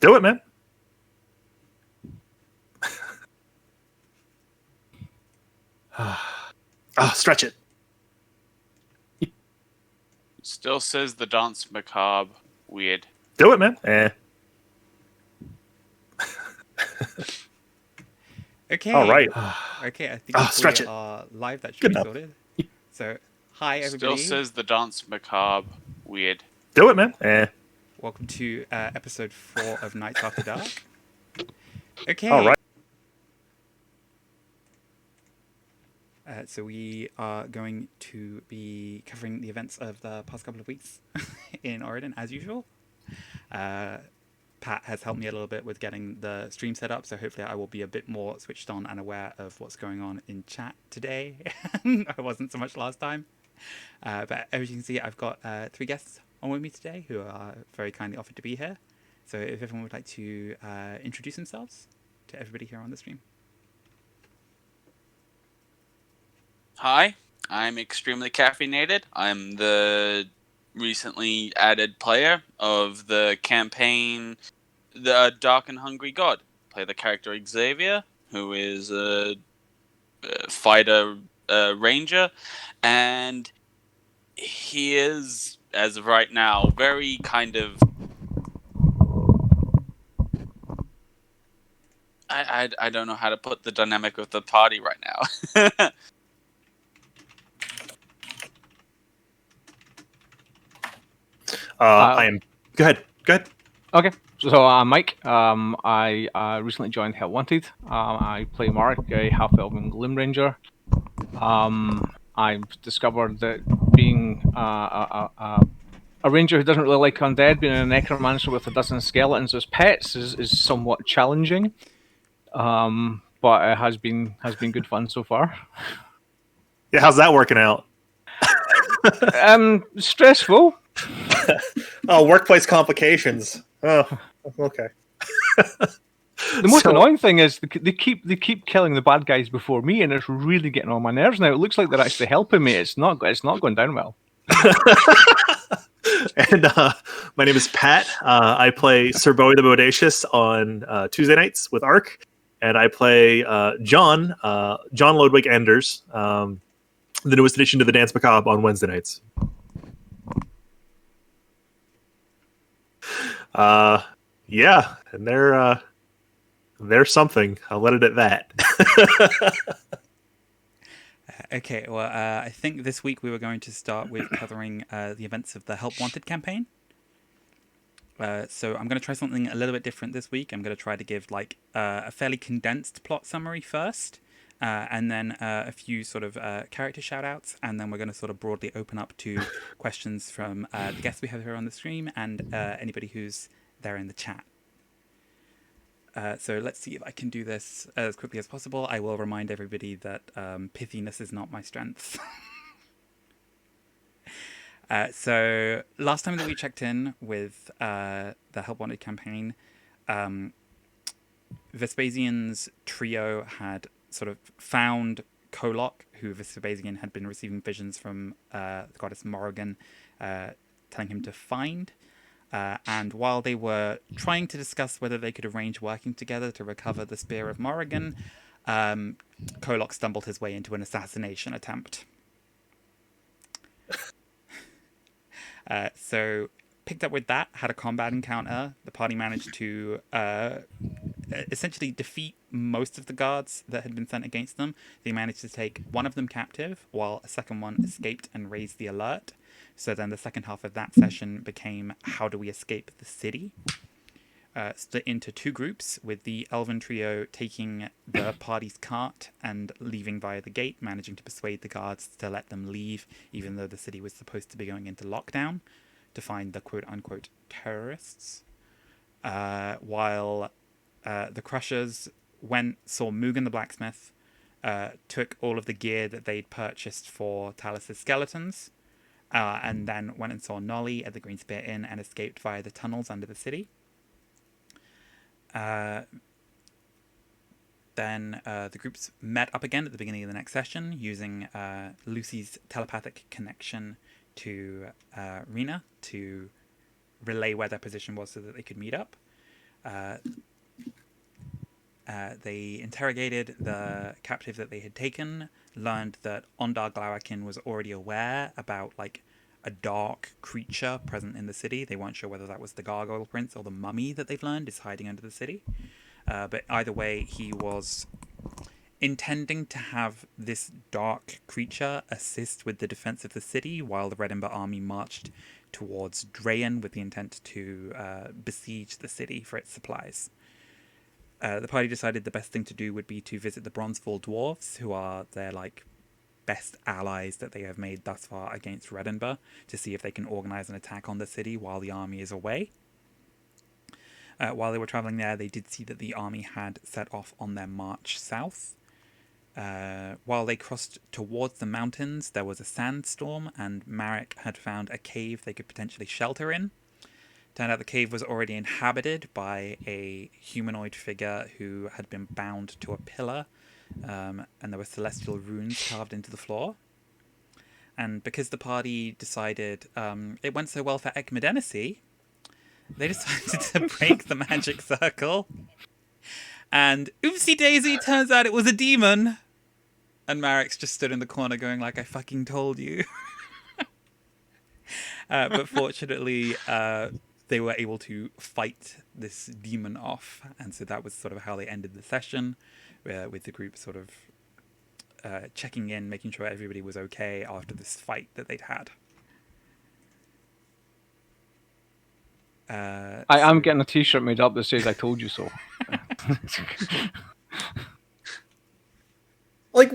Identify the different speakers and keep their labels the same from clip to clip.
Speaker 1: Do it, man. Stretch it.
Speaker 2: Still says the dance macabre. Weird.
Speaker 1: Do it, man.
Speaker 3: Okay.
Speaker 1: All right.
Speaker 3: Okay, I think
Speaker 1: Stretch
Speaker 3: we
Speaker 1: it.
Speaker 3: are live. That should
Speaker 1: Good
Speaker 3: be
Speaker 1: enough.
Speaker 3: sorted. So, hi
Speaker 2: Still
Speaker 3: everybody.
Speaker 2: says the dance macabre. Weird.
Speaker 1: Do it, man.
Speaker 3: Welcome to episode 4 of Nights After Dark. Okay.
Speaker 1: All right.
Speaker 3: So we are going to be covering the events of the past couple of weeks in Oregon, as usual. Pat has helped me a little bit with getting the stream set up, so hopefully I will be a bit more switched on and aware of what's going on in chat today. I wasn't so much last time. But as you can see, I've got 3 guests on with me today who are very kindly offered to be here. So if everyone would like to introduce themselves to everybody here on the stream.
Speaker 2: Hi, I'm extremely caffeinated. I'm the recently added player of the campaign The Dark and Hungry God. Play the character Xavier, who is a fighter ranger, and he is, as of right now, very kind of... I don't know how to put the dynamic of the party right now.
Speaker 1: I am. Go ahead.
Speaker 4: Okay, so I'm Mike. I recently joined Help Wanted. I play Mark, a half-elven Gloom Ranger. I've discovered that being a ranger who doesn't really like undead, being a necromancer with a dozen skeletons as pets is somewhat challenging. But it has been good fun so far.
Speaker 1: Yeah, how's that working out?
Speaker 4: Stressful.
Speaker 1: Workplace complications. Oh, okay.
Speaker 4: The most annoying thing is they keep killing the bad guys before me, and it's really getting on my nerves now. It looks like they're actually helping me. It's not going down well.
Speaker 1: And my name is Pat. I play Sir Bowie the Bodacious on Tuesday nights with Ark, and I play John Lodwig Anders, the newest addition to the Dance Macabre on Wednesday nights. Yeah, and they're something. I'll let it at that.
Speaker 3: Okay, well, I think this week we were going to start with covering the events of the Help Wanted campaign. So I'm going to try something a little bit different this week. I'm going to try to give a fairly condensed plot summary first, and then a few sort of character shout-outs, and then we're going to sort of broadly open up to questions from the guests we have here on the stream and anybody who's there in the chat. So let's see if I can do this as quickly as possible. I will remind everybody that pithiness is not my strength. So last time that we checked in with the Help Wanted campaign, Vespasian's trio had sort of found Kolok, who Vespasian had been receiving visions from the goddess Morrigan, telling him to find. And while they were trying to discuss whether they could arrange working together to recover the Spear of Morrigan, Kolok stumbled his way into an assassination attempt. So, picked up with that, had a combat encounter. The party managed to essentially defeat most of the guards that had been sent against them. They managed to take one of them captive, while a second one escaped and raised the alert. So then the second half of that session became how do we escape the city? Split into 2 groups, with the Elven trio taking the party's cart and leaving via the gate, managing to persuade the guards to let them leave, even though the city was supposed to be going into lockdown to find the quote-unquote terrorists. While the Crushers saw Mugen the blacksmith, took all of the gear that they'd purchased for Talus's skeletons, and then went and saw Nolly at the Green Spear Inn and escaped via the tunnels under the city. Then the groups met up again at the beginning of the next session using Lucy's telepathic connection to Rena to relay where their position was so that they could meet up. They interrogated the captive that they had taken, learned that Ondar Glawakin was already aware about like a dark creature present in the city. They weren't sure whether that was the Gargoyle Prince or the mummy that they've learned is hiding under the city. But either way, he was intending to have this dark creature assist with the defense of the city while the Red Ember army marched towards Drayen with the intent to besiege the city for its supplies. The party decided the best thing to do would be to visit the Bronzefall dwarves, who are their like best allies that they have made thus far against Red Ember, to see if they can organize an attack on the city while the army is away. While they were traveling there, they did see that the army had set off on their march south. While they crossed towards the mountains, there was a sandstorm, and Marek had found a cave they could potentially shelter in. Turned out the cave was already inhabited by a humanoid figure who had been bound to a pillar, and there were celestial runes carved into the floor. And because the party decided it went so well for Ekmedenacy, they decided to break the magic circle. And oopsie daisy, turns out it was a demon. And Marek's just stood in the corner going like, I fucking told you. But fortunately, they were able to fight this demon off. And so that was sort of how they ended the session, with the group sort of checking in, making sure everybody was okay after this fight that they'd had.
Speaker 4: I am getting a t-shirt made up that says I told you so.
Speaker 1: Like,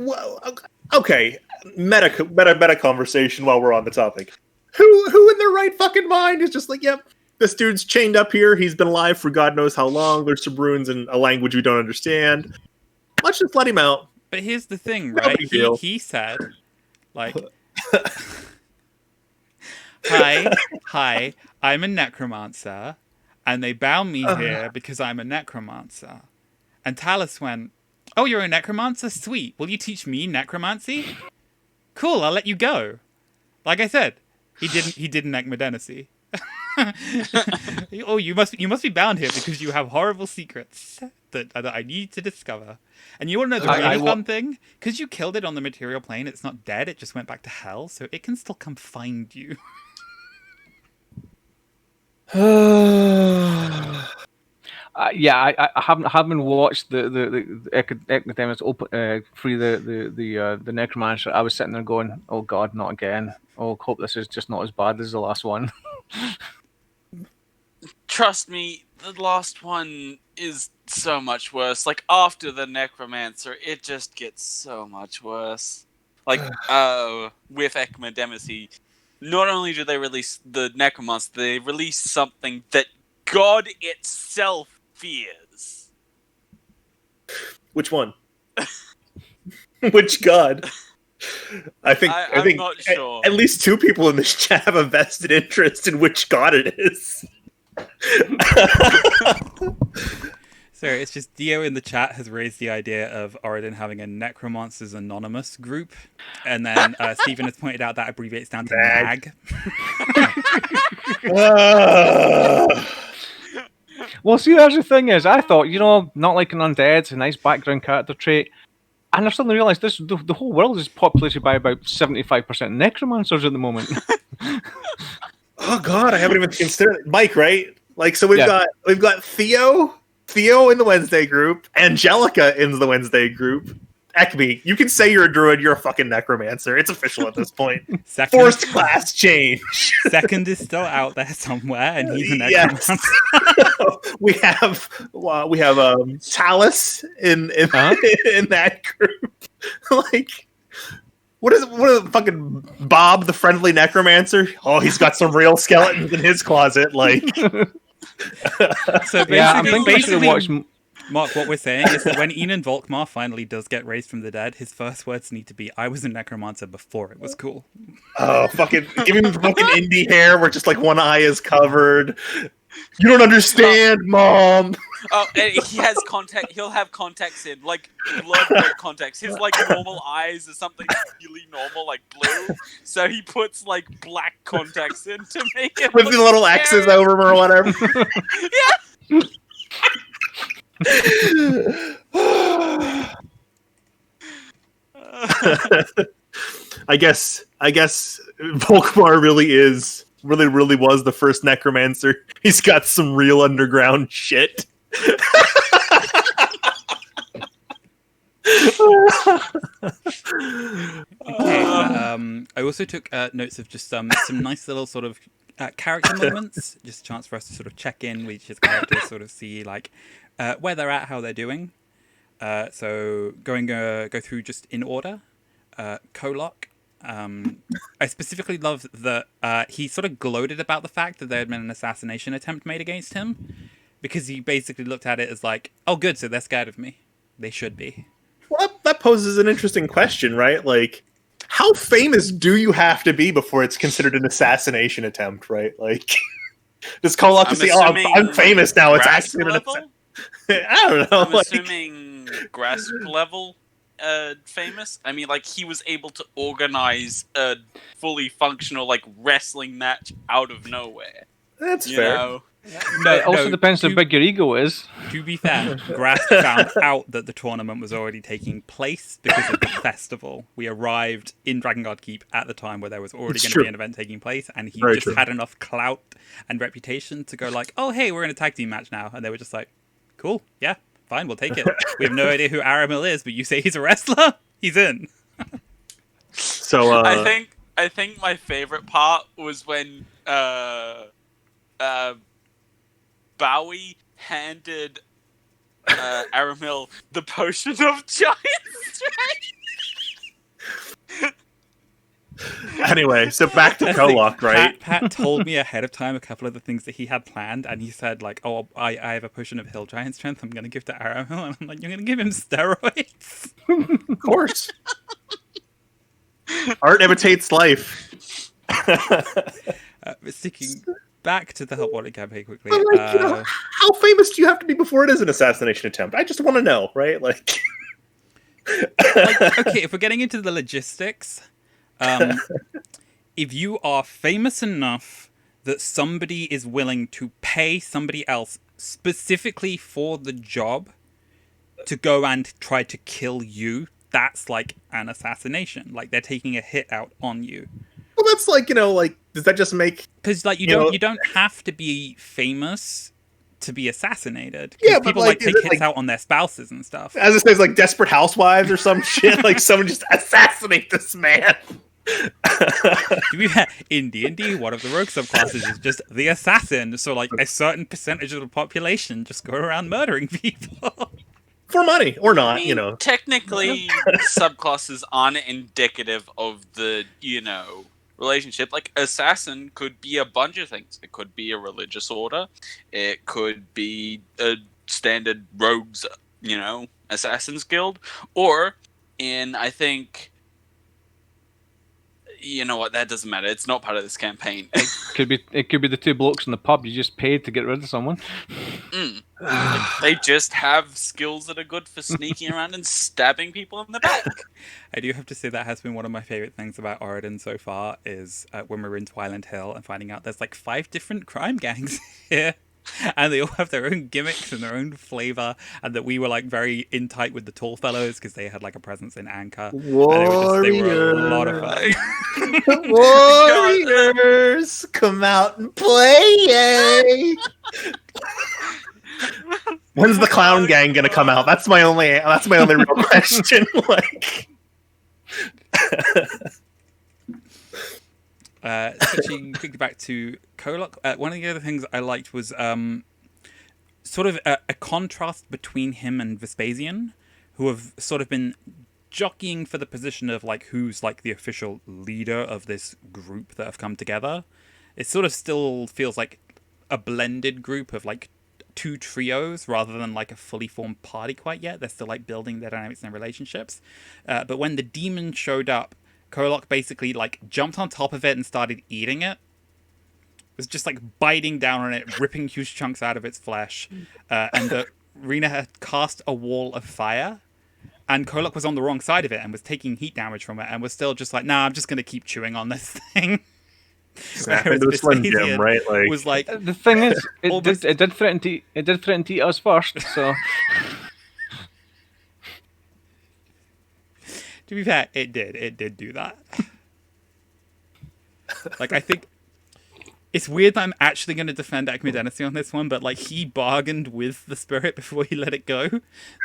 Speaker 1: okay, meta conversation while we're on the topic. Who in their right fucking mind is just like, yep, this dude's chained up here. He's been alive for God knows how long. There's some runes in a language we don't understand. Let's just let him out.
Speaker 3: But here's the thing,
Speaker 1: No
Speaker 3: right?
Speaker 1: big deal.
Speaker 3: He said, like, hi, I'm a necromancer, and they bound me here because I'm a necromancer. And Talus went, oh, you're a necromancer? Sweet. Will you teach me necromancy? Cool, I'll let you go. Like I said, he didn't Ekmedenacy. Oh, you must be bound here because you have horrible secrets that I need to discover. And you want to know the really fun thing? Because you killed it on the material plane, it's not dead, it just went back to hell, so it can still come find you.
Speaker 4: Yeah, I haven't watched the Ekmedena's open free the necromancer. I was sitting there going, oh god, not again. Oh, hope this is just not as bad as the last one.
Speaker 2: Trust me, the last one is so much worse. Like, after the necromancer, it just gets so much worse. Like, with Ekmedenacy, not only do they release the necromancer, they release something that God itself fears.
Speaker 1: Which one? Which god? I think
Speaker 2: I'm not sure.
Speaker 1: At least two people in this chat have a vested interest in which god it is.
Speaker 3: Sorry, it's just Dio in the chat has raised the idea of Oridon having a Necromancers Anonymous group, and then Stephen has pointed out that abbreviates down to MAG.
Speaker 4: Well, see, that's the thing is, I thought, not like an undead, a nice background character trait, and I suddenly realised the whole world is populated by about 75% necromancers at the moment.
Speaker 1: Oh god, I haven't even considered it. Mike, right? Like, so we've got Theo in the Wednesday group, Angelica in the Wednesday group. Ekme, you can say you're a druid, you're a fucking necromancer. It's official at this point. Forced class change.
Speaker 3: Second is still out there somewhere, and he's a necromancer.
Speaker 1: Yes. we have Talus in that group. Like, what is fucking Bob the friendly necromancer? Oh, he's got some real skeletons in his closet. Like,
Speaker 3: so basically, Mark, what we're saying is that when Enon Volkmar finally does get raised from the dead, his first words need to be, I was a necromancer before it was cool.
Speaker 1: Oh, fucking give him fucking indie hair where just like one eye is covered. You don't understand, Mom.
Speaker 2: Oh, and he has contact. He'll have contacts in, like blood red contacts. His like normal eyes are something really normal, like blue. So he puts like black contacts in to make it
Speaker 1: with the little X's over him or whatever.
Speaker 2: Yeah.
Speaker 1: I guess Volkmar really was the first necromancer. He's got some real underground shit.
Speaker 3: Okay, I also took notes of just some nice little sort of character moments, just a chance for us to sort of check in with each of the characters, sort of see like where they're at, how they're doing. So go through just in order. Kolok. I specifically love that he sort of gloated about the fact that there had been an assassination attempt made against him, because he basically looked at it as like, oh good, so they're scared of me. They should be.
Speaker 1: Well, that poses an interesting question, right? Like, how famous do you have to be before it's considered an assassination attempt, right? Like, does Kolok to say, "Oh, I'm famous now"? It's actually an
Speaker 2: level.
Speaker 1: I don't know.
Speaker 2: I'm assuming grasp level famous. I mean, like, he was able to organize a fully functional like wrestling match out of nowhere.
Speaker 1: That's
Speaker 2: You
Speaker 1: fair.
Speaker 2: know?
Speaker 4: It also depends how big your ego is.
Speaker 3: To be fair, Grasp found out that the tournament was already taking place because of the festival. We arrived in Drakengard Keep at the time where there was already going to be an event taking place, and he
Speaker 1: Very
Speaker 3: just
Speaker 1: true.
Speaker 3: had enough clout and reputation to go like, oh hey, we're in a tag team match now. And they were just like, cool, yeah, fine, we'll take it. We have no idea who Aramil is, but you say he's a wrestler? He's in.
Speaker 1: So
Speaker 2: I think my favorite part was when Bowie handed Aramil the potion of giant strength.
Speaker 1: anyway, so back to
Speaker 3: That's the thing.
Speaker 1: Kolok, right?
Speaker 3: Pat told me ahead of time a couple of the things that he had planned, and he said like, "Oh, I have a potion of hill giant strength. I'm going to give to Aramil," and I'm like, "You're going to give him steroids?"
Speaker 1: Of course. Art imitates life.
Speaker 3: Sticking back to the Hot Water campaign quickly.
Speaker 1: But like, how famous do you have to be before it is an assassination attempt? I just want to know, right? Like,
Speaker 3: Okay, if we're getting into the logistics, if you are famous enough that somebody is willing to pay somebody else specifically for the job to go and try to kill you, that's like an assassination. Like they're taking a hit out on you.
Speaker 1: well, that's like, like, does that just make?
Speaker 3: Because like you don't have to be famous to be assassinated. 'Cause
Speaker 1: Yeah, but,
Speaker 3: people
Speaker 1: like,
Speaker 3: take
Speaker 1: is it,
Speaker 3: hits
Speaker 1: like-
Speaker 3: out on their spouses and stuff.
Speaker 1: As it says, like Desperate Housewives or some shit. Like someone just assassinate this man.
Speaker 3: To be fair, in D&D, one of the rogue subclasses is just the assassin. So like a certain percentage of the population just go around murdering people.
Speaker 1: For money or not,
Speaker 2: I mean, technically, subclasses aren't indicative of the, relationship. Like, assassin could be a bunch of things. It could be a religious order. It could be a standard rogues, assassin's guild. Or I think... You know what? That doesn't matter. It's not part of this campaign.
Speaker 4: It could be the two blokes in the pub you just paid to get rid of someone.
Speaker 2: They just have skills that are good for sneaking around and stabbing people in the back.
Speaker 3: I do have to say that has been one of my favorite things about Oregon so far is when we're in Twiland Hill and finding out there's like 5 different crime gangs here. And they all have their own gimmicks and their own flavor, and that we were like very in tight with the tall fellows because they had like a presence in Anchor. And they were a lot of fun.
Speaker 1: Warriors, come out and play! When's the clown gang gonna come out? That's my only real question. Like,
Speaker 3: Switching quickly back to Kolok, one of the other things I liked was sort of a contrast between him and Vespasian, who have sort of been jockeying for the position of like who's like the official leader of this group that have come together. It sort of still feels like a blended group of like 2 trios rather than like a fully formed party quite yet. They're still like building their dynamics and relationships. But when the demon showed up, Kolok basically like jumped on top of it and started eating it. It was just like biting down on it, ripping huge chunks out of its flesh. And the Rena had cast a wall of fire, and Kolok was on the wrong side of it and was taking heat damage from it and was still just like, nah, I'm just going to keep chewing on this thing.
Speaker 1: Snap
Speaker 3: Whereas
Speaker 1: into a Slim Jim,
Speaker 3: Vespasian
Speaker 1: right? Like,
Speaker 3: was like,
Speaker 4: The thing is,
Speaker 3: Almost-
Speaker 4: it did threaten to eat us first. So
Speaker 3: to be fair, it did do that. Like, I think it's weird that I'm actually going to defend Akmedenisi on this one, but like, he bargained with the spirit before he let it go.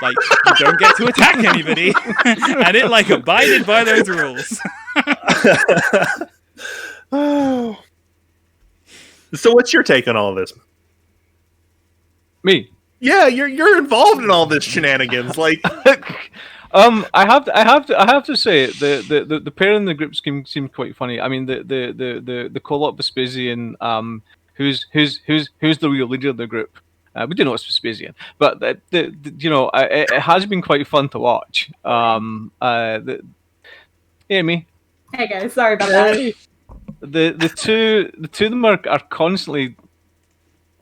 Speaker 3: Like, you don't get to attack anybody, and it like abided by those rules.
Speaker 1: so what's your take on all of this?
Speaker 4: me.
Speaker 1: Yeah, you're involved in all this shenanigans. Like,
Speaker 4: I have to say the pair in the group seemed quite funny. I mean the Kolot Vespasian, who's the real leader of the group. We do know it's Vespasian, but it has been quite fun to watch. Amy,
Speaker 5: Hey guys, sorry about that.
Speaker 4: the two of them are constantly.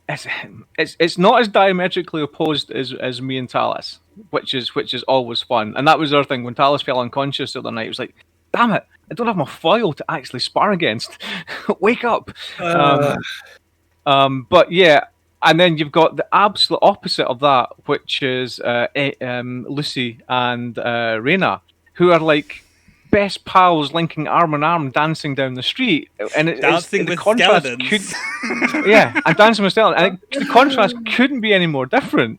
Speaker 4: It's not as diametrically opposed as me and Talis, which is always fun. And that was our thing when Talis fell unconscious the other night. It was like, damn it, I don't have my foil to actually spar against. Wake up. But yeah, and then you've got the absolute opposite of that, which is Lucy and Reyna, who are like best pals linking arm in arm dancing down the street, and
Speaker 3: Dancing
Speaker 4: the
Speaker 3: with
Speaker 4: contrast
Speaker 3: skeletons.
Speaker 4: yeah, and dancing with skeletons, and the contrast couldn't be any more different.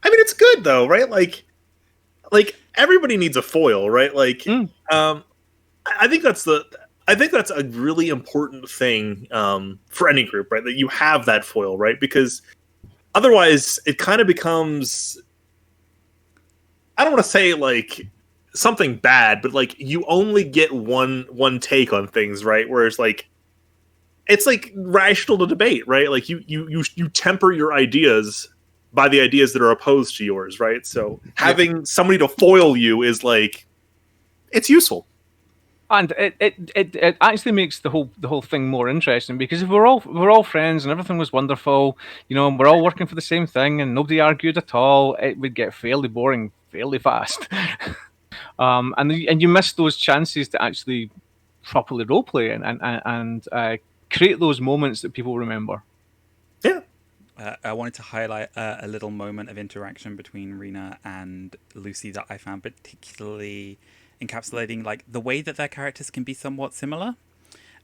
Speaker 1: I mean, it's good though, right? Like everybody needs a foil, right? Like, I think that's a really important thing for any group, right? That you have that foil, right? Because otherwise, it kind of becomes, I don't want to say like something bad, but like you only get one take on things, right? Whereas like it's like rational to debate, right? Like you temper your ideas by the ideas that are opposed to yours, right? So having somebody to foil you is like, it's useful.
Speaker 4: And it actually makes the whole thing more interesting, because if we're all friends and everything was wonderful, and we're all working for the same thing and nobody argued at all, it would get fairly boring fairly fast. And you miss those chances to actually properly roleplay and create those moments that people remember.
Speaker 1: Yeah.
Speaker 3: I wanted to highlight a little moment of interaction between Rena and Lucy that I found particularly encapsulating like the way that their characters can be somewhat similar.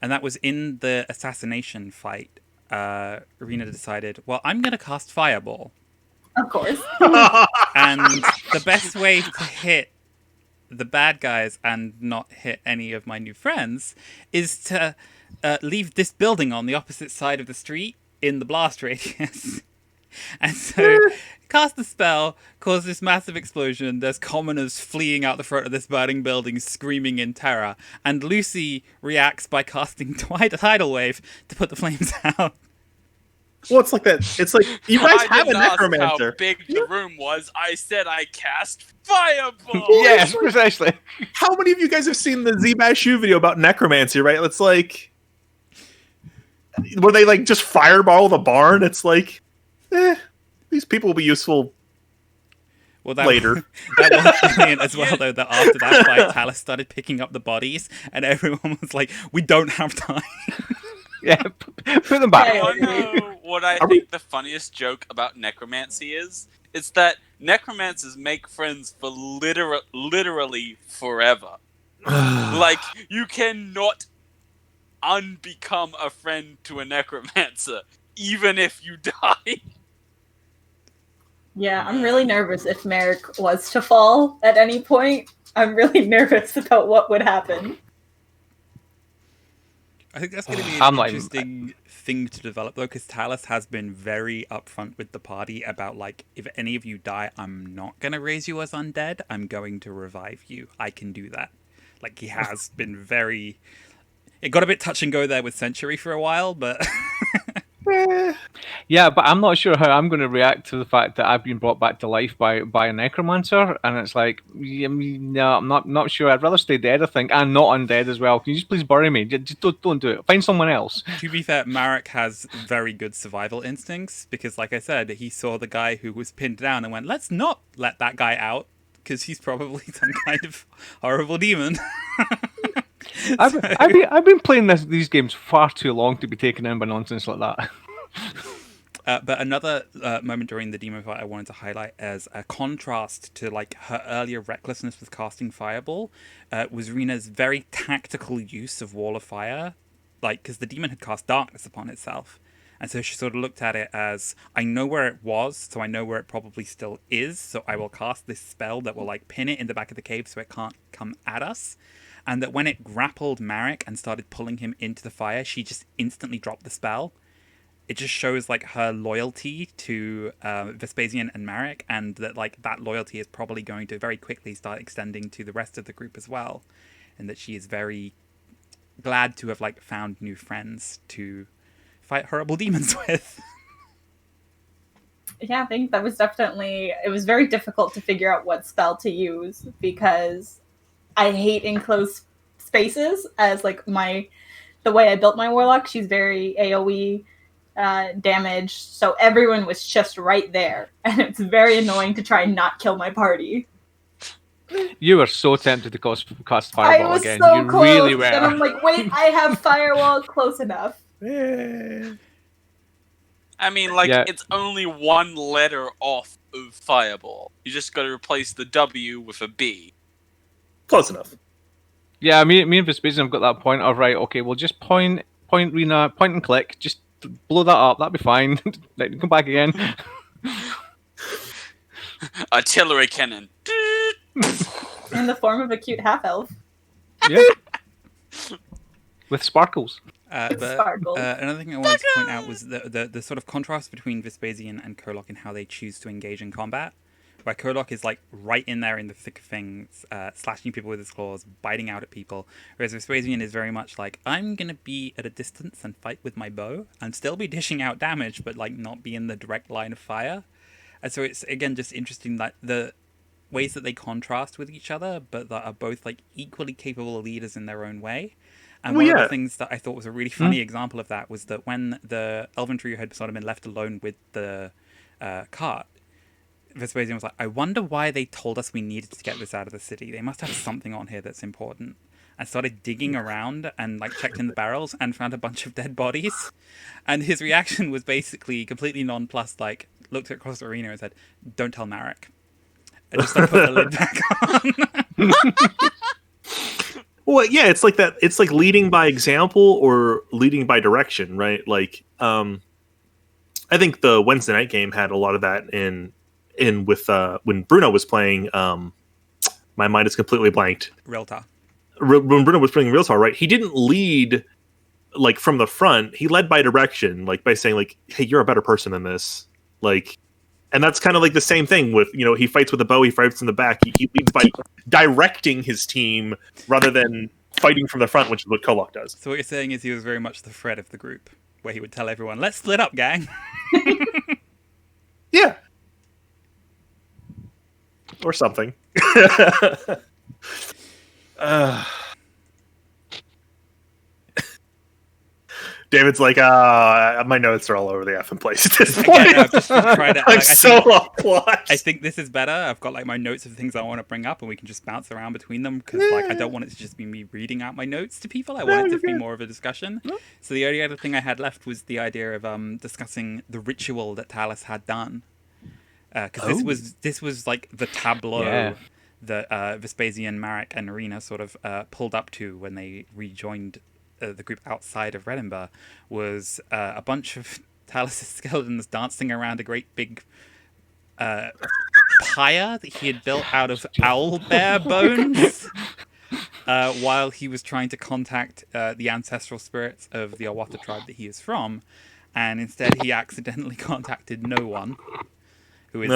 Speaker 3: And that was in the assassination fight. Rena decided, well, I'm going to cast Fireball.
Speaker 5: Of course.
Speaker 3: And the best way to hit the bad guys and not hit any of my new friends is to leave this building on the opposite side of the street in the blast radius. And so cast the spell, cause this massive explosion. There's commoners fleeing out the front of this burning building, screaming in terror. And Lucy reacts by casting Tidal Wave to put the flames out.
Speaker 1: Well, it's like that. It's like you guys
Speaker 2: I
Speaker 1: have a
Speaker 2: didn't ask
Speaker 1: necromancer.
Speaker 2: how big the room was. I said I cast Fireball.
Speaker 4: Yes, precisely.
Speaker 1: How many of you guys have seen the Zbashu video about necromancy? Right? It's like where they like just fireball the barn. It's like, these people will be useful.
Speaker 3: Well,
Speaker 1: Later.
Speaker 3: That was brilliant as well, though, that after that fight, Talis started picking up the bodies, and everyone was like, we don't have time.
Speaker 4: Yeah, put them back.
Speaker 5: Yeah.
Speaker 2: Want to know what I
Speaker 1: Are we-
Speaker 2: think the funniest joke about necromancy is? It's that necromancers make friends for literally forever. Like, you cannot unbecome a friend to a necromancer, even if you die.
Speaker 5: Yeah, I'm really nervous if Merrick was to fall at any point. I'm really nervous about what would happen.
Speaker 3: I think that's going to be
Speaker 4: I'm
Speaker 3: an
Speaker 4: not even-
Speaker 3: interesting thing to develop, though, because Talis has been very upfront with the party about, like, if any of you die, I'm not going to raise you as undead. I'm going to revive you. I can do that. Like, he has been very... It got a bit touch and go there with Century for a while, but...
Speaker 4: Yeah, but I'm not sure how I'm going to react to the fact that I've been brought back to life by a necromancer, and it's like, no, I'm not sure. I'd rather stay dead, I think, and not undead as well. Can you just please bury me? Just don't do it. Find someone else.
Speaker 3: To be fair, Marek has very good survival instincts, because, like I said, he saw the guy who was pinned down and went, let's not let that guy out, because he's probably some kind of horrible demon.
Speaker 4: I've been playing these games far too long to be taken in by nonsense like that.
Speaker 3: But another moment during the demon fight I wanted to highlight as a contrast to like her earlier recklessness with casting Fireball was Rina's very tactical use of Wall of Fire, like because the demon had cast Darkness upon itself, and so she sort of looked at it as, I know where it was, so I know where it probably still is, so I will cast this spell that will like pin it in the back of the cave so it can't come at us. And that when it grappled Marek and started pulling him into the fire, she just instantly dropped the spell. It just shows like her loyalty to Vespasian and Marek, and that like that loyalty is probably going to very quickly start extending to the rest of the group as well, and that she is very glad to have like found new friends to fight horrible demons with.
Speaker 5: Yeah, I think that was definitely, it was very difficult to figure out what spell to use because I hate enclosed spaces as like the way I built my warlock. She's very AoE damage, so everyone was just right there, and it's very annoying to try and not kill my party.
Speaker 4: You were so tempted to cast
Speaker 5: I
Speaker 4: Fireball
Speaker 5: was
Speaker 4: again.
Speaker 5: so
Speaker 4: You
Speaker 5: close,
Speaker 4: really were.
Speaker 5: and I'm like, wait, I have Firewall close enough.
Speaker 2: I mean, like,
Speaker 4: Yeah.
Speaker 2: it's only one letter off of Fireball. You just got to replace the W with a B.
Speaker 1: Close enough.
Speaker 4: Yeah, me and Vespasian have got that point of, right, okay, we'll just point Rena, point and click, just blow that up, that'd be fine. Come back again.
Speaker 2: Artillery cannon.
Speaker 5: In the form of a cute half-elf.
Speaker 4: Yeah. With sparkles.
Speaker 5: With
Speaker 3: But
Speaker 5: sparkles.
Speaker 3: another thing I wanted to point out was the sort of contrast between Vespasian and Kolok in how they choose to engage in combat. Where Kolok is like right in there in the thick of things, slashing people with his claws, biting out at people. Whereas Vespasian is very much like, I'm going to be at a distance and fight with my bow and still be dishing out damage, but like not be in the direct line of fire. And so it's, again, just interesting that the ways that they contrast with each other, but that are both like equally capable leaders in their own way. And one of the things that I thought was a really funny example of that was that when the Elven trio had sort of been left alone with the cart, Vespasian was like, I wonder why they told us we needed to get this out of the city. They must have something on here that's important. And started digging around and like checked in the barrels and found a bunch of dead bodies. And his reaction was basically completely nonplussed, like looked across the arena and said, don't tell Marek. And just like put the lid back on.
Speaker 1: Well, yeah, it's like that. It's like leading by example or leading by direction, right? Like, I think the Wednesday night game had a lot of that in with when Bruno was playing. My mind is completely blanked.
Speaker 3: Realtor.
Speaker 1: When Bruno was playing Realtor, right? He didn't lead like from the front. He led by direction, like by saying, like, "Hey, you're a better person than this." Like, and that's kind of like the same thing with, you know, he fights with a bow, he fights in the back. He leads by directing his team rather than fighting from the front, which is what Kolok does.
Speaker 3: So what you're saying is he was very much the Fred of the group, where he would tell everyone, let's split up, gang.
Speaker 1: Yeah. Or something. David's like, my notes are all over the effing place at this point.
Speaker 3: Again, I've just tried to,
Speaker 1: I'm
Speaker 3: like,
Speaker 1: so lost.
Speaker 3: I think this is better. I've got like my notes of things I want to bring up, and we can just bounce around between them because like I don't want it to just be me reading out my notes to people. I want it to be more of a discussion. So the only other thing I had left was the idea of discussing the ritual that Talus had done, because this was like the tableau that Vespasian, Marek, and Arena sort of pulled up to when they rejoined the group outside of Redinbar, was a bunch of Talus' skeletons dancing around a great big pyre that he had built out of owl bear bones while he was trying to contact the ancestral spirits of the Awata tribe that he is from, and instead he accidentally contacted no one, who is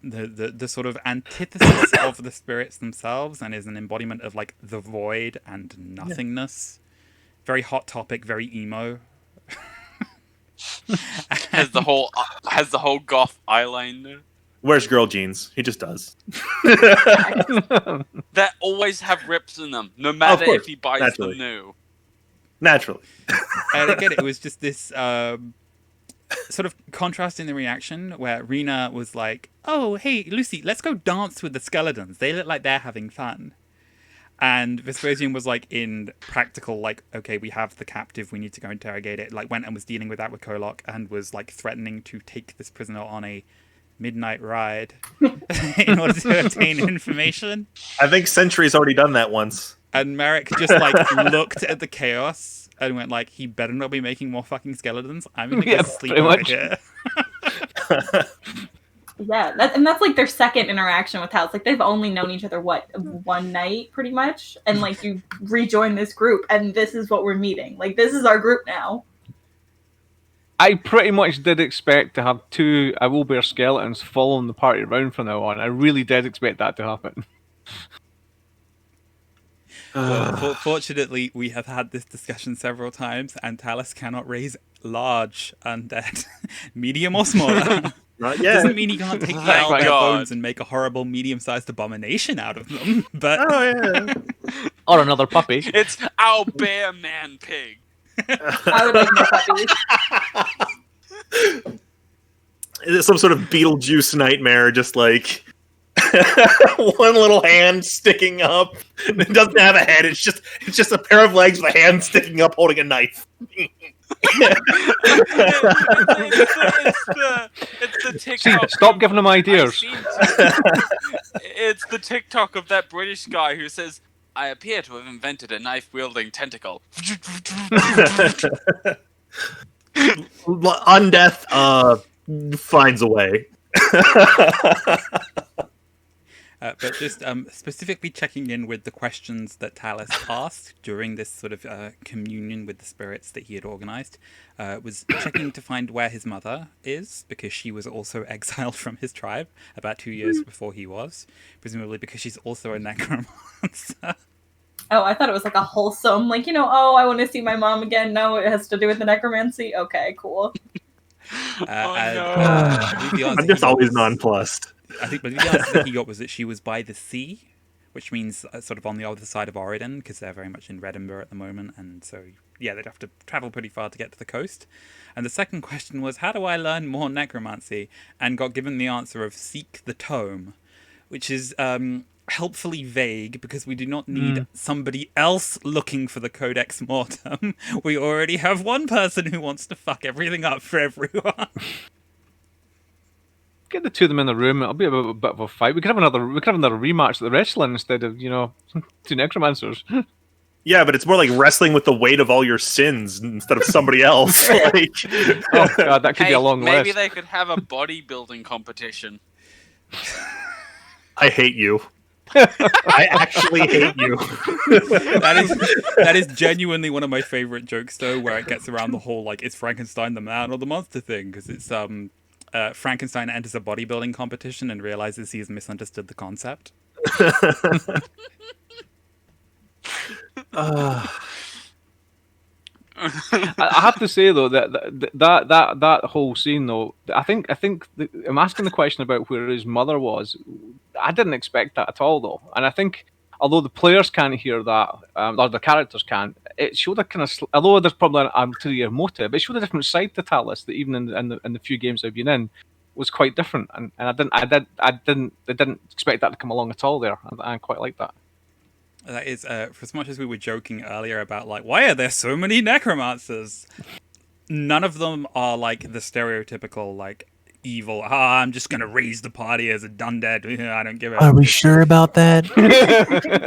Speaker 3: the sort of antithesis of the spirits themselves and is an embodiment of like the void and nothingness. Very hot topic, very emo.
Speaker 2: Has the whole goth eyeliner.
Speaker 1: Wears girl jeans. He just does.
Speaker 2: That always have rips in them, no matter
Speaker 1: course,
Speaker 2: if he buys
Speaker 1: naturally.
Speaker 2: them new.
Speaker 1: Naturally.
Speaker 3: And again, it was just this sort of contrast in the reaction where Rena was like, oh, hey, Lucy, let's go dance with the skeletons. They look like they're having fun. And Vespasian was like in practical, like, okay, we have the captive, we need to go interrogate it. Like, went and was dealing with that with Kolok and was like threatening to take this prisoner on a midnight ride in order to obtain information.
Speaker 1: I think Sentry's already done that once.
Speaker 3: And Merrick just like looked at the chaos and went like, he better not be making more fucking skeletons. I'm gonna go sleep
Speaker 4: pretty
Speaker 3: over
Speaker 4: much.
Speaker 3: here.
Speaker 5: Yeah, that's like their second interaction with Talos. Like they've only known each other one night, pretty much, and like you rejoin this group, and this is what we're meeting. Like this is our group now.
Speaker 4: I pretty much did expect to have two I Will Bear skeletons following the party around from now on. I really did expect that to happen.
Speaker 3: Well, fortunately, we have had this discussion several times, and Talos cannot raise large undead, medium or smaller.
Speaker 1: Not yet.
Speaker 3: Doesn't mean he can't take
Speaker 2: Thank
Speaker 3: out their
Speaker 2: God.
Speaker 3: bones and make a horrible medium-sized abomination out of them. But
Speaker 1: Oh yeah.
Speaker 4: Or another puppy.
Speaker 2: It's our bear man pig.
Speaker 5: I would like more puppies.
Speaker 1: It's some sort of Beetlejuice nightmare, just like one little hand sticking up. It doesn't have a head. It's just a pair of legs with a hand sticking up, holding a knife.
Speaker 2: It's the
Speaker 4: See,
Speaker 2: TikTok.
Speaker 4: stop giving him ideas.
Speaker 2: It's the TikTok of that British guy who says, "I appear to have invented a knife-wielding tentacle."
Speaker 1: Undeath finds a way.
Speaker 3: but just specifically checking in with the questions that Talos asked during this sort of communion with the spirits that he had organized, was checking to find where his mother is, because she was also exiled from his tribe about 2 years before he was, presumably because she's also a necromancer.
Speaker 5: Oh, I thought it was like a wholesome, like, oh, I want to see my mom again. No, it has to do with the necromancy. Okay, cool.
Speaker 1: I'm just always nonplussed.
Speaker 3: I think the answer that he got was that she was by the sea, which means sort of on the other side of Oregon, because they're very much in Redinburgh at the moment, and so, yeah, they'd have to travel pretty far to get to the coast. And the second question was, how do I learn more necromancy? And got given the answer of seek the tome, which is helpfully vague, because we do not need somebody else looking for the Codex Mortem. We already have one person who wants to fuck everything up for everyone.
Speaker 4: Get the two of them in the room. It'll be a bit of a fight. We could have another rematch at the wrestling instead of two necromancers.
Speaker 1: Yeah, but it's more like wrestling with the weight of all your sins instead of somebody else. Like,
Speaker 4: Oh god, that could be a long
Speaker 2: maybe
Speaker 4: list.
Speaker 2: they could have a bodybuilding competition.
Speaker 1: I hate you. I actually hate you.
Speaker 3: That is genuinely one of my favorite jokes, though, where it gets around the whole like, is Frankenstein the man or the monster thing? Because it's Frankenstein enters a bodybuilding competition and realizes he's misunderstood the concept.
Speaker 4: I have to say though that whole scene though, I think I'm asking the question about where his mother was. I didn't expect that at all though, and I think although the players can't hear that, or the characters can't, it showed a kind of although there's probably an ulterior motive, it showed a different side to Talos that even in the few games I've been in was quite different, and I didn't expect that to come along at all there. I quite like that.
Speaker 3: That is, for as much as we were joking earlier about, like, why are there so many necromancers? None of them are, like, the stereotypical, like, evil, I'm just gonna raise the party as a undead, I don't give a...
Speaker 6: Are we sure about that?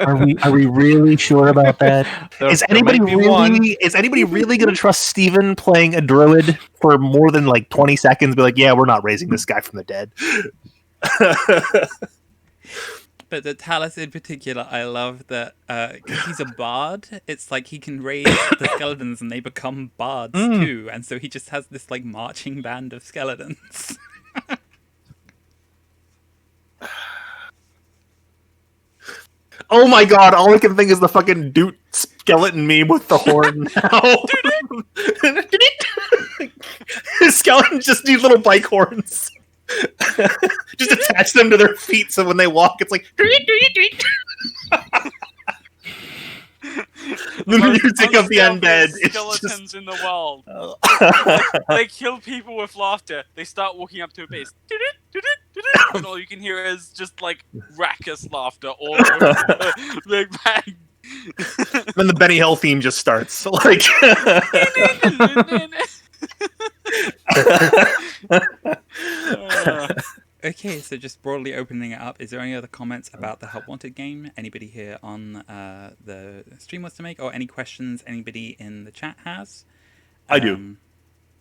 Speaker 6: Are we really sure about that? Is anybody really going to trust Steven playing a druid for more than, like, 20 seconds? Be like, yeah, we're not raising this guy from the dead.
Speaker 3: But the Talos in particular, I love that because he's a bard, it's like he can raise the skeletons and they become bards too. And so he just has this like marching band of skeletons.
Speaker 1: Oh my god, all I can think is the fucking Doot skeleton meme with the horn now. His skeletons just need little bike horns. Just attach them to their feet so when they walk, it's like. The music of the undead.
Speaker 2: Skeletons in the world. They kill people with laughter. They start walking up to a base. and all you can hear is just like raucous laughter all over the Big Bang.
Speaker 1: Then the Benny Hill theme just starts. Like,
Speaker 3: Okay, so just broadly opening it up, is there any other comments about the Help Wanted game? Anybody here on the stream wants to make, or any questions anybody in the chat has?
Speaker 1: I do.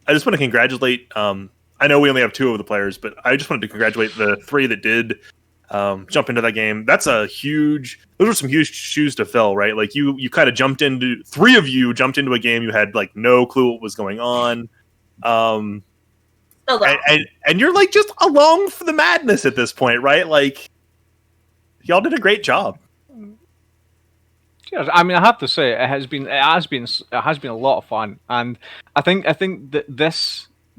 Speaker 1: I just want to congratulate. I know we only have 2 of the players, but I just wanted to congratulate the 3 that did jump into that game. Those were some huge shoes to fill, right? Like you kind of jumped into 3 of you jumped into a game you had like no clue what was going on. And you're like just along for the madness at this point, right? Like y'all did a great job.
Speaker 4: Yeah, I mean, I have to say it has been a lot of fun, and I think that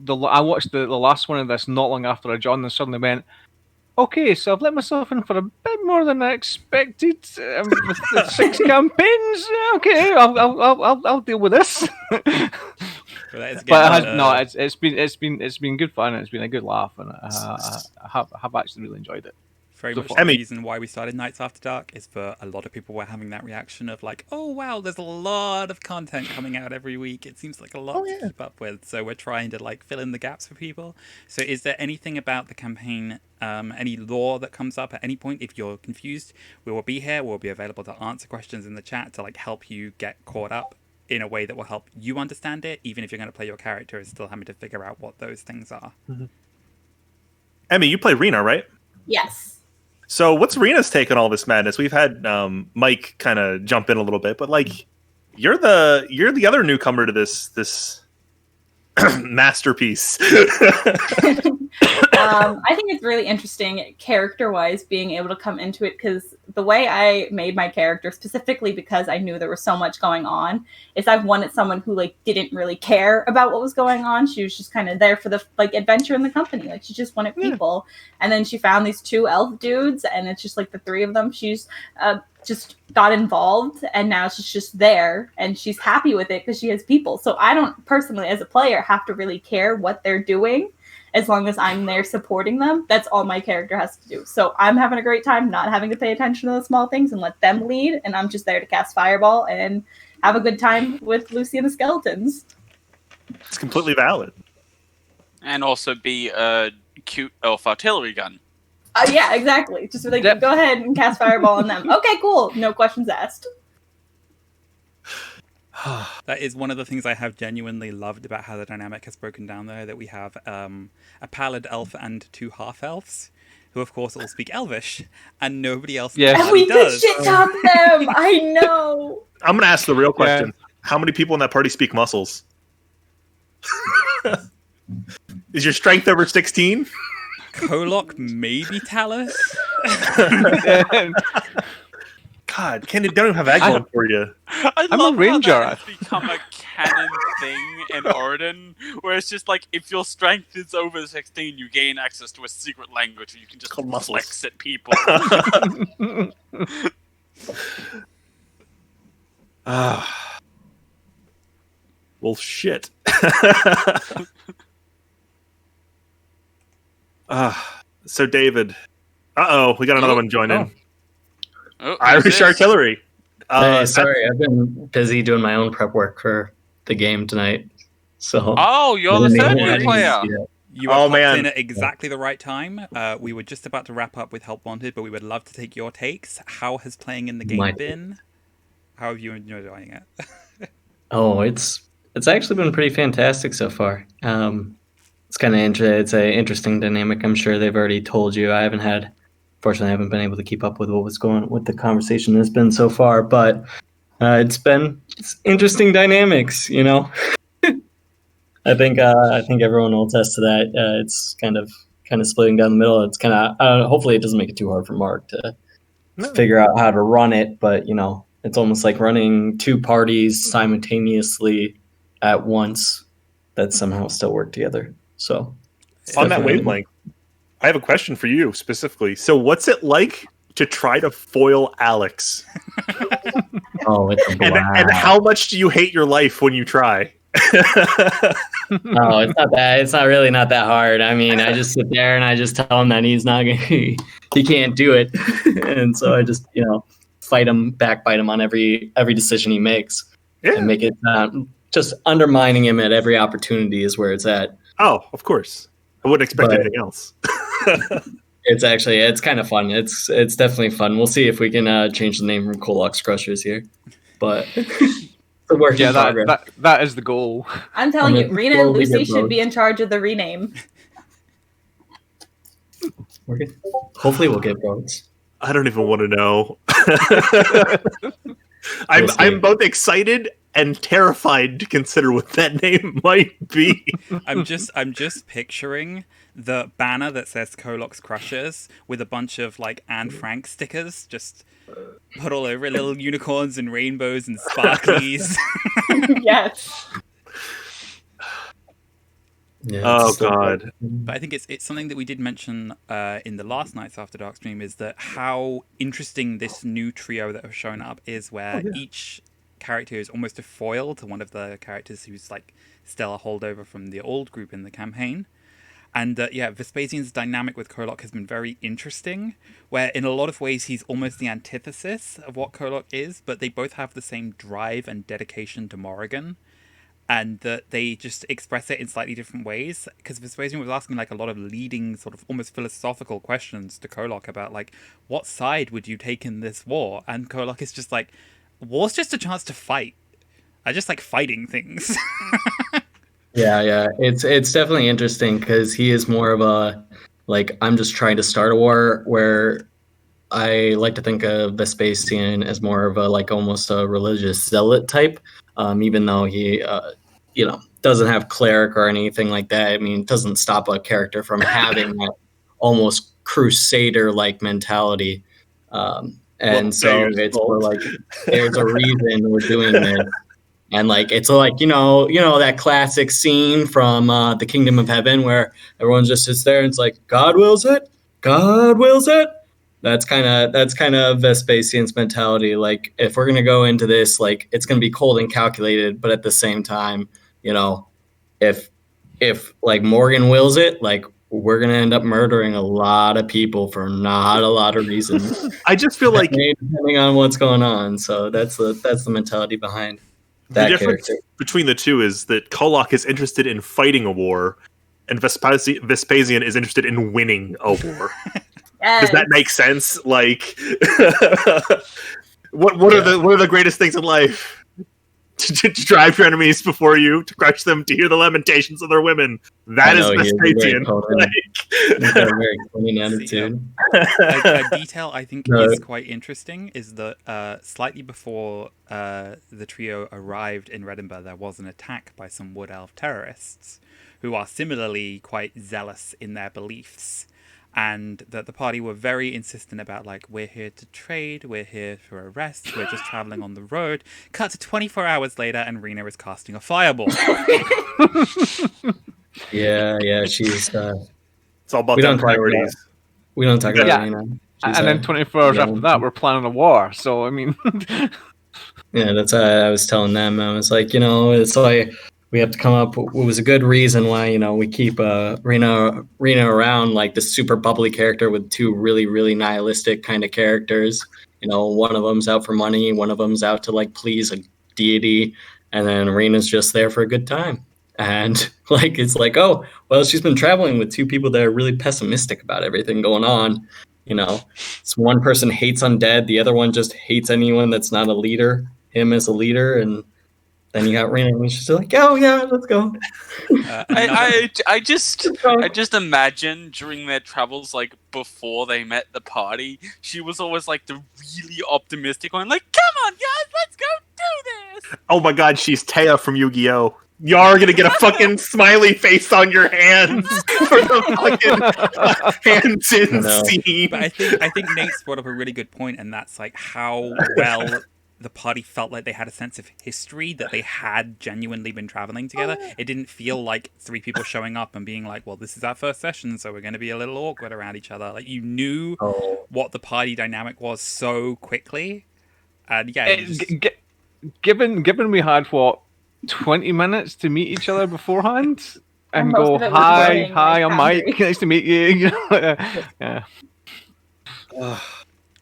Speaker 4: I watched the last one of this not long after I joined, and suddenly went, okay, so I've let myself in for a bit more than I expected with the 6 campaigns. Okay, I'll deal with this. But it's been good fun, and it's been a good laugh, and I have actually really enjoyed it.
Speaker 3: Very much the reason why we started Nights After Dark is for a lot of people were having that reaction of like, oh wow, there's a lot of content coming out every week. It seems like a lot to keep up with. So we're trying to like fill in the gaps for people. So is there anything about the campaign, any lore that comes up at any point? If you're confused, we will be here. We'll be available to answer questions in the chat to like help you get caught up in a way that will help you understand it, even if you're going to play your character and still having to figure out what those things are.
Speaker 1: Mm-hmm. Emmy, you play Rena, right?
Speaker 5: Yes.
Speaker 1: So what's Rena's take on all this madness? We've had Mike kind of jump in a little bit, but like you're the other newcomer to this masterpiece.
Speaker 5: I think it's really interesting character-wise being able to come into it, because the way I made my character, specifically because I knew there was so much going on, is I wanted someone who like didn't really care about what was going on. She was just kind of there for the like adventure in the company. Like she just wanted people. And then she found these 2 elf dudes, and it's just like the 3 of them. She's just got involved, and now she's just there, and she's happy with it because she has people. So I don't personally, as a player, have to really care what they're doing. As long as I'm there supporting them, that's all my character has to do. So I'm having a great time not having to pay attention to the small things and let them lead, and I'm just there to cast Fireball and have a good time with Lucy and the skeletons.
Speaker 1: It's completely valid.
Speaker 2: And also be a cute elf artillery gun.
Speaker 5: Yeah, exactly. Just like, go ahead and cast Fireball on them. Okay, cool. No questions asked.
Speaker 3: That is one of the things I have genuinely loved about how the dynamic has broken down there, that we have a pallid elf and 2 half-elves, who of course all speak Elvish, and nobody else
Speaker 5: and we
Speaker 3: does.
Speaker 5: Shit talk them! I know!
Speaker 1: I'm going to ask the real question. Yeah. How many people in that party speak muscles? Is your strength over 16?
Speaker 3: Kolok, maybe Talus?
Speaker 1: God, Ken, don't even have Aglon for you.
Speaker 4: I'm a ranger.
Speaker 2: How that has become a canon thing in Orden, where it's just like, if your strength is over 16, you gain access to a secret language where you can just flex at people.
Speaker 1: Well, shit. So, David. We got another one joining. Irish Artillery.
Speaker 7: Hey, sorry, I've been busy doing my own prep work for the game tonight. So.
Speaker 2: Oh, you're the third player.
Speaker 3: You are in at exactly the right time. We were just about to wrap up with Help Wanted, but we would love to take your takes. How has playing in the game been? How have you enjoyed enjoying it?
Speaker 7: Oh, it's actually been pretty fantastic so far. It's kind of it's an interesting dynamic. I'm sure they've already told you. Fortunately, I haven't been able to keep up with what the conversation has been so far, but it's interesting dynamics, you know. I think everyone will attest to that. It's kind of splitting down the middle. It's kind of hopefully it doesn't make it too hard for Mark to figure out how to run it, but you know, it's almost like running 2 parties simultaneously at once that somehow still work together. So
Speaker 1: on that wavelength, I have a question for you specifically. So what's it like to try to foil Alex?
Speaker 7: Oh, it's a blast.
Speaker 1: And how much do you hate your life when you try?
Speaker 7: No, it's not that. It's not really not that hard. I mean, I just sit there and I just tell him that he's not gonna, he can't do it, and so I just backbite him on every decision he makes, and make it just undermining him at every opportunity is where it's at.
Speaker 1: Oh, of course. I wouldn't expect anything else.
Speaker 7: It's kind of fun. It's definitely fun. We'll see if we can change the name from Kolok's Crushers here, but it's a work in progress.
Speaker 4: That is the goal.
Speaker 5: I'm telling you, Rena and Lucy should be in charge of the rename.
Speaker 7: Hopefully, we'll get votes.
Speaker 1: I don't even want to know. I'm both excited and terrified to consider what that name might be.
Speaker 3: I'm just picturing the banner that says Kolok's Crushers with a bunch of like Anne Frank stickers just put all over it, little unicorns and rainbows and sparklies.
Speaker 5: Yes.
Speaker 7: Yeah,
Speaker 1: oh God!
Speaker 3: But I think it's something that we did mention in the last night's After Dark stream, is that how interesting this new trio that have shown up is, where each character is almost a foil to one of the characters who's like still a holdover from the old group in the campaign. And Vespasian's dynamic with Kolok has been very interesting, where in a lot of ways he's almost the antithesis of what Kolok is, but they both have the same drive and dedication to Morrigan, and that they just express it in slightly different ways. Because Vespasian was asking like a lot of leading sort of almost philosophical questions to Kolok about like, what side would you take in this war? And Kolok is just like, war's just a chance to fight. I just like fighting things.
Speaker 7: Yeah, it's definitely interesting because he is more of a like, I'm just trying to start a war, where I like to think of Vespasian as more of a like almost a religious zealot type, even though he doesn't have cleric or anything like that. I mean, it doesn't stop a character from having that almost crusader like mentality, and so it's more like there's a reason we're doing this. And like it's like that classic scene from the Kingdom of Heaven where everyone just sits there and it's like, God wills it, God wills it. That's kind of Vespasian's mentality. Like, if we're gonna go into this, like, it's gonna be cold and calculated, but at the same time, if like Morgan wills it, like, we're gonna end up murdering a lot of people for not a lot of reasons.
Speaker 1: I just feel like
Speaker 7: depending on what's going on. So that's the mentality behind that
Speaker 1: the difference
Speaker 7: character.
Speaker 1: Between the two is that Kolok is interested in fighting a war, and Vespasian is interested in winning a war.
Speaker 5: Yes.
Speaker 1: Does that make sense? Like, what are the greatest things in life? To drive your enemies before you, to crush them, to hear the lamentations of their women. That is Vespasian.
Speaker 7: He's got a very clean attitude.
Speaker 3: A detail I think is quite interesting is that slightly before the trio arrived in Redinburgh, there was an attack by some Wood Elf terrorists who are similarly quite zealous in their beliefs. And that the party were very insistent about, like, we're here to trade, we're here for a rest, we're just traveling on the road. Cut to 24 hours later, and Rena is casting a fireball.
Speaker 7: Yeah, she's...
Speaker 1: it's all about their priorities.
Speaker 7: We don't talk about Rena.
Speaker 4: And then 24 hours after that, we're planning a war. So, I mean...
Speaker 7: Yeah, that's what I was telling them. I was like, it's like... We have to come up. It was a good reason why we keep Rena around, like this super bubbly character with two really really nihilistic kind of characters. One of them's out for money, one of them's out to like please a deity, and then Rena's just there for a good time. And like it's like, oh well, she's been traveling with two people that are really pessimistic about everything going on. It's one person hates undead, the other one just hates anyone that's not a leader. Him as a leader, and then you got Rena, and she's like, "Oh yeah, let's go."
Speaker 2: I just imagine during their travels, like before they met the party, she was always like the really optimistic one, like, "Come on, guys, let's go do this."
Speaker 1: Oh my God, she's Taya from Yu-Gi-Oh! You're gonna get a fucking smiley face on your hands for the fucking hands-in scene.
Speaker 3: But I think Nate's brought up a really good point, and that's like how well the party felt like they had a sense of history, that they had genuinely been traveling together. It didn't feel like three people showing up and being like, well, this is our first session, so we're going to be a little awkward around each other. Like, you knew what the party dynamic was so quickly. And yeah,
Speaker 4: given we had what 20 minutes to meet each other beforehand and
Speaker 5: And
Speaker 4: go,
Speaker 5: most of it was
Speaker 4: hi,
Speaker 5: running, like,
Speaker 4: I'm
Speaker 5: boundaries.
Speaker 4: Mike, nice to meet you. You know, yeah.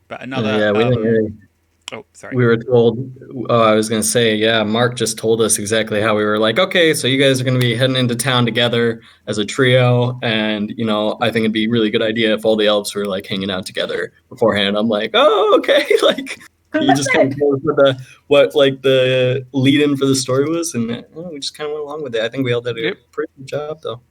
Speaker 3: But another.
Speaker 7: Yeah, we didn't really.
Speaker 3: Oh, sorry.
Speaker 7: We were told, I was going to say, yeah, Mark just told us exactly how we were like, okay, so you guys are going to be heading into town together as a trio. And, you know, I think it'd be a really good idea if all the elves were like hanging out together beforehand. I'm like, oh, okay. Like, you just kind of told us what like the lead in for the story was. And we just kind of went along with it. I think we all did a pretty good job, though.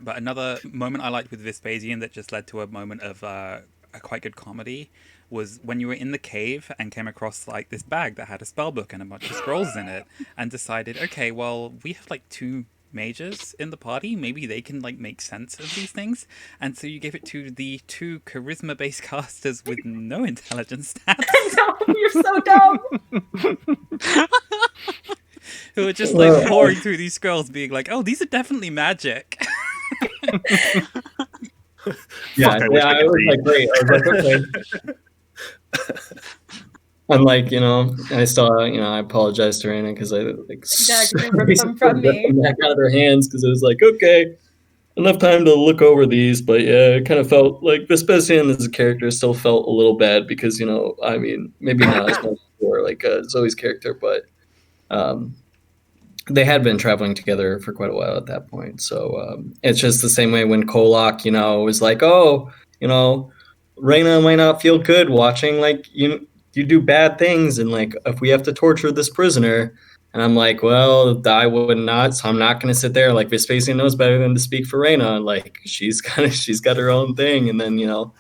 Speaker 3: But another moment I liked with Vespasian that just led to a moment of a quite good comedy was when you were in the cave and came across like this bag that had a spell book and a bunch of scrolls in it, and decided, okay, well, we have like 2 mages in the party, maybe they can like make sense of these things, and so you gave it to the 2 charisma-based casters with no intelligence stats.
Speaker 5: I know, you're so dumb.
Speaker 3: Who were just like pouring through these scrolls, being like, "Oh, these are definitely magic."
Speaker 7: Yeah, I was like, great. I was like, okay. And like, you know, I still, you know, I apologize to Raina because I like
Speaker 5: ripped them from me
Speaker 7: back out of their hands because it was like, okay, enough time to look over these. But yeah, it kind of felt like Vespasian as a character still felt a little bad because, you know, I mean, maybe not as much for like Zoe's character, but they had been traveling together for quite a while at that point. So it's just the same way when Kolak, you know, was like, oh, you know, Raina might not feel good watching like you do bad things, and like if we have to torture this prisoner, and I'm like, well, I would not, so I'm not going to sit there. Like Vespasian knows better than to speak for Raina. Like she's got her own thing, and then, you know,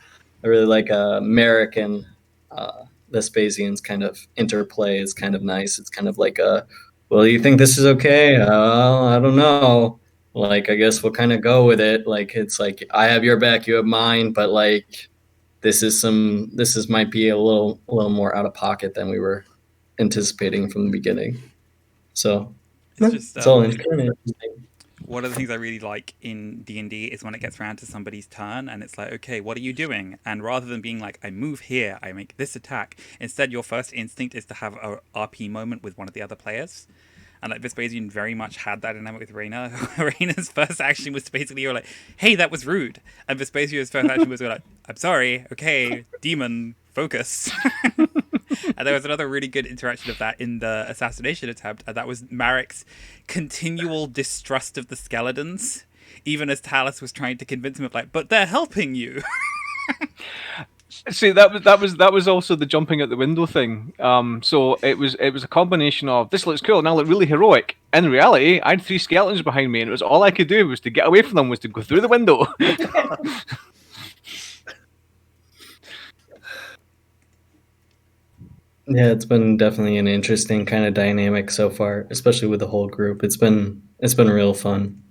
Speaker 7: I really like Merrick and Vespasian's kind of interplay is kind of nice. It's kind of like well, you think this is okay? I don't know. Like, I guess we'll kind of go with it. Like, it's like I have your back, you have mine, but like this might be a little more out of pocket than we were anticipating from the beginning. So it's all interesting.
Speaker 3: One of the things I really like in D&D is when it gets around to somebody's turn and it's like, okay, what are you doing? And rather than being like, I move here, I make this attack, instead your first instinct is to have a RP moment with one of the other players. And like Vespasian very much had that dynamic with Raina. Raina's first action was basically, you're like, hey, that was rude. And Vespasian's first action was like, I'm sorry, okay, demon, focus. And there was another really good interaction of that in the assassination attempt, and that was Marek's continual distrust of the skeletons, even as Talus was trying to convince him of like, but they're helping you.
Speaker 4: See, that was also the jumping out the window thing. So it was a combination of this looks cool and I look really heroic. In reality, I had 3 skeletons behind me, and it was all I could do was to get away from them, was to go through the window.
Speaker 7: Yeah, it's been definitely an interesting kind of dynamic so far, especially with the whole group. It's been real fun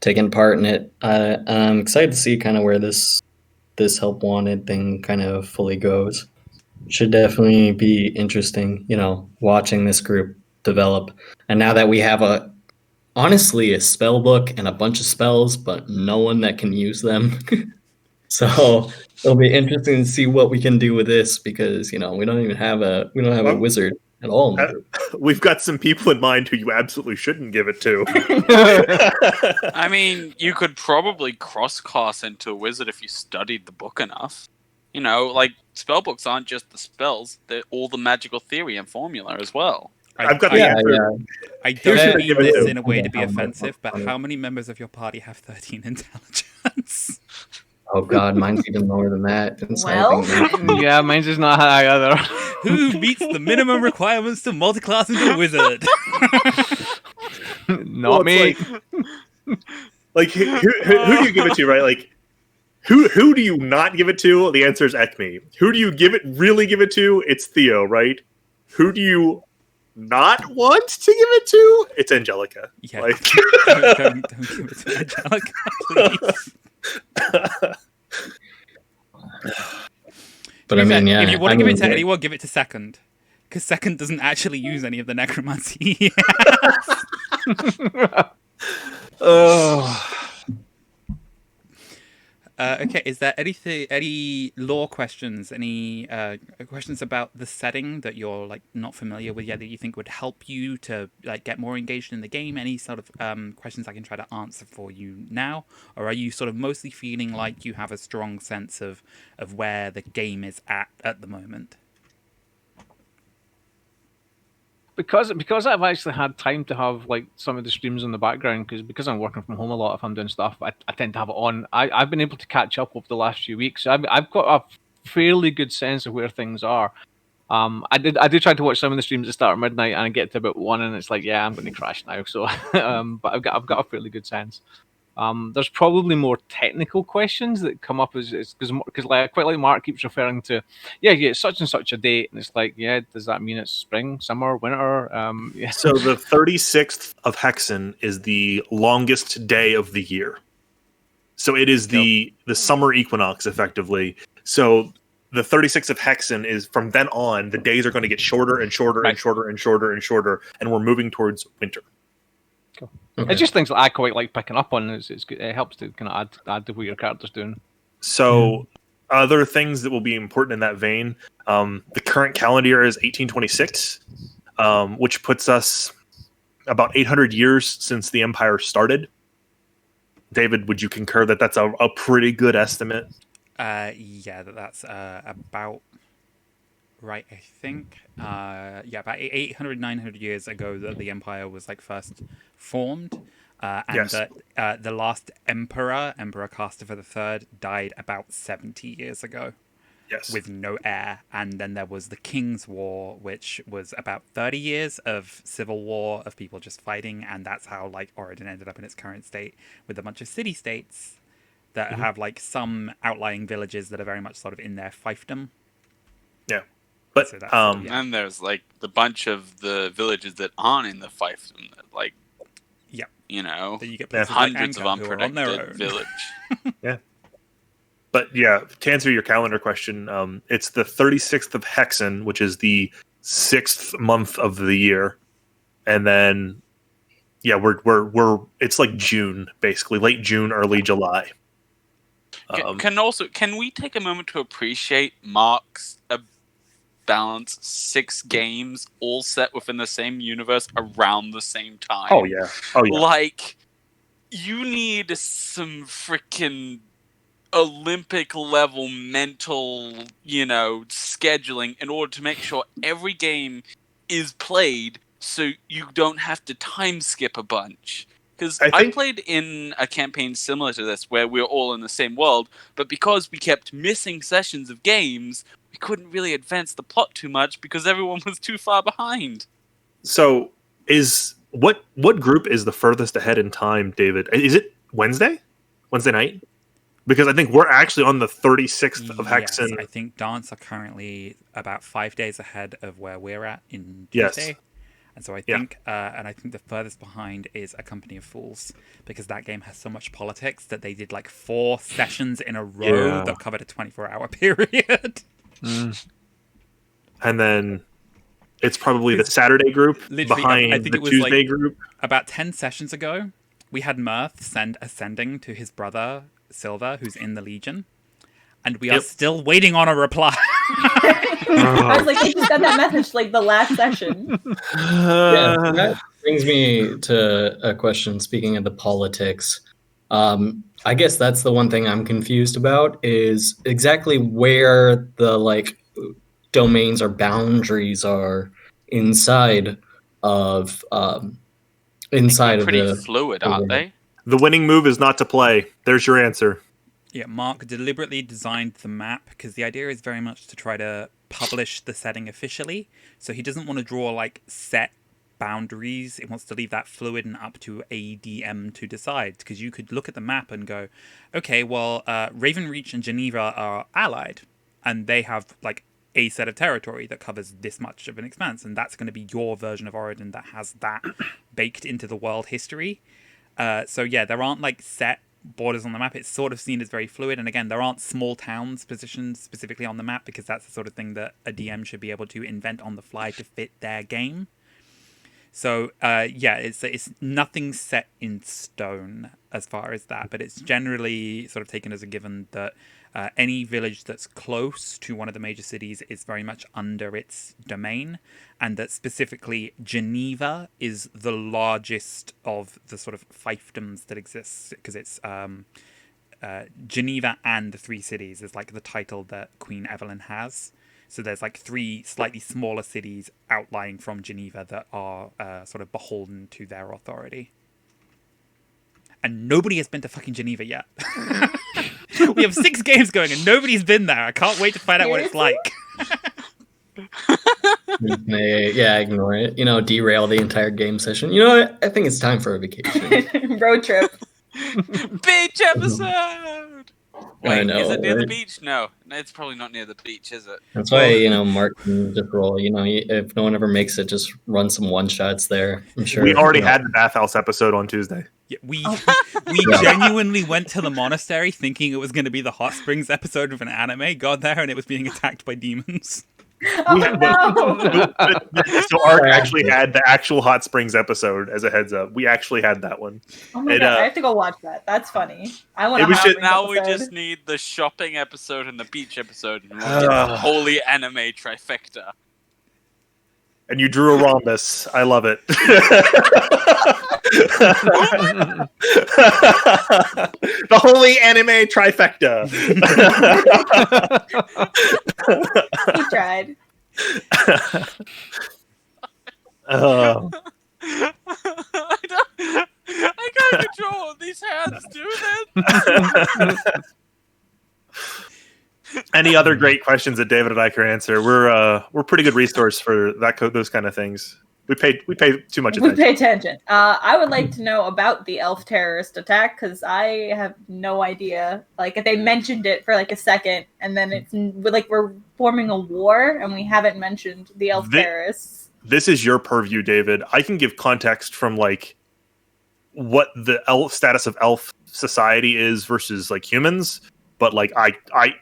Speaker 7: taking part in it. I'm excited to see kind of where this help wanted thing kind of fully goes. Should definitely be interesting, you know, watching this group develop. And now that we have honestly a spell book and a bunch of spells, but no one that can use them. So it'll be interesting to see what we can do with this, because, you know, we don't have a wizard at all in the group.
Speaker 1: We've got some people in mind who you absolutely shouldn't give it to.
Speaker 2: I mean, you could probably cross-class into a wizard if you studied the book enough. You know, like, spellbooks aren't just the spells, they're all the magical theory and formula as well.
Speaker 1: I've got the answer.
Speaker 3: I don't mean this in a way to be offensive, but how many members of your party have 13 intelligence?
Speaker 7: Oh god, mine's even lower than that.
Speaker 5: Well,
Speaker 4: yeah, mine's is not high either.
Speaker 3: Who meets the minimum requirements to multiclass into a wizard?
Speaker 4: Not me.
Speaker 1: Like who do you give it to, right? Like who do you not give it to? The answer is Ekme. Who do you really give it to? It's Theo, right? Who do you not want to give it to? It's Angelica.
Speaker 3: Yeah,
Speaker 1: like,
Speaker 3: don't give it to Angelica, please.
Speaker 7: But I mean, yeah.
Speaker 3: If you want to give it to anyone, give it to Second, because Second doesn't actually use any of the necromancy. Okay, is there any lore questions, any questions about the setting that you're like not familiar with yet that you think would help you to like get more engaged in the game? Any sort of questions I can try to answer for you now, or are you sort of mostly feeling like you have a strong sense of where the game is at the moment?
Speaker 4: Because I've actually had time to have like some of the streams in the background because I'm working from home a lot. If I'm doing stuff, I tend to have it on. I've been able to catch up over the last few weeks. So I've got a fairly good sense of where things are. I did try to watch some of the streams that start at midnight, and I get to about 1, and it's like, yeah, I'm going to crash now. So, but I've got a fairly good sense. There's probably more technical questions that come up because like quite like Mark keeps referring to, yeah, it's such and such a date, and it's like, yeah, does that mean it's spring, summer, winter? Yeah.
Speaker 1: So the 36th of Hexen is the longest day of the year. So it is the summer equinox, effectively. So the 36th of Hexen is from then on, the days are going to get shorter and shorter and shorter and shorter and shorter, and we're moving towards winter.
Speaker 4: Cool. Okay. It's just things that I quite like picking up on. It's good. It helps to kind of add to what your character's doing.
Speaker 1: So other things that will be important in that vein, the current calendar year is 1826, which puts us about 800 years since the Empire started. David, would you concur that that's a pretty good estimate?
Speaker 3: Yeah, that's about right, I think. Yeah, about 800, 900 years ago that the Empire was like first formed. And
Speaker 1: Yes.
Speaker 3: the last Emperor Castifer III, died about 70 years ago.
Speaker 1: Yes.
Speaker 3: With no heir. And then there was the King's War, which was about 30 years of civil war, of people just fighting, and that's how like Oregon ended up in its current state, with a bunch of city-states that have like some outlying villages that are very much sort of in their fiefdom.
Speaker 1: Yeah. But
Speaker 3: So that's,
Speaker 2: And there's like the bunch of the villages that aren't in the fiefdom that like,
Speaker 3: yeah,
Speaker 2: you know,
Speaker 3: that you get
Speaker 1: Yeah.
Speaker 3: places like
Speaker 2: hundreds of
Speaker 3: Anchor who are on their
Speaker 2: unpredicted
Speaker 3: own.
Speaker 2: village.
Speaker 1: Yeah. But yeah, to answer your calendar question, it's the 36th of Hexen, which is the 6th month of the year, and then yeah, we're it's like June, basically late June, early July.
Speaker 2: Can we take a moment to appreciate Mark's balance 6 games all set within the same universe around the same time?
Speaker 1: Oh yeah.
Speaker 2: Like, you need some freaking Olympic level mental, scheduling in order to make sure every game is played so you don't have to time skip a bunch. Because I played in a campaign similar to this where we were all in the same world, but because we kept missing sessions of games, we couldn't really advance the plot too much because everyone was too far behind.
Speaker 1: So is what group is the furthest ahead in time, David? Is it Wednesday night? Because I think we're actually on the 36th of Hexen.
Speaker 3: Yes, I think Dance are currently about 5 days ahead of where we're at in
Speaker 1: Yes.
Speaker 3: Tuesday. And so I think, and I think the furthest behind is A Company of Fools, because that game has so much politics that they did like 4 sessions in a row that covered a 24-hour period.
Speaker 1: And then it's probably the Saturday group behind
Speaker 3: I think
Speaker 1: the
Speaker 3: it was
Speaker 1: Tuesday
Speaker 3: like
Speaker 1: group.
Speaker 3: About 10 sessions ago, we had Mirth send Ascending to his brother, Silver, who's in the Legion. And we are still waiting on a reply.
Speaker 5: I was like, I just got that message like the last session.
Speaker 7: Yeah, that brings me to a question. Speaking of the politics, I guess that's the one thing I'm confused about is exactly where the like domains or boundaries are inside of
Speaker 2: Pretty fluid, aren't they?
Speaker 1: The winning move is not to play. There's your answer.
Speaker 3: Yeah, Mark deliberately designed the map because the idea is very much to try to publish the setting officially. So he doesn't want to draw like set boundaries. He wants to leave that fluid and up to a DM to decide. Because you could look at the map and go, okay, well, Ravenreach and Geneva are allied, and they have like a set of territory that covers this much of an expanse, and that's going to be your version of Origin that has that baked into the world history. So yeah, there aren't like set borders on the map. It's sort of seen as very fluid, and again, there aren't small towns positioned specifically on the map because that's the sort of thing that a DM should be able to invent on the fly to fit their game. So it's nothing set in stone as far as that, but it's generally sort of taken as a given that any village that's close to one of the major cities is very much under its domain, and that specifically Geneva is the largest of the sort of fiefdoms that exists, because it's Geneva and the Three Cities is like the title that Queen Evelyn has. So there's like 3 slightly smaller cities outlying from Geneva that are sort of beholden to their authority. And nobody has been to fucking Geneva yet. We have 6 games going and nobody's been there. I can't wait to find out what it's like.
Speaker 7: Ignore it. Derail the entire game session. You know what? I think it's time for a vacation.
Speaker 5: Road trip.
Speaker 2: Beach episode!
Speaker 7: I know,
Speaker 2: is it near the
Speaker 7: right?
Speaker 2: beach? No, it's probably not near the beach, is it?
Speaker 7: That's why, Mark can just roll. If no one ever makes it, just run some one-shots there. I'm sure.
Speaker 1: We already had the bathhouse episode on Tuesday.
Speaker 3: Yeah, we genuinely went to the monastery thinking it was going to be the Hot Springs episode of an anime, got there, and it was being attacked by demons.
Speaker 5: Oh, no.
Speaker 1: So Ark actually had the actual Hot Springs episode as a heads up. We actually had that one.
Speaker 5: Oh my god, I have to go watch that. That's funny. I want
Speaker 1: It was
Speaker 5: to.
Speaker 1: just-
Speaker 2: Now we just need the shopping episode and the beach episode, and we'll get the holy anime trifecta.
Speaker 1: And you drew a rhombus. I love it. The holy anime trifecta.
Speaker 5: He tried.
Speaker 2: I can't control what these hands do then.
Speaker 1: Any other great questions that David and I can answer? We're pretty good resource for those kind of things. We pay too much
Speaker 5: We
Speaker 1: attention.
Speaker 5: pay attention. I would like to know about the elf terrorist attack because I have no idea. Like they mentioned it for like a second, and then it's like we're forming a war, and we haven't mentioned the elf terrorists.
Speaker 1: This is your purview, David. I can give context from like what the elf status of elf society is versus like humans. But like I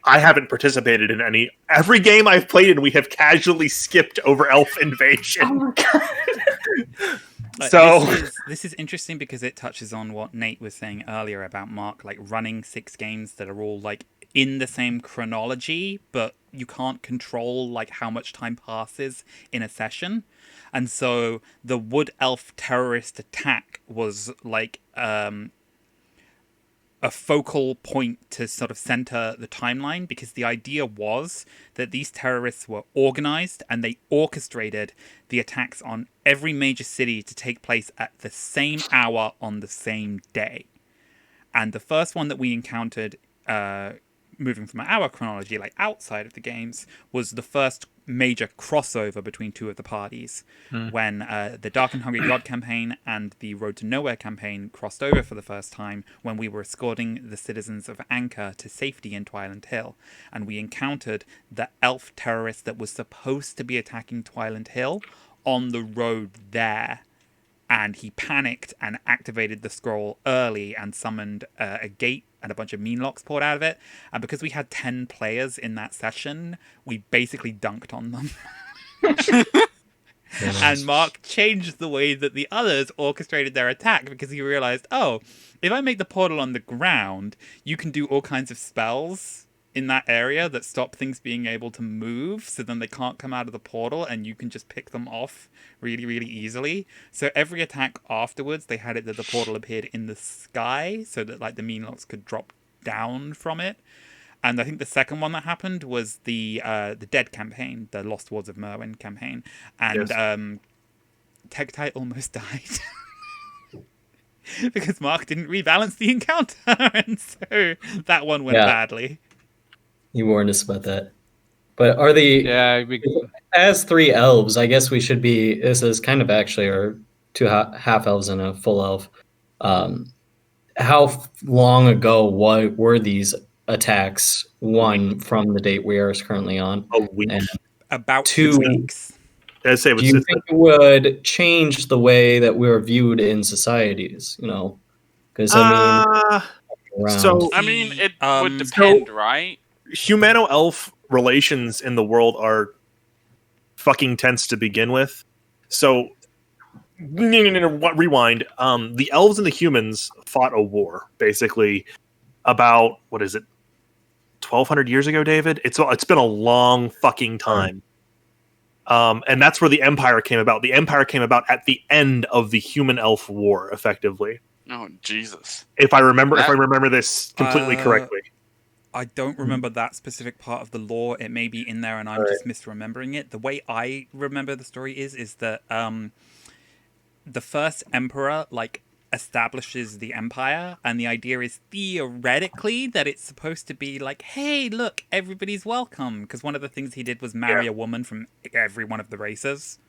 Speaker 1: haven't participated in every game I've played in. We have casually skipped over elf invasion.
Speaker 5: Oh my god!
Speaker 1: So
Speaker 3: this is interesting because it touches on what Nate was saying earlier about Mark like running 6 games that are all like in the same chronology, but you can't control like how much time passes in a session. And so the Wood Elf terrorist attack was like a focal point to sort of center the timeline, because the idea was that these terrorists were organized and they orchestrated the attacks on every major city to take place at the same hour on the same day. And the first one that we encountered, moving from our chronology, like outside of the games, was the first major crossover between 2 of the parties, when the Dark and Hungry God campaign and the Road to Nowhere campaign crossed over for the first time, when we were escorting the citizens of Anchor to safety in Twiland Hill, and we encountered the elf terrorist that was supposed to be attacking Twiland Hill on the road there. And he panicked and activated the scroll early and summoned a gate, and a bunch of mean locks poured out of it. And because we had 10 players in that session, we basically dunked on them. And Mark changed the way that the others orchestrated their attack, because he realized, oh, if I make the portal on the ground, you can do all kinds of spells in that area that stop things being able to move, so then they can't come out of the portal and you can just pick them off really, really easily. So every attack afterwards, they had it that the portal appeared in the sky so that like the mean locks could drop down from it. And I think the second one that happened was the Dead campaign, the Lost Wards of Merwyn campaign. And yes. Tektite almost died. Because Mark didn't rebalance the encounter, and so that one went badly.
Speaker 7: You warned us about that. But are as 3 elves, I guess we should be, this is kind of actually our 2 half elves and a full elf. How long ago were these attacks, one from the date we are currently on?
Speaker 1: A week.
Speaker 7: And
Speaker 3: about
Speaker 7: 2
Speaker 3: weeks.
Speaker 7: Do you think it would change the way that we're viewed in societies? Because
Speaker 1: I mean,
Speaker 2: it would depend, right?
Speaker 1: Humano-elf relations in the world are fucking tense to begin with. So No, rewind. The elves and the humans fought a war, basically, about, what is it, 1,200 years ago, David? It's been a long fucking time. And that's where the Empire came about. The Empire came about at the end of the human-elf war, effectively.
Speaker 2: Oh, Jesus.
Speaker 1: If I remember this completely correctly.
Speaker 3: I don't remember that specific part of the lore. It may be in there and I'm just misremembering it. The way I remember the story is that the first emperor establishes the empire, and the idea is theoretically that it's supposed to be like, hey, look, everybody's welcome, because one of the things he did was marry a woman from every one of the races.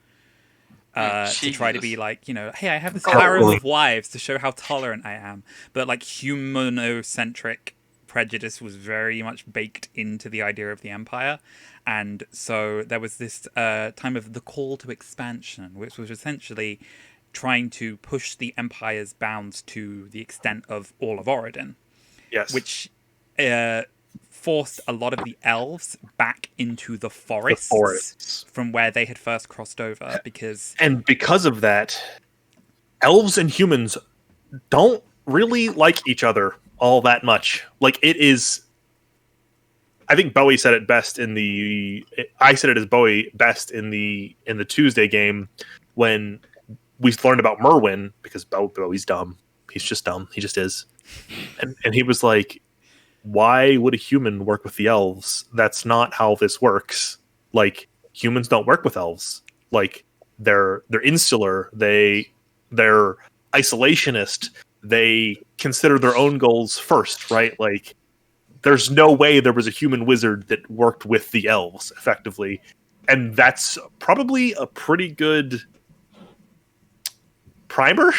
Speaker 3: To try to be like, hey, I have this harem of wives to show how tolerant I am. But humanocentric prejudice was very much baked into the idea of the empire. And so there was this time of the call to expansion, which was essentially trying to push the empire's bounds to the extent of all of Oridon.
Speaker 1: Yes.
Speaker 3: Which forced a lot of the elves back into the forests from where they had first crossed over, because
Speaker 1: of that, elves and humans don't really like each other all that much. It is, I think Bowie said it best I said it as Bowie best in the Tuesday game when we learned about Merwin, because Bowie's dumb. He's just dumb. He just is. And he was like, why would a human work with the elves? That's not how this works. Humans don't work with elves. They're insular. They're isolationist. They consider their own goals first, right? There's no way there was a human wizard that worked with the elves effectively. And that's probably a pretty good primer.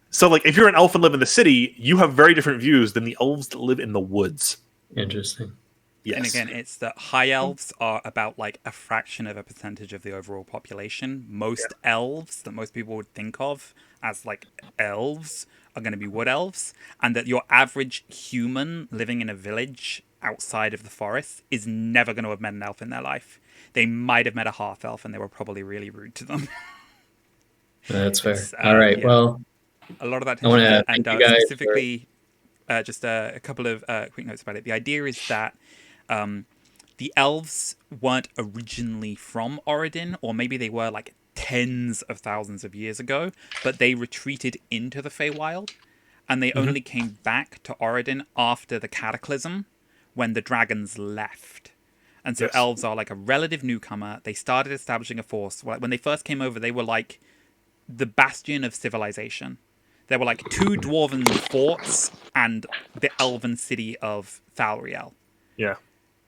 Speaker 1: So, if you're an elf and live in the city, you have very different views than the elves that live in the woods.
Speaker 7: Interesting.
Speaker 3: Yes. And again, it's that high elves are about a fraction of a percentage of the overall population. Most elves that most people would think of as elves are going to be wood elves, and that your average human living in a village outside of the forest is never going to have met an elf in their life. They might have met a half elf, and they were probably really rude to them.
Speaker 7: That's fair. All right. Yeah. Well,
Speaker 3: a lot of that.
Speaker 7: I want to thank you guys
Speaker 3: specifically, just a couple of quick notes about it. The idea is that the elves weren't originally from Oridon, or maybe they were tens of thousands of years ago, but they retreated into the Feywild, and they only came back to Oridon after the Cataclysm, when the dragons left. And so elves are a relative newcomer. They started establishing a force. When they first came over, they were the bastion of civilization. There were 2 dwarven forts and the elven city of Thalriel.
Speaker 1: Yeah.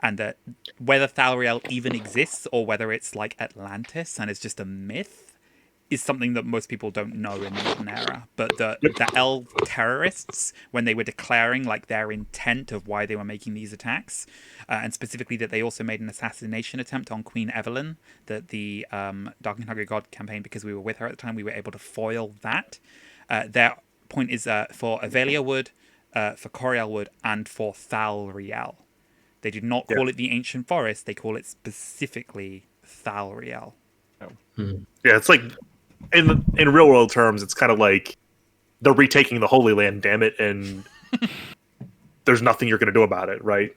Speaker 3: And whether Thalriel even exists, or whether it's Atlantis and it's just a myth, is something that most people don't know in the modern era. But the elf terrorists, when they were declaring their intent of why they were making these attacks, and specifically that they also made an assassination attempt on Queen Evelyn, that the Dark and Hungry God campaign, because we were with her at the time, we were able to foil that. Their point is for Avelia Wood, for Coriel Wood, and for Thalriel. They did not call it the Ancient Forest. They call it specifically Thalriel.
Speaker 1: Yeah, it's in real world terms, it's kind of they're retaking the Holy Land, damn it, and there's nothing you're going to do about it, right?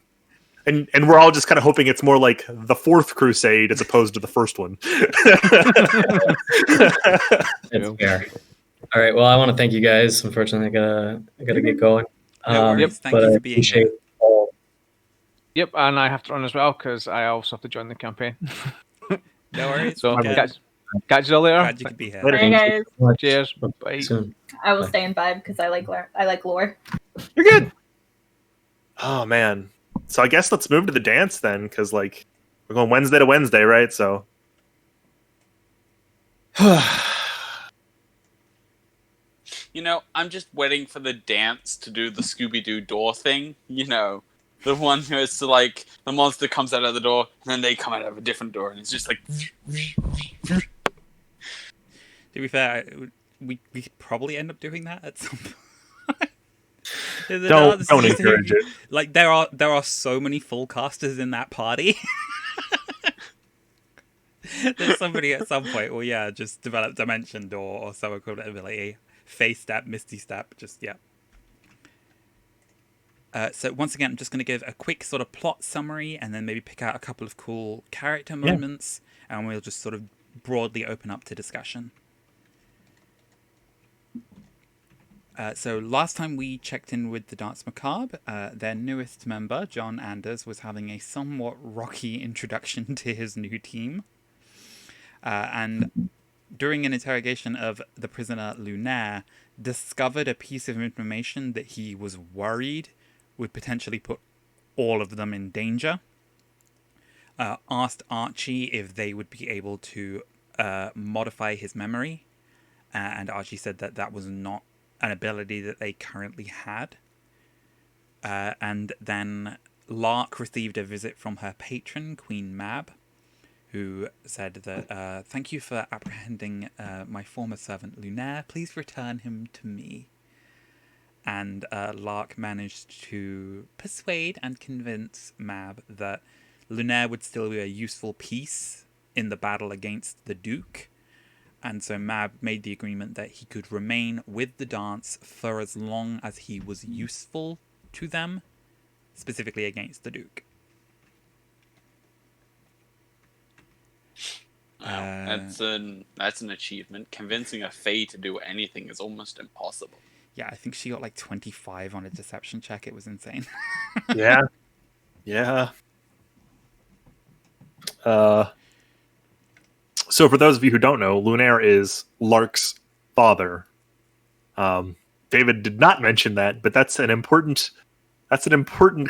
Speaker 1: And we're all just kind of hoping it's more like the Fourth Crusade as opposed to the first one.
Speaker 7: That's fair. All right. Well, I want to thank you guys. Unfortunately, I gotta get going.
Speaker 3: Thank you for being here.
Speaker 4: Yep, and I have to run as well because I also have to join the campaign.
Speaker 3: No worries.
Speaker 4: So catch you all later.
Speaker 3: Glad you could be here.
Speaker 5: Bye, guys.
Speaker 4: Cheers. Bye.
Speaker 7: Soon.
Speaker 5: I will stay in 5 because I like lore.
Speaker 1: You're good. Oh man. So I guess let's move to the dance then, because we're going Wednesday to Wednesday, right? So.
Speaker 2: I'm just waiting for the dance to do the Scooby-Doo door thing. The one who is the monster comes out of the door, and then they come out of a different door, and it's just
Speaker 3: To be fair, we probably end up doing that at some point.
Speaker 1: Don't encourage it.
Speaker 3: There are so many full casters in that party. There's somebody at some point will, just develop Dimension Door or some equivalent ability. Phase Step, Misty Step, So once again, I'm just going to give a quick sort of plot summary and then maybe pick out a couple of cool character moments, and we'll just sort of broadly open up to discussion. So last time we checked in with the Dance Macabre, their newest member, John Anders, was having a somewhat rocky introduction to his new team. And during an interrogation of the prisoner Lunaire, discovered a piece of information that he was worried would potentially put all of them in danger. Asked Archie if they would be able to modify his memory, and Archie said that that was not an ability that they currently had. And then Lark received a visit from her patron, Queen Mab, who said that, thank you for apprehending my former servant Lunaire. Please return him to me. And Lark managed to persuade and convince Mab that Lunaire would still be a useful piece in the battle against the Duke. And so Mab made the agreement that he could remain with the dance for as long as he was useful to them, specifically against the Duke.
Speaker 2: Wow, that's an achievement. Convincing a Fae to do anything is almost impossible.
Speaker 3: Yeah, I think she got like 25 on a deception check. It was insane.
Speaker 1: Yeah. So for those of you who don't know, Lunaire is Lark's father. David did not mention that, but that's an important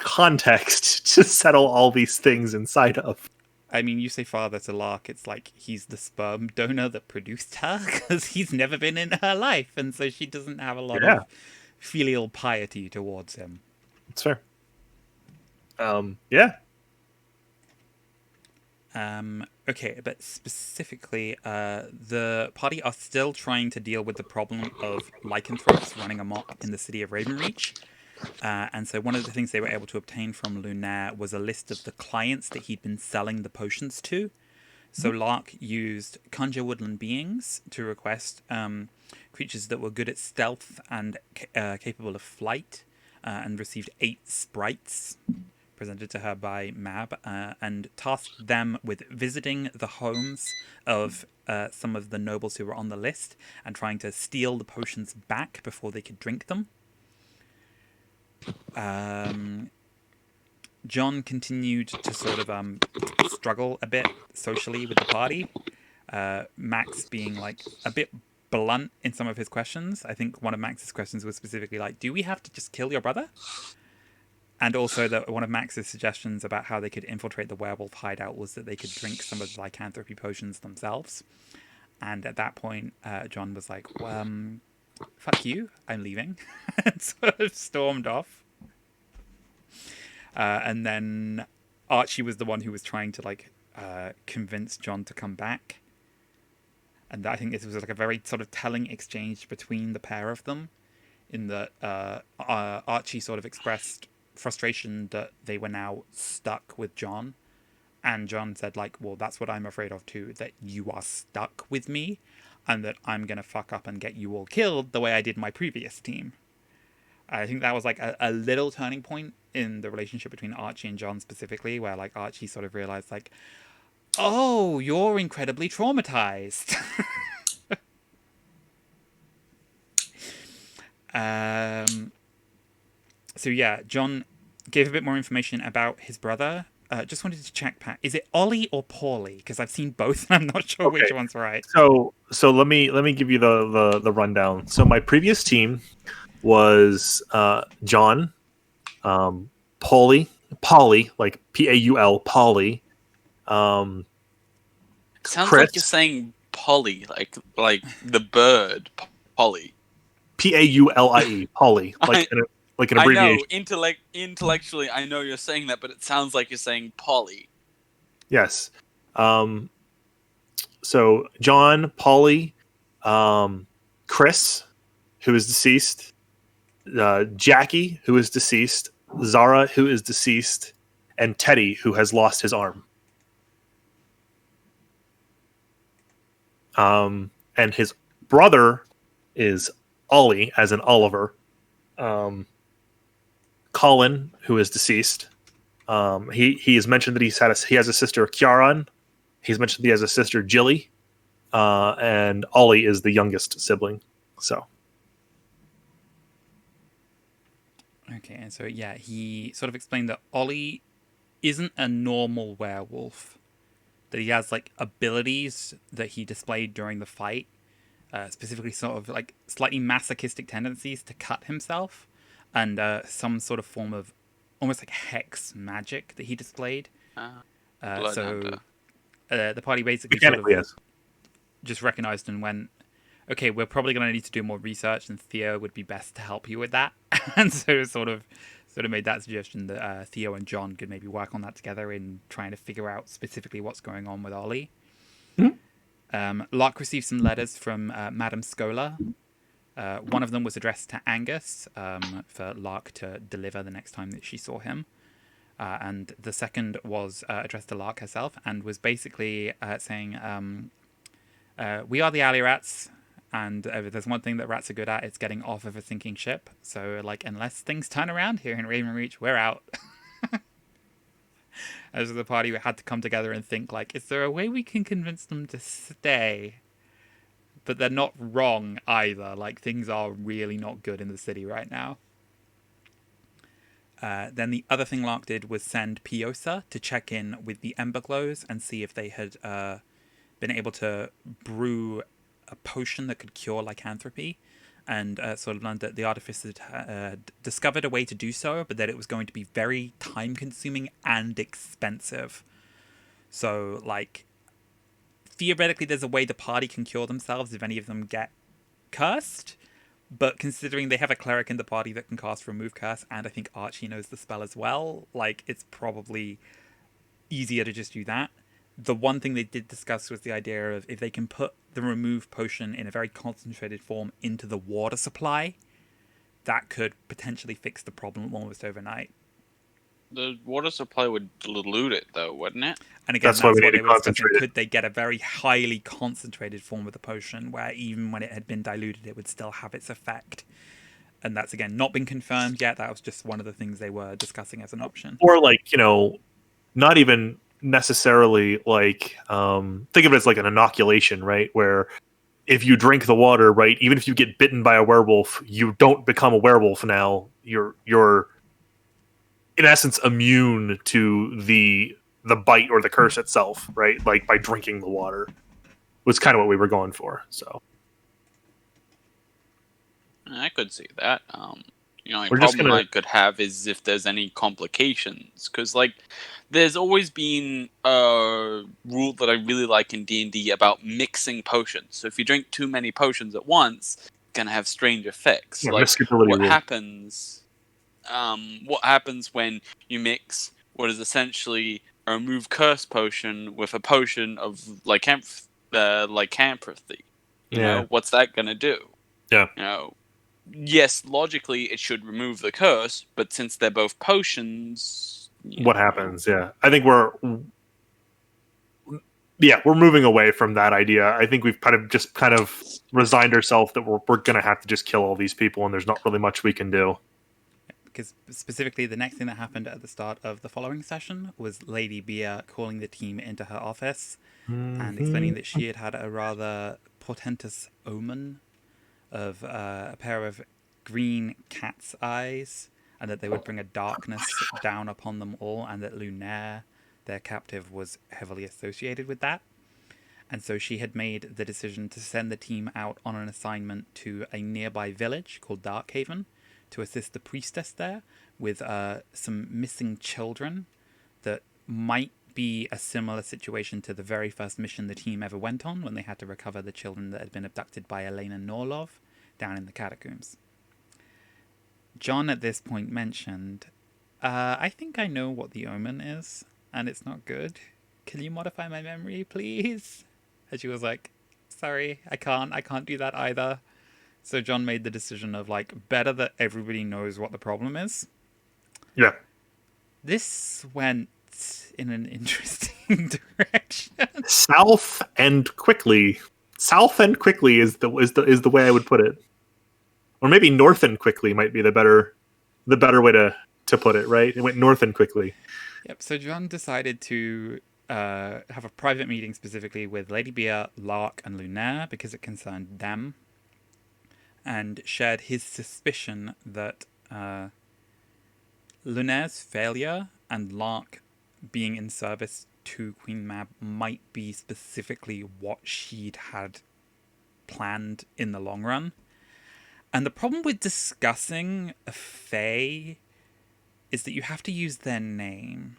Speaker 1: context to settle all these things inside of.
Speaker 3: I mean, you say father to Lark, it's like he's the sperm donor that produced her, because he's never been in her life, and so she doesn't have a lot of filial piety towards him.
Speaker 1: That's fair.
Speaker 3: Okay, but specifically, the party are still trying to deal with the problem of lycanthropes running amok in the city of Ravenreach. And so one of the things they were able to obtain from Lunaire was a list of the clients that he'd been selling the potions to. So Lark used Conjure Woodland Beings to request creatures that were good at stealth and capable of flight, and received 8 sprites presented to her by Mab, and tasked them with visiting the homes of some of the nobles who were on the list and trying to steal the potions back before they could drink them. John continued to sort of struggle a bit socially with the party. Max being like a bit blunt in some of his questions. I think one of Max's questions was specifically like, do we have to just kill your brother? And also that one of Max's suggestions about how they could infiltrate the werewolf hideout was that they could drink some of the lycanthropy potions themselves. And at that point, John was like, fuck you, I'm leaving. And sort of stormed off. And then Archie was the one who was trying to convince John to come back. And I think this was like a very sort of telling exchange between the pair of them, in that Archie sort of expressed frustration that they were now stuck with John, and John said like, well, that's what I'm afraid of too, that you are stuck with me and that I'm gonna fuck up and get you all killed the way I did my previous team. I think that was like a little turning point in the relationship between Archie and John specifically, where like Archie sort of realized like, oh, you're incredibly traumatized. So yeah, John gave a bit more information about his brother. Just wanted to check, Pat, is it Ollie or Paulie? Because I've seen both and I'm not sure which one's right.
Speaker 1: So let me give you the rundown. So my previous team was John, Paulie, like Paul, Paulie.
Speaker 2: Sounds
Speaker 1: Chris,
Speaker 2: like you're saying Polly, like the bird, Polly.
Speaker 1: Paulie, Paulie, like an abbreviation.
Speaker 2: I know, intellectually, I know you're saying that, but it sounds like you're saying Polly.
Speaker 1: Yes. So John, Paulie, Chris, who is deceased, Jackie, who is deceased, Zara, who is deceased, and Teddy, who has lost his arm. and his brother is Ollie, as in Oliver. Colin, who is deceased. He has mentioned that he has a sister, Kiaran. He's mentioned he has a sister, Jilly, and Ollie is the youngest sibling. So.
Speaker 3: Okay, and so yeah, he sort of explained that Ollie isn't a normal werewolf. That he has like abilities that he displayed during the fight, specifically sort of like slightly masochistic tendencies to cut himself, and some sort of form of almost like hex magic that he displayed. So the party basically sort of just recognized and went, okay, we're probably going to need to do more research, and Theo would be best to help you with that. And so sort of made that suggestion that Theo and John could maybe work on that together in trying to figure out specifically what's going on with Ollie. Lark received some letters from Madame Scola. One of them was addressed to Angus for Lark to deliver the next time that she saw him. And the second was addressed to Lark herself and was basically saying, we are the alley rats, and there's one thing that rats are good at, it's getting off of a sinking ship. So, like, unless things turn around here in Ravenreach, we're out. As the party had to come together and think, like, is there a way we can convince them to stay? But they're not wrong either. Like, things are really not good in the city right now. Then the other thing Lark did was send Piosa to check in with the Emberglows and see if they had been able to brew a potion that could cure lycanthropy, and sort of learned that the artificers had discovered a way to do so, but that it was going to be very time-consuming and expensive. So, like, theoretically, there's a way the party can cure themselves if any of them get cursed, but considering they have a cleric in the party that can cast Remove Curse, and I think Archie knows the spell as well, like, it's probably easier to just do that. The one thing they did discuss was the idea of if they can put the remove potion in a very concentrated form into the water supply, that could potentially fix the problem almost overnight.
Speaker 2: The water supply would dilute it, though, wouldn't it?
Speaker 3: And again, that's why they were discussing, could they get a very highly concentrated form of the potion where even when it had been diluted, it would still have its effect. And that's, again, not been confirmed yet. That was just one of the things they were discussing as an option.
Speaker 1: Or, like, not even necessarily like think of it as like an inoculation, right, where if you drink the water, right, even if you get bitten by a werewolf, you don't become a werewolf now. You're in essence immune to the bite or the curse itself, right, like by drinking the water was kind of what we were going for. So
Speaker 2: I could see that. The problem I could have is if there's any complications, because like there's always been a rule that I really like in D&D about mixing potions. So if you drink too many potions at once, it's gonna have strange effects.
Speaker 1: Yeah,
Speaker 2: like what happens? What happens when you mix what is essentially a remove curse potion with a potion of lycanthropy? You know, what's that gonna do?
Speaker 1: Yeah.
Speaker 2: Yes, logically it should remove the curse, but since they're both potions,
Speaker 1: what happens? Yeah, I think we're moving away from that idea. I think we've kind of resigned ourselves that we're going to have to just kill all these people, and there's not really much we can do.
Speaker 3: Because specifically, the next thing that happened at the start of the following session was Lady Bia calling the team into her office and explaining that she had a rather portentous omen of a pair of green cat's eyes, and that they would bring a darkness down upon them all, and that Lunaire, their captive, was heavily associated with that. And so she had made the decision to send the team out on an assignment to a nearby village called Darkhaven to assist the priestess there with some missing children that might be a similar situation to the very first mission the team ever went on, when they had to recover the children that had been abducted by Elena Norlov down in the catacombs. John at this point mentioned, I think I know what the omen is, and it's not good. Can you modify my memory, please? And she was like, sorry, I can't do that either. So John made the decision of, like, better that everybody knows what the problem is.
Speaker 1: Yeah.
Speaker 3: This went in an interesting direction.
Speaker 1: South and quickly. south and quickly is the way I would put it, or maybe north and quickly might be the better way to put it. Right, it went north and quickly.
Speaker 3: Yep. So John decided to have a private meeting specifically with Lady Bia, Lark, and Lunaire because it concerned them, and shared his suspicion that Lunaire's failure and Lark being in service to Queen Mab might be specifically what she'd had planned in the long run. And the problem with discussing a Fae is that you have to use their name.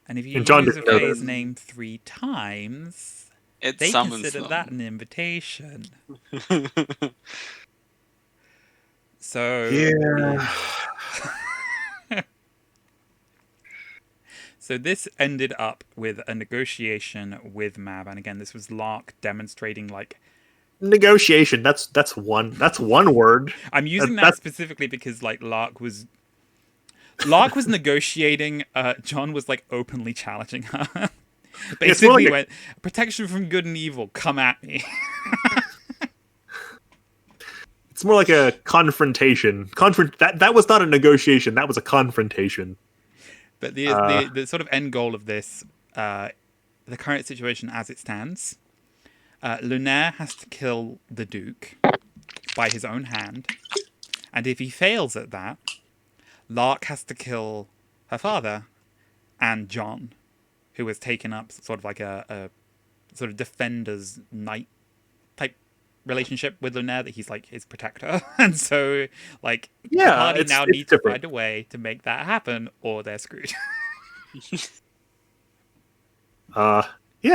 Speaker 3: And if you use a Fae's name 3 times, they consider that an invitation. So
Speaker 1: yeah.
Speaker 3: So this ended up with a negotiation with Mab, and again, this was Lark demonstrating like
Speaker 1: negotiation. That's one word.
Speaker 3: I'm using that specifically because like Lark was negotiating. John was like openly challenging her. Basically, went protection from good and evil. Come at me.
Speaker 1: It's more like a confrontation. That was not a negotiation. That was a confrontation.
Speaker 3: But the sort of end goal of this, the current situation as it stands, Lunaire has to kill the Duke by his own hand, and if he fails at that, Lark has to kill her father and John, who has taken up sort of like a sort of defender's knight type relationship with Lunaire, that he's like his protector. And so like the party now needs to find a way to make that happen or they're screwed.
Speaker 1: Yeah.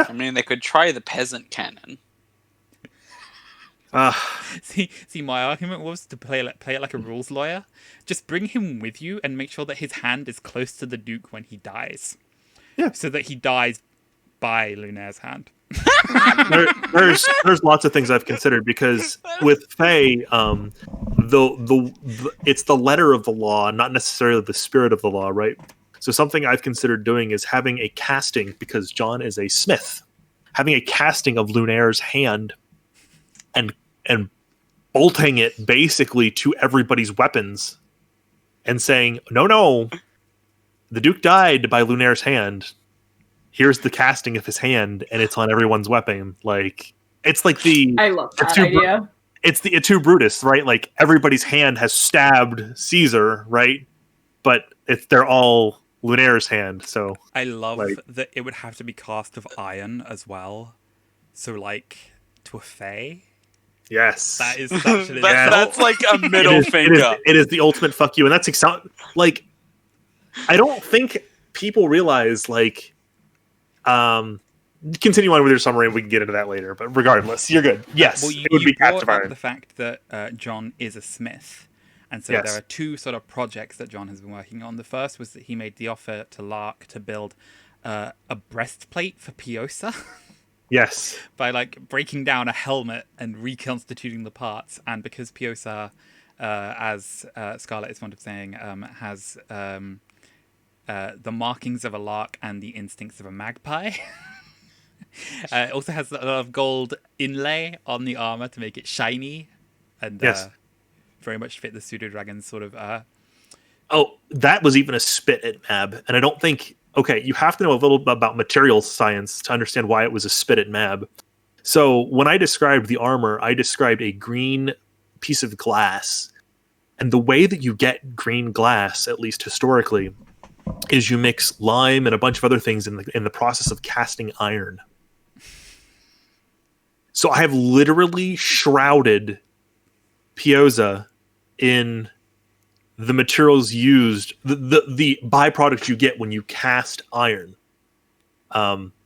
Speaker 2: I mean, they could try the peasant cannon.
Speaker 3: See, my argument was to play it like a rules lawyer. Just bring him with you and make sure that his hand is close to the Duke when he dies.
Speaker 1: Yeah.
Speaker 3: So that he dies by Lunaire's hand.
Speaker 1: There's lots of things I've considered, because with Fae, it's the letter of the law, not necessarily the spirit of the law, right? So something I've considered doing is having a casting, because John is a smith, having a casting of Lunaire's hand and bolting it basically to everybody's weapons and saying, no, the Duke died by Lunaire's hand. Here's the casting of his hand, and it's on everyone's weapon. Like, it's like
Speaker 5: I love that idea.
Speaker 1: It's the Et Brutus, right? Like, everybody's hand has stabbed Caesar, right? But they're all Lunaire's hand. So
Speaker 3: I love that it would have to be cast of iron as well. So like to a Fae.
Speaker 1: Yes,
Speaker 3: that is such an
Speaker 2: that's like a middle finger.
Speaker 1: It is the ultimate fuck you, and that's like I don't think people realize like. Continue on with your summary and we can get into that later, but regardless, you're good. Yes,
Speaker 3: well,
Speaker 1: it would be cast of iron.
Speaker 3: The fact that John is a smith, and so there are 2 sort of projects that John has been working on. The first was that he made the offer to Lark to build a breastplate for Piosa.
Speaker 1: Yes,
Speaker 3: by like breaking down a helmet and reconstituting the parts, and because Piosa, as Scarlett is fond of saying, has the markings of a lark and the instincts of a magpie. It also has a lot of gold inlay on the armor to make it shiny, and very much fit the pseudo dragon's sort of.
Speaker 1: Oh, that was even a spit at Mab, and I don't think. Okay, you have to know a little bit about material science to understand why it was a spit at Mab. So when I described the armor, I described a green piece of glass, and the way that you get green glass, at least historically, is you mix lime and a bunch of other things in the process of casting iron. So I have literally shrouded Piosa in the materials used, the byproduct you get when you cast iron.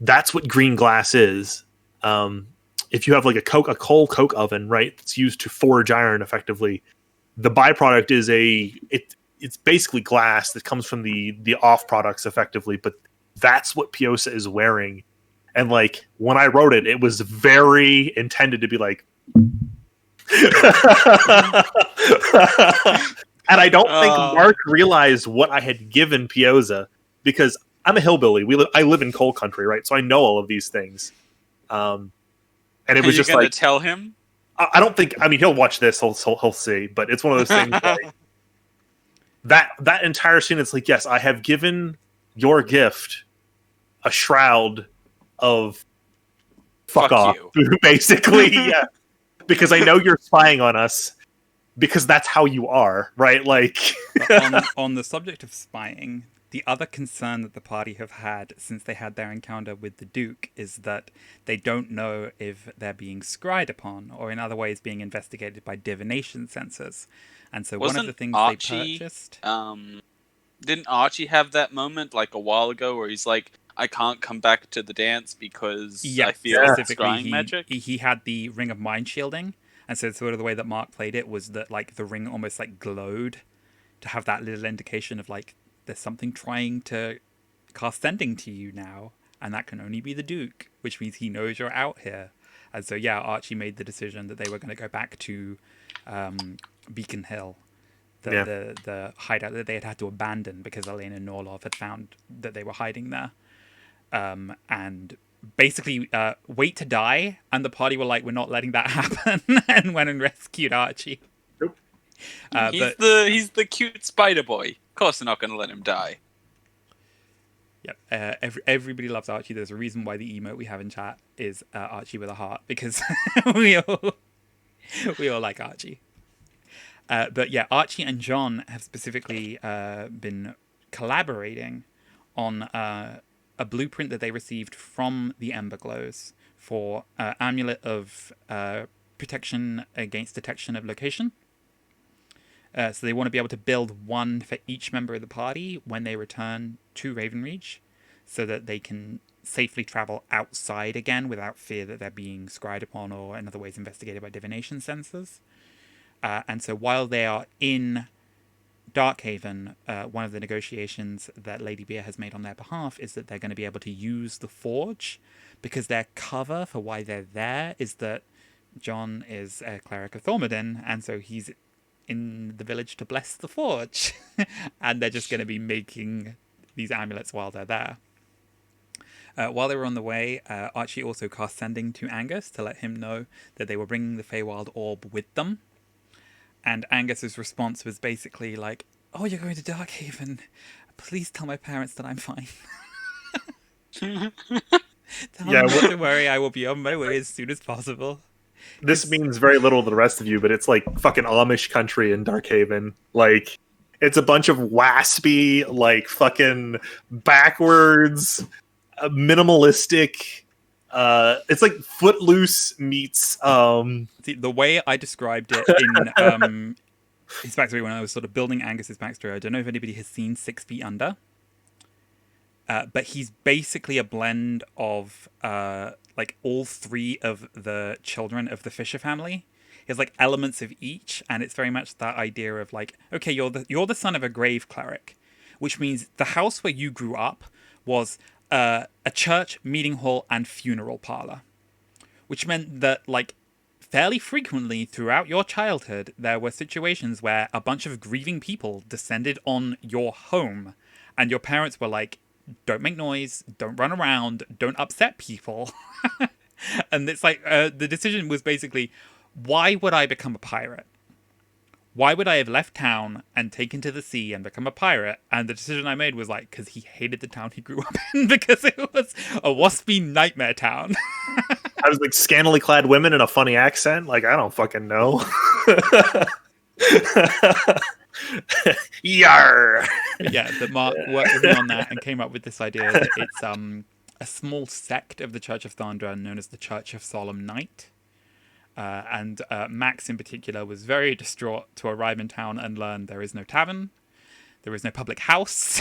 Speaker 1: That's what green glass is. If you have like a coal coke oven, right, it's used to forge iron effectively, the byproduct is it's basically glass that comes from the off products effectively, but that's what Piosa is wearing. And like when I wrote it, it was very intended to be like and I don't think Mark realized what I had given Piosa, because I'm a hillbilly. I live in coal country, right? So I know all of these things. And and it
Speaker 2: Are
Speaker 1: was
Speaker 2: you
Speaker 1: just
Speaker 2: gonna
Speaker 1: like
Speaker 2: tell him?
Speaker 1: I don't think. I mean, he'll watch this. He'll see. But it's one of those things. Like, that entire scene. It's like, yes, I have given your gift a shroud of fuck off,
Speaker 2: you.
Speaker 1: basically. Yeah, because I know you're spying on us. Because that's how you are, right? Like,
Speaker 3: on the subject of spying, the other concern that the party have had since they had their encounter with the Duke is that they don't know if they're being scryed upon, or in other ways being investigated by divination sensors. And so one of the things they purchased...
Speaker 2: Didn't Archie have that moment like a while ago where he's like, I can't come back to the dance because I feel scrying magic?
Speaker 3: He had the Ring of Mind Shielding. And so sort of the way that Mark played it was that like the ring almost like glowed to have that little indication of like there's something trying to cast sending to you now, and that can only be the Duke, which means he knows you're out here. And so yeah, Archie made the decision that they were going to go back to Beacon Hill, the hideout that they had to abandon because Elena and Norlov had found that they were hiding there, and basically wait to die, and the party were like, we're not letting that happen, and went and rescued Archie.
Speaker 1: Nope.
Speaker 2: He's the cute spider boy. Of course they're not going to let him die.
Speaker 3: Yep. Everybody loves Archie. There's a reason why the emote we have in chat is Archie with a heart, because we all like Archie. But yeah, Archie and John have specifically been collaborating on a blueprint that they received from the Emberglows for amulet of protection against detection of location. So they want to be able to build one for each member of the party when they return to Ravenreach, so that they can safely travel outside again without fear that they're being scryed upon or in other ways investigated by divination sensors. And so while they are in Darkhaven, one of the negotiations that Lady Beer has made on their behalf is that they're going to be able to use the Forge, because their cover for why they're there is that John is a cleric of Thormodin, and so he's in the village to bless the Forge. And they're just going to be making these amulets while they're there. While they were on the way, Archie also cast Sending to Angus to let him know that they were bringing the Feywild Orb with them. And Angus's response was basically like, oh, you're going to Darkhaven. Please tell my parents that I'm fine. Tell them not to worry, I will be on my way as soon as possible.
Speaker 1: This means very little to the rest of you, but it's like fucking Amish country in Darkhaven. Like, it's a bunch of waspy, like, fucking backwards, minimalistic... it's like Footloose meets
Speaker 3: See, the way I described it in his backstory when I was sort of building Angus's backstory, I don't know if anybody has seen 6 Feet Under, but he's basically a blend of like all 3 of the children of the Fisher family. He has like elements of each, and it's very much that idea of like, okay, you're the son of a grave cleric, which means the house where you grew up was a church, meeting hall, and funeral parlor, which meant that, like, fairly frequently throughout your childhood, there were situations where a bunch of grieving people descended on your home, and your parents were like, don't make noise, don't run around, don't upset people. And it's like, the decision was basically, why would I become a pirate? Why would I have left town and taken to the sea and become a pirate? And the decision I made was like, because he hated the town he grew up in, because it was a waspy nightmare town.
Speaker 1: I was like scantily clad women in a funny accent. Like, I don't fucking know. Yar.
Speaker 3: Yeah, but Mark worked with me on that and came up with this idea that it's a small sect of the Church of Thandra known as the Church of Solemn Night. And Max in particular was very distraught to arrive in town and learn there is no tavern, there is no public house,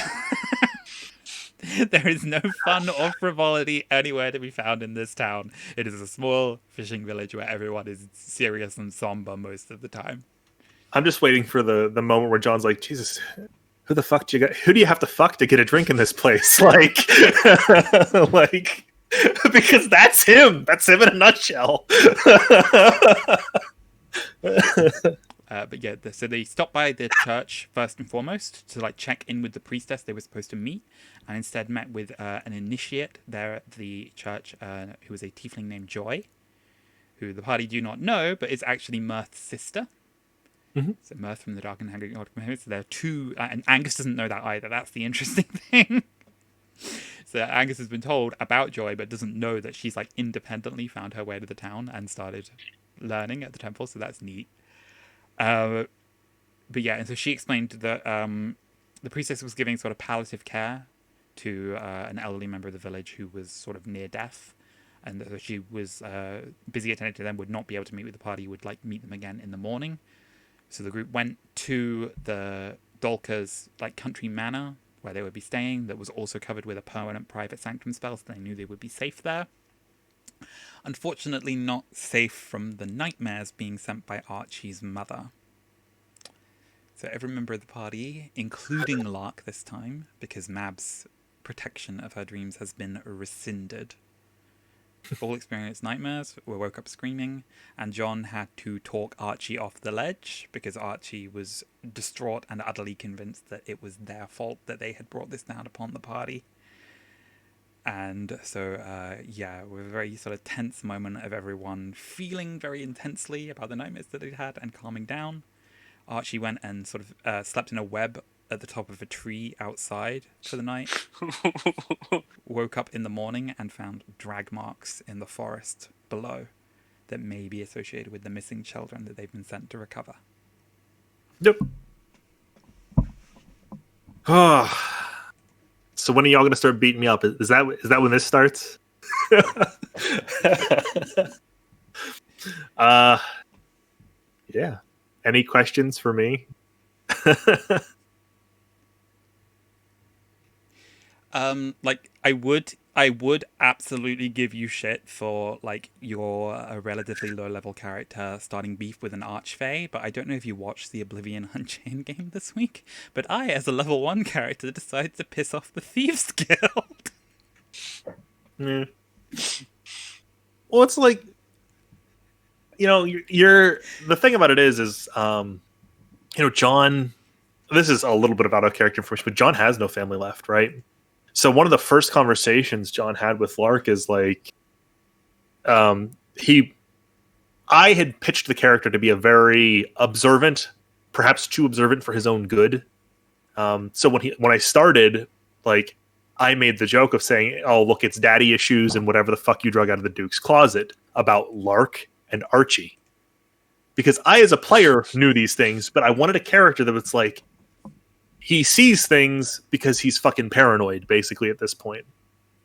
Speaker 3: there is no fun or frivolity anywhere to be found in this town. It is a small fishing village where everyone is serious and somber most of the time.
Speaker 1: I'm just waiting for the moment where John's like, Jesus, who the fuck do you got? Who do you have to fuck to get a drink in this place? Like, like. Because that's him. That's him in a nutshell.
Speaker 3: But yeah, so they stopped by the church first and foremost to like check in with the priestess they were supposed to meet, and instead met with an initiate there at the church who was a tiefling named Joy. who the party do not know, but is actually Mirth's sister.
Speaker 1: Mhm.
Speaker 3: So Mirth from the Dark and Hungry God. So there are two, and Angus doesn't know that either. That's the interesting thing. So Angus has been told about Joy, but doesn't know that she's like independently found her way to the town and started learning at the temple. So that's neat. But yeah, and so she explained that the priestess was giving sort of palliative care to an elderly member of the village who was sort of near death, and that she was busy attending to them, would not be able to meet with the party, would like meet them again in the morning. So the group went to the Dolka's like country manor where they would be staying, that was also covered with a permanent private sanctum spell, so they knew they would be safe there. Unfortunately not safe from the nightmares being sent by Archie's mother. So every member of the party, including Lark this time, because Mab's protection of her dreams has been rescinded, all experienced nightmares, were woke up screaming, and John had to talk Archie off the ledge because Archie was distraught and utterly convinced that it was their fault that they had brought this down upon the party. And so, yeah, with a very sort of tense moment of everyone feeling very intensely about the nightmares that they'd had and calming down, Archie went and sort of slept in a web at the top of a tree outside for the night. Woke up in the morning and found drag marks in the forest below that may be associated with the missing children that they've been sent to recover.
Speaker 1: Yep. So when are y'all gonna start beating me up? Is that when this starts? Yeah. Any questions for me?
Speaker 3: Like I would absolutely give you shit for like you're a relatively low level character starting beef with an archfey, but I don't know if you watched the Oblivion Unchained game this week. But I, as a level 1 character, decided to piss off the Thieves Guild.
Speaker 1: Yeah. Well, it's like, you know, you're the thing about it is you know, John. This is a little bit about our character first, but John has no family left, right? So one of the first conversations John had with Lark is like, I had pitched the character to be a very observant, perhaps too observant for his own good. So when I started, like, I made the joke of saying, "Oh, look, it's daddy issues and whatever the fuck you drug out of the Duke's closet about Lark and Archie," because I, as a player, knew these things, but I wanted a character that was like, he sees things because he's fucking paranoid, basically, at this point.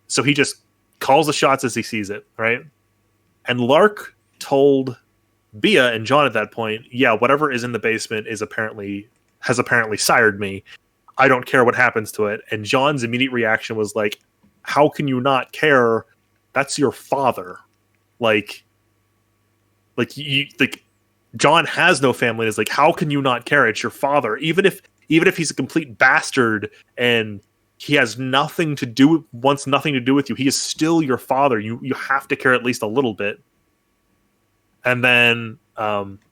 Speaker 1: So he just calls the shots as he sees it, right? And Lark told Bia and John at that point, yeah, whatever is in the basement has apparently sired me. I don't care what happens to it. And John's immediate reaction was like, how can you not care? That's your father. Like John has no family. It's like, how can you not care? It's your father. Even if he's a complete bastard and he has wants nothing to do with you, he is still your father. You have to care at least a little bit. And then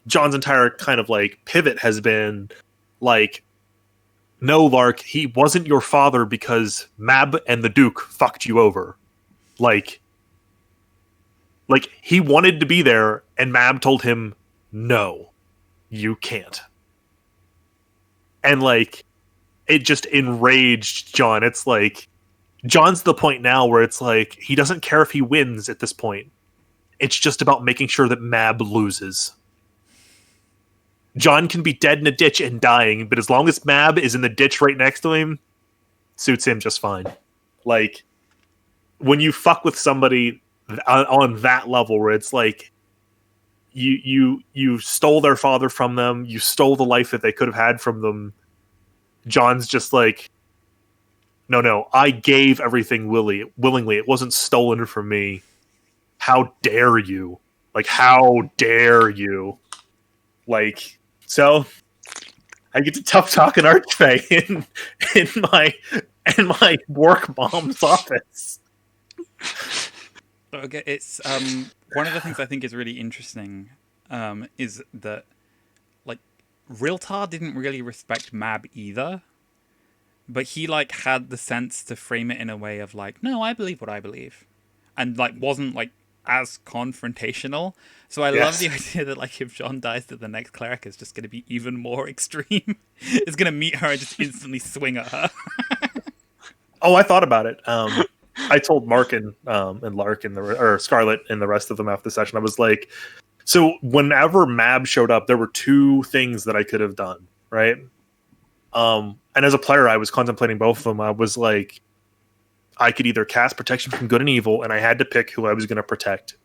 Speaker 1: John's entire kind of like pivot has been like, no, Lark, he wasn't your father because Mab and the Duke fucked you over. Like he wanted to be there and Mab told him, no, you can't. And like, it just enraged John. It's like, John's to the point now where it's like, he doesn't care if he wins at this point. It's just about making sure that Mab loses. John can be dead in a ditch and dying, but as long as Mab is in the ditch right next to him, suits him just fine. Like, when you fuck with somebody on that level where it's like, you stole their father from them, you stole the life that they could have had from them, John's just like, no, I gave everything willingly. It wasn't stolen from me. How dare you? Like, how dare you? Like, so I get to tough talk an archfey in my work mom's office.
Speaker 3: Okay, it's one of the things I think is really interesting is that like Riltar didn't really respect Mab either, but he like had the sense to frame it in a way of like, no, I believe what I believe, and like wasn't like as confrontational. So I love the idea that like if John dies, that the next cleric is just going to be even more extreme. It's going to meet her and just instantly swing at her.
Speaker 1: Oh, I thought about it. I told Mark and Lark or Scarlet and the rest of them after the session. I was like, so whenever Mab showed up, there were two things that I could have done, right? And as a player, I was contemplating both of them. I was like, I could either cast Protection from Good and Evil, and I had to pick who I was going to protect.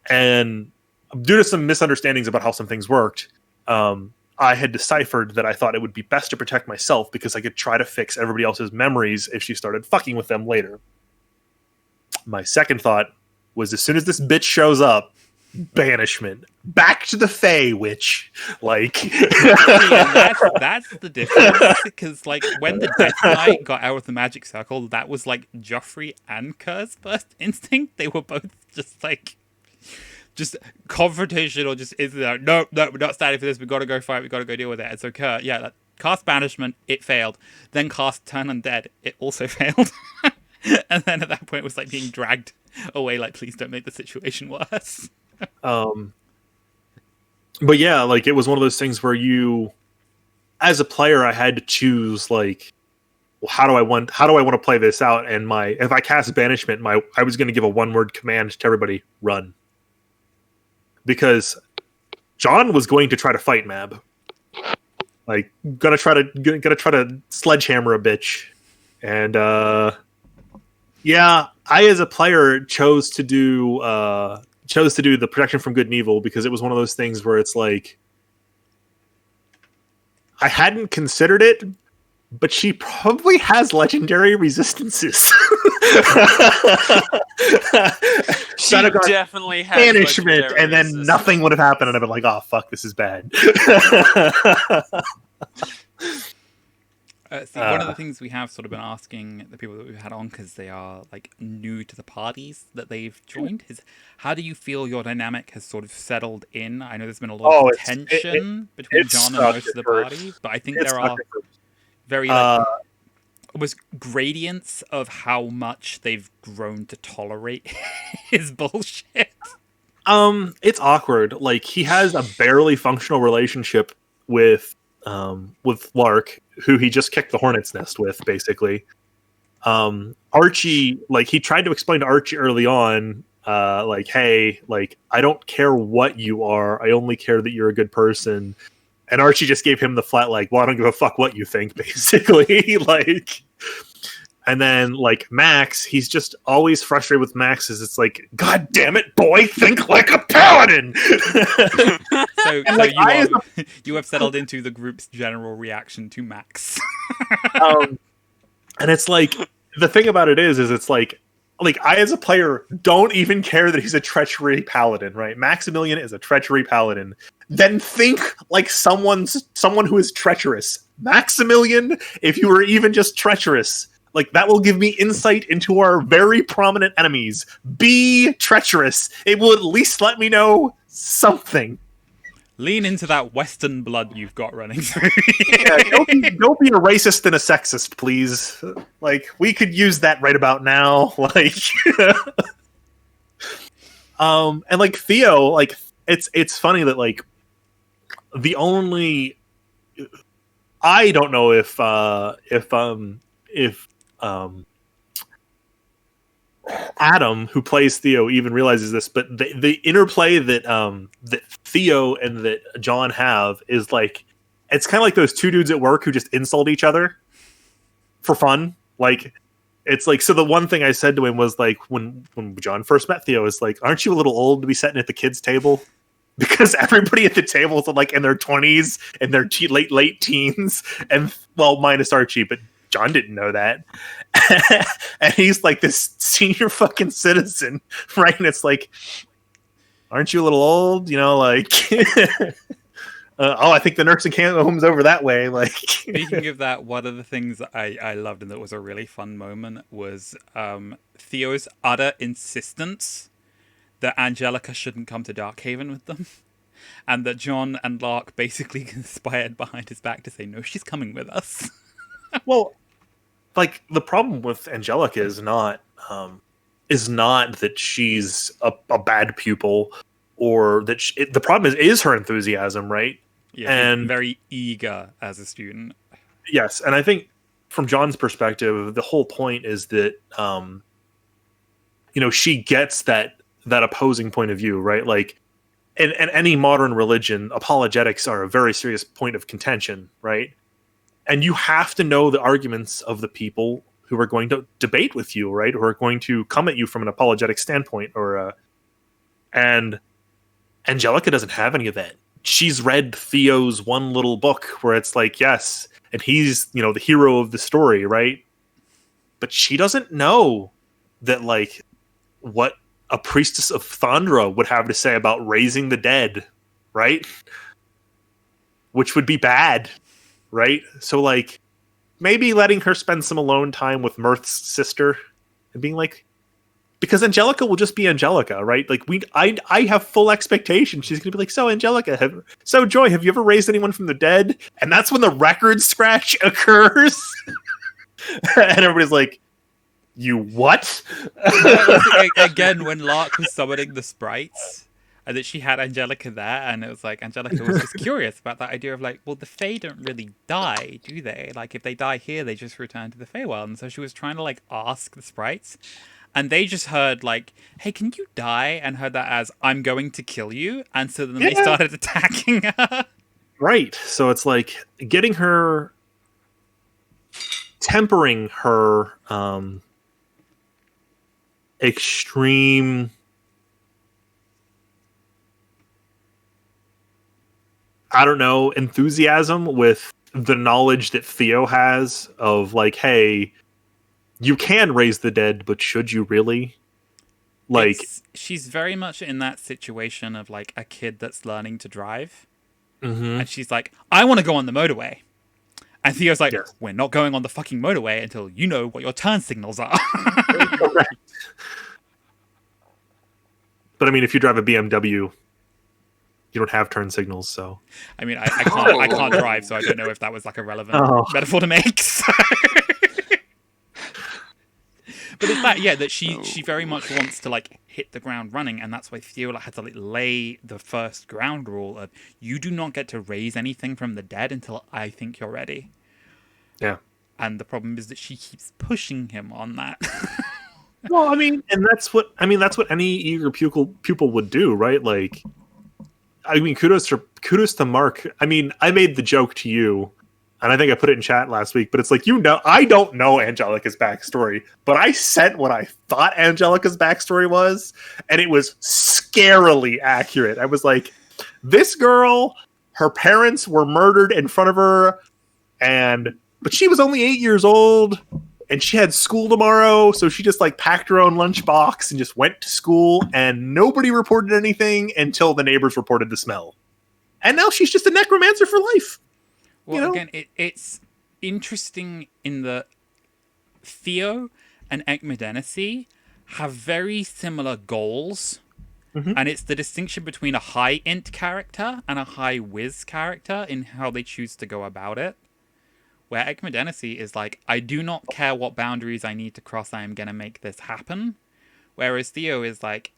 Speaker 1: And due to some misunderstandings about how some things worked, I had deciphered that I thought it would be best to protect myself because I could try to fix everybody else's memories if she started fucking with them later. My second thought was, as soon as this bitch shows up, banishment. Back to the Fae witch. Like
Speaker 3: yeah, that's the difference. Because like when the Death Knight got out of the magic circle, that was like Joffrey and Kerr's first instinct. They were both just like confrontational, just is like, no, we're not standing for this, we gotta go fight, we gotta go deal with it. And so Kerr, like, cast banishment, it failed. Then cast turn undead, it also failed. And then at that point it was like being dragged away, like, please don't make the situation worse.
Speaker 1: But yeah, like it was one of those things where you, as a player, I had to choose like, well, how do I want to play this out? And if I cast banishment, I was going to give a one-word command to everybody: run, because John was going to try to fight Mab, like gonna try to sledgehammer a bitch, and yeah, I as a player chose to do the Protection from Good and Evil because it was one of those things where it's like I hadn't considered it, but she probably has legendary resistances.
Speaker 2: She definitely has
Speaker 1: banishment, and then nothing would have happened, and I'd been like, "Oh fuck, this is bad."
Speaker 3: One of the things we have sort of been asking the people that we've had on, because they are like new to the parties that they've joined, is how do you feel your dynamic has sort of settled in? I know there's been a lot of tension between John and most of the party, but I think there are very almost gradients of how much they've grown to tolerate his bullshit.
Speaker 1: It's awkward. Like he has a barely functional relationship with Lark, who he just kicked the hornet's nest with, basically. Archie, like he tried to explain to Archie early on, like, hey, like I don't care what you are, I only care that you're a good person. And Archie just gave him the flat, like, well, I don't give a fuck what you think, basically. Like, and then like Max, he's just always frustrated with Max. Is it's like, God damn it, boy, think like a paladin.
Speaker 3: So like, you have settled into the group's general reaction to Max.
Speaker 1: And it's like, the thing about it is it's like I as a player don't even care that he's a treachery paladin, right? Maximilian is a treachery paladin. Then think like someone who is treacherous. Maximilian, if you were even just treacherous, like that will give me insight into our very prominent enemies. Be treacherous. It will at least let me know something.
Speaker 3: Lean into that Western blood you've got running through.
Speaker 1: Yeah, don't be a racist and a sexist, please. Like we could use that right about now. Like, and like Theo, like it's funny that like the only I don't know if Adam, who plays Theo, even realizes this, but the interplay that that Theo and that John have is like, it's kind of like those two dudes at work who just insult each other for fun. Like, it's like, so the one thing I said to him was like, when John first met Theo, is like, aren't you a little old to be sitting at the kids' table? Because everybody at the table is like in their 20s and their late teens, and well, minus Archie, but John didn't know that. And he's like this senior fucking citizen, right? And it's like, aren't you a little old? You know, like, I think the nursing home's over that way. Like,
Speaker 3: speaking of that, one of the things that I loved and that was a really fun moment was Theo's utter insistence that Angelica shouldn't come to Darkhaven with them. And that John and Lark basically conspired behind his back to say, no, she's coming with us.
Speaker 1: Well, like the problem with Angelica is not is not that she's a bad pupil, or that the problem is her enthusiasm, right?
Speaker 3: Yeah,
Speaker 1: and
Speaker 3: she's very eager as a student.
Speaker 1: Yes, and I think from John's perspective, the whole point is that she gets that opposing point of view, right? Like in any modern religion, apologetics are a very serious point of contention, right? And you have to know the arguments of the people who are going to debate with you, right? Who are going to come at you from an apologetic standpoint, and Angelica doesn't have any of that. She's read Theo's one little book where it's like, yes, and he's, the hero of the story, right? But she doesn't know that, like, what a priestess of Thondra would have to say about raising the dead, right? Which would be bad, right? So, like, maybe letting her spend some alone time with Mirth's sister and being like, because Angelica will just be Angelica, right? Like I have full expectation she's gonna be like, so Angelica, Joy, have you ever raised anyone from the dead? And that's when the record scratch occurs, and everybody's like, "You what?"
Speaker 3: Again, when Lark was summoning the sprites, and that she had Angelica there, and it was like Angelica was just curious about that idea of like, well, the Fae don't really die, do they? Like if they die here, they just return to the Feywild, and so she was trying to like ask the sprites. And they just heard, like, hey, can you die? And heard that as, I'm going to kill you. And so then they started attacking her.
Speaker 1: Right. So it's like getting her, tempering her extreme, I don't know, enthusiasm with the knowledge that Theo has of, like, hey, you can raise the dead, but should you really? Like,
Speaker 3: she's very much in that situation of like a kid that's learning to drive,
Speaker 1: mm-hmm.
Speaker 3: and she's like, "I want to go on the motorway," and Theo's like,
Speaker 1: yes.
Speaker 3: "We're not going on the fucking motorway until you know what your turn signals are."
Speaker 1: But I mean, if you drive a BMW, you don't have turn signals. So
Speaker 3: I mean, I can't drive, so I don't know if that was like a relevant metaphor to make. So. But it's that, that she very much wants to like hit the ground running, and that's why Theo had to like lay the first ground rule of you do not get to raise anything from the dead until I think you're ready.
Speaker 1: Yeah.
Speaker 3: And the problem is that she keeps pushing him on that.
Speaker 1: Well, that's what any eager pupil would do, right? Like, kudos to Mark. I mean, I made the joke to you, and I think I put it in chat last week, but it's like, I don't know Angelica's backstory, but I sent what I thought Angelica's backstory was, and it was scarily accurate. I was like, this girl, her parents were murdered in front of her, but she was only 8 years old, and she had school tomorrow, so she just like packed her own lunchbox and just went to school, and nobody reported anything until the neighbors reported the smell. And now she's just a necromancer for life.
Speaker 3: Well, again, it's interesting in that Theo and Ekmedenesi have very similar goals, and it's the distinction between a high int character and a high whiz character in how they choose to go about it. Where Ekmedenesi is like, I do not care what boundaries I need to cross, I am going to make this happen. Whereas Theo is like,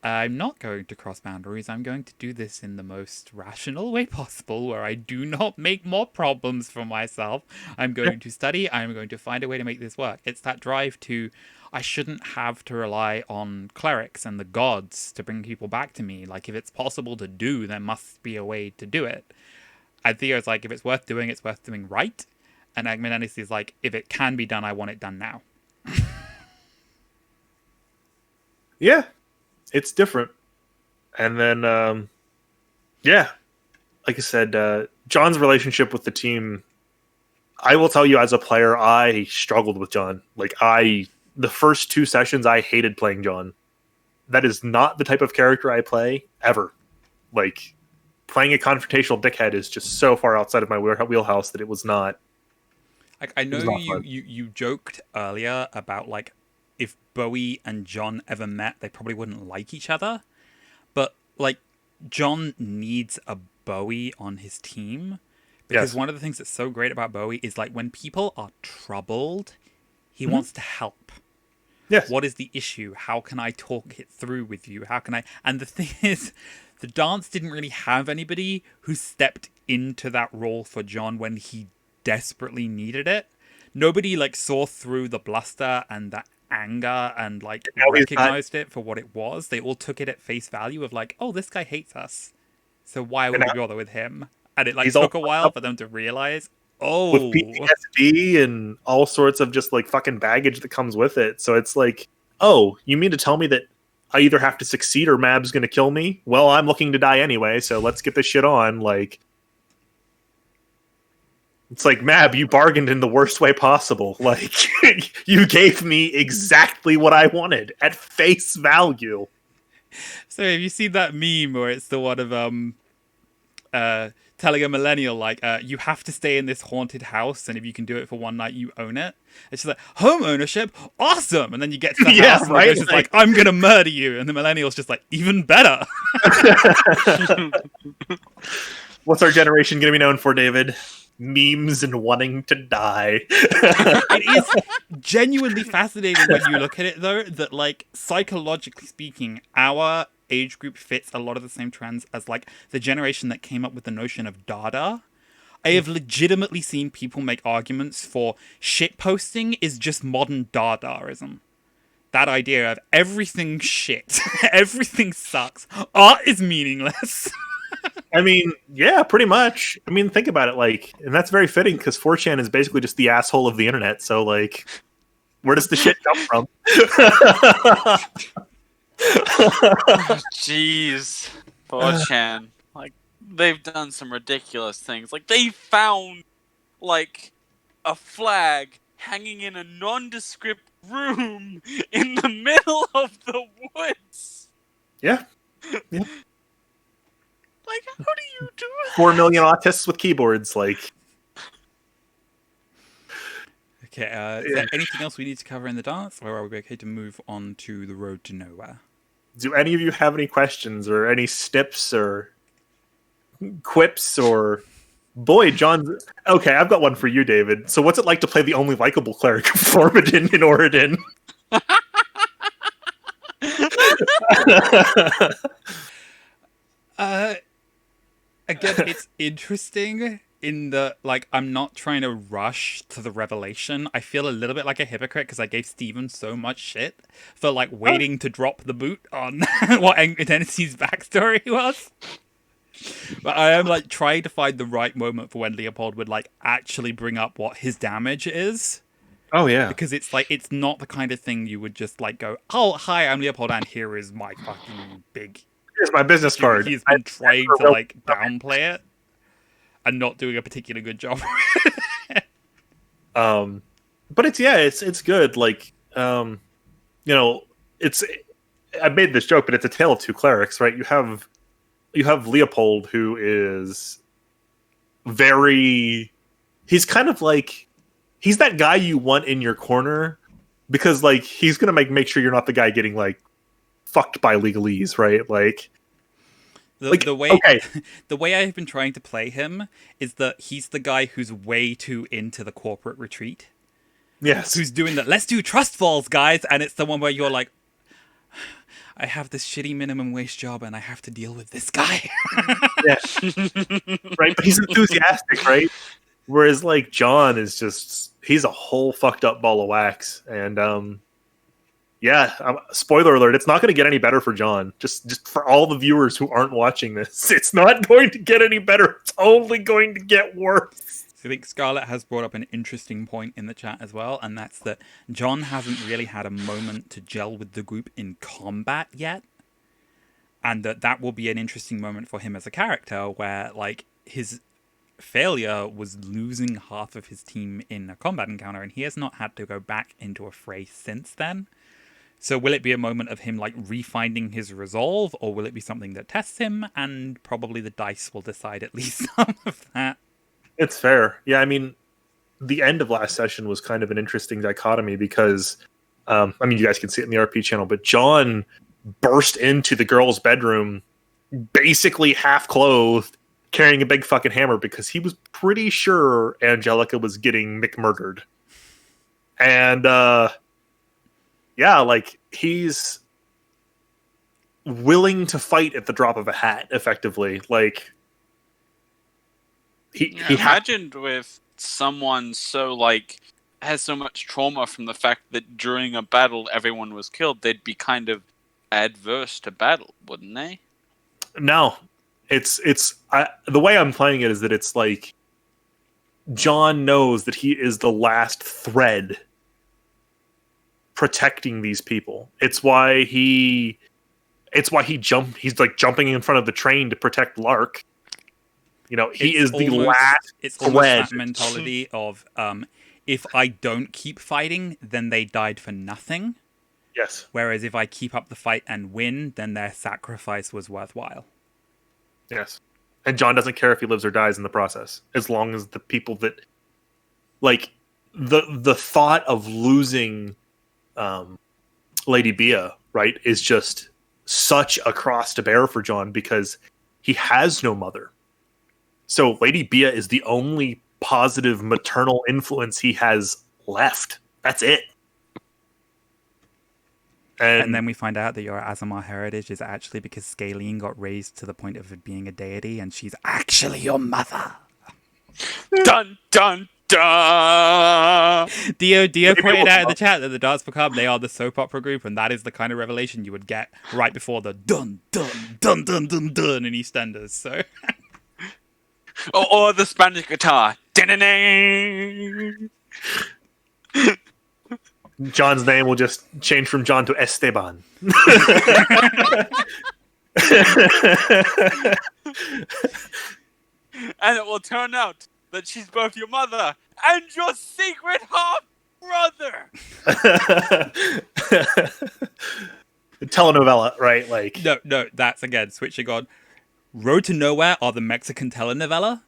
Speaker 3: I'm not going to cross boundaries. I'm going to do this in the most rational way possible, where I do not make more problems for myself. I'm going to study. I'm going to find a way to make this work. It's that drive to, I shouldn't have to rely on clerics and the gods to bring people back to me. Like, if it's possible to do, there must be a way to do it. And Theo's like, if it's worth doing right. And Ekmedenesi is like, if it can be done, I want it done now.
Speaker 1: Yeah. It's different. And then, like I said, John's relationship with the team, I will tell you as a player, I struggled with John. Like, the first 2 sessions, I hated playing John. That is not the type of character I play, ever. Like, playing a confrontational dickhead is just so far outside of my wheelhouse that it was not.
Speaker 3: Like, I know you joked earlier about, like, if Bowie and John ever met, they probably wouldn't like each other. But, like, John needs a Bowie on his team. Because one of the things that's so great about Bowie is, like, when people are troubled, he wants to help.
Speaker 1: Yes.
Speaker 3: What is the issue? How can I talk it through with you? How can I? And the thing is, the dance didn't really have anybody who stepped into that role for John when he desperately needed it. Nobody like saw through the bluster and the anger and like recognized it for what it was. They all took it at face value of like, oh, this guy hates us, so why would we bother with him? And it like took a while for them to realize, oh,
Speaker 1: with PTSD and all sorts of just like fucking baggage that comes with it. So it's like, oh, you mean to tell me that I either have to succeed or Mab's going to kill me? Well, I'm looking to die anyway, so let's get this shit on. Like, it's like, Mab, you bargained in the worst way possible. Like, you gave me exactly what I wanted at face value.
Speaker 3: So have you seen that meme where it's the one of telling a millennial like, you have to stay in this haunted house, and if you can do it for one night, you own it. It's just like, home ownership, awesome. And then you get to the house, and right? It's just like, I'm gonna murder you, and the millennial's just like, even better.
Speaker 1: What's our generation gonna be known for, David? Memes and wanting to die.
Speaker 3: It is genuinely fascinating when you look at it, though, that like psychologically speaking, our age group fits a lot of the same trends as like the generation that came up with the notion of Dada. I have legitimately seen people make arguments for shit posting is just modern Dadaism. That idea of everything shit, everything sucks, art is meaningless.
Speaker 1: I mean, yeah, pretty much. I mean, think about it, like, and that's very fitting because 4chan is basically just the asshole of the internet. So, like, where does the shit come from?
Speaker 2: Jeez, 4chan. Like, they've done some ridiculous things. Like, they found, like, a flag hanging in a nondescript room in the middle of the woods.
Speaker 1: Yeah. Yeah.
Speaker 2: Like, how do you do it?
Speaker 1: 4 million autists with keyboards, like.
Speaker 3: Okay, is there anything else we need to cover in the dance, or are we okay to move on to the road to nowhere?
Speaker 1: Do any of you have any questions or any snips or quips or... Boy, John... Okay, I've got one for you, David. So what's it like to play the only likable cleric of Formidin in Oridin?
Speaker 3: Again, it's interesting in the, like, I'm not trying to rush to the revelation. I feel a little bit like a hypocrite because I gave Steven so much shit for, like, waiting to drop the boot on what Identity's backstory was. But I am, like, trying to find the right moment for when Leopold would, like, actually bring up what his damage is.
Speaker 1: Oh, yeah.
Speaker 3: Because it's, like, it's not the kind of thing you would just, like, go, oh, hi, I'm Leopold, and here is my fucking big...
Speaker 1: Here's my business card.
Speaker 3: He's been trying to, like, downplay it and not doing a particularly good job.
Speaker 1: But it's good. Like, you know, I made this joke, but it's a tale of two clerics, right? You have Leopold, who is he's kind of like, he's that guy you want in your corner because, like, he's gonna make sure you're not the guy getting, like, fucked by legalese, right? Like,
Speaker 3: the way
Speaker 1: okay.
Speaker 3: The way I've been trying to play him is that he's the guy who's way too into the corporate retreat.
Speaker 1: Yes.
Speaker 3: Who's doing that, let's do trust falls, guys, and it's the one where you're like, I have this shitty minimum wage job and I have to deal with this guy.
Speaker 1: Yeah. Right, but he's enthusiastic, right? Whereas, like, John is just, he's a whole fucked up ball of wax. And spoiler alert, it's not going to get any better for John. Just for all the viewers who aren't watching this, it's not going to get any better. It's only going to get worse.
Speaker 3: I think Scarlett has brought up an interesting point in the chat as well, and that's that John hasn't really had a moment to gel with the group in combat yet. And that will be an interesting moment for him as a character, where, like, his failure was losing half of his team in a combat encounter, and he has not had to go back into a fray since then. So will it be a moment of him, like, refinding his resolve, or will it be something that tests him? And probably the dice will decide at least some of that.
Speaker 1: It's fair. Yeah, I mean, the end of last session was kind of an interesting dichotomy because, I mean, you guys can see it in the RP channel, but John burst into the girl's bedroom basically half-clothed, carrying a big fucking hammer because he was pretty sure Angelica was getting McMurdered. And, yeah, like he's willing to fight at the drop of a hat, effectively. Like he
Speaker 2: imagined with someone so like has so much trauma from the fact that during a battle everyone was killed, they'd be kind of adverse to battle, wouldn't they?
Speaker 1: No, the way I'm playing it is that it's like John knows that he is the last thread protecting these people. It's why he jumped. He's like jumping in front of the train to protect Lark. You know, he is the last
Speaker 3: It's almost
Speaker 1: thread.
Speaker 3: that mentality of if I don't keep fighting, then they died for nothing.
Speaker 1: Yes.
Speaker 3: Whereas if I keep up the fight and win, then their sacrifice was worthwhile.
Speaker 1: Yes. And John doesn't care if he lives or dies in the process, as long as the people that, like, the thought of losing Lady Bia, right, is just such a cross to bear for John because he has no mother. So Lady Bia is the only positive maternal influence he has left. That's it.
Speaker 3: And then we find out that your Azamar heritage is actually because Scalene got raised to the point of being a deity, and she's actually your mother.
Speaker 2: Dun dun dun.
Speaker 3: Dio pointed out in the chat that the Darts Macabre, they are the soap opera group, and that is the kind of revelation you would get right before the dun dun dun dun dun dun in EastEnders. So,
Speaker 2: or the Spanish guitar. Ding-ding-ding.
Speaker 1: John's name will just change from John to Esteban.
Speaker 2: And it will turn out that she's both your mother and your secret half brother.
Speaker 1: Telenovela, right? Like
Speaker 3: no, that's again switching on. Road to Nowhere are the Mexican telenovela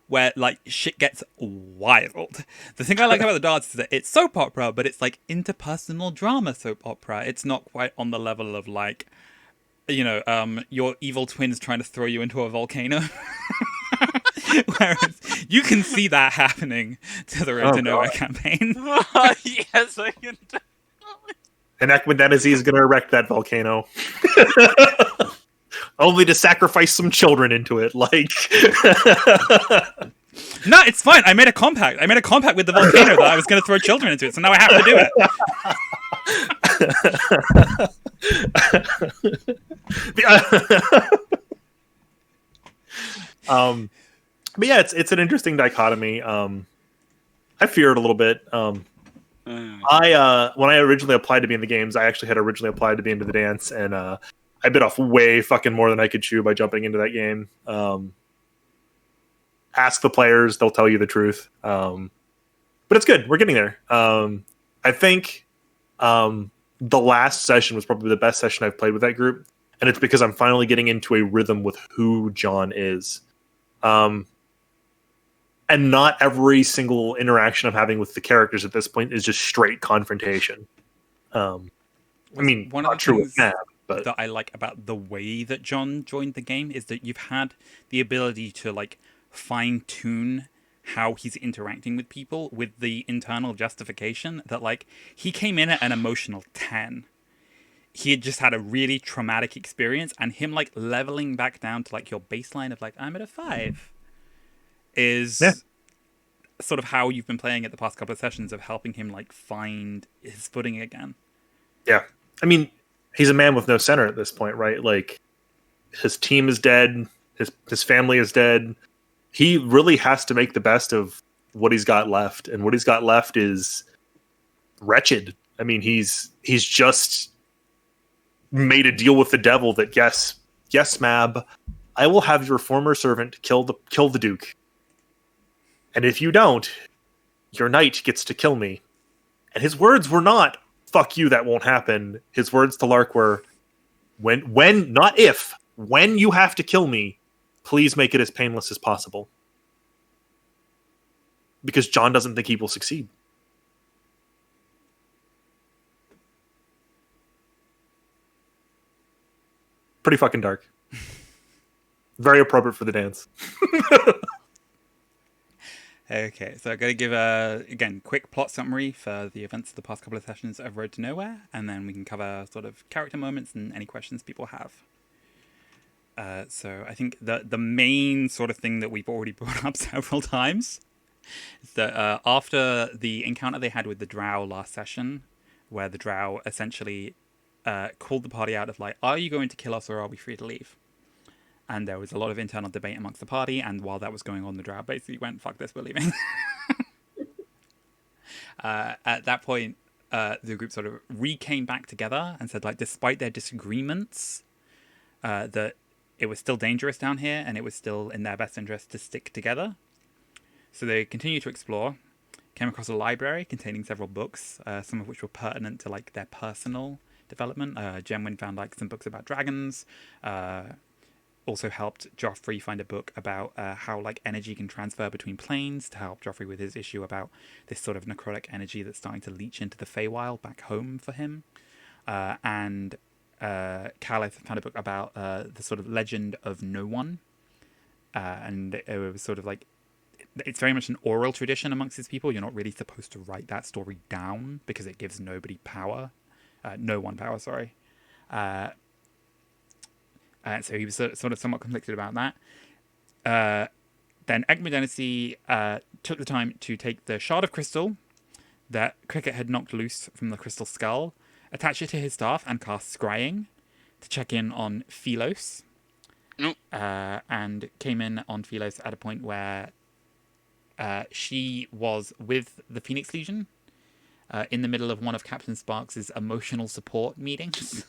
Speaker 3: where like shit gets wild. The thing I like about the Darts is that it's soap opera, but it's like interpersonal drama soap opera. It's not quite on the level of like, you know, your evil twins trying to throw you into a volcano. Whereas you can see that happening to the Road to Nowhere campaign.
Speaker 2: Yes, I can.
Speaker 1: And Ekmendenizzi is going to erect that volcano. Only to sacrifice some children into it. Like,
Speaker 3: no, it's fine. I made a compact. with the volcano that I was going to throw children into it, so now I have to do
Speaker 1: it. But yeah, it's an interesting dichotomy. I fear it a little bit. When I originally applied to be in the games, I actually had originally applied to be into the dance, and I bit off way fucking more than I could chew by jumping into that game. Ask the players; they'll tell you the truth. But it's good. We're getting there. I think the last session was probably the best session I've played with that group, and it's because I'm finally getting into a rhythm with who John is. And not every single interaction I'm having with the characters at this point is just straight confrontation. I mean,
Speaker 3: one
Speaker 1: not
Speaker 3: of the
Speaker 1: true
Speaker 3: things
Speaker 1: with Matt, but
Speaker 3: that I like about the way that John joined the game is that you've had the ability to like fine tune how he's interacting with people with the internal justification that like he came in at an emotional 10. He had just had a really traumatic experience, and him like leveling back down to like your baseline of like I'm at a 5 is sort of how you've been playing it the past couple of sessions of helping him like find his footing again.
Speaker 1: Yeah. I mean, he's a man with no center at this point, right? Like his team is dead, his family is dead. He really has to make the best of what he's got left, and what he's got left is wretched. I mean, he's just made a deal with the devil that yes, Mab, I will have your former servant kill the Duke. And if you don't, your knight gets to kill me. And his words were not, fuck you, that won't happen. His words to Lark were, when, not if, when you have to kill me, please make it as painless as possible. Because John doesn't think he will succeed. Pretty fucking dark. Very appropriate for the dance.
Speaker 3: Okay, so I'm going to give again quick plot summary for the events of the past couple of sessions of Road to Nowhere, and then we can cover sort of character moments and any questions people have. So I think the main sort of thing that we've already brought up several times is that after the encounter they had with the Drow last session, where the Drow essentially called the party out of like, are you going to kill us or are we free to leave? And there was a lot of internal debate amongst the party, and while that was going on, the Drow basically went, fuck this, we're leaving. At that point, the group sort of came back together and said, like, despite their disagreements, that it was still dangerous down here, and it was still in their best interest to stick together. So they continued to explore, came across a library containing several books, some of which were pertinent to, like, their personal development. Gemwin found, like, some books about dragons, also helped Joffrey find a book about how like energy can transfer between planes to help Joffrey with his issue about this sort of necrotic energy that's starting to leach into the Feywild back home for him. And Caliph found a book about the sort of legend of No One. And it was sort of like, it's very much an oral tradition amongst his people. You're not really supposed to write that story down because it gives nobody power. No one power, sorry. So he was sort of somewhat conflicted about that. Then Ekman Dynasty took the time to take the shard of crystal that Cricket had knocked loose from the crystal skull, attach it to his staff, and cast Scrying to check in on Philos.
Speaker 2: Nope.
Speaker 3: And came in on Philos at a point where she was with the Phoenix Legion in the middle of one of Captain Sparks' emotional support meetings.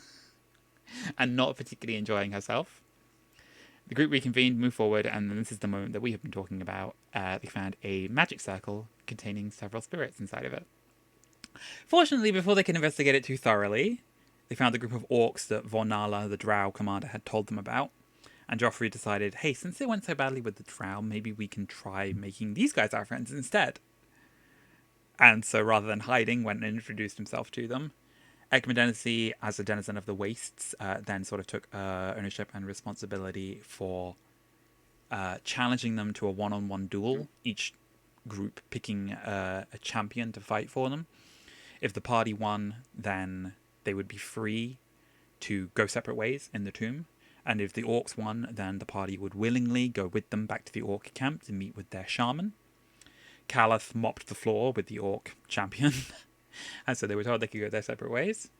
Speaker 3: And not particularly enjoying herself. The group reconvened, moved forward, and this is the moment that we have been talking about. They found a magic circle containing several spirits inside of it. Fortunately, before they could investigate it too thoroughly, they found the group of orcs that Vornala, the Drow commander, had told them about. And Joffrey decided, hey, since it went so badly with the Drow, maybe we can try making these guys our friends instead. And so rather than hiding, went and introduced himself to them. Ekman Dynasty, as a denizen of the Wastes, then sort of took ownership and responsibility for challenging them to a one-on-one duel, each group picking a champion to fight for them. If the party won, then they would be free to go separate ways in the tomb. And if the orcs won, then the party would willingly go with them back to the orc camp to meet with their shaman. Caliph mopped the floor with the orc champion. And so they were told they could go their separate ways.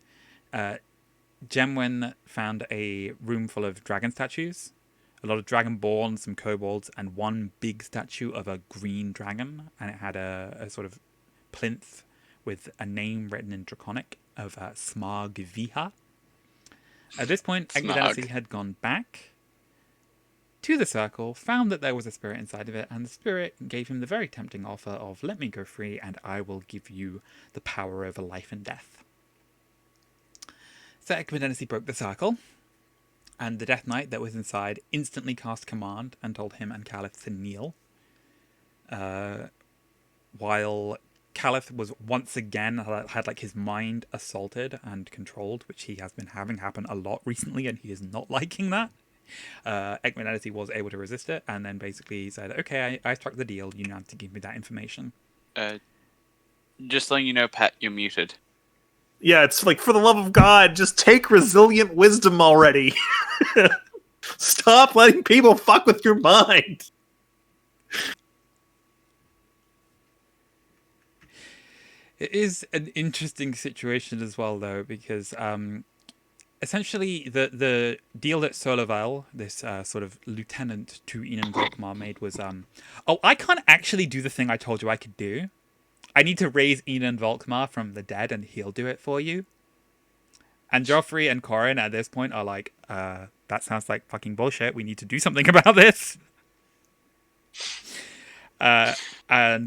Speaker 3: Gemwin found a room full of dragon statues, a lot of dragonborn, some kobolds, and one big statue of a green dragon. And it had a sort of plinth with a name written in Draconic of Smarg Viha. At this point, Ekman Dynasty had gone back to the circle, found that there was a spirit inside of it, and the spirit gave him the very tempting offer of, let me go free and I will give you the power over life and death. So Ekman Dynasty broke the circle, and the Death Knight that was inside instantly cast command and told him and Caliph to kneel. While Caliph was once again had like his mind assaulted and controlled, which he has been having happen a lot recently, and he is not liking that. Ekman Dynasty was able to resist it, and then basically said, okay, I struck the deal, you now have to give me that information.
Speaker 2: Just letting you know, Pat, you're muted.
Speaker 1: Yeah, it's like, for the love of God, just take resilient wisdom already. Stop letting people fuck with your mind.
Speaker 3: It is an interesting situation as well, though, because essentially the deal that Solovel, this sort of lieutenant to Enan Volkmar, made was, oh, I can't actually do the thing I told you I could do. I need to raise Enan Volkmar from the dead, and he'll do it for you. And Joffrey and Corrin at this point are like, that sounds like fucking bullshit. We need to do something about this. And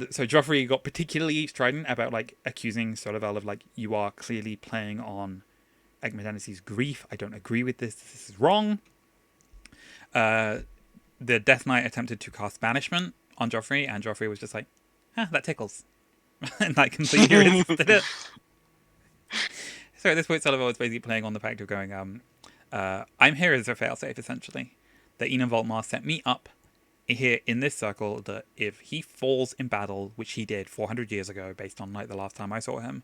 Speaker 3: so Joffrey got particularly strident about like accusing Solovel of like, you are clearly playing on Ekman Dynasty's grief. I don't agree with this. This is wrong. The Death Knight attempted to cast banishment on Joffrey, and Joffrey was just like, that tickles. And like completely resisted it. So at this point, Solovel was basically playing on the fact of going, I'm here as a failsafe, essentially. That Enan Volkmar set me up here in this circle that if he falls in battle, which he did 400 years ago, based on like the last time I saw him,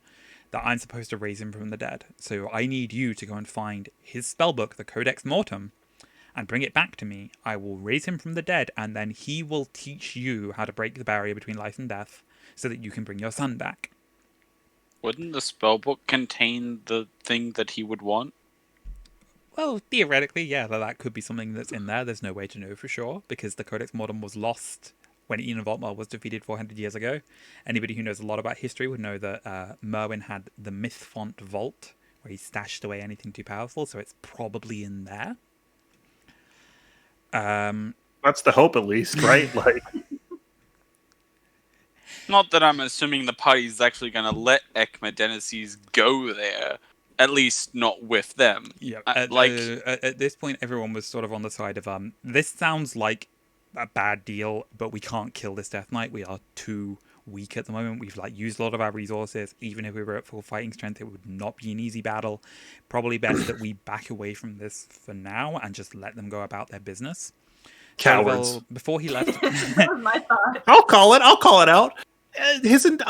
Speaker 3: that I'm supposed to raise him from the dead. So I need you to go and find his spellbook, the Codex Mortem, and bring it back to me. I will raise him from the dead, and then he will teach you how to break the barrier between life and death so that you can bring your son back.
Speaker 2: Wouldn't the spellbook contain the thing that he would want?
Speaker 3: Well, theoretically, yeah, that could be something that's in there. There's no way to know for sure, because the Codex Mortem was lost when Ian Volkmar was defeated 400 years ago. Anybody who knows a lot about history would know that Merwin had the Mythfont Vault, where he stashed away anything too powerful, so it's probably in there.
Speaker 1: That's the hope, at least, right? Like,
Speaker 2: Not that I'm assuming the party's actually going to let Ekmedenesis go there. At least not with them.
Speaker 3: Yeah, at this point, everyone was sort of on the side of, this sounds like a bad deal, but we can't kill this Death Knight. We are too weak at the moment. We've used a lot of our resources. Even if we were at full fighting strength, it would not be an easy battle. Probably best that we back away from this for now and just let them go about their business.
Speaker 1: cowards.
Speaker 3: Well, before he left,
Speaker 5: That was my thought.
Speaker 1: I'll call it out. Isn't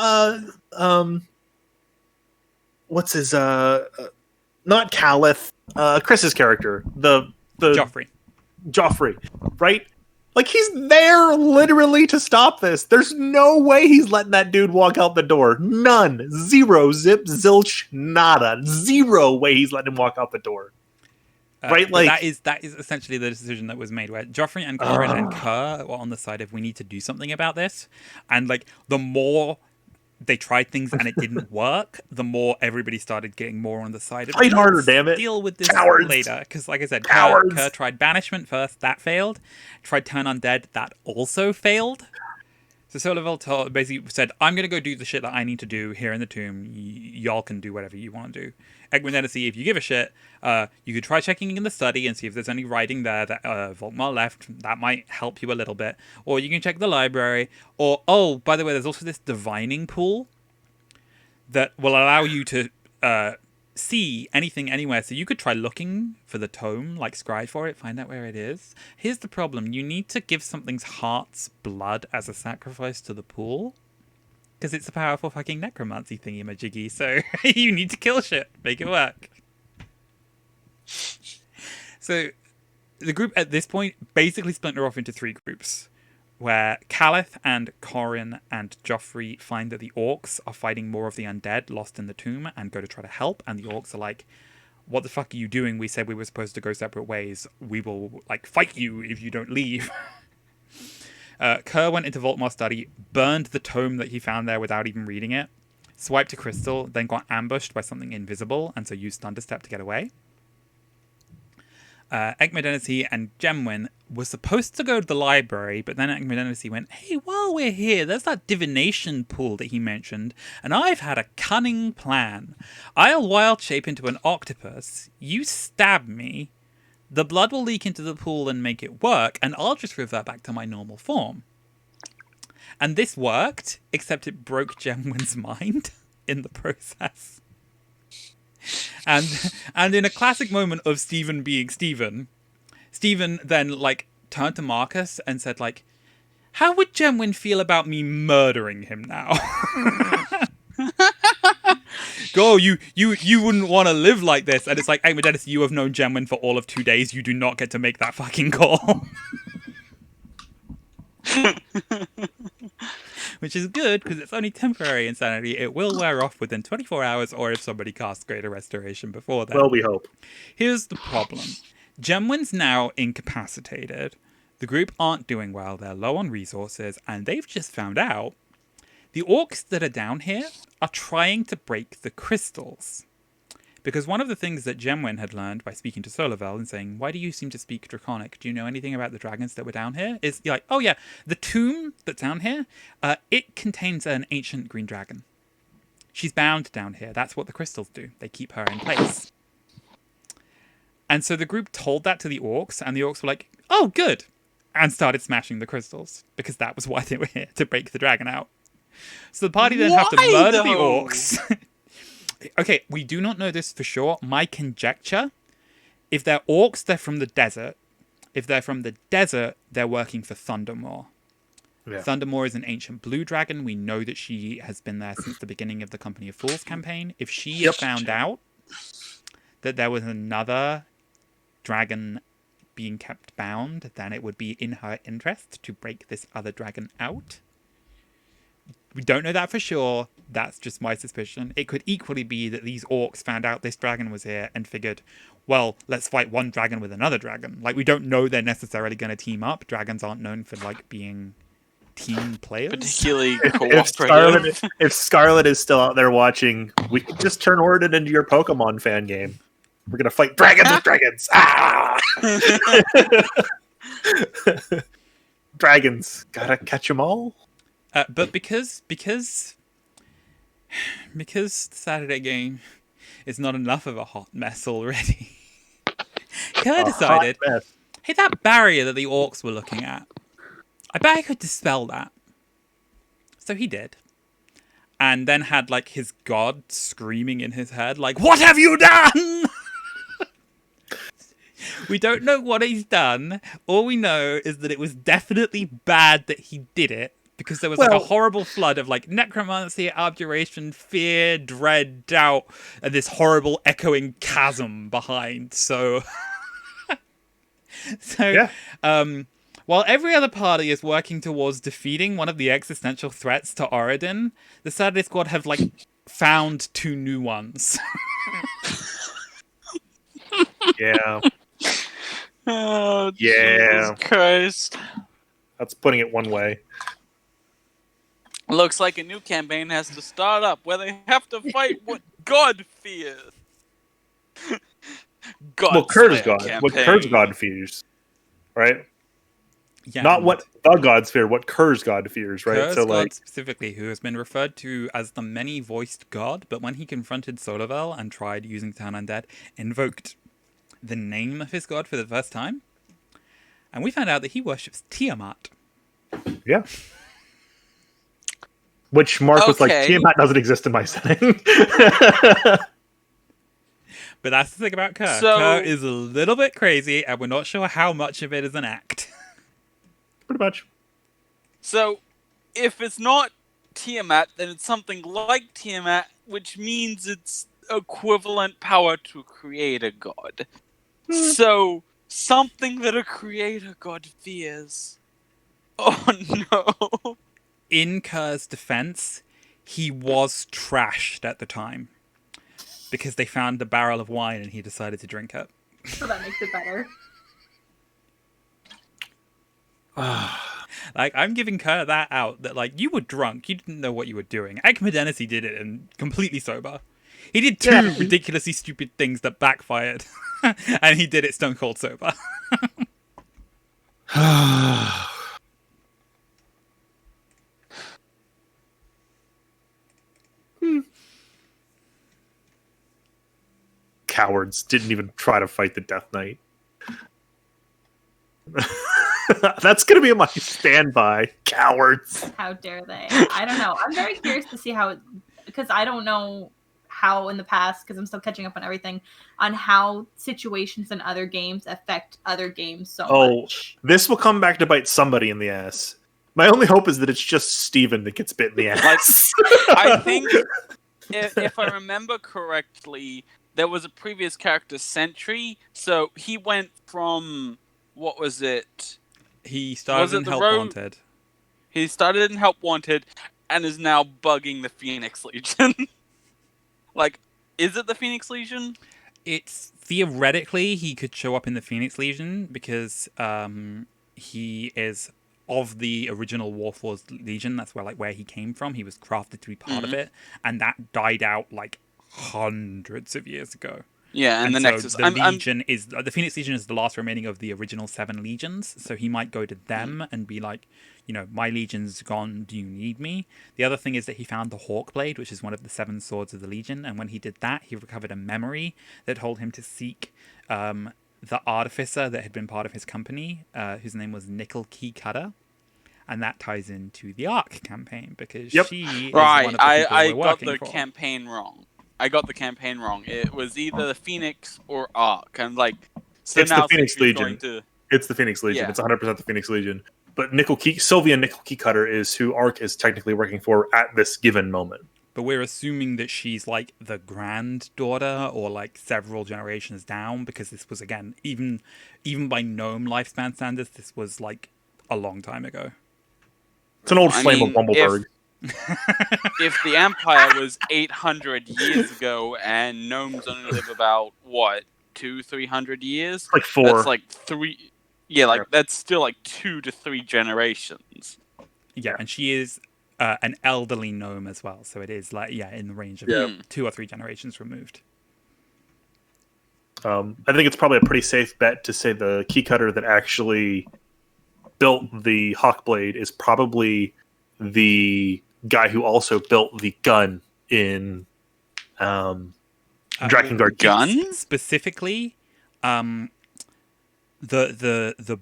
Speaker 1: what's his not Caliph, Chris's character, the Joffrey, right? Like, he's there literally to stop this. There's no way he's letting that dude walk out the door. None. Zero. Zip. Zilch. Nada. Zero way he's letting him walk out the door. Right? Like,
Speaker 3: that is essentially the decision that was made, where Joffrey and Corin and Kerr were on the side of, we need to do something about this. And like, the more they tried things and it didn't work, the more everybody started getting more on the side of,
Speaker 1: fight harder, damn it.
Speaker 3: Deal with this
Speaker 1: Cowards.
Speaker 3: later. Because like I said,
Speaker 1: Cowards.
Speaker 3: Kerr tried banishment first, that failed. Tried turn undead, that also failed. So Solivel basically said, I'm going to go do the shit that I need to do here in the tomb. Y'all can do whatever you want to do. Ekmedenacy, if you give a shit, you could try checking in the study and see if there's any writing there that Volkmar left. That might help you a little bit. Or you can check the library. Or, oh, by the way, there's also this divining pool that will allow you to see anything anywhere. So you could try looking for the tome, like scry for it, find out where it is. Here's the problem. You need to give something's heart's blood as a sacrifice to the pool. Because it's a powerful fucking necromancy thingy-majiggy, so you need to kill shit. Make it work. So the group at this point basically splinter off into three groups, where Caliph and Corin and Joffrey find that the orcs are fighting more of the undead lost in the tomb and go to try to help, and the orcs are like, what the fuck are you doing? We said we were supposed to go separate ways. We will fight you if you don't leave. Kerr went into Volkmar's study, burned the tome that he found there without even reading it, swiped a crystal, then got ambushed by something invisible, and so used Thunderstep to get away. Ekmedenacy and Gemwin were supposed to go to the library, but then Ekmedenacy went, hey, while we're here, there's that divination pool that he mentioned, and I've had a cunning plan. I'll wild shape into an octopus, you stab me, the blood will leak into the pool and make it work, and I'll just revert back to my normal form. And this worked, except it broke Gemwin's mind in the process. And in a classic moment of Stephen being Stephen, Stephen then turned to Marcus and said how would Gemwin feel about me murdering him now? Go, you wouldn't want to live like this. And it's like, Ekmedenacy, you have known Gemwin for all of 2 days. You do not get to make that fucking call. Which is good, because it's only temporary insanity. It will wear off within 24 hours, or if somebody casts Greater Restoration before that.
Speaker 1: Well, we hope.
Speaker 3: Here's the problem. Gemwin's now incapacitated. The group aren't doing well. They're low on resources, and they've just found out the orcs that are down here are trying to break the crystals. Because one of the things that Gemwin had learned by speaking to Solivel and saying, why do you seem to speak Draconic? Do you know anything about the dragons that were down here? Is you're like, oh yeah, the tomb that's down here, it contains an ancient green dragon. She's bound down here. That's what the crystals do. They keep her in place. And so the group told that to the orcs, and the orcs were like, oh, good. And started smashing the crystals, because that was why they were here, to break the dragon out. So the party then have to murder the orcs. Okay, we do not know this for sure. My conjecture, if they're orcs, they're from the desert. If they're from the desert, they're working for Thundermaw.
Speaker 1: Yeah.
Speaker 3: Thundermaw is an ancient blue dragon. We know that she has been there since the beginning of the Company of Fools campaign. If she had found out that there was another dragon being kept bound, then it would be in her interest to break this other dragon out. We don't know that for sure. That's just my suspicion. It could equally be that these orcs found out this dragon was here and figured, well, let's fight one dragon with another dragon. Like, we don't know they're necessarily going to team up. Dragons aren't known for, like, being team players.
Speaker 2: Particularly
Speaker 1: If
Speaker 2: cooperative.
Speaker 1: Scarlet is still out there watching, we can just turn Orden into your Pokemon fan game. We're gonna fight dragons with dragons. Ah! Dragons, gotta catch them all.
Speaker 3: But because the Saturday game is not enough of a hot mess already, Kerr decided, hey, that barrier that the orcs were looking at, I bet I could dispel that. So he did. And then had, like, his god screaming in his head, like, what have you done? We don't know what he's done. All we know is that it was definitely bad that he did it, because there was like a horrible flood of like necromancy, abjuration, fear, dread, doubt, and this horrible echoing chasm behind. So, while every other party is working towards defeating one of the existential threats to Oridon, the Saturday Squad have like found 2 new ones.
Speaker 1: Yeah.
Speaker 2: Oh,
Speaker 1: Yeah.
Speaker 2: Jesus Christ.
Speaker 1: That's putting it one way.
Speaker 2: Looks like a new campaign has to start up where they have to fight what God fears.
Speaker 1: What Kerr's God fears, right?
Speaker 3: Yeah,
Speaker 1: Not what the gods fear, what Kerr's God fears, right?
Speaker 3: Kerr's
Speaker 1: So,
Speaker 3: god
Speaker 1: like,
Speaker 3: specifically, who has been referred to as the many-voiced god, but when he confronted Solarvel and tried using Town Undead, invoked the name of his god for the first time, and we found out that he worships Tiamat.
Speaker 1: yeah. Which Mark was like, Tiamat doesn't exist in my setting.
Speaker 3: But that's the thing about Kerr.
Speaker 2: So-
Speaker 3: Kerr is a little bit crazy, and we're not sure how much of it is an act.
Speaker 1: Pretty much.
Speaker 2: So, if it's not Tiamat, then it's something like Tiamat, which means it's equivalent power to create a god. So, something that a creator god fears. Oh no.
Speaker 3: In Kerr's defense, he was trashed at the time because they found the barrel of wine and he decided to drink it.
Speaker 5: So that makes it better.
Speaker 3: Like, I'm giving Kerr that out, that, like, you were drunk, you didn't know what you were doing. Agmedenesi did it and completely sober. He did 2 ridiculously stupid things that backfired, and he did it stone cold sober.
Speaker 1: Cowards didn't even try to fight the Death Knight. That's going to be my standby. Cowards.
Speaker 5: How dare they? I don't know. I'm very curious to see how, because I don't know how in the past, because I'm still catching up on everything, on how situations in other games affect other games so much.
Speaker 1: This will come back to bite somebody in the ass. My only hope is that it's just Steven that gets bit in the ass.
Speaker 2: I think, if I remember correctly, there was a previous character, Sentry, so he went from, what was it?
Speaker 3: He started in Help Wanted.
Speaker 2: He started in Help Wanted, and is now bugging the Phoenix Legion. Like, is it the Phoenix Legion?
Speaker 3: It's theoretically he could show up in the Phoenix Legion because he is of the original Warforged Legion. That's where he came from. He was crafted to be part of it, and that died out like hundreds of years ago.
Speaker 2: Yeah, and the
Speaker 3: so
Speaker 2: Nexus.
Speaker 3: The Legion is the Phoenix Legion is the last remaining of the original 7 legions. So he might go to them and be like, you know, my legion's gone. Do you need me? The other thing is that he found the Hawkblade, which is one of the 7 swords of the Legion. And when he did that, he recovered a memory that told him to seek the artificer that had been part of his company, whose name was Nickel Key Cutter. And that ties into the Ark campaign because she is one of the people
Speaker 2: I
Speaker 3: we're
Speaker 2: got
Speaker 3: working
Speaker 2: the
Speaker 3: for.
Speaker 2: campaign wrong. It was either the Phoenix or Ark. I'm like, so
Speaker 1: It's
Speaker 2: now
Speaker 1: the Phoenix
Speaker 2: Sentry's
Speaker 1: Legion.
Speaker 2: going to
Speaker 1: It's the Phoenix Legion.
Speaker 2: Yeah.
Speaker 1: It's 100% the Phoenix Legion. But Sylvia Nickel Keycutter is who Ark is technically working for at this given moment.
Speaker 3: But we're assuming that she's like the granddaughter or like several generations down, because this was, again, even by gnome lifespan standards, this was like a long time ago.
Speaker 1: It's an old flame of Bumbleberg.
Speaker 2: If the Empire was 800 years ago and gnomes only live about, what, 200-300 years?
Speaker 1: Like 4.
Speaker 2: That's like 3... Yeah, like, that's still like 2 to 3 generations.
Speaker 3: Yeah, and she is an elderly gnome as well, so it is like, in the range of 2 or 3 generations removed.
Speaker 1: I think it's probably a pretty safe bet to say the Keycutter that actually built the Hawkblade is probably the guy who also built the gun in Drakengard.
Speaker 2: Gun?
Speaker 3: Specifically, the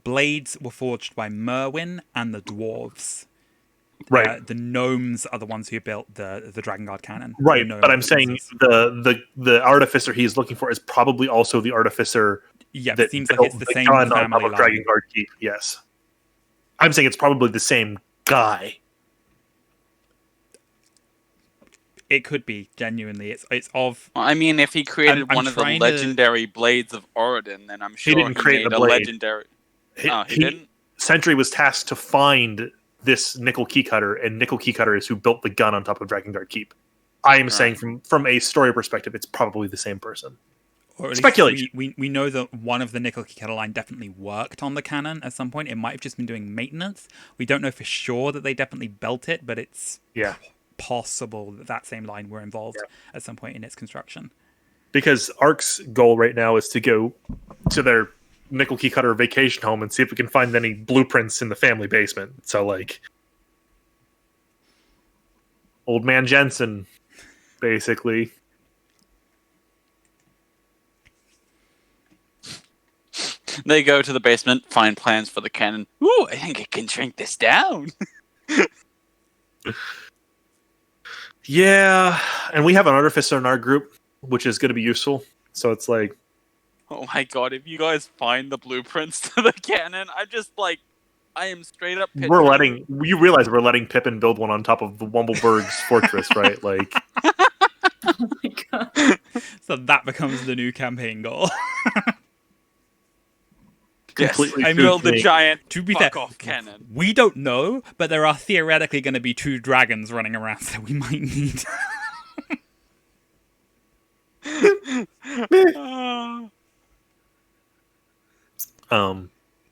Speaker 3: blades were forged by Merwin and the dwarves.
Speaker 1: Right.
Speaker 3: The gnomes are the ones who built the Drakengard cannon.
Speaker 1: Right, but I'm saying the artificer he's looking for is probably also the artificer.
Speaker 3: Yeah,
Speaker 1: that
Speaker 3: it seems like
Speaker 1: built
Speaker 3: it's the
Speaker 1: the
Speaker 3: same
Speaker 1: gun
Speaker 3: family
Speaker 1: on top of
Speaker 3: line.
Speaker 1: Drakengard Keep. Yes, I'm saying it's probably the same guy.
Speaker 3: It could be, genuinely. It's of...
Speaker 2: Well, I mean, if he created
Speaker 3: I'm
Speaker 2: one of the
Speaker 3: trying to-
Speaker 2: legendary blades of Oridon, then I'm sure
Speaker 1: didn't create
Speaker 2: made
Speaker 1: the
Speaker 2: a
Speaker 1: blade.
Speaker 2: legendary...
Speaker 1: He
Speaker 2: didn't?
Speaker 1: Sentry was tasked to find this Nickel Keycutter, and Nickel Keycutter is who built the gun on top of Drakengard Keep. I am saying from a story perspective, it's probably the same person.
Speaker 3: Or at least
Speaker 1: Speculation.
Speaker 3: we know that one of the Nickel Keycutter line definitely worked on the cannon at some point. It might have just been doing maintenance. We don't know for sure that they definitely built it, but it's possible that same line were involved at some point in its construction.
Speaker 1: Because Ark's goal right now is to go to their Nickel Keycutter vacation home and see if we can find any blueprints in the family basement. So, like, Old Man Jensen, basically.
Speaker 2: They go to the basement, find plans for the cannon. Ooh, I think I can shrink this down.
Speaker 1: Yeah, and we have an artificer in our group, which is going to be useful. So it's like,
Speaker 2: Oh my god, if you guys find the blueprints to the cannon, I am straight up picturing...
Speaker 1: you realize we're letting Pippin build one on top of the Wumbleberg's fortress, right? Like,
Speaker 5: Oh my god.
Speaker 3: So that becomes the new campaign goal.
Speaker 2: Yes,
Speaker 1: completely
Speaker 2: I build the
Speaker 1: me.
Speaker 2: giant
Speaker 3: To be fair,
Speaker 2: fuck-off cannon.
Speaker 3: we don't know, but there are theoretically going to be 2 dragons running around, so we might need...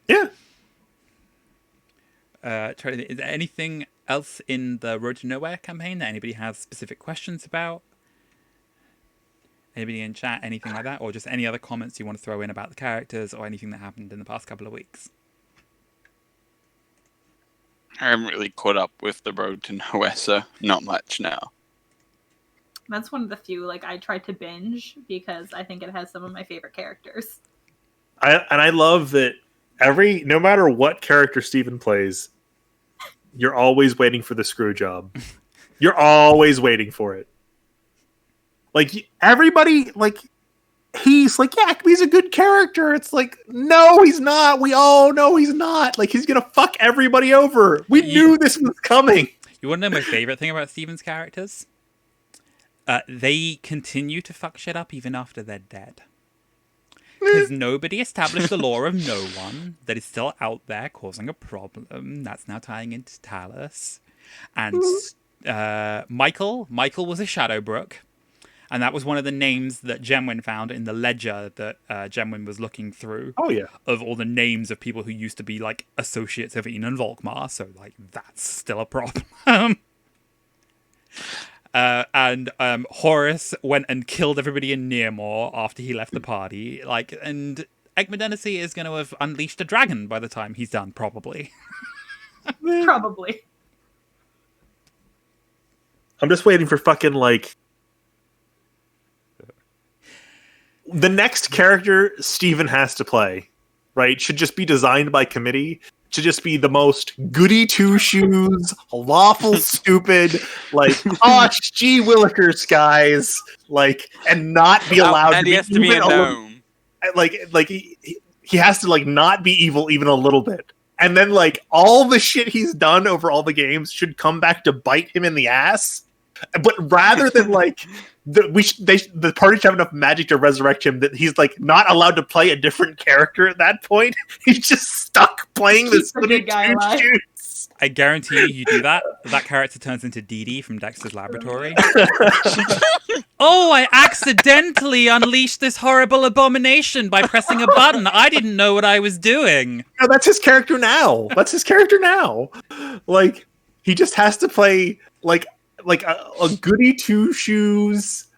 Speaker 1: yeah.
Speaker 3: Try to think, is there anything else in the Road to Nowhere campaign that anybody has specific questions about? Anybody in chat, anything like that? Or just any other comments you want to throw in about the characters or anything that happened in the past couple of weeks?
Speaker 2: I haven't really caught up with the Road to Nowhere, so not much now.
Speaker 5: That's one of the few I tried to binge because I think it has some of my favorite characters.
Speaker 1: I love that no matter what character Steven plays, you're always waiting for the screw job. You're always waiting for it. Like, everybody, he's like, yeah, he's a good character. It's like, no, he's not. We all know he's not. Like, he's going to fuck everybody over. We knew this was coming.
Speaker 3: You want to know my favorite thing about Steven's characters? They continue to fuck shit up even after they're dead. Because nobody established the law of no one that is still out there causing a problem. That's now tying into Talos. And Michael was a Shadowbrook. And that was one of the names that Gemwin found in the ledger that Gemwin was looking through.
Speaker 1: Oh, yeah.
Speaker 3: Of all the names of people who used to be, associates of Ian and Volkmar. So, that's still a problem. And Horus went and killed everybody in Nearmore after he left the party. And Ekmedenacy is going to have unleashed a dragon by the time he's done, probably.
Speaker 5: Probably.
Speaker 1: I'm just waiting for fucking, the next character Steven has to play, right, should just be designed by committee. To just be the most goody two shoes, lawful stupid, gee willikers guys, and not be allowed
Speaker 2: and
Speaker 1: to
Speaker 2: he has to be a gnome.
Speaker 1: he has to like not be evil even a little bit. And then like all the shit he's done over all the games should come back to bite him in the ass. But rather than like the party should have enough magic to resurrect him that he's like not allowed to play a different character at that point. He's just stuck playing this
Speaker 5: good guy alive.
Speaker 3: I guarantee you do that. That character turns into Dee Dee from Dexter's Laboratory. Oh, I accidentally unleashed this horrible abomination by pressing a button. I didn't know what I was doing.
Speaker 1: No, that's his character now. Like, he just has to play like a goody two shoes.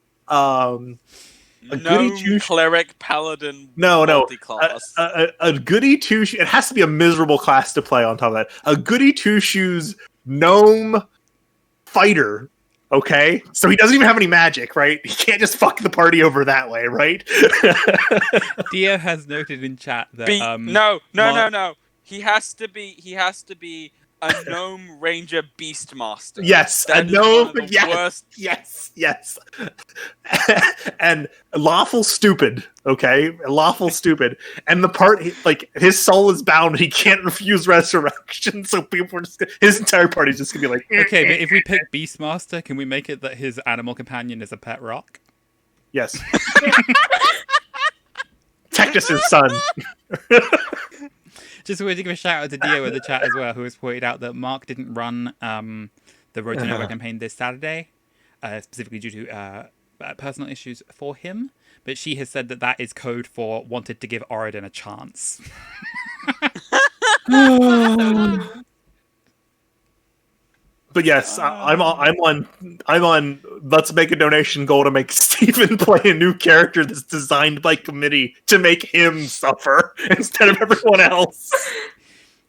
Speaker 2: Cleric paladin.
Speaker 1: No.
Speaker 2: Class.
Speaker 1: A goody two shoes. It has to be a miserable class to play on top of that. A goody two shoes gnome fighter. Okay, so he doesn't even have any magic, right? He can't just fuck the party over that way, right?
Speaker 3: Dio has noted in chat that
Speaker 2: no. He has to be a gnome ranger beastmaster.
Speaker 1: Yes,
Speaker 2: that
Speaker 1: a gnome.
Speaker 2: Worst.
Speaker 1: Yes. And lawful stupid. Okay, lawful stupid. And the part like his soul is bound. He can't refuse resurrection. So people are just his entire party's just gonna be like.
Speaker 3: Okay, but if we pick Beastmaster, can we make it that his animal companion is a pet rock?
Speaker 1: Yes. Tectus' son.
Speaker 3: Just wanted to give a shout out to Dio in the chat as well, who has pointed out that Mark didn't run the Road to Nowhere campaign this Saturday, specifically due to personal issues for him. But she has said that is code for wanted to give Oridon a chance.
Speaker 1: But yes, I'm on. Let's make a donation goal to make Steven play a new character that's designed by committee to make him suffer instead of everyone else.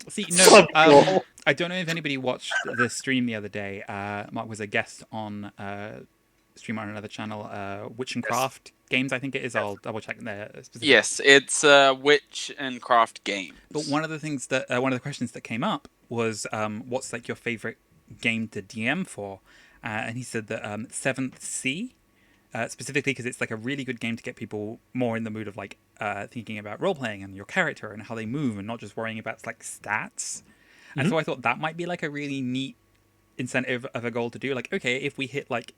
Speaker 3: See, no, I don't know if anybody watched the stream the other day. Mark was a guest on stream on another channel, Witch and Craft Games, I think it is. I'll double check there.
Speaker 2: Yes, it's Witch and Craft Games.
Speaker 3: But one of the things that one of the questions that came up was, what's like your favorite game to DM for? And he said that 7th Sea, specifically because it's like a really good game to get people more in the mood of like thinking about role playing and your character and how they move and not just worrying about like stats. And so I thought that might be like a really neat incentive of a goal to do. Like, okay, if we hit like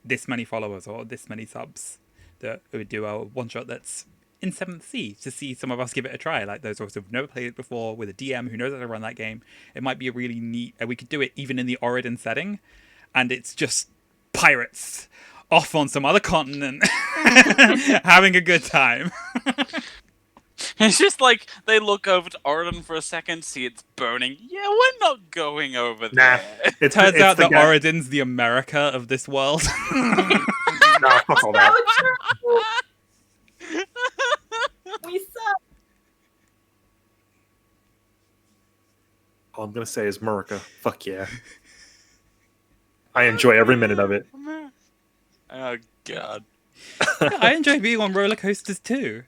Speaker 3: this many followers or this many subs, that we would do a one shot that's in 7th Sea to see some of us give it a try. Like those of us who've never played it before with a DM who knows how to run that game. It might be a really neat. We could do it even in the Oridon setting, and it's just pirates off on some other continent having a good time.
Speaker 2: It's just like they look over to Oridon for a second, see it's burning. Yeah, we're not going over there.
Speaker 3: It turns out that Oridon's the America of this world.
Speaker 1: No, fuck all that.
Speaker 5: We suck.
Speaker 1: All I'm gonna say is America. Fuck yeah. I enjoy every minute of it.
Speaker 2: Oh god.
Speaker 3: I enjoy being on roller coasters too.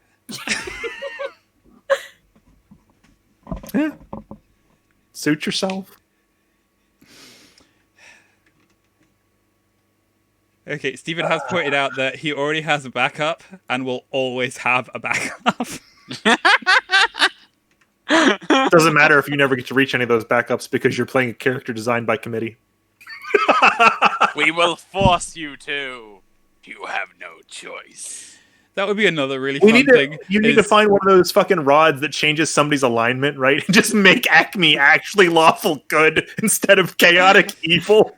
Speaker 1: Yeah. Suit yourself.
Speaker 3: Okay, Stephen has pointed out that he already has a backup and will always have a backup.
Speaker 1: Doesn't matter if you never get to reach any of those backups because you're playing a character designed by committee.
Speaker 2: We will force you to. You have no choice.
Speaker 3: That would be another really fun thing.
Speaker 1: You need to find one of those fucking rods that changes somebody's alignment, right? And just make Acme actually lawful good instead of chaotic evil.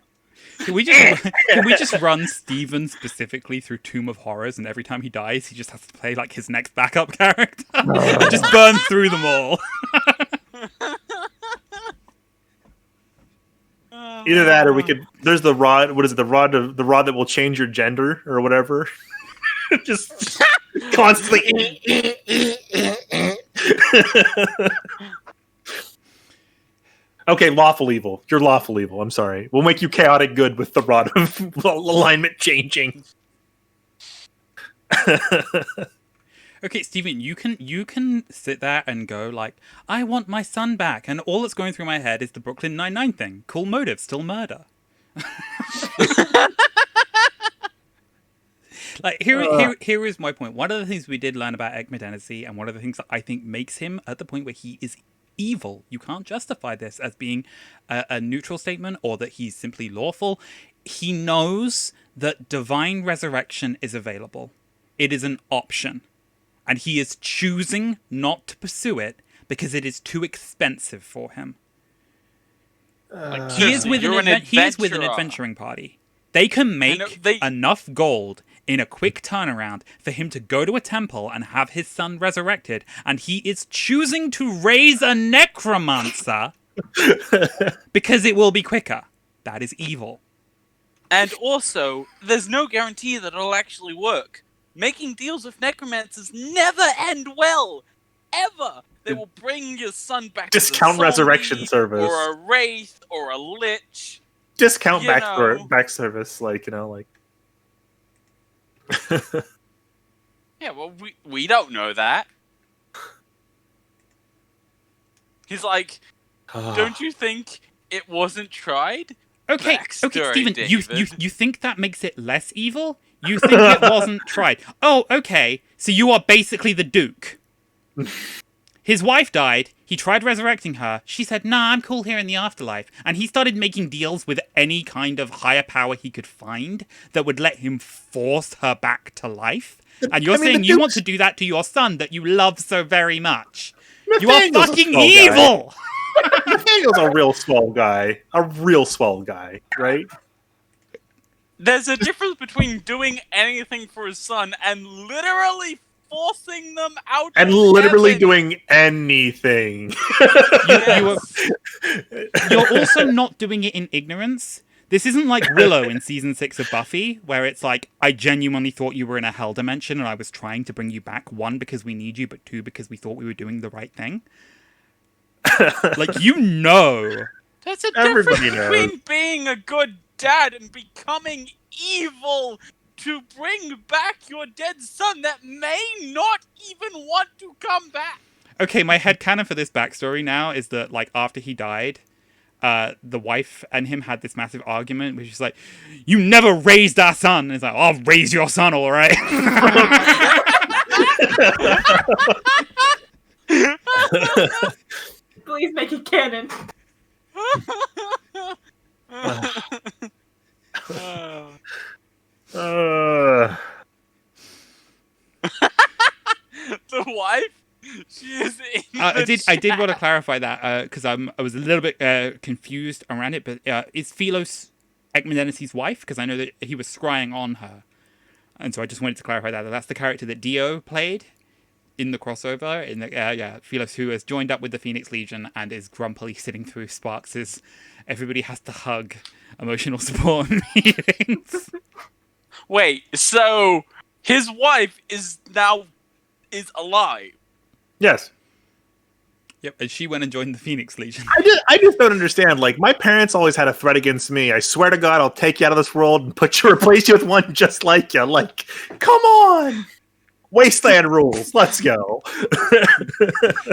Speaker 3: Can we just run Steven specifically through Tomb of Horrors, and every time he dies, he just has to play like his next backup character? And just burn through them all.
Speaker 1: Either that, or we could. There's the rod. What is it? The rod that will change your gender or whatever. Just constantly. Okay, lawful evil. You're lawful evil. I'm sorry. We'll make you chaotic good with the rod of alignment changing.
Speaker 3: Okay, Steven, you can sit there and go like, I want my son back, and all that's going through my head is the Brooklyn Nine-Nine thing. Cool motive, still murder. Like here is my point. One of the things we did learn about Ekmedenesi, and one of the things that I think makes him at the point where he is evil. You can't justify this as being a neutral statement or that he's simply lawful. He knows that divine resurrection is available. It is an option. And he is choosing not to pursue it because it is too expensive for him. He is with an adventuring party. They can make enough gold in a quick turnaround for him to go to a temple and have his son resurrected, and he is choosing to raise a necromancer because it will be quicker. That is evil.
Speaker 2: And also, there's no guarantee that it'll actually work. Making deals with necromancers never end well. Ever. They will bring your son back
Speaker 1: discount
Speaker 2: to the
Speaker 1: resurrection service.
Speaker 2: Or a wraith, or a lich.
Speaker 1: Discount back service, like, you know, like...
Speaker 2: Yeah, well, we don't know that. He's like, don't you think it wasn't tried?
Speaker 3: Okay,
Speaker 2: Backstory,
Speaker 3: Stephen,
Speaker 2: David.
Speaker 3: you think that makes it less evil? You think it wasn't tried? Oh, okay, so you are basically the Duke. His wife died, he tried resurrecting her, she said, nah, I'm cool here in the afterlife, and he started making deals with any kind of higher power he could find that would let him force her back to life. And you're saying you want to do that to your son that you love so very much. You are fucking evil!
Speaker 1: Nathaniel's a real swell guy. A real swell guy, right?
Speaker 2: There's a difference between doing anything for his son and literally forcing them out
Speaker 1: and
Speaker 2: of
Speaker 1: literally
Speaker 2: heaven.
Speaker 1: doing anything.
Speaker 3: You're also not doing it in ignorance. This isn't like Willow in season 6 of Buffy, where it's like, I genuinely thought you were in a hell dimension and I was trying to bring you back, 1, because we need you, but 2, because we thought we were doing the right thing. Like, you know.
Speaker 2: There's a
Speaker 1: Everybody
Speaker 2: difference
Speaker 1: knows.
Speaker 2: between being a good dad and becoming evil to bring back your dead son that may not even want to come back.
Speaker 3: Okay, my headcanon for this backstory now is that, like, after he died, the wife and him had this massive argument, which is like, you never raised our son. And it's like, I'll raise your son, all right.
Speaker 5: Please make it canon.
Speaker 2: The wife? She is in the
Speaker 3: I did want to
Speaker 2: chat.
Speaker 3: clarify that because I was a little bit confused around it. But is Philos Ekmedenesi's wife? Because I know that he was scrying on her, and so I just wanted to clarify that that's the character that Dio played in the crossover. In the Philos, who has joined up with the Phoenix Legion and is grumpily sitting through Sparks' everybody has to hug emotional support meetings.
Speaker 2: Wait, so his wife is alive?
Speaker 1: Yes.
Speaker 3: Yep, and she went and joined the Phoenix Legion.
Speaker 1: I just don't understand. Like, my parents always had a threat against me. I swear to God, I'll take you out of this world and replace you with one just like you. Like, come on! Wasteland rules. Let's go.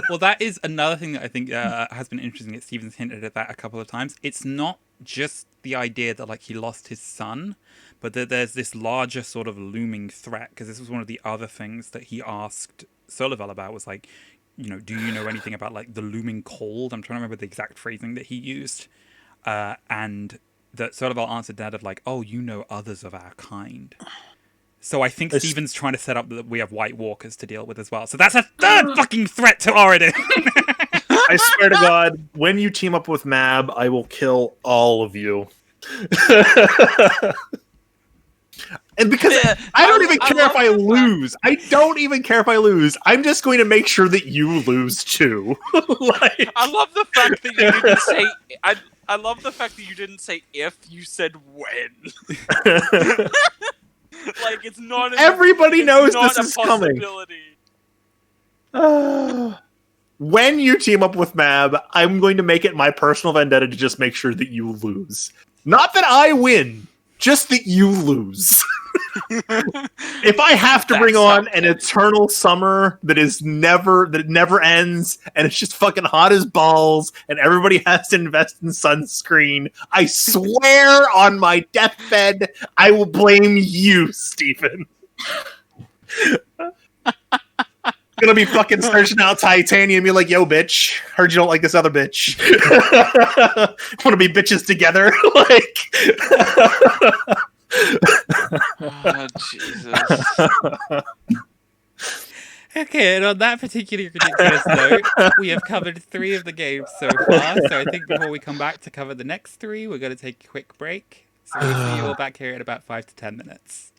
Speaker 3: Well, that is another thing that I think has been interesting that Steven's hinted at that a couple of times. It's not just the idea that, like, he lost his son, but that there's this larger sort of looming threat, because this was one of the other things that he asked Solival about, was like, you know, do you know anything about, like, the looming cold? I'm trying to remember the exact phrasing that he used. And that Solival answered that of like, oh, you know others of our kind. So I think Steven's trying to set up that we have White Walkers to deal with as well. So that's a third fucking threat to Oridon.
Speaker 1: I swear to God, when you team up with Mab, I will kill all of you. And because I don't even care if I lose. I don't even care if I lose. I'm just going to make sure that you lose too. Like...
Speaker 2: I love the fact that you didn't say. I love the fact that you didn't say if. You said when. Like, it's not.
Speaker 1: Everybody knows
Speaker 2: not
Speaker 1: this is coming.
Speaker 2: Possibility.
Speaker 1: When you team up with Mab, I'm going to make it my personal vendetta to just make sure that you lose. Not that I win, just that you lose. If I have to bring on an eternal summer that never ends, and it's just fucking hot as balls, and everybody has to invest in sunscreen, I swear on my deathbed, I will blame you, Stephen. Gonna be fucking searching out titanium. You're like, yo, bitch. Heard you don't like this other bitch. Want to be bitches together? Like,
Speaker 2: Oh, Jesus.
Speaker 3: Okay, and on that particular ridiculous note, we have covered 3 of the games so far. So I think before we come back to cover the next 3, we're going to take a quick break. So we'll see you all back here in about 5 to 10 minutes.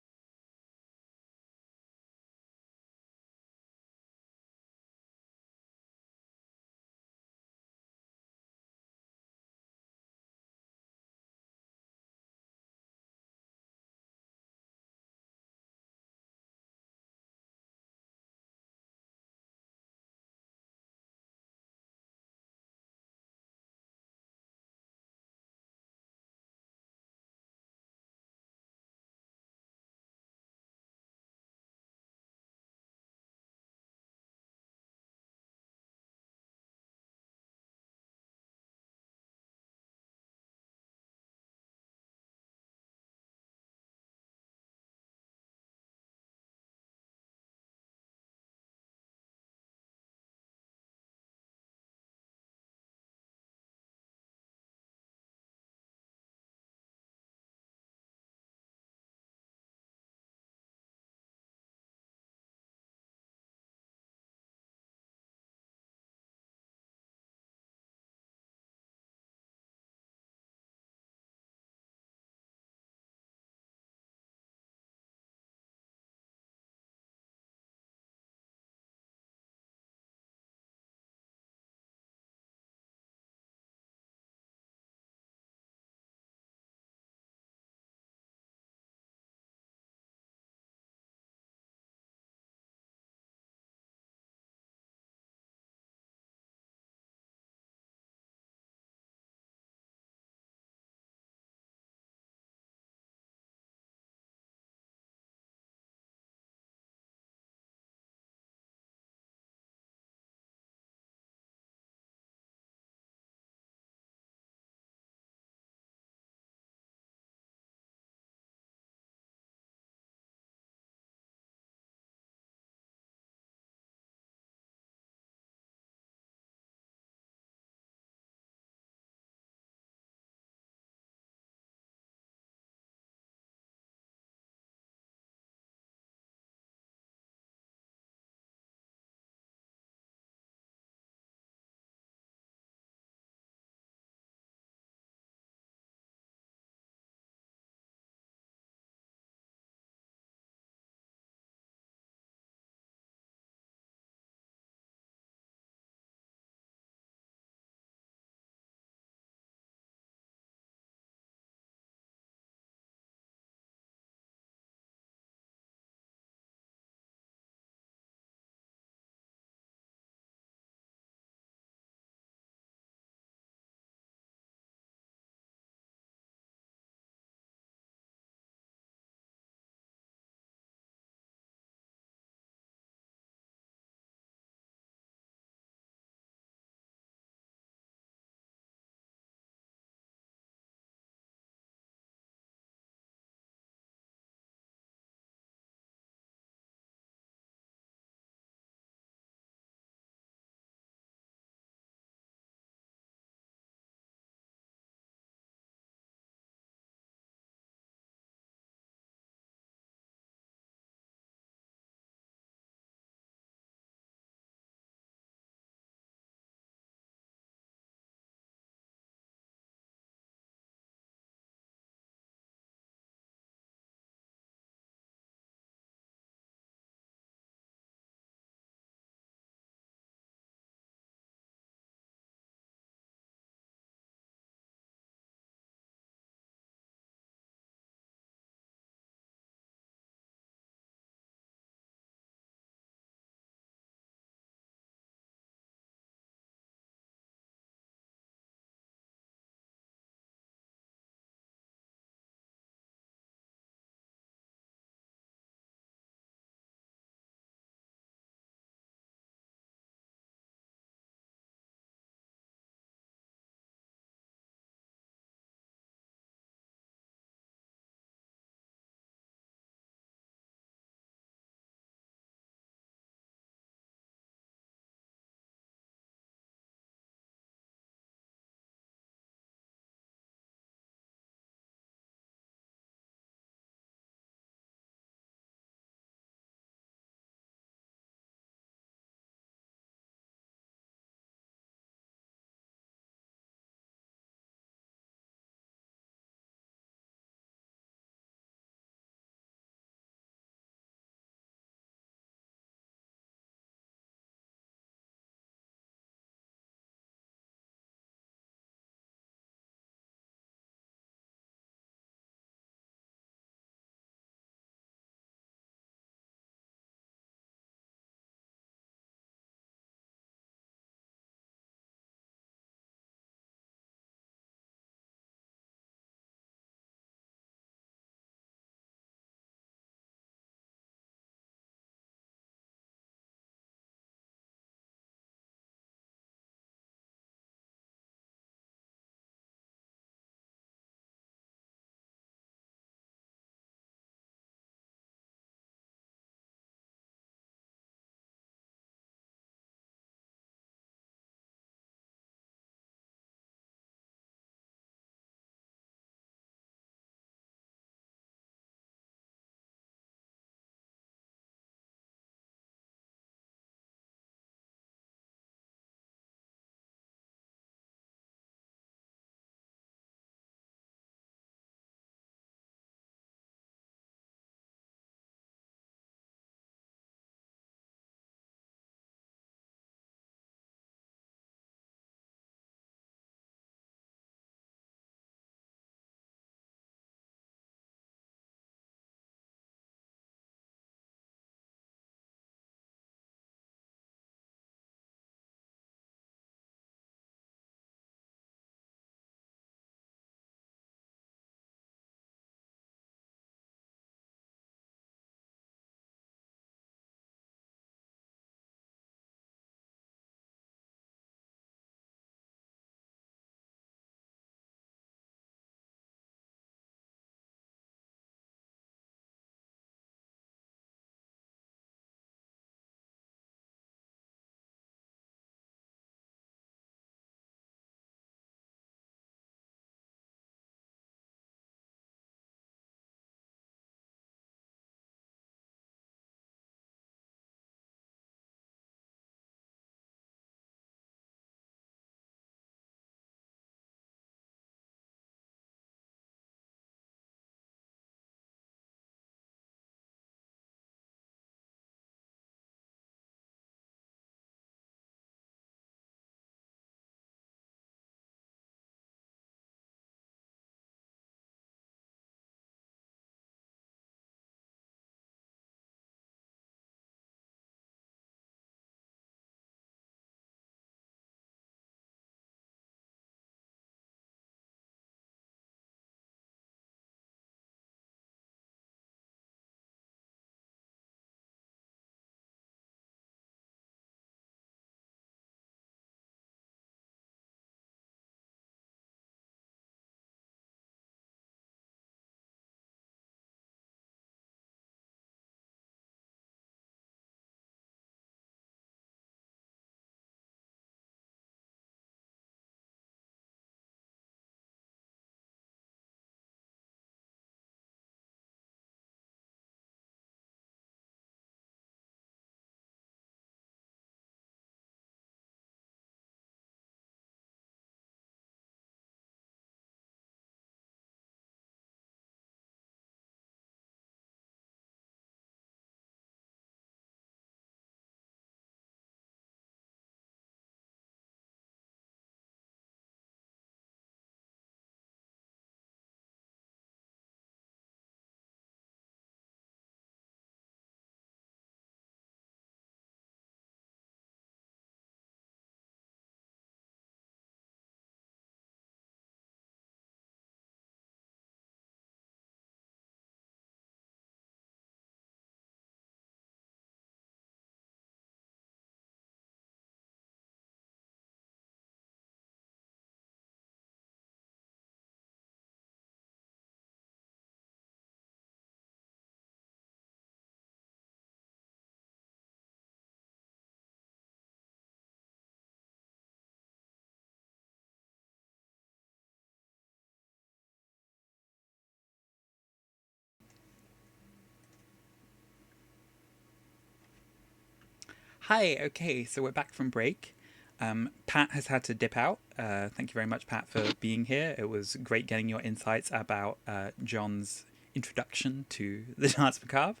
Speaker 3: Hi, okay, so we're back from break. Pat has had to dip out. Thank you very much, Pat, for being here. It was great getting your insights about John's introduction to the Dance Macabre.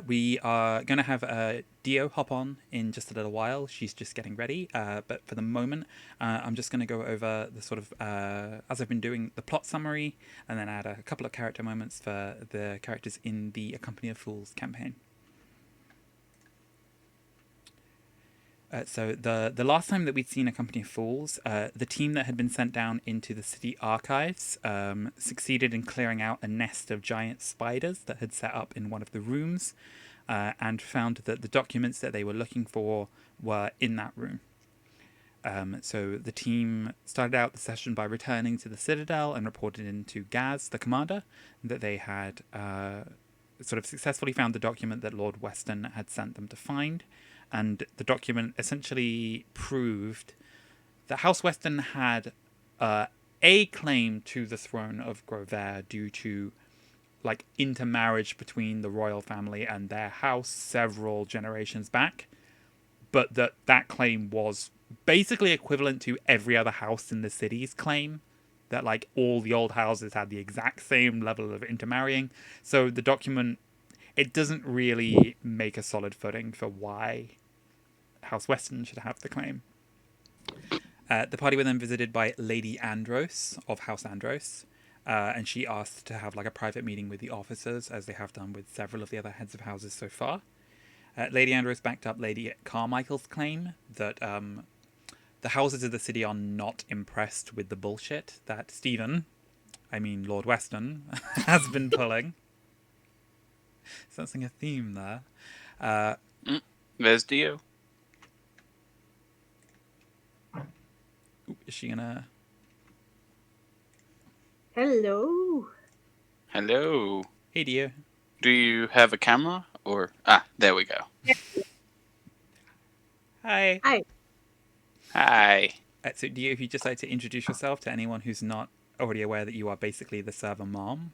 Speaker 3: We are going to have Dio hop on in just a little while. She's just getting ready. But for the moment, I'm just going to go over the sort of, as I've been doing, the plot summary, and then add a couple of character moments for the characters in the A Company of Fools campaign. So the last time that we'd seen A Company of Fools, the team that had been sent down into the city archives succeeded in clearing out a nest of giant spiders that had set up in one of the rooms, and found that the documents that they were looking for were in that room. So the team started out the session by returning to the Citadel and reported in to Gaz, the commander, that they had sort of successfully found the document that Lord Weston had sent them to find. And the document essentially proved that House Weston had a claim to the throne of Grover due to like intermarriage between the royal family and their house several generations back, but that claim was basically equivalent to every other house in the city's claim, that like all the old houses had the exact same level of intermarrying. So the document, it doesn't really make a solid footing for why House Weston should have the claim. The party were then visited by Lady Andros of House Andros, and she asked to have like a private meeting with the officers, as they have done with several of the other heads of houses so far. Lady Andros backed up Lady Carmichael's claim that the houses of the city are not impressed with the bullshit that Lord Weston, has been pulling. Sensing a theme there.
Speaker 2: There's Dio.
Speaker 3: Is she gonna...
Speaker 8: Hello.
Speaker 2: Hello.
Speaker 3: Hey, Dio.
Speaker 2: Do you have a camera? Or there we go.
Speaker 3: Hi.
Speaker 8: Hi.
Speaker 2: Hi.
Speaker 3: So Dio, if you'd just like to introduce yourself to anyone who's not already aware that you are basically the server mom.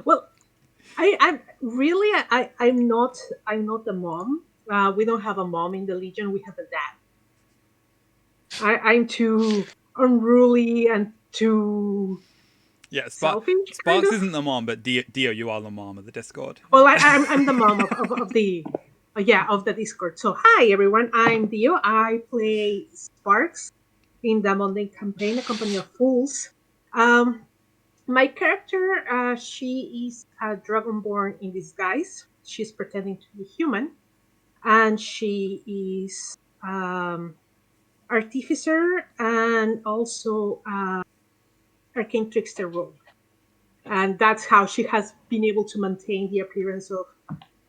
Speaker 8: Well, I'm not the mom. We don't have a mom in the Legion. We have a dad. I'm too unruly and too selfish.
Speaker 3: Sparks isn't the mom, but Dio, you are the mom of the Discord.
Speaker 8: Well, I'm the mom of the Discord. So hi everyone, I'm Dio. I play Sparks in the Mundane campaign, A Company of Fools. My character, she is a Dragonborn in disguise. She's pretending to be human, and she is artificer and also arcane trickster rogue. And that's how she has been able to maintain the appearance of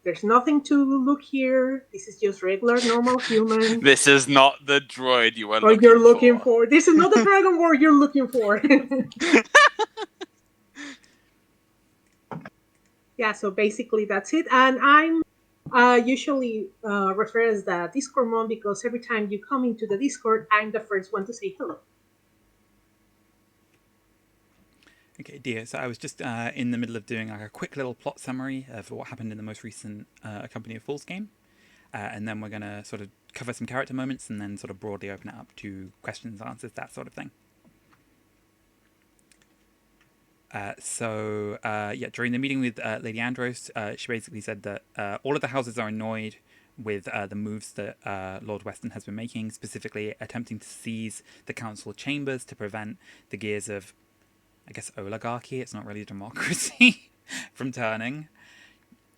Speaker 8: there's nothing to look here. This is just regular, normal human.
Speaker 2: This is not the droid you are
Speaker 8: looking for. This is not the Dragonborn you're looking for. Yeah, so basically that's it. And I'm usually referred as the Discord mom because every time you come into the Discord, I'm the first one to say hello.
Speaker 3: Okay, Dio, so I was just in the middle of doing like a quick little plot summary of what happened in the most recent A Company of Fools game. And then we're going to sort of cover some character moments and then sort of broadly open it up to questions, answers, that sort of thing. During the meeting with Lady Andros, she basically said that all of the houses are annoyed with the moves that Lord Weston has been making, specifically attempting to seize the council chambers to prevent the gears of, I guess, oligarchy, it's not really democracy, from turning.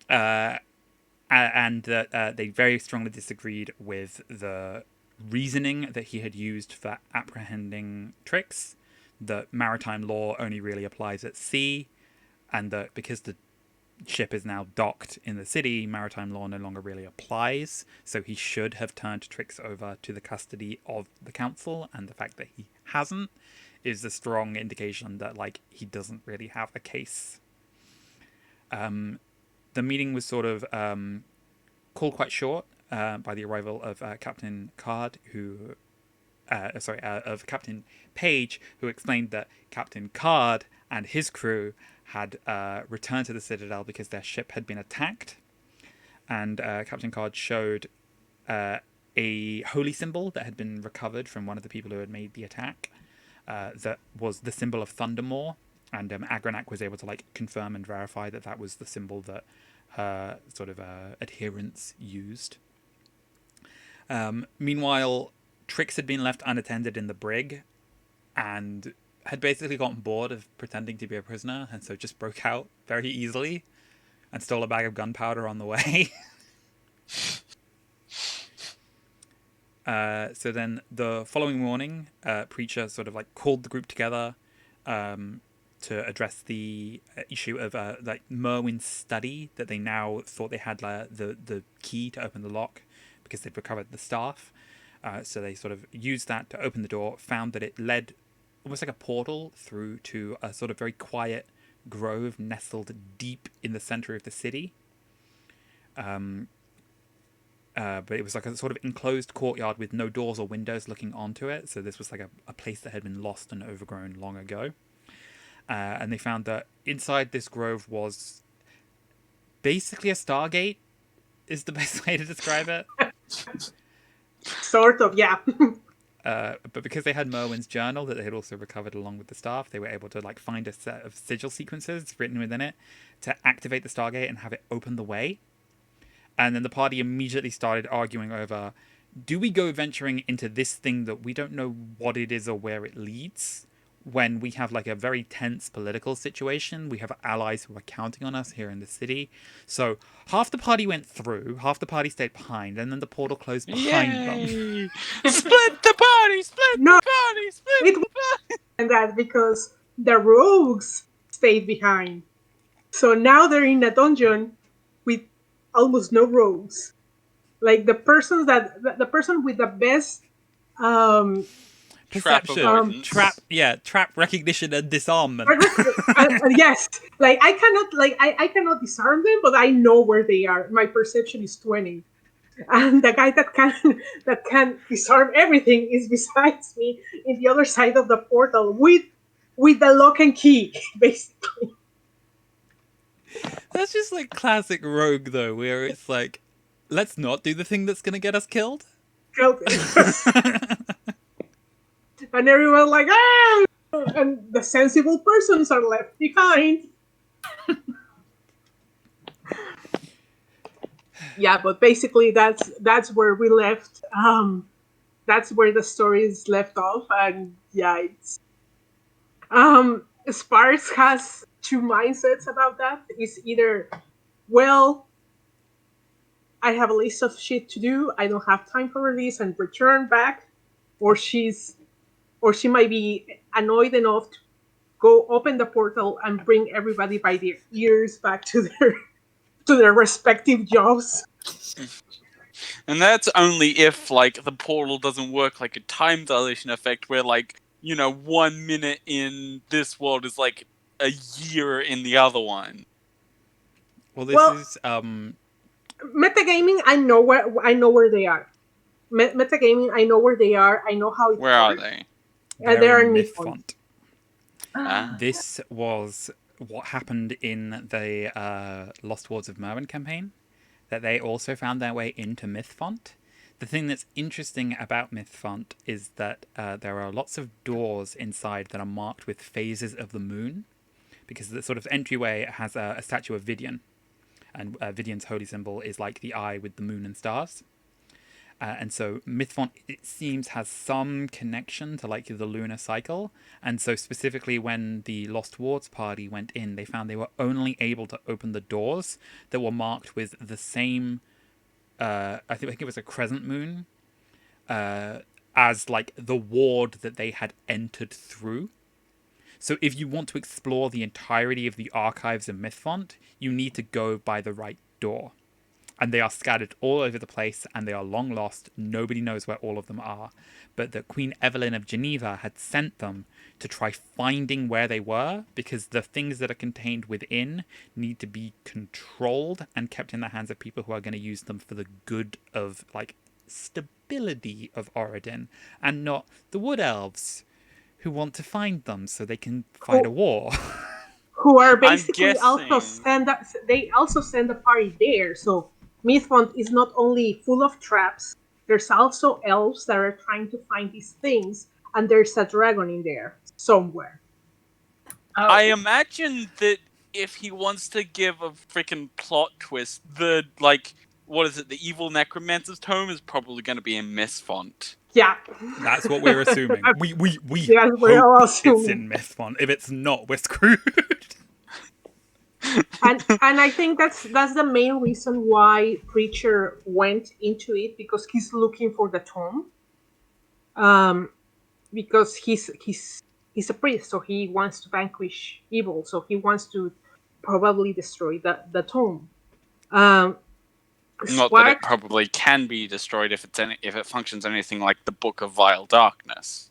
Speaker 3: And that they very strongly disagreed with the reasoning that he had used for apprehending tricks, that maritime law only really applies at sea, and that because the ship is now docked in the city, maritime law no longer really applies, so he should have turned tricks over to the custody of the council, and the fact that he hasn't is a strong indication that like he doesn't really have a case. The meeting was sort of called quite short by the arrival of Captain Card, of Captain Page, who explained that Captain Card and his crew had returned to the Citadel because their ship had been attacked. and Captain Card showed a holy symbol that had been recovered from one of the people who had made the attack. That was the symbol of Thundermaw, and Agranak was able to like confirm and verify that that was the symbol that her sort of adherents used. Meanwhile, Trix had been left unattended in the brig, and had basically gotten bored of pretending to be a prisoner, and so just broke out very easily and stole a bag of gunpowder on the way. So then the following morning, Preacher sort of like called the group together to address the issue of like Merwin's study, that they now thought they had the key to open the lock because they'd recovered the staff. So they sort of used that to open the door, found that it led almost like a portal through to a sort of very quiet grove nestled deep in the center of the city. But it was like a sort of enclosed courtyard with no doors or windows looking onto it. So this was like a place that had been lost and overgrown long ago. And they found that inside this grove was basically a Stargate, is the best way to describe it.
Speaker 8: Sort of, yeah.
Speaker 3: But because they had Merwin's journal that they had also recovered along with the staff, they were able to like find a set of sigil sequences written within it to activate the Stargate and have it open the way. And then the party immediately started arguing over, do we go venturing into this thing that we don't know what it is or where it leads, when we have like a very tense political situation? We have allies who are counting on us here in the city. So half the party went through, half the party stayed behind, and then the portal closed behind them.
Speaker 2: Split the party! Split
Speaker 8: No,
Speaker 2: the party! Split the party!
Speaker 8: And that because the rogues stayed behind. So now they're in a dungeon with almost no rogues. Like the person with the best
Speaker 3: Perception, trap recognition and disarmament.
Speaker 8: Yes, like I cannot disarm them, but I know where they are. My perception is 20, and the guy that can disarm everything is besides me in the other side of the portal with the lock and key, basically.
Speaker 3: That's just like classic rogue though, where it's like, let's not do the thing that's gonna get us killed.
Speaker 8: And everyone's like, ah! And the sensible persons are left behind. Yeah, but basically that's where we left. That's where the story is left off, and yeah, it's Sparks has two mindsets about that. It's either, well, I have a list of shit to do, I don't have time for this, and return back, or she might be annoyed enough to go open the portal and bring everybody by their ears back to their respective jobs.
Speaker 2: And that's only if, like, the portal doesn't work like a time dilation effect where, like, 1 minute in this world is like a year in the other one.
Speaker 3: Well, this is
Speaker 8: metagaming. I know where they are. Metagaming. I know where they are. I know how it
Speaker 2: Where
Speaker 8: works.
Speaker 2: are they?
Speaker 8: They're in Mythfont.
Speaker 3: This was what happened in the Lost Wards of Merwin campaign, that they also found their way into Mythfont. The thing that's interesting about Mythfont is that there are lots of doors inside that are marked with phases of the moon, because the sort of entryway has a statue of Vidian, and Vidian's holy symbol is like the eye with the moon and stars. And so Mythfont, it seems, has some connection to like the lunar cycle. And so specifically when the Lost Wards party went in, they found they were only able to open the doors that were marked with the same, I think it was a crescent moon, as like the ward that they had entered through. So if you want to explore the entirety of the archives of Mythfont, you need to go by the right door. And they are scattered all over the place, and they are long lost. Nobody knows where all of them are. But that Queen Evelyn of Geneva had sent them to try finding where they were, because the things that are contained within need to be controlled and kept in the hands of people who are going to use them for the good of, like, stability of Oridon, and not the Wood Elves, who want to find them so they can fight a war.
Speaker 8: Who are basically also they also send a party there, so Mythfont is not only full of traps, there's also elves that are trying to find these things, and there's a dragon in there somewhere.
Speaker 2: I imagine that if he wants to give a freaking plot twist, the evil necromancer's tome is probably going to be in Mythfont.
Speaker 8: Yeah,
Speaker 3: That's what we're assuming. We
Speaker 8: Yeah, we're all
Speaker 3: hope it's
Speaker 8: assuming.
Speaker 3: in Mythfont. If it's not, we're screwed.
Speaker 8: and I think that's the main reason why Preacher went into it, because he's looking for the tome. Because he's a priest, so he wants to vanquish evil, so he wants to probably destroy the tome.
Speaker 2: Not that it probably can be destroyed if it functions anything like the Book of Vile Darkness.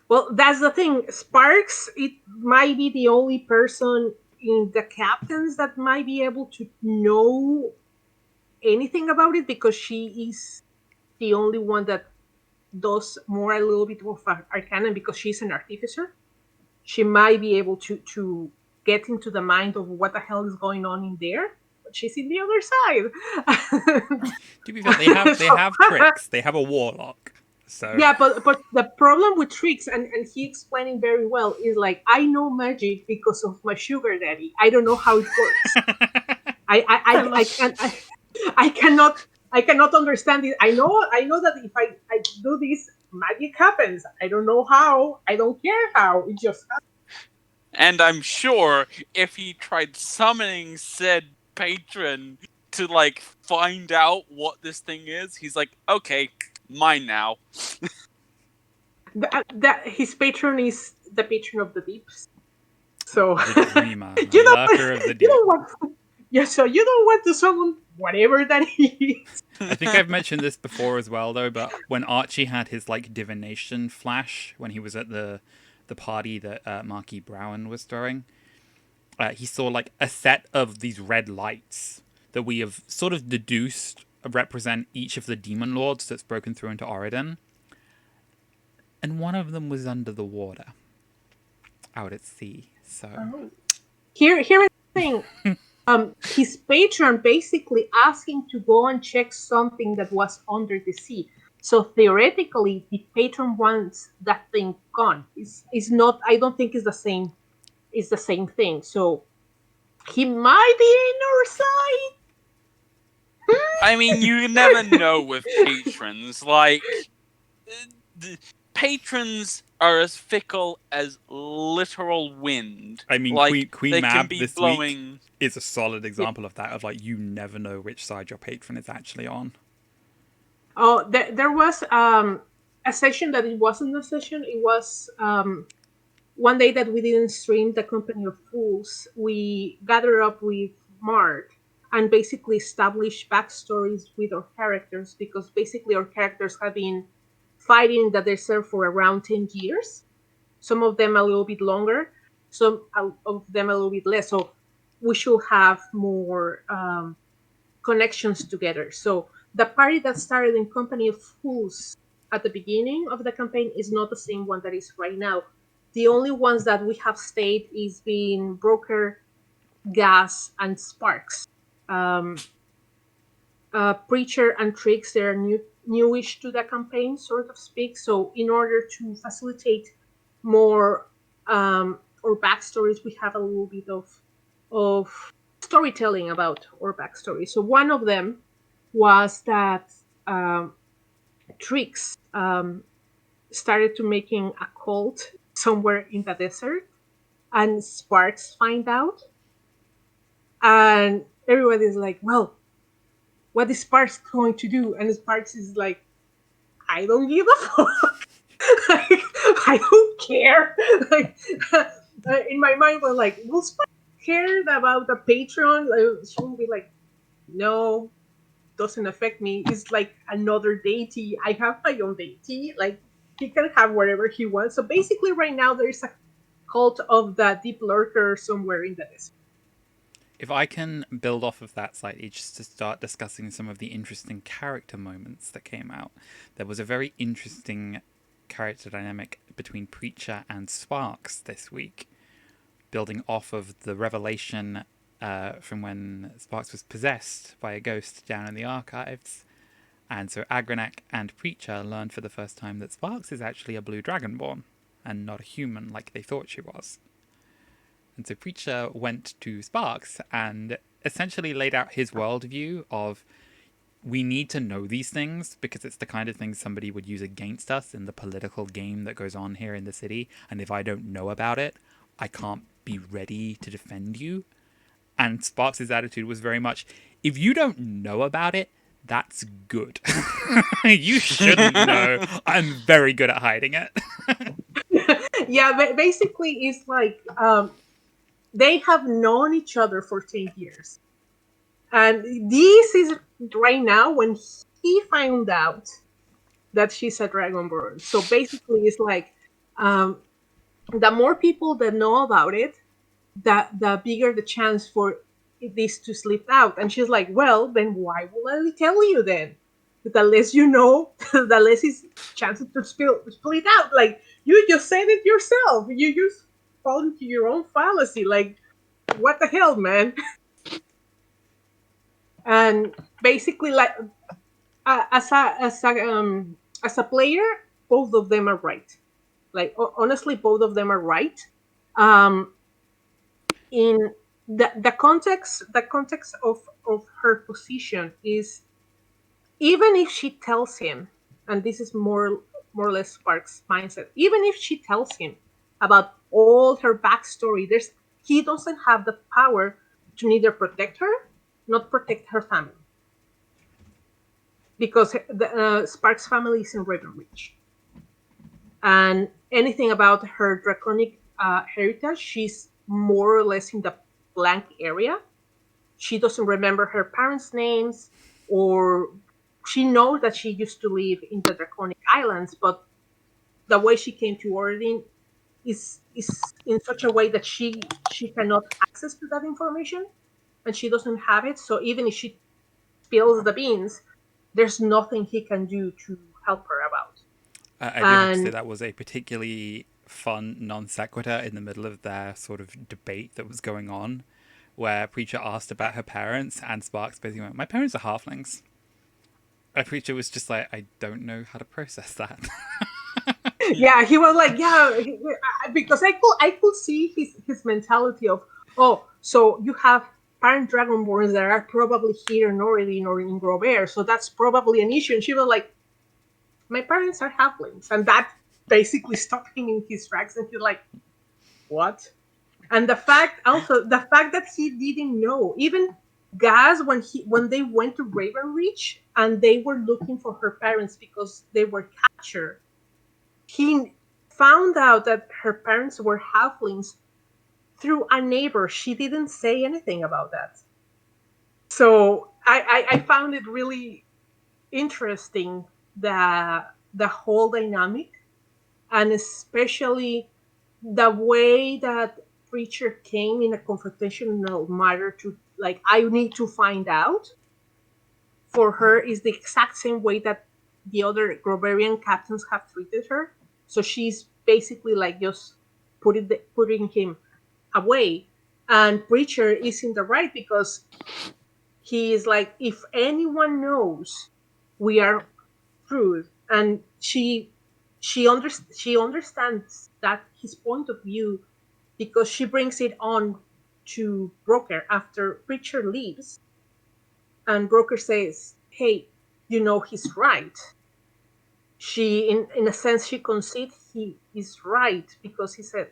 Speaker 8: Well, that's the thing. Sparks, it might be the only person in the captains that might be able to know anything about it, because she is the only one that does a little bit of arcana, because she's an artificer. She might be able to get into the mind of what the hell is going on in there, but she's in the other side.
Speaker 3: To be fair, they have tricks. They have a warlock. So
Speaker 8: yeah, but the problem with tricks, and he explaining very well, is like, I know magic because of my sugar daddy. I don't know how it works. I cannot understand it. I know that if I do this, magic happens. I don't know how. I don't care how. It just happens.
Speaker 2: And I'm sure if he tried summoning said patron to find out what this thing is, he's like, okay, mine now.
Speaker 8: His patron is the patron of the deeps. So
Speaker 3: the dreamer, lurker of the deep.
Speaker 8: So you don't want to summon whatever that is.
Speaker 3: I think I've mentioned this before as well, though, but when Archie had his divination flash when he was at the party that Marquis Brown was throwing, he saw a set of these red lights that we have sort of deduced represent each of the demon lords that's broken through into Oridon, and one of them was under the water, out at sea. So
Speaker 8: here is the thing. His patron basically asked him to go and check something that was under the sea. So theoretically, the patron wants that thing gone. It's not. I don't think it's the same. It's the same thing. So he might be in our side.
Speaker 2: I mean, you never know with patrons. Patrons are as fickle as literal wind.
Speaker 3: I mean, Queen Mab this week is a solid example of that. Of you never know which side your patron is actually on.
Speaker 8: Oh, there was a session that it wasn't a session. It was one day that we didn't stream the Company of Fools. We gathered up with Mark and basically established backstories with our characters, because basically our characters have been fighting the desert for around 10 years. Some of them a little bit longer, some of them a little bit less. So we should have more connections together. So the party that started in Company of Fools at the beginning of the campaign is not the same one that is right now. The only ones that we have stayed is being Broker, Gas, and Sparks. Preacher and Tricks, they're newish to the campaign, sort of speak. So in order to facilitate more or backstories, we have a little bit of storytelling about our backstory. So one of them was that Tricks started to making a cult somewhere in the desert, and Sparks find out, and everybody's like, well, what is Sparks going to do? And Sparks is like, I don't give a fuck. I don't care. In my mind, we're like, will Sparks care about the patron? She will be like, no, doesn't affect me. It's like another deity. I have my own deity. He can have whatever he wants. So basically, right now, there's a cult of the deep lurker somewhere in the desert.
Speaker 3: If I can build off of that slightly, just to start discussing some of the interesting character moments that came out. There was a very interesting character dynamic between Preacher and Sparks this week, building off of the revelation from when Sparks was possessed by a ghost down in the archives. And so Agranak and Preacher learned for the first time that Sparks is actually a blue dragonborn and not a human like they thought she was. And so Preacher went to Sparks and essentially laid out his worldview of, we need to know these things because it's the kind of things somebody would use against us in the political game that goes on here in the city. And if I don't know about it, I can't be ready to defend you. And Sparks' attitude was very much, if you don't know about it, that's good. You shouldn't know. I'm very good at hiding it.
Speaker 8: Yeah, but basically, it's like they have known each other for 10 years. And this is right now when he found out that she's a dragonborn. So basically, it's like the more people that know about it, the bigger the chance for this to slip out. And she's like, well, then why will I tell you then? The less you know, the less is chances to spill it out. Like, you just said it yourself. You just fall into your own fallacy. Like, what the hell, man? And basically, like, as a player, both of them are right. Like, honestly, both of them are right. In the context of her position is, even if she tells him, and this is more or less Sparks' mindset, even if she tells him about all her backstory, he doesn't have the power to neither protect her not protect her family, because the Sparks' family is in Ravenreach, and anything about her draconic heritage, she's more or less in the blank area. She doesn't remember her parents' names, or she knows that she used to live in the Draconic Islands, but the way she came to Oradin is in such a way that she cannot access to that information, and she doesn't have it. So even if she spills the beans, there's nothing he can do to help her about.
Speaker 3: I do have to say that was a particularly fun non sequitur in the middle of their sort of debate that was going on, where Preacher asked about her parents, and Sparks basically went, "My parents are halflings." And Preacher was just like, "I don't know how to process that."
Speaker 8: Yeah, he was like, yeah, because I could see his mentality of, oh, so you have parent dragonborns that are probably here in Oradin or in Grover, so that's probably an issue. And she was like, my parents are halflings, and that basically stopped him in his tracks. And he's like, what? And the fact that he didn't know, even Gaz, when they went to Ravenreach and they were looking for her parents because they were captured, he found out that her parents were halflings through a neighbor. She didn't say anything about that. So I found it really interesting, the whole dynamic, and especially the way that Preacher came in a confrontational manner to, like, I need to find out. For her is the exact same way that the other Groverian captains have treated her. So she's basically like just putting him away. And Preacher is in the right, because he is like, if anyone knows, we are screwed. And she understands that his point of view, because she brings it on to Broker after Preacher leaves. And Broker says, hey, he's right. She, in a sense, she concedes he is right, because he said,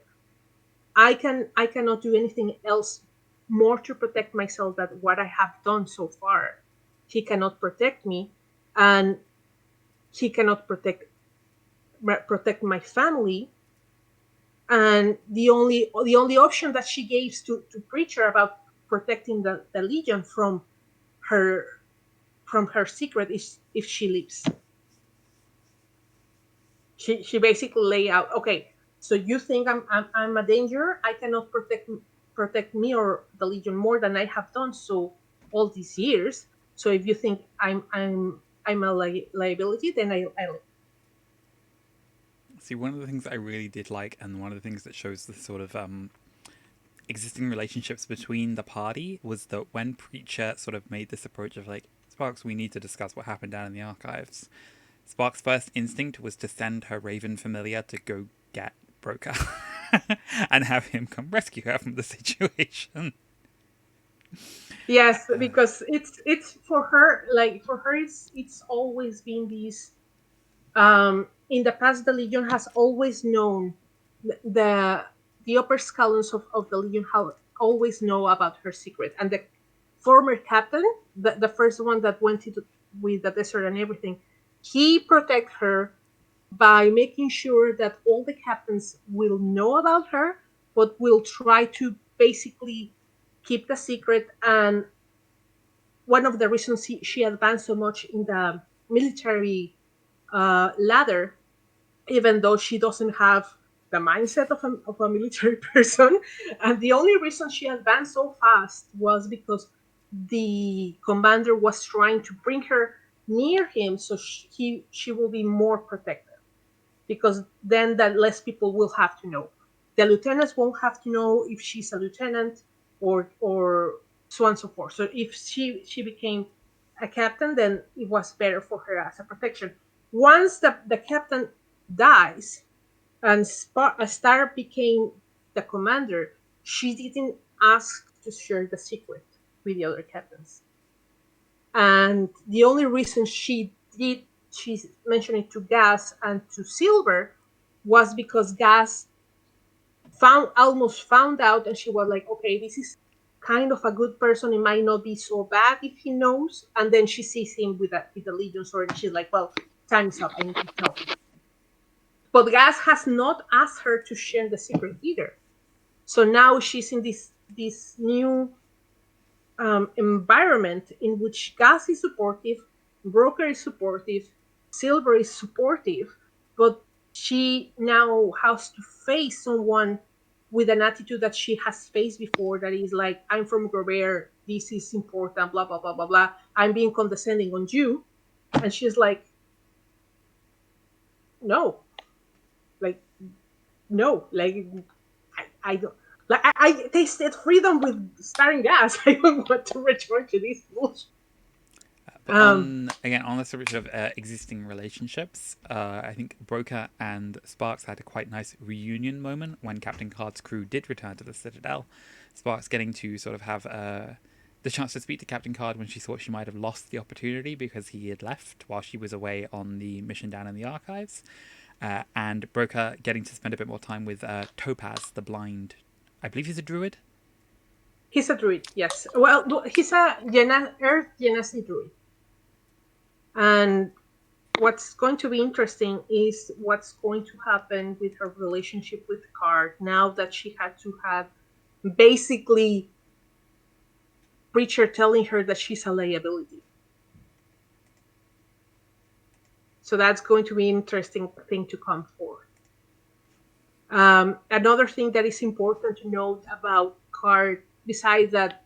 Speaker 8: I cannot do anything else more to protect myself than what I have done so far. He cannot protect me, and he cannot protect my family. And the only option that she gives to Preacher about protecting the Legion from her secret is if she leaves. She basically lay out, okay, so you think I'm a danger? I cannot protect me or the Legion more than I have done so all these years. So if you think I'm a liability, then I leave.
Speaker 3: See, one of the things I really did like, and one of the things that shows the sort of existing relationships between the party was that when Preacher sort of made this approach of like, Sparks, we need to discuss what happened down in the archives, Sparks' first instinct was to send her Raven familiar to go get Broker and have him come rescue her from the situation.
Speaker 8: Yes, because it's for her, like for her it's always been this in the past the Legion has always known the upper echelons of the Legion always know about her secret, and the former captain, the first one that went into with the desert and everything, he protect her by making sure that all the captains will know about her, but will try to basically keep the secret. And one of the reasons she advanced so much in the military ladder, even though she doesn't have the mindset of a military person, and the only reason she advanced so fast was because the commander was trying to bring her near him so she will be more protected, because then that less people will have to know. The lieutenants won't have to know if she's a lieutenant or so on and so forth. So if she became a captain, then it was better for her as a protection. Once the captain dies and Star became the commander, she didn't ask to share the secret with the other captains. And the only reason she mentioned it to Gas and to Silver was because Gas almost found out, and she was like, okay, this is kind of a good person. It might not be so bad if he knows. And then she sees him with the Legion sword, and she's like, well, time's up. I need to tell him. But Gas has not asked her to share the secret either. So now she's in this new environment in which Gas is supportive, Broker is supportive, Silver is supportive, but she now has to face someone with an attitude that she has faced before, that is like, I'm from Grover, this is important, blah, blah, blah, blah, blah. I'm being condescending on you. And she's like, no. I don't. Like, I tasted freedom with starring Gas. I don't want to return to this bullshit.
Speaker 3: But on the subject of existing relationships, I think Broker and Sparks had a quite nice reunion moment when Captain Card's crew did return to the Citadel. Sparks getting to sort of have the chance to speak to Captain Card when she thought she might have lost the opportunity because he had left while she was away on the mission down in the archives. And Broker getting to spend a bit more time with Topaz, the blind. I believe he's a druid.
Speaker 8: He's a druid, yes. Well, he's a Earth Genasi druid. And what's going to be interesting is what's going to happen with her relationship with Card now that she had to have basically Preacher telling her that she's a liability. So that's going to be an interesting thing to come forward. Another thing that is important to note about Card, besides that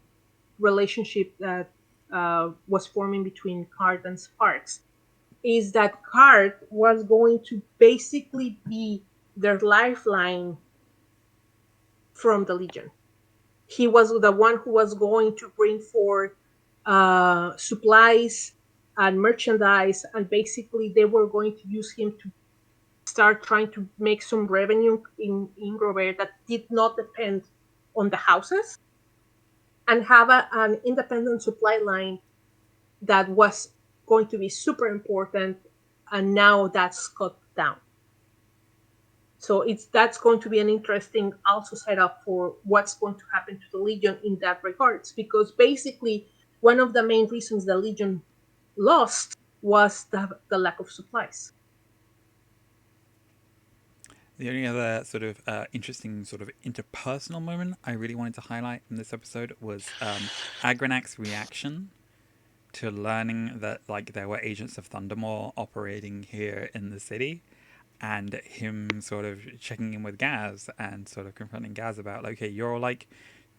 Speaker 8: relationship that was forming between Card and Sparks, is that Card was going to basically be their lifeline from the Legion. He was the one who was going to bring forth supplies and merchandise, and basically they were going to use him to start trying to make some revenue in Grover that did not depend on the houses, and have an independent supply line that was going to be super important, and now that's cut down. So that's going to be an interesting also setup for what's going to happen to the Legion in that regards, because basically one of the main reasons the Legion lost was the lack of supplies.
Speaker 3: The only other sort of interesting sort of interpersonal moment I really wanted to highlight in this episode was Agranak's reaction to learning that like there were agents of Thundermaw operating here in the city, and him sort of checking in with Gaz and sort of confronting Gaz about, like, okay, you're like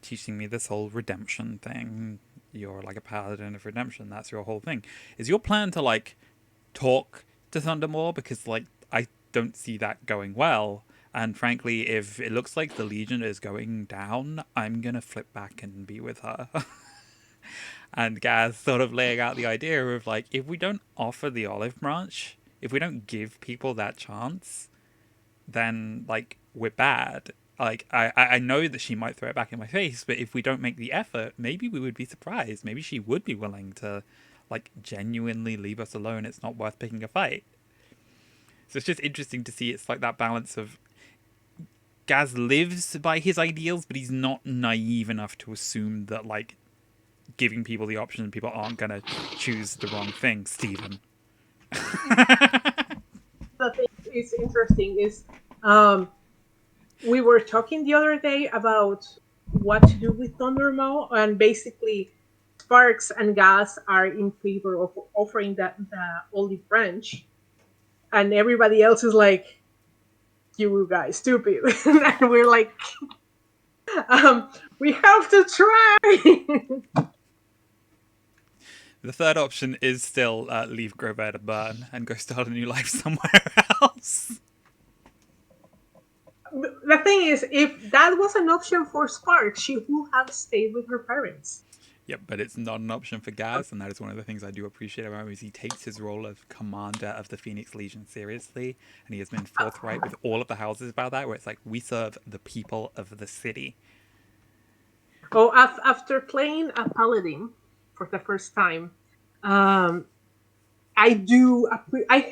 Speaker 3: teaching me this whole redemption thing. You're like a paladin of redemption. That's your whole thing. Is your plan to like talk to Thundermaw? Because like I don't see that going well. And frankly, if it looks like the Legion is going down, I'm going to flip back and be with her. And Gaz sort of laying out the idea of like, if we don't offer the olive branch, if we don't give people that chance, then like we're bad. Like I know that she might throw it back in my face, but if we don't make the effort, maybe we would be surprised. Maybe she would be willing to like genuinely leave us alone. It's not worth picking a fight. So it's just interesting to see it's like that balance of Gaz lives by his ideals, but he's not naive enough to assume that like giving people the option, people aren't going to choose the wrong thing, Stephen.
Speaker 8: The thing is interesting is we were talking the other day about what to do with Thundermaw, and basically Sparks and Gaz are in favor of offering the olive branch, and everybody else is like, you guys stupid. And we're like, we have to try.
Speaker 3: The third option is still leave Grover to burn and go start a new life somewhere else.
Speaker 8: The thing is, if that was an option for Sparks, she would have stayed with her parents.
Speaker 3: Yep, but it's not an option for Gaz, and that is one of the things I do appreciate about him, is he takes his role of commander of the Phoenix Legion seriously, and he has been forthright with all of the houses about that, where it's like, we serve the people of the city.
Speaker 8: Oh, after playing a paladin for the first time, I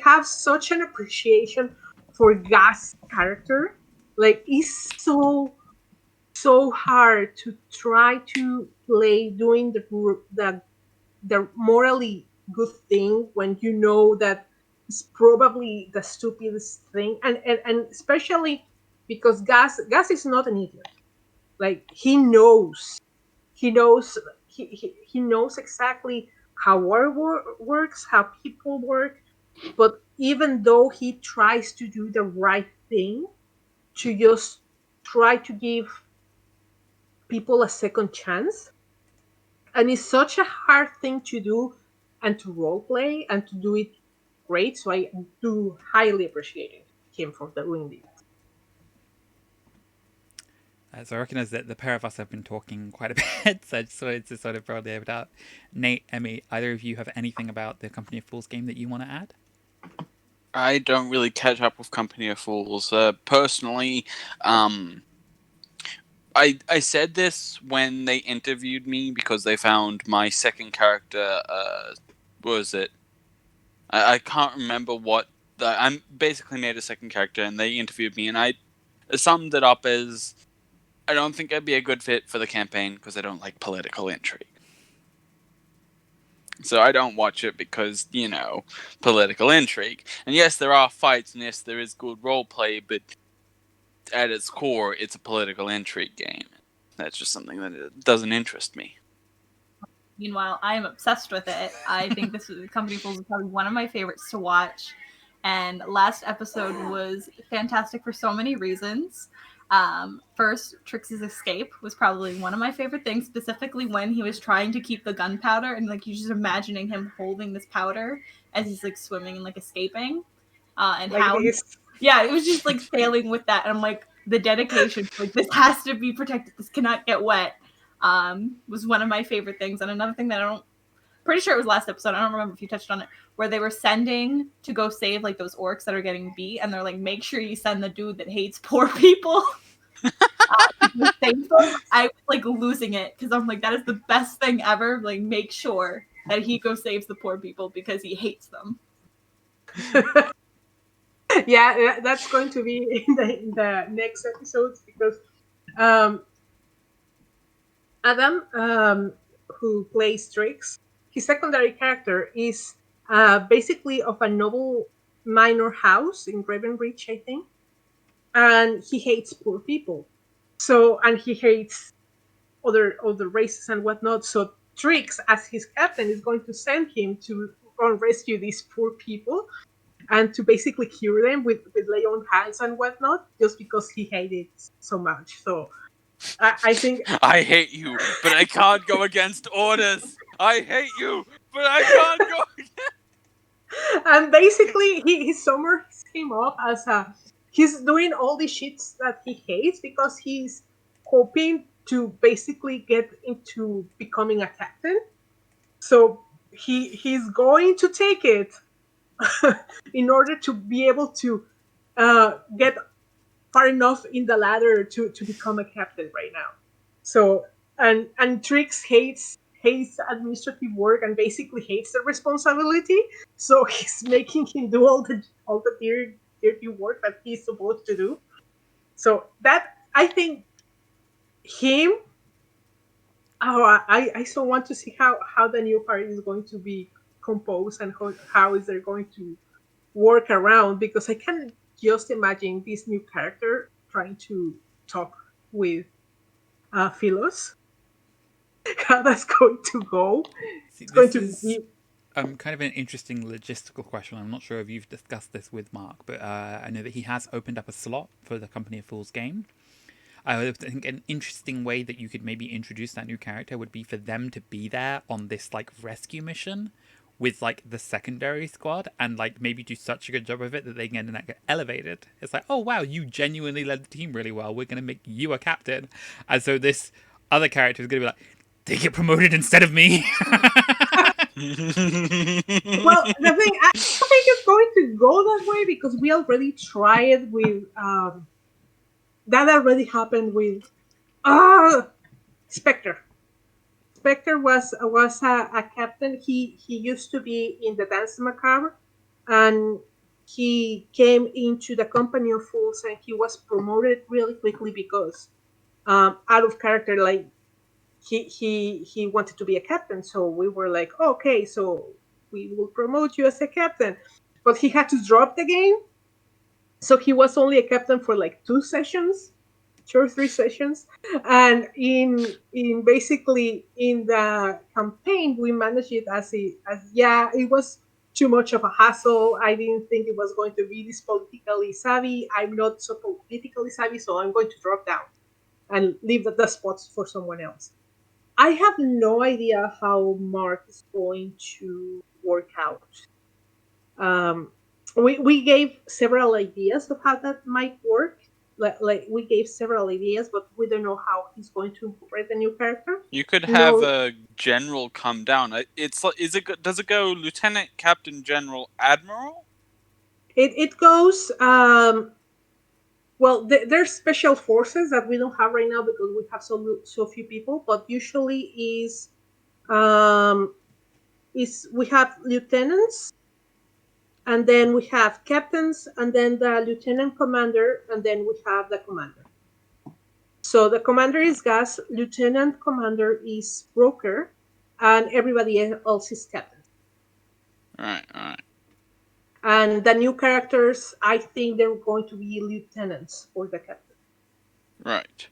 Speaker 8: have such an appreciation for Gaz's character. Like, it's so hard to try to play doing the morally good thing when you know that it's probably the stupidest thing, and especially because Gaz is not an idiot. Like, he knows exactly how war works, how people work, but even though he tries to do the right thing, to just try to give people a second chance, and it's such a hard thing to do and to roleplay and to do it great, so I do highly appreciate him for doing this.
Speaker 3: So I recognize that the pair of us have been talking quite a bit, so I just wanted to sort of broadly it out. Nate, Emmy, either of you have anything about the Company of Fools game that you want to add?
Speaker 2: I don't really catch up with Company of Fools. Personally, I said this when they interviewed me because they found my second character, what was it? I can't remember what... I basically made a second character and they interviewed me, and I summed it up as... I don't think I'd be a good fit for the campaign because I don't like political intrigue. So I don't watch it because, political intrigue. And yes, there are fights, and yes, there is good roleplay, but at its core, it's a political intrigue game. That's just something that doesn't interest me.
Speaker 5: Meanwhile, I am obsessed with it. I think Company of Fools is probably one of my favorites to watch. And last episode was fantastic for so many reasons. First, Trixie's escape was probably one of my favorite things, specifically when he was trying to keep the gunpowder, and like you're just imagining him holding this powder as he's like swimming and like escaping, and like how it was just like sailing with that, and I'm like, the dedication, like this has to be protected, this cannot get wet, was one of my favorite things. And another thing that pretty sure it was last episode, I don't remember if you touched on it, where they were sending to go save like those orcs that are getting beat, and they're like, make sure you send the dude that hates poor people. I was like losing it because I'm like, that is the best thing ever. Like, make sure that he goes saves the poor people because he hates them.
Speaker 8: Yeah, that's going to be in the next episodes, because Adam, who plays Trix, his secondary character is basically of a noble minor house in Gravenbridge, I think, and he hates poor people. So, and he hates other races and whatnot. So Trix, as his captain, is going to send him to go and rescue these poor people and to basically cure them with lay on hands and whatnot, just because he hated so much. So I think
Speaker 2: I hate you, but I can't go against orders. I hate you, but I can't go against...
Speaker 8: And basically, his summer came off as he's doing all the shits that he hates because he's hoping to basically get into becoming a captain. So he's going to take it in order to be able to get far enough in the ladder to become a captain right now. So and Trix hates administrative work and basically hates the responsibility. So he's making him do all the dirty work that he's supposed to do. So that I think him. Oh, I so want to see how the new party is going to be composed and how is they going to work around, because I can just imagine this new character trying to talk with Philos. How that's going to go.
Speaker 3: See,
Speaker 8: It's going
Speaker 3: this
Speaker 8: to
Speaker 3: is
Speaker 8: be
Speaker 3: kind of an interesting logistical question. I'm not sure if you've discussed this with Mark, but I know that he has opened up a slot for the Company of Fools game. I think an interesting way that you could maybe introduce that new character would be for them to be there on this like rescue mission with like the secondary squad, and like maybe do such a good job of it that they can get elevated. It's like, oh wow, you genuinely led the team really well. We're gonna make you a captain, and so this other character is gonna be like, they get promoted instead of me.
Speaker 8: well. The thing I don't think it's going to go that way because we already tried with that already happened with Spectre. Spectre was a captain. He used to be in the Dance Macabre, and he came into the Company of Fools, and he was promoted really quickly because out of character, like he wanted to be a captain. So we were like, okay, so we will promote you as a captain, but he had to drop the game, so he was only a captain for like 2 sessions. 2 or 3 sessions, and in basically in the campaign we managed it as it was too much of a hassle. I didn't think it was going to be this politically savvy. I'm not so politically savvy, so I'm going to drop down and leave the spots for someone else. I have no idea how Mark is going to work out. We gave several ideas of how that might work. Like we gave several ideas, but we don't know how he's going to incorporate the new character.
Speaker 2: You could have a general come down. It's like, does it go Lieutenant, Captain, General, Admiral?
Speaker 8: It goes. Well, there's special forces that we don't have right now because we have so few people. But usually is we have lieutenants, and then we have captains, and then the lieutenant commander, and then we have the commander. So the commander is Gas, lieutenant commander is Broker, and everybody else is captain.
Speaker 2: All right.
Speaker 8: And the new characters, I think they're going to be lieutenants for the captain.
Speaker 2: Right.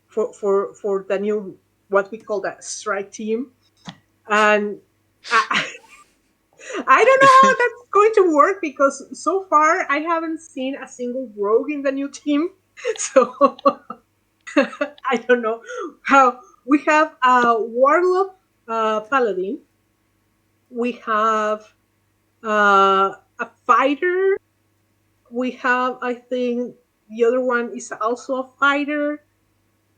Speaker 8: For the new, what we call the strike team. And I don't know how that's going to work because so far I haven't seen a single rogue in the new team. So I don't know how. We have a Warlock Paladin. We have a fighter. We have, I think, the other one is also a fighter.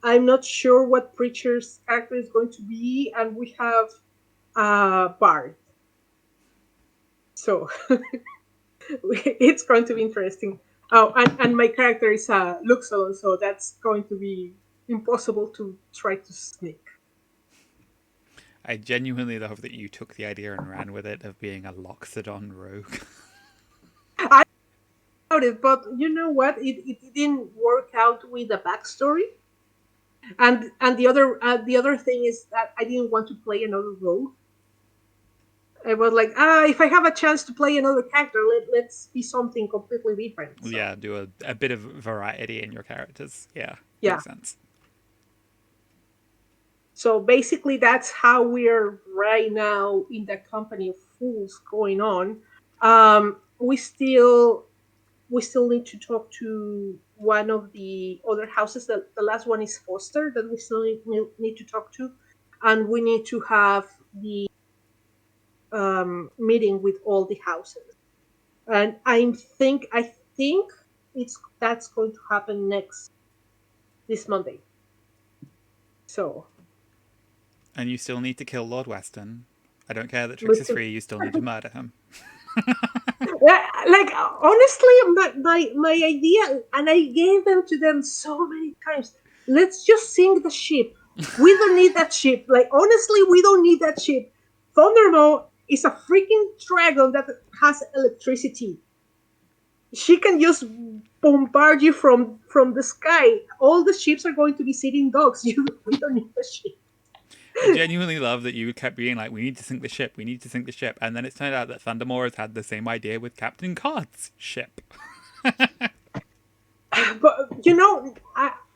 Speaker 8: I'm not sure what Preacher's character is going to be. And we have a Bard. So it's going to be interesting. Oh, and my character is Luxodon, so that's going to be impossible to try to sneak.
Speaker 3: I genuinely love that you took the idea and ran with it of being a Loxodon rogue.
Speaker 8: I thought it, but you know what? It didn't work out with the backstory. And the other thing is that I didn't want to play another rogue. I was like, if I have a chance to play another character, let's be something completely different. So.
Speaker 3: Yeah, do a bit of variety in your characters. Yeah. Makes sense.
Speaker 8: So basically, that's how we're right now in the Company of Fools going on. We still need to talk to one of the other houses. The last one is Foster that we still need to talk to, and we need to have the meeting with all the houses. And I think think that's going to happen this Monday. So.
Speaker 3: And you still need to kill Lord Weston. I don't care that Trix is free. You still need to murder him.
Speaker 8: Like honestly, my idea, and I gave them to them so many times. Let's just sink the ship. We don't need that ship. Like honestly, we don't need that ship. Thundermaw is a freaking dragon that has electricity. She can just bombard you from the sky. All the ships are going to be sitting ducks. We don't need the ship.
Speaker 3: I genuinely love that you kept being like, we need to sink the ship, we need to sink the ship. And then it's turned out that Thundermaw has had the same idea with Captain Card's ship.
Speaker 8: But,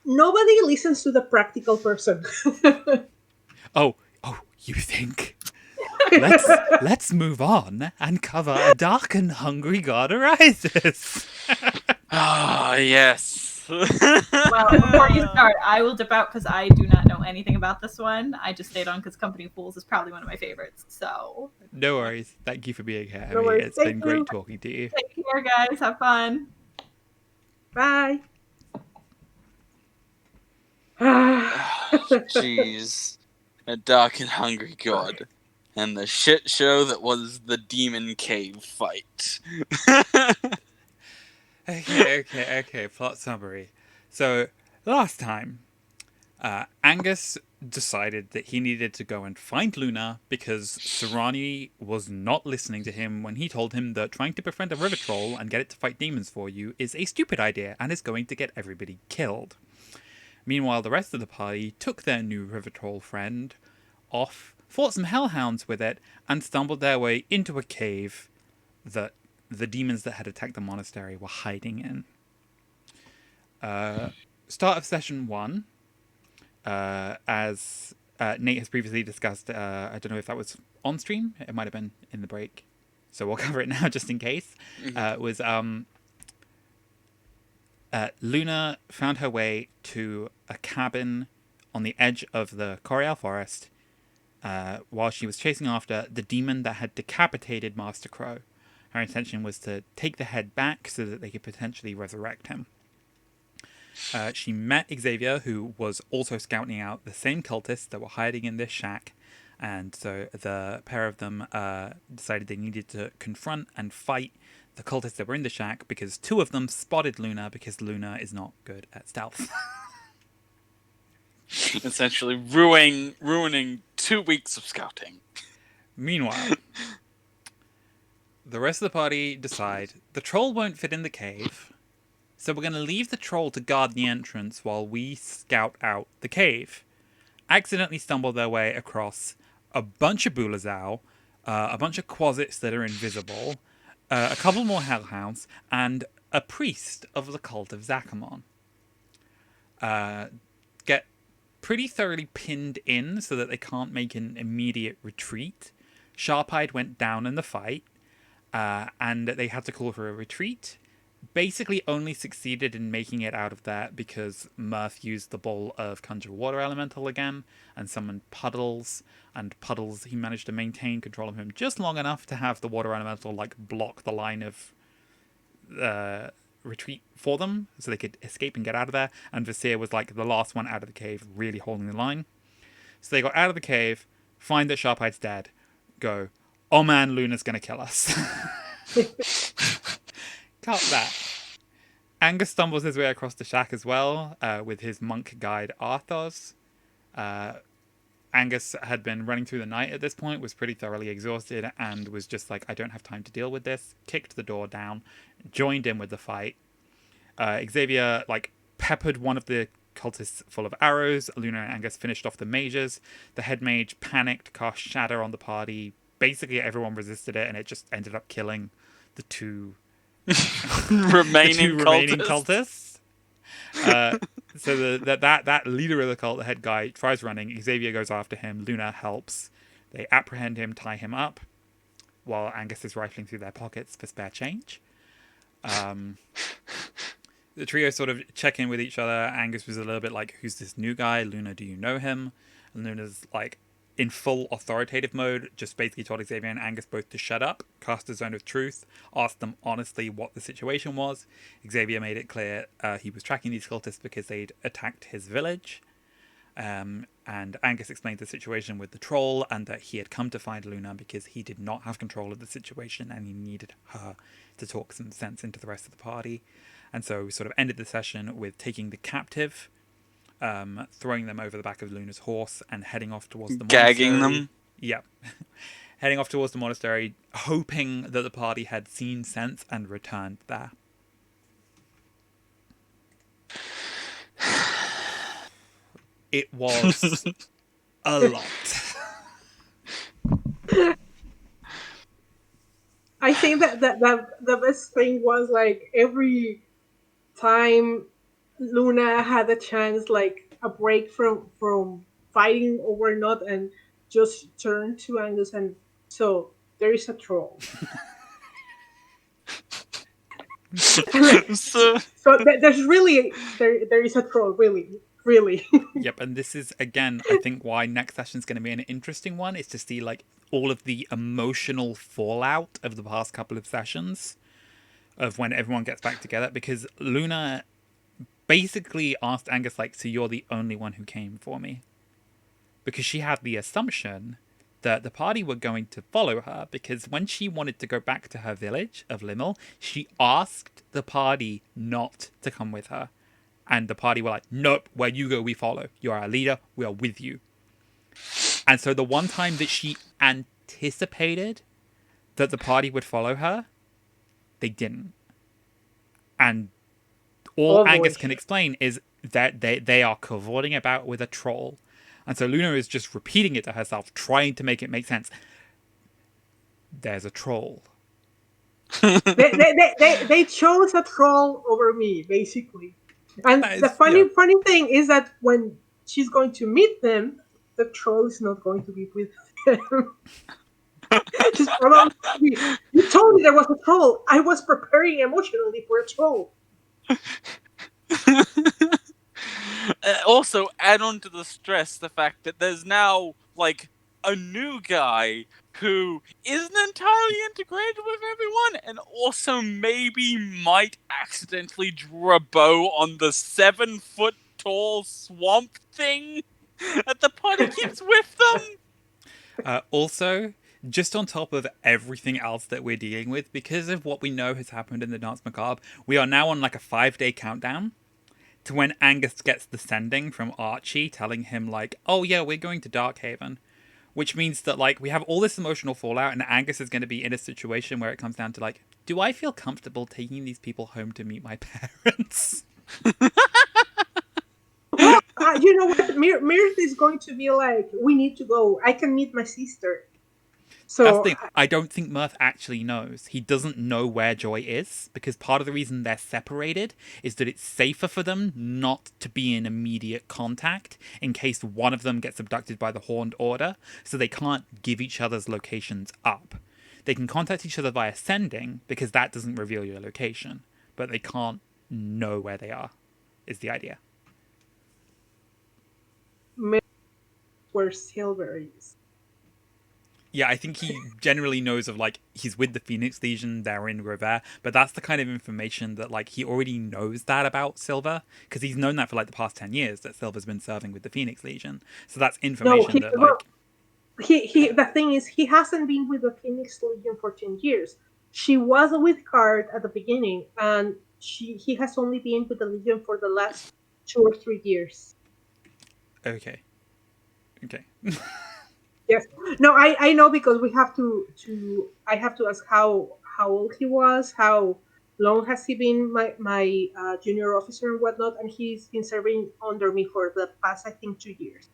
Speaker 8: nobody listens to the practical person.
Speaker 3: Oh, you think? Let's move on and cover A Dark and Hungry God Arises.
Speaker 2: Ah, yes.
Speaker 5: Well, before you start, I will dip out because I do not know anything about this one. I just stayed on because Company of Fools is probably one of my favorites. So
Speaker 3: No worries. Thank you for being here.
Speaker 8: No worries.
Speaker 3: It's been
Speaker 8: Thank
Speaker 3: great
Speaker 8: you.
Speaker 3: talking to you.
Speaker 5: take care, guys. Have fun.
Speaker 8: Bye.
Speaker 2: Jeez. A dark and hungry god. And the shit show that was the Demon Cave fight.
Speaker 3: Okay. Plot summary. So, last time, Angus decided that he needed to go and find Luna because Serani was not listening to him when he told him that trying to befriend a river troll and get it to fight demons for you is a stupid idea and is going to get everybody killed. Meanwhile, the rest of the party took their new river troll friend off, fought some hellhounds with it, and stumbled their way into a cave that the demons that had attacked the monastery were hiding in. Start of session 1, as Nate has previously discussed, I don't know if that was on stream, it might have been in the break, so we'll cover it now just in case, was Luna found her way to a cabin on the edge of the Coriel Forest while she was chasing after the demon that had decapitated Master Crow. Her intention was to take the head back so that they could potentially resurrect him. She met Xavier, who was also scouting out the same cultists that were hiding in this shack, and so the pair of them decided they needed to confront and fight the cultists that were in the shack because 2 of them spotted Luna because Luna is not good at stealth.
Speaker 2: Essentially ruining 2 weeks of scouting.
Speaker 3: Meanwhile, the rest of the party decide the troll won't fit in the cave, so we're going to leave the troll to guard the entrance while we scout out the cave. Accidentally stumble their way across a bunch of Bulazao, a bunch of Quasits that are invisible, a couple more Hellhounds, and a priest of the cult of Zakamon. Get pretty thoroughly pinned in so that they can't make an immediate retreat. Sharp-Eyed went down in the fight, and they had to call for a retreat. Basically only succeeded in making it out of that because Mirth used the bowl of Conjure Water Elemental again and summoned Puddles, and Puddles, he managed to maintain control of him just long enough to have the Water Elemental block the line of retreat for them so they could escape and get out of there, and Visir was the last one out of the cave, really holding the line. So they got out of the cave, find that Sharp-Eye's dead, go, oh man, Luna's gonna kill us. Cut that. Angus stumbles his way across the shack as well, with his monk guide Arthos. Angus had been running through the night at this point, was pretty thoroughly exhausted, and was just like, I don't have time to deal with this. Kicked the door down, joined in with the fight. Xavier, peppered one of the cultists full of arrows. Luna and Angus finished off the mages. The head mage panicked, cast Shatter on the party. Basically, everyone resisted it, and it just ended up killing the 2
Speaker 2: remaining
Speaker 3: cultists. So that leader of the cult, the head guy, tries running. Xavier goes after him. Luna helps. They apprehend him, tie him up, while Angus is rifling through their pockets for spare change. The trio sort of check in with each other. Angus was a little bit like, who's this new guy? Luna, do you know him? And Luna's like, in full authoritative mode, just basically told Xavier and Angus both to shut up, cast a zone of truth, asked them honestly what the situation was. Xavier made it clear he was tracking these cultists because they'd attacked his village. And Angus explained the situation with the troll and that he had come to find Luna because he did not have control of the situation and he needed her to talk some sense into the rest of the party. And so we sort of ended the session with taking the captive, throwing them over the back of Luna's horse and heading off towards the monastery.
Speaker 2: Gagging them?
Speaker 3: Yep. Heading off towards the monastery, hoping that the party had seen sense and returned there. It was a lot.
Speaker 8: I think that the best thing was like every time Luna had a chance, like a break from fighting or whatnot, and just turned to Angus and so there is a troll.
Speaker 2: So
Speaker 8: There's really there is a troll, really.
Speaker 3: Yep, and this is again, I think, why next session is going to be an interesting one. Is to see like all of the emotional fallout of the past couple of sessions, of when everyone gets back together. Because Luna basically asked Angus, like, "So you're the only one who came for me?" Because she had the assumption that the party were going to follow her. Because when she wanted to go back to her village of Limmel, she asked the party not to come with her. And the party were like, nope, where you go, we follow. You are our leader. We are with you. And so the one time that she anticipated that the party would follow her, they didn't. And all Angus can explain is that they are cavorting about with a troll. And so Luna is just repeating it to herself, trying to make it make sense. There's a troll.
Speaker 8: they chose a troll over me, basically. And the funny thing is that when she's going to meet them, the troll is not going to be with them. She's probably, you told me there was a troll. I was preparing emotionally for a troll.
Speaker 2: Also, add on to the stress the fact that there's now, like, a new guy who isn't entirely integrated with everyone and also maybe might accidentally draw a bow on the 7-foot tall swamp thing that the party keeps with them.
Speaker 3: Also, just on top of everything else that we're dealing with, because of what we know has happened in the Dance Macabre, we are now on like a 5-day countdown to when Angus gets the sending from Archie telling him like, oh yeah, we're going to Darkhaven. Which means that, like, we have all this emotional fallout, and Angus is going to be in a situation where it comes down to, like, do I feel comfortable taking these people home to meet my parents?
Speaker 8: Well, you know what? Mirth is going to be like, we need to go. I can meet my sister. So
Speaker 3: that's the thing. I don't think Mirth actually knows. He doesn't know where Joy is, because part of the reason they're separated is that it's safer for them not to be in immediate contact in case one of them gets abducted by the Horned Order, so they can't give each other's locations up. They can contact each other via sending, because that doesn't reveal your location, but they can't know where they are, is the idea.
Speaker 8: Where Silver is.
Speaker 3: Yeah, I think he generally knows of, like, he's with the Phoenix Legion, they're in Revere, but that's the kind of information that, like, he already knows that about Silver, because he's known that for, like, the past 10 years, that Silver's been serving with the Phoenix Legion. So that's information that, like...
Speaker 8: The thing is, he hasn't been with the Phoenix Legion for 10 years. She was with Card at the beginning, and he has only been with the Legion for the last 2 or 3 years.
Speaker 3: Okay.
Speaker 8: Yes. No, I know, because we have I have to ask how old he was, how long has he been my junior officer and whatnot, and he's been serving under me for the past, I think, 2 years.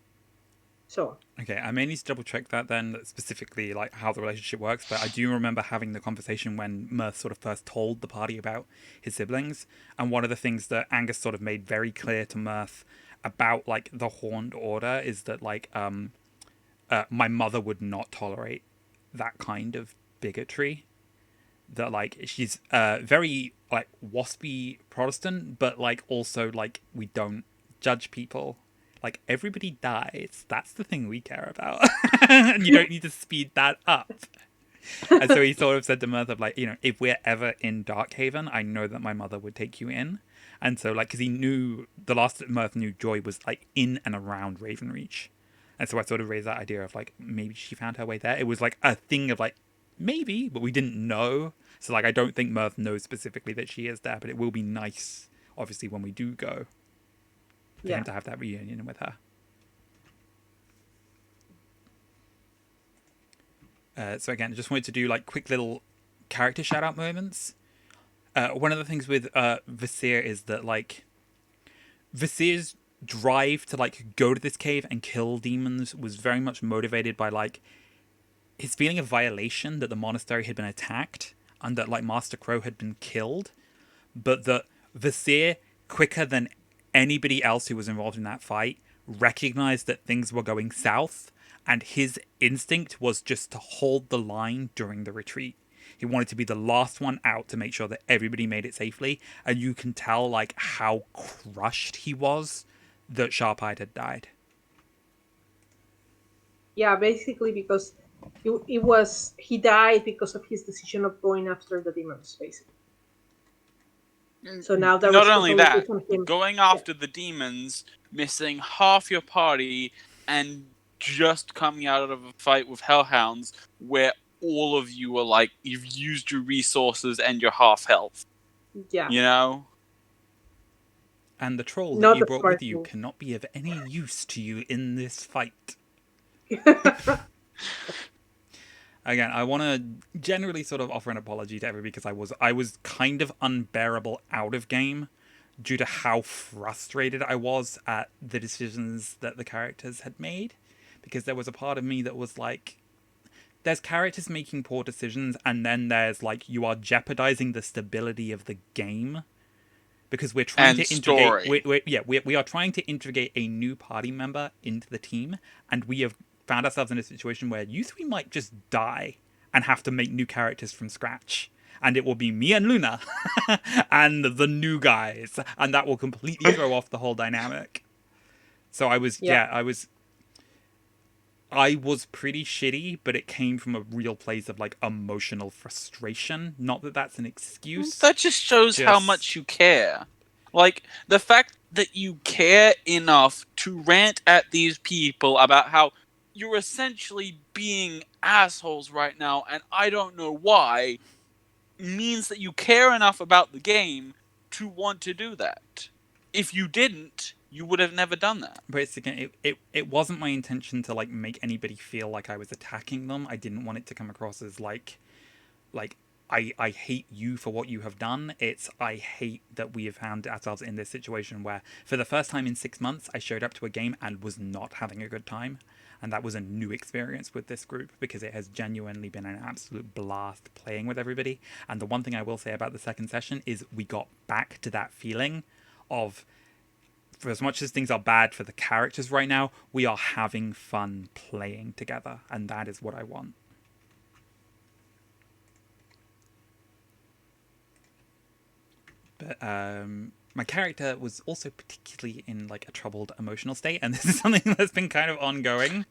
Speaker 8: So.
Speaker 3: Okay, I may need to double check that then, specifically like how the relationship works, but I do remember having the conversation when Mirth sort of first told the party about his siblings, and one of the things that Angus sort of made very clear to Mirth about like the Horned Order is that like my mother would not tolerate that kind of bigotry. That like she's very like waspy Protestant, but like also like we don't judge people Like, everybody dies. That's the thing we care about. And you don't need to speed that up. And so he sort of said to Mirth of, like, if we're ever in Darkhaven, I know that my mother would take you in. And so, like, because he knew, the last that Mirth knew, Joy was, like, in and around Ravenreach. And so I sort of raised that idea of, like, maybe she found her way there. It was, like, a thing of, like, maybe, but we didn't know. So, like, I don't think Mirth knows specifically that she is there, but it will be nice, obviously, when we do go, for him to have that reunion with her. So again, I just wanted to do, like, quick little character shout-out moments. One of the things with Visir is that, like, Visir's drive to, like, go to this cave and kill demons was very much motivated by, like, his feeling of violation that the monastery had been attacked and that, like, Master Crow had been killed, but that Visir, quicker than anybody else who was involved in that fight, recognized that things were going south, and his instinct was just to hold the line during the retreat. He wanted to be the last one out to make sure that everybody made it safely, and you can tell, like, how crushed he was that Sharp-Eyed had died.
Speaker 8: Yeah, basically because he died because of his decision of going after the demons, basically. So now that
Speaker 2: not only that,
Speaker 8: on him.
Speaker 2: going after the demons, missing half your party, and just coming out of a fight with hellhounds where all of you are like, you've used your resources and your half health.
Speaker 8: Yeah.
Speaker 2: You know?
Speaker 3: And the troll that you brought with you cannot be of any use to you in this fight. Again, I want to generally sort of offer an apology to everybody because I was kind of unbearable out of game due to how frustrated I was at the decisions that the characters had made. Because there was a part of me that was like, there's characters making poor decisions, and then there's, like, you are jeopardizing the stability of the game. Because we're trying to integrate... We are trying to integrate a new party member into the team, and we have found ourselves in a situation where you three might just die and have to make new characters from scratch. And it will be me and Luna and the new guys, and that will completely throw off the whole dynamic. So I was pretty shitty, but it came from a real place of, like, emotional frustration. Not that that's an excuse.
Speaker 2: That just shows how much you care. Like, the fact that you care enough to rant at these people about how you're essentially being assholes right now, and I don't know why, means that you care enough about the game to want to do that. If you didn't, you would have never done that.
Speaker 3: But it's, again, it wasn't my intention to, like, make anybody feel like I was attacking them. I didn't want it to come across as like I hate you for what you have done. It's I hate that we have found ourselves in this situation where for the first time in 6 months I showed up to a game and was not having a good time. And that was a new experience with this group because it has genuinely been an absolute blast playing with everybody. And the one thing I will say about the second session is we got back to that feeling of, for as much as things are bad for the characters right now, we are having fun playing together. And that is what I want. But my character was also particularly in, like, a troubled emotional state, and this is something that's been kind of ongoing.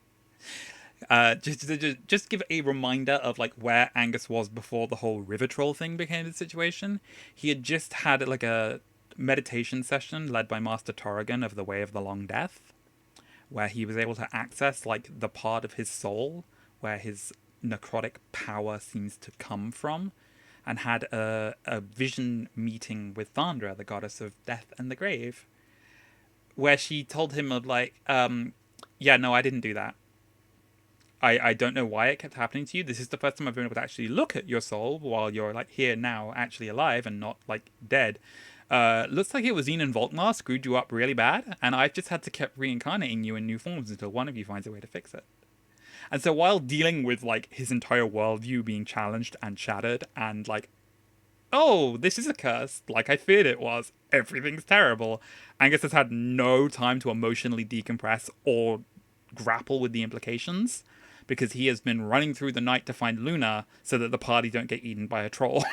Speaker 3: Just give a reminder of, like, where Angus was before the whole river troll thing became the situation. He had just had, like, a meditation session led by Master Torrigan of the Way of the Long Death, where he was able to access, like, the part of his soul where his necrotic power seems to come from, and had a vision meeting with Thandra, the goddess of death and the grave, where she told him of, like, yeah, no, I didn't do that. I don't know why it kept happening to you. This is the first time I've been able to actually look at your soul while you're, like, here now, actually alive and not, like, dead. Looks like it was Xenon Volkmar screwed you up really bad, and I've just had to keep reincarnating you in new forms until one of you finds a way to fix it. And so while dealing with, like, his entire worldview being challenged and shattered and, like, oh, this is a curse, like I feared it was, everything's terrible, Angus has had no time to emotionally decompress or grapple with the implications, because he has been running through the night to find Luna so that the party don't get eaten by a troll.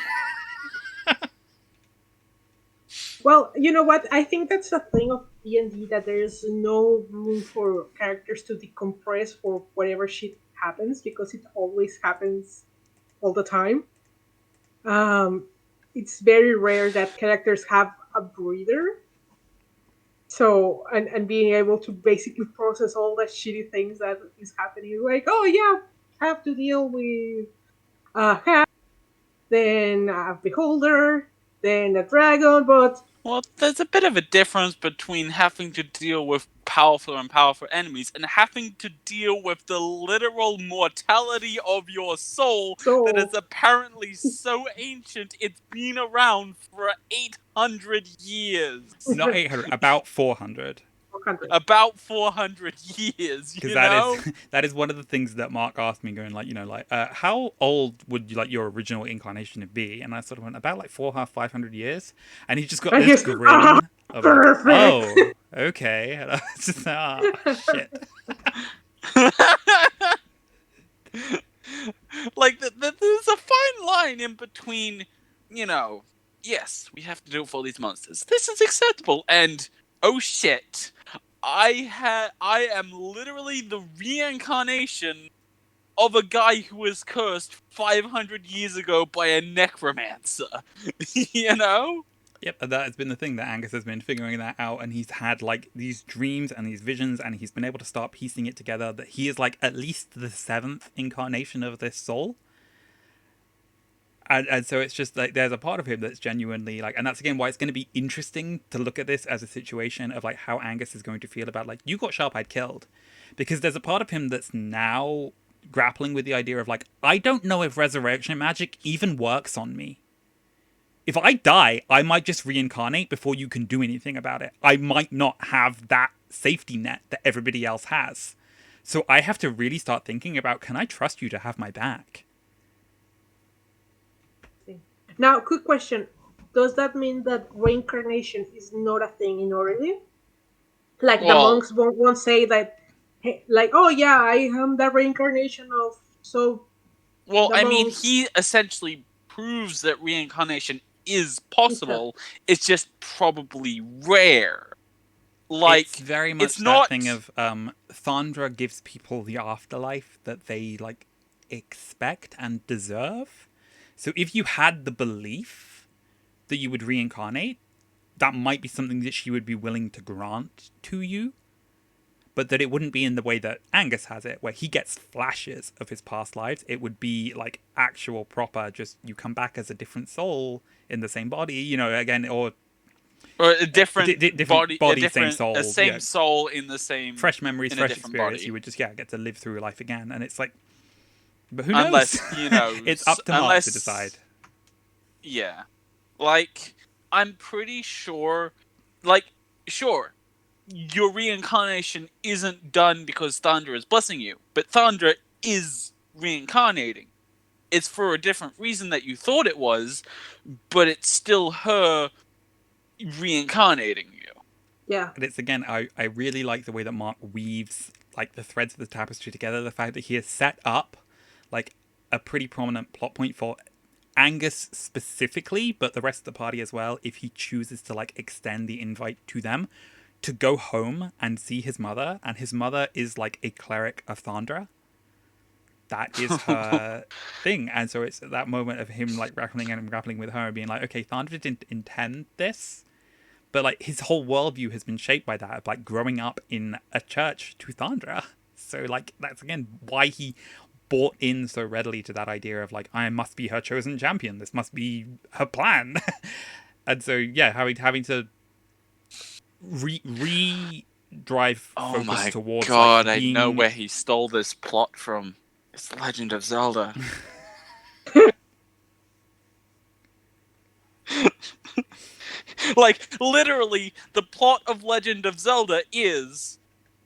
Speaker 8: Well, you know what? I think that's the thing D&D that there's no room for characters to decompress for whatever shit happens, because it always happens all the time. It's very rare that characters have a breather. So, and being able to basically process all the shitty things that is happening, like, oh yeah, have to deal with Hat, then a Beholder, then a Dragon, but
Speaker 2: Well, there's a bit of a difference between having to deal with powerful enemies and having to deal with the literal mortality of your soul that is apparently so ancient it's been around for 800 years.
Speaker 3: Not 800, about 400.
Speaker 2: About 400 years,
Speaker 3: Because
Speaker 2: know?
Speaker 3: that is one of the things that Mark asked me, going how old would you like your original incarnation to be? And I sort of went about like 400-500 years, and he just got this grin of like, oh, okay. And I was just shit.
Speaker 2: Like there's a fine line in between, yes, we have to do it for these monsters. This is acceptable, and oh shit. I am literally the reincarnation of a guy who was cursed 500 years ago by a necromancer.
Speaker 3: Yep, that has been the thing that Angus has been figuring that out, and he's had like these dreams and these visions, and he's been able to start piecing it together that he is like at least the 7th incarnation of this soul. And so it's just like there's a part of him that's genuinely like, and that's again why it's going to be interesting to look at this as a situation of like how Angus is going to feel about like, you got Sharp-Eyed killed, because there's a part of him that's now grappling with the idea of like, I don't know if resurrection magic even works on me. If I die, I might just reincarnate before you can do anything about it. I might not have that safety net that everybody else has. So I have to really start thinking about, can I trust you to have my back?
Speaker 8: Now, quick question. Does that mean that reincarnation is not a thing in Origin? Like, the monks won't say that, hey, like, oh yeah, I am the reincarnation of so...
Speaker 2: Well, I mean, he essentially proves that reincarnation is possible. It's just probably rare. Like,
Speaker 3: it's very much
Speaker 2: it's
Speaker 3: that
Speaker 2: not...
Speaker 3: thing of Thandra gives people the afterlife that they like expect and deserve. So if you had the belief that you would reincarnate, that might be something that she would be willing to grant to you, but that it wouldn't be in the way that Angus has it, where he gets flashes of his past lives. It would be like actual proper, just you come back as a different soul in the same body, again, or
Speaker 2: a different body,
Speaker 3: same soul.
Speaker 2: A same soul in the same...
Speaker 3: Fresh memories, fresh experience.
Speaker 2: Body.
Speaker 3: You would just, get to live through life again. And it's like, but who knows?
Speaker 2: Unless,
Speaker 3: it's up to Mark to decide.
Speaker 2: Yeah. Like, I'm pretty sure... Like, sure, your reincarnation isn't done because Thandra is blessing you, but Thandra is reincarnating. It's for a different reason that you thought it was, but it's still her reincarnating you.
Speaker 8: Yeah.
Speaker 3: And it's, again, I really like the way that Mark weaves like the threads of the tapestry together. The fact that he has set up like a pretty prominent plot point for Angus specifically, but the rest of the party as well, if he chooses to like extend the invite to them to go home and see his mother, and his mother is like a cleric of Thandra. That is her thing. And so it's that moment of him like grappling with her and being like, okay, Thandra didn't intend this, but like his whole worldview has been shaped by that, of like growing up in a church to Thandra. So like that's again why he bought in so readily to that idea of like, I must be her chosen champion. This must be her plan. And so yeah, having to drive focus towards.
Speaker 2: Oh my god!
Speaker 3: Like, being...
Speaker 2: I know where he stole this plot from. It's The Legend of Zelda. Like, literally, the plot of Legend of Zelda is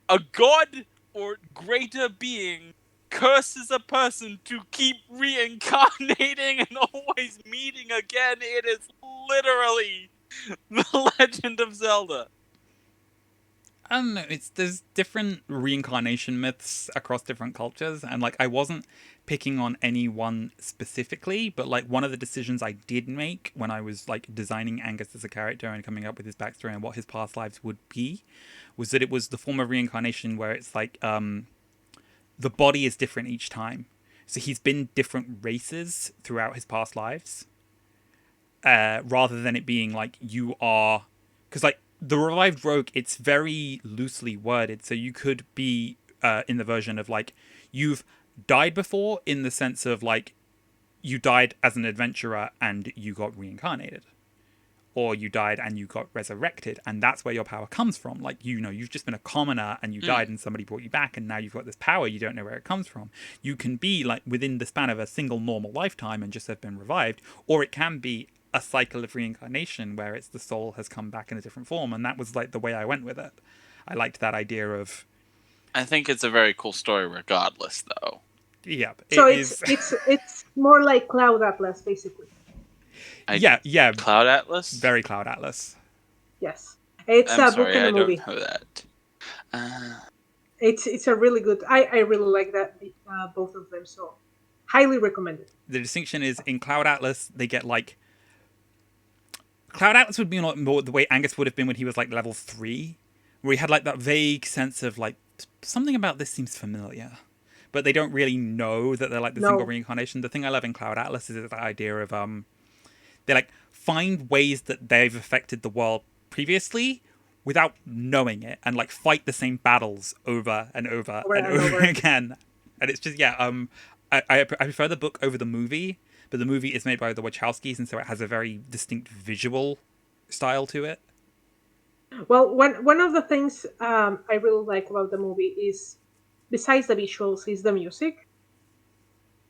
Speaker 2: a god or greater being curses a person to keep reincarnating and always meeting again. It is literally The Legend of Zelda.
Speaker 3: I don't know. There's different reincarnation myths across different cultures, and like I wasn't picking on any one specifically, but like one of the decisions I did make when I was like designing Angus as a character and coming up with his backstory and what his past lives would be, was that it was the form of reincarnation where it's like the body is different each time. So he's been different races throughout his past lives, rather than it being like you are, because like the revived rogue, it's very loosely worded. So you could be in the version of like you've died before, in the sense of like you died as an adventurer and you got reincarnated, or you died and you got resurrected, and that's where your power comes from. Like, you know, you've just been a commoner and you died and somebody brought you back, and now you've got this power, you don't know where it comes from. You can be like within the span of a single normal lifetime and just have been revived, or it can be a cycle of reincarnation where it's the soul has come back in a different form, and that was like the way I went with it. I liked that idea of...
Speaker 2: I think it's a very cool story regardless, though.
Speaker 3: Yeah.
Speaker 8: So it's more like Cloud Atlas, basically.
Speaker 3: Yeah.
Speaker 2: Cloud Atlas?
Speaker 3: Very Cloud Atlas.
Speaker 8: Yes. It's
Speaker 2: I'm
Speaker 8: a
Speaker 2: sorry,
Speaker 8: book and a movie.
Speaker 2: I don't know that.
Speaker 8: It's a really good... I really like that, both of them, so highly recommended.
Speaker 3: The distinction is in Cloud Atlas, they get like... Cloud Atlas would be more the way Angus would have been when he was like level 3, where he had like that vague sense of like, something about this seems familiar, but they don't really know that they're like the single reincarnation. The thing I love in Cloud Atlas is that idea of they like find ways that they've affected the world previously without knowing it, and like fight the same battles over and over again. And it's just I prefer the book over the movie, but the movie is made by the Wachowskis, and so it has a very distinct visual style to it.
Speaker 8: Well, one of the things I really like about the movie is, besides the visuals, is the music.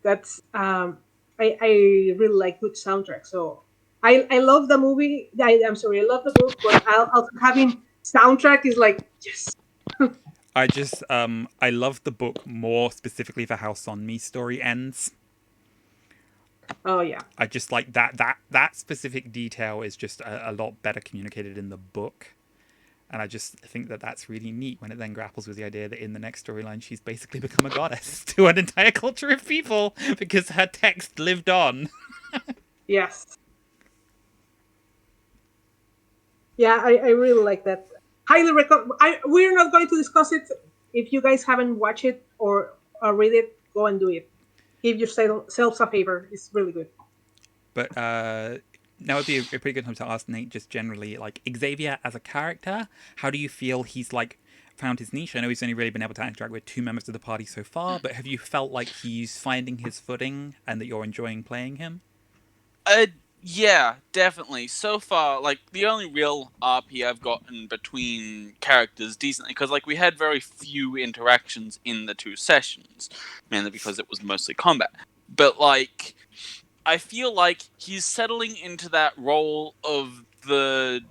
Speaker 8: That's I really like good soundtrack. So I love the movie. I love the book, but also having soundtrack is like, yes.
Speaker 3: I love the book more specifically for how Sonmi's story ends.
Speaker 8: Oh yeah.
Speaker 3: I just like that specific detail is just a lot better communicated in the book. And I just think that that's really neat when it then grapples with the idea that in the next storyline, she's basically become a goddess to an entire culture of people because her text lived on.
Speaker 8: Yes. Yeah, I really like that. Highly recommend. We're not going to discuss it. If you guys haven't watched it or read it, go and do it. Give yourselves a favor. It's really good.
Speaker 3: But now would be a pretty good time to ask Nate, just generally, like, Xavier as a character, how do you feel he's, like, found his niche? I know he's only really been able to interact with 2 members of the party so far, but have you felt like he's finding his footing and that you're enjoying playing him?
Speaker 2: Yeah, definitely. So far, like, the only real RP I've gotten between characters decently, because, like, we had very few interactions in the 2 sessions, mainly because it was mostly combat. But, like, I feel like he's settling into that role of the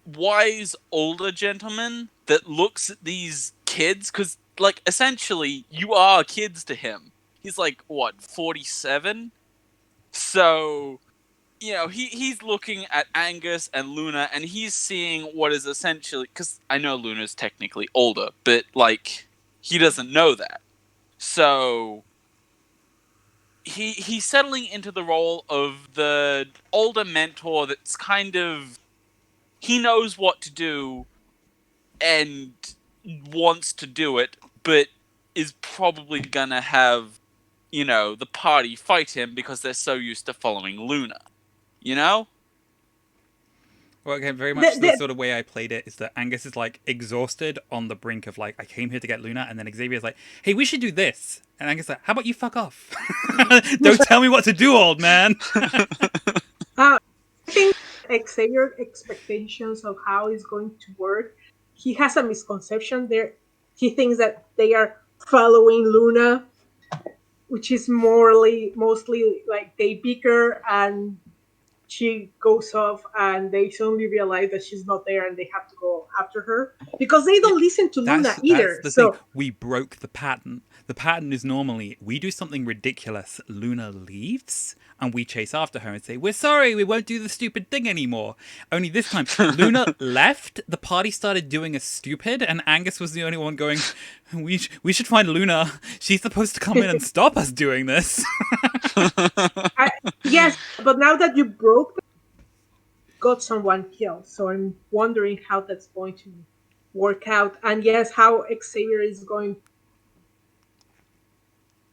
Speaker 2: wise older gentleman that looks at these kids, because, like, essentially, you are kids to him. He's, like, what, 47? So, you know, he's looking at Angus and Luna, and he's seeing what is essentially... Because I know Luna's technically older, but, like, he doesn't know that. So... He's settling into the role of the older mentor that's kind of... He knows what to do and wants to do it, but is probably gonna have, you know, the party fight him because they're so used to following Luna. You know?
Speaker 3: Well, again, very much the sort of way I played it is that Angus is, like, exhausted on the brink of, like, I came here to get Luna, and then Xavier's like, hey, we should do this. And Angus is like, how about you fuck off? Don't tell me what to do, old man.
Speaker 8: I think Xavier's expectations of how it's going to work, he has a misconception there. He thinks that they are following Luna, which is mostly like they bicker and she goes off and they suddenly realize that she's not there and they have to go after her because they don't listen to Luna either.
Speaker 3: That's the thing. We broke the pattern. the pattern is normally we do something ridiculous, Luna leaves, and we chase after her and say, "We're sorry, we won't do the stupid thing anymore." Only this time, Luna left, the party started doing a stupid, and Angus was the only one going, we should find Luna. She's supposed to come in and stop us doing this.
Speaker 8: Yes, but now that you broke them, got someone killed, so I'm wondering how that's going to work out. And yes, how Xavier is going.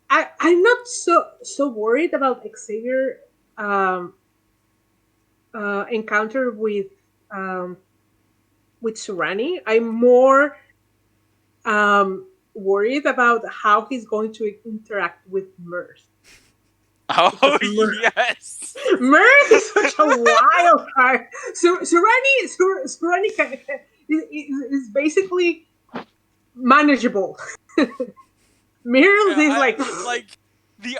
Speaker 8: I'm not so worried about Xavier encounter with Surani. I'm more worried about how he's going to interact with Mirth.
Speaker 2: Oh, yes!
Speaker 8: Mirth is such a wild card. Surani is basically manageable. Mirth is like
Speaker 2: the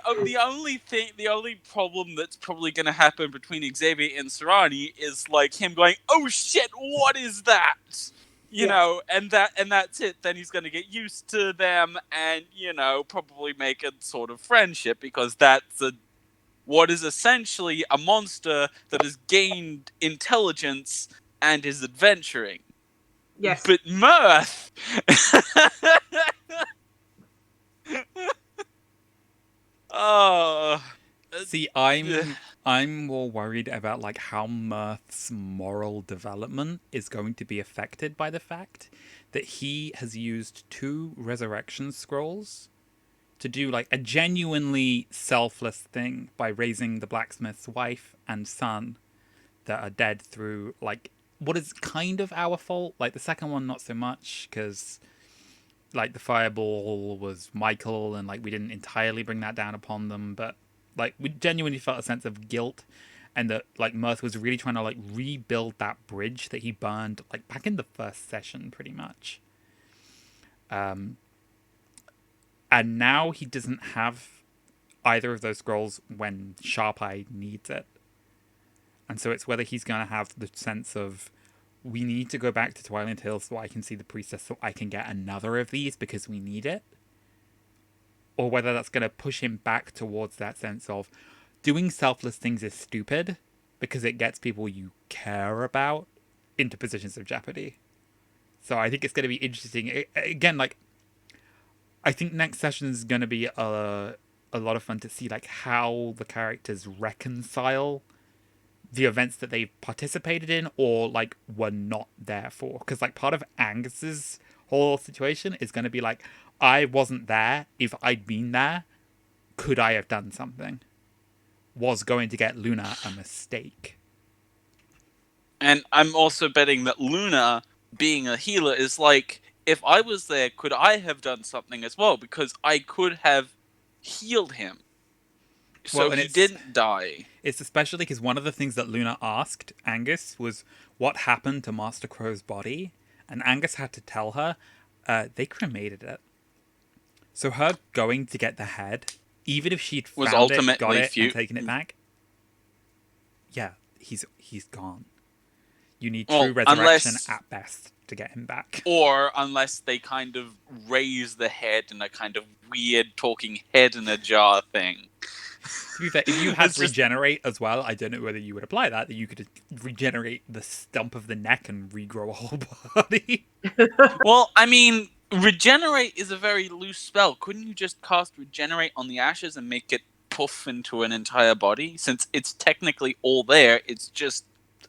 Speaker 2: only problem that's probably going to happen between Xavier and Serrani is like him going, "Oh shit, what is that?" You know, and that's it. Then he's going to get used to them, and probably make a sort of friendship, because that's what is essentially a monster that has gained intelligence and is adventuring.
Speaker 8: Yes,
Speaker 2: but Mirth. Oh,
Speaker 3: see, I'm more worried about like how Mirth's moral development is going to be affected by the fact that he has used 2 resurrection scrolls to do like a genuinely selfless thing by raising the blacksmith's wife and son that are dead through like what is kind of our fault. Like the second one, not so much, because like the fireball was Michael, and like we didn't entirely bring that down upon them, but like we genuinely felt a sense of guilt, and that like Mirth was really trying to like rebuild that bridge that he burned like back in the first session, pretty much. And now he doesn't have either of those scrolls when Sharp Eye needs it, and so it's whether he's going to have the sense of, we need to go back to Twilight Hills so I can see the priestess so I can get another of these because we need it. Or whether that's going to push him back towards that sense of doing selfless things is stupid because it gets people you care about into positions of jeopardy. So I think it's going to be interesting. Again, like, I think next session is going to be a lot of fun to see like how the characters reconcile the events that they participated in or like were not there for, because like part of Angus's whole situation is going to be like, I wasn't there. If I'd been there, could I have done something? Was going to get Luna a mistake?
Speaker 2: And I'm also betting that Luna, being a healer, is like, if I was there, could I have done something as well? Because I could have healed him. So he didn't die.
Speaker 3: It's especially because one of the things that Luna asked Angus was what happened to Master Crow's body, and Angus had to tell her they cremated it. So her going to get the head, even if she'd found it, got it, and taken it back, yeah, he's gone. You need true resurrection at best to get him back.
Speaker 2: Or unless they kind of raise the head in a kind of weird talking head in a jar thing.
Speaker 3: To be fair, if you had regenerate as well, I don't know whether you would apply that you could regenerate the stump of the neck and regrow a whole body.
Speaker 2: Well, I mean, regenerate is a very loose spell. Couldn't you just cast regenerate on the ashes and make it poof into an entire body? Since it's technically all there, it's just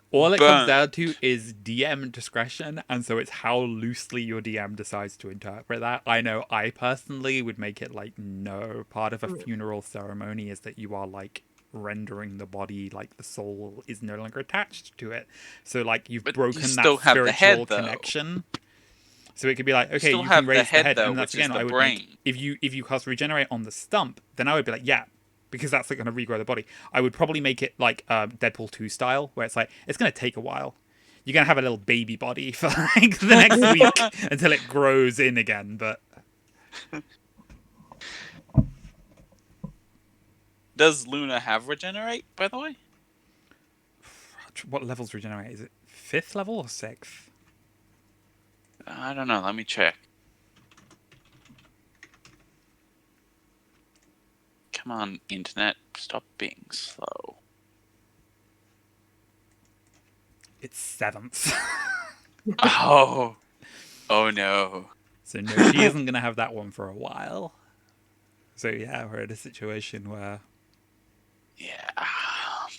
Speaker 3: all it comes down to is DM discretion, and so it's how loosely your DM decides to interpret that. I know I personally would make it like, no, part of a funeral ceremony is that you are like rendering the body, like the soul is no longer attached to it. So like you've broken that spiritual connection. So it could be like, okay, you can raise the head, and that's again, I would make, if you cast regenerate on the stump, then I would be like, yeah, because that's like going to regrow the body. I would probably make it like Deadpool 2 style, where it's like, it's going to take a while. You're going to have a little baby body for like the next week until it grows in again, but...
Speaker 2: Does Luna have regenerate, by the way?
Speaker 3: What level's regenerate? Is it 5th level or 6th?
Speaker 2: I don't know. Let me check. Come on, internet, stop being slow.
Speaker 3: It's 7th.
Speaker 2: Oh no.
Speaker 3: So no, she isn't going to have that one for a while. So yeah, we're in a situation where
Speaker 2: Yeah.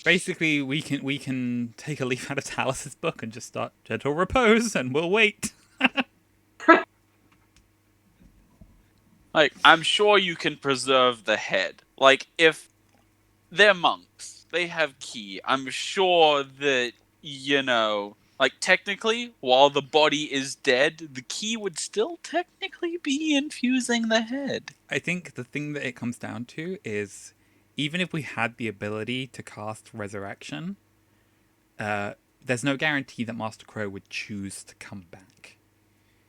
Speaker 3: basically we can take a leaf out of Talus's book and just start gentle repose, and we'll wait.
Speaker 2: Like, I'm sure you can preserve the head. Like, if they're monks, they have ki. I'm sure that, like, technically, while the body is dead, the ki would still technically be infusing the head.
Speaker 3: I think the thing that it comes down to is, even if we had the ability to cast Resurrection, there's no guarantee that Master Crow would choose to come back.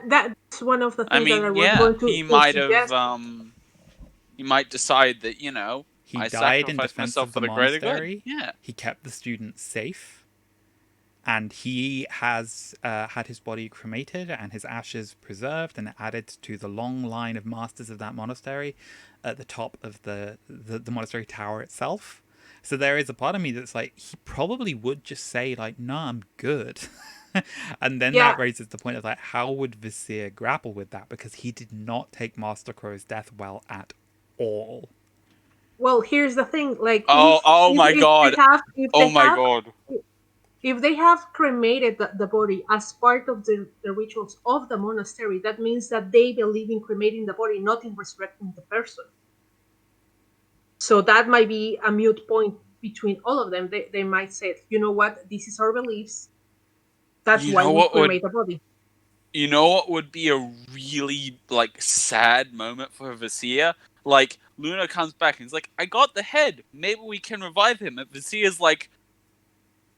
Speaker 8: That's one of the things
Speaker 2: I mean,
Speaker 8: that I was
Speaker 2: yeah,
Speaker 8: going to
Speaker 2: he might
Speaker 8: suggest.
Speaker 2: have, he might decide that,
Speaker 3: He
Speaker 2: I
Speaker 3: died in
Speaker 2: sacrificed
Speaker 3: defense
Speaker 2: myself
Speaker 3: of
Speaker 2: for
Speaker 3: the
Speaker 2: the greater
Speaker 3: monastery.
Speaker 2: good. Yeah.
Speaker 3: He kept the students safe, and he has had his body cremated and his ashes preserved and added to the long line of masters of that monastery at the top of the monastery tower itself. So there is a part of me that's like, he probably would just say, like, no, I'm good. And then
Speaker 8: Yeah.
Speaker 3: that raises the point of, like, how would Visir grapple with that? Because he did not take Master Crow's death well at all.
Speaker 8: Well, here's the thing. Like,
Speaker 2: Oh my god.
Speaker 8: If they have cremated the body as part of the rituals of the monastery, that means that they believe in cremating the body, not in resurrecting the person. So that might be a mute point between all of them. They might say, you know what, this is our beliefs. That's why we cremate the body.
Speaker 2: You know what would be a really, like, sad moment for Visir? Like, Luna comes back and is like, I got the head. Maybe we can revive him. And Visir's like,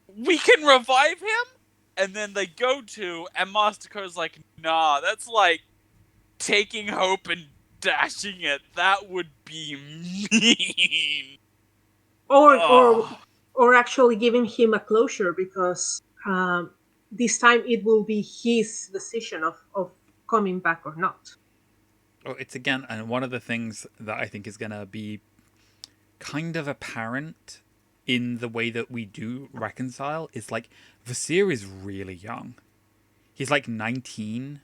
Speaker 2: we can revive him? And then they go to, and Master Crow's like, nah, that's like taking hope and dashing it. That would be mean.
Speaker 8: Or actually giving him a closure, because this time it will be his decision of coming back or not.
Speaker 3: Oh, it's again, and one of the things that I think is going to be kind of apparent in the way that we do reconcile is, like, Visir is really young. He's like 19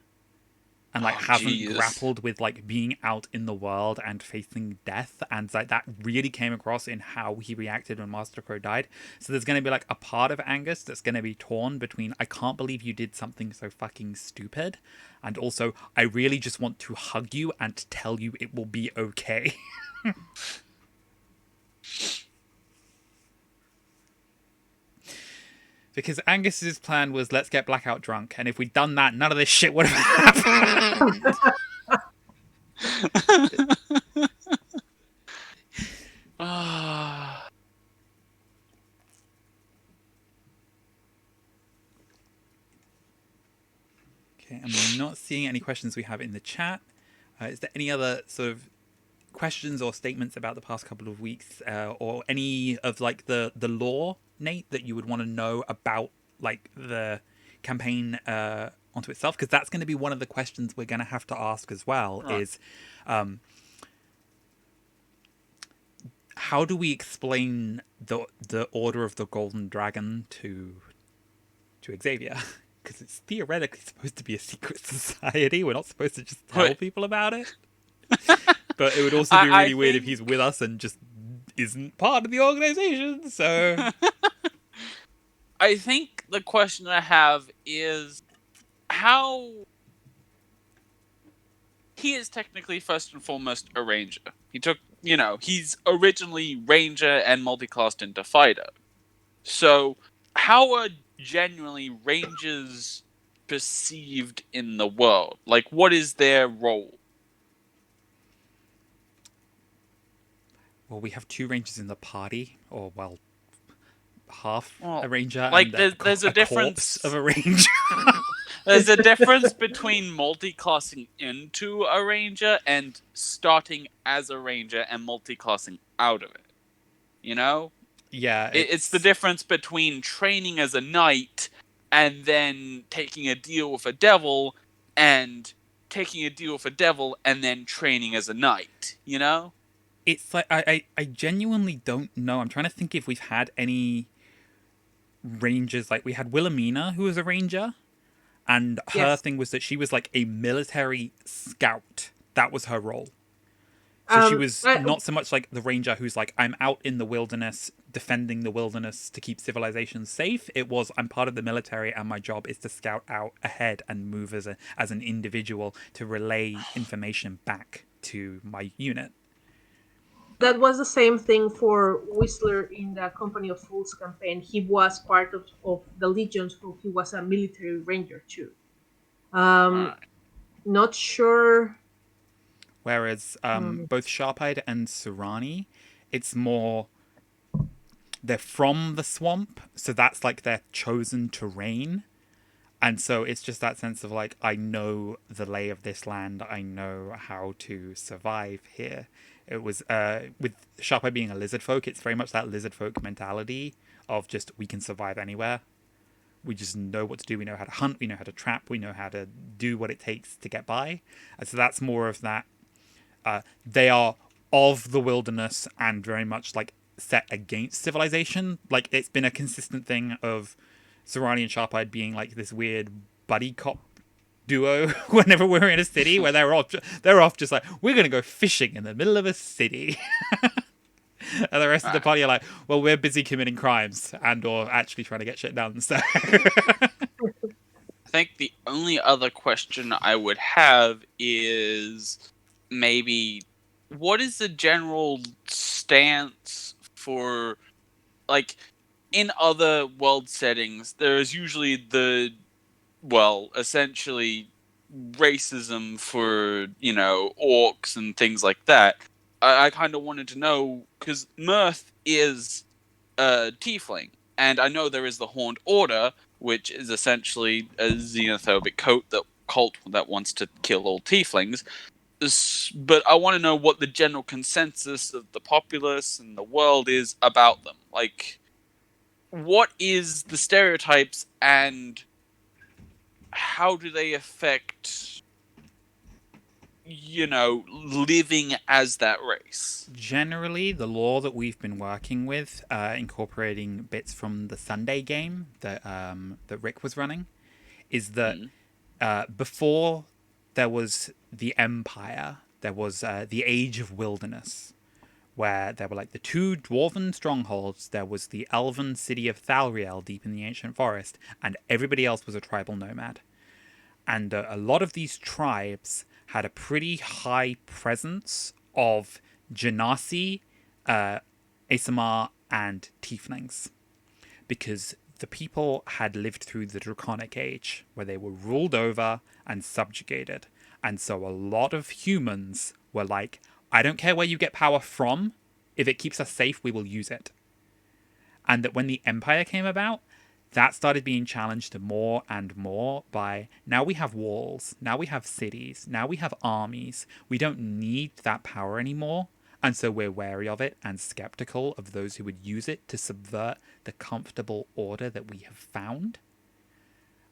Speaker 3: and like hasn't grappled with like being out in the world and facing death, and like that really came across in how he reacted when Master Crow died. So there's going to be like a part of Angus that's going to be torn between, I can't believe you did something so fucking stupid, and also I really just want to hug you and tell you it will be okay. Because Angus's plan was, let's get blackout drunk, and if we'd done that, none of this shit would have happened. Okay, I'm not seeing any questions we have in the chat. Is there any other sort of questions or statements about the past couple of weeks, or any of like the lore, Nate, that you would want to know about like the campaign onto itself? Because that's going to be one of the questions we're going to have to ask as well. Is how do we explain the Order of the Golden Dragon to Xavier? Because it's theoretically supposed to be a secret society. We're not supposed to just tell people about it. But it would also be really weird if he's with us and just isn't part of the organization. So
Speaker 2: I think the question I have is how he is technically first and foremost a ranger. He took, he's originally ranger and multi-classed into fighter. So how are genuinely rangers perceived in the world? Like, what is their role?
Speaker 3: Well, we have 2 rangers in the party, or half a ranger.
Speaker 2: Like,
Speaker 3: and
Speaker 2: there's a difference
Speaker 3: of a ranger.
Speaker 2: There's a difference between multi-classing into a ranger and starting as a ranger and multi-classing out of it.
Speaker 3: Yeah,
Speaker 2: it's the difference between training as a knight and then taking a deal with a devil, and taking a deal with a devil and then training as a knight.
Speaker 3: it's like I genuinely don't know. I'm trying to think if we've had any rangers. Like we had Wilhelmina, who was a ranger, and her
Speaker 8: Yes.
Speaker 3: thing was that she was like a military scout. That was her role. So she was not so much like the ranger who's like, I'm out in the wilderness defending the wilderness to keep civilization safe. It was, I'm part of the military and my job is to scout out ahead and move as an individual to relay information back to my unit.
Speaker 8: That was the same thing for Whistler in the Company of Fools campaign. He was part of the Legions, so he was a military ranger too. Not sure.
Speaker 3: Whereas both Sharp-Eyed and Surani, it's more they're from the swamp, so that's like their chosen terrain. And so it's just that sense of like, I know the lay of this land, I know how to survive here. It was with Sharp-Eyed being a lizard folk, it's very much that lizard folk mentality of just we can survive anywhere. We just know what to do. We know how to hunt. We know how to trap. We know how to do what it takes to get by. And so that's more of that. They are of the wilderness and very much like set against civilization. Like it's been a consistent thing of Surani and Sharp-Eyed being like this weird buddy cop duo whenever we're in a city where they're off just like, we're going to go fishing in the middle of a city. And the rest of the party are like, well, we're busy committing crimes and or actually trying to get shit done. So
Speaker 2: I think the only other question I would have is maybe what is the general stance for, like, in other world settings, there's usually essentially racism for, orcs and things like that. I kind of wanted to know, because Mirth is a tiefling, and I know there is the Horned Order, which is essentially a xenophobic cult that wants to kill all tieflings. But I want to know what the general consensus of the populace and the world is about them. Like, what is the stereotypes and how do they affect, living as that race?
Speaker 3: Generally, the lore that we've been working with, incorporating bits from the Sunday game that Rick was running, is that before there was the Empire, there was the Age of Wilderness, where there were like the two dwarven strongholds, there was the elven city of Thalriel deep in the ancient forest, and everybody else was a tribal nomad. And a lot of these tribes had a pretty high presence of Genasi, Asamar, and Tieflings. Because the people had lived through the Draconic Age, where they were ruled over and subjugated. And so a lot of humans were like, I don't care where you get power from, if it keeps us safe, we will use it. And that when the Empire came about, that started being challenged more and more by, now we have walls, now we have cities, now we have armies, we don't need that power anymore, and so we're wary of it and skeptical of those who would use it to subvert the comfortable order that we have found.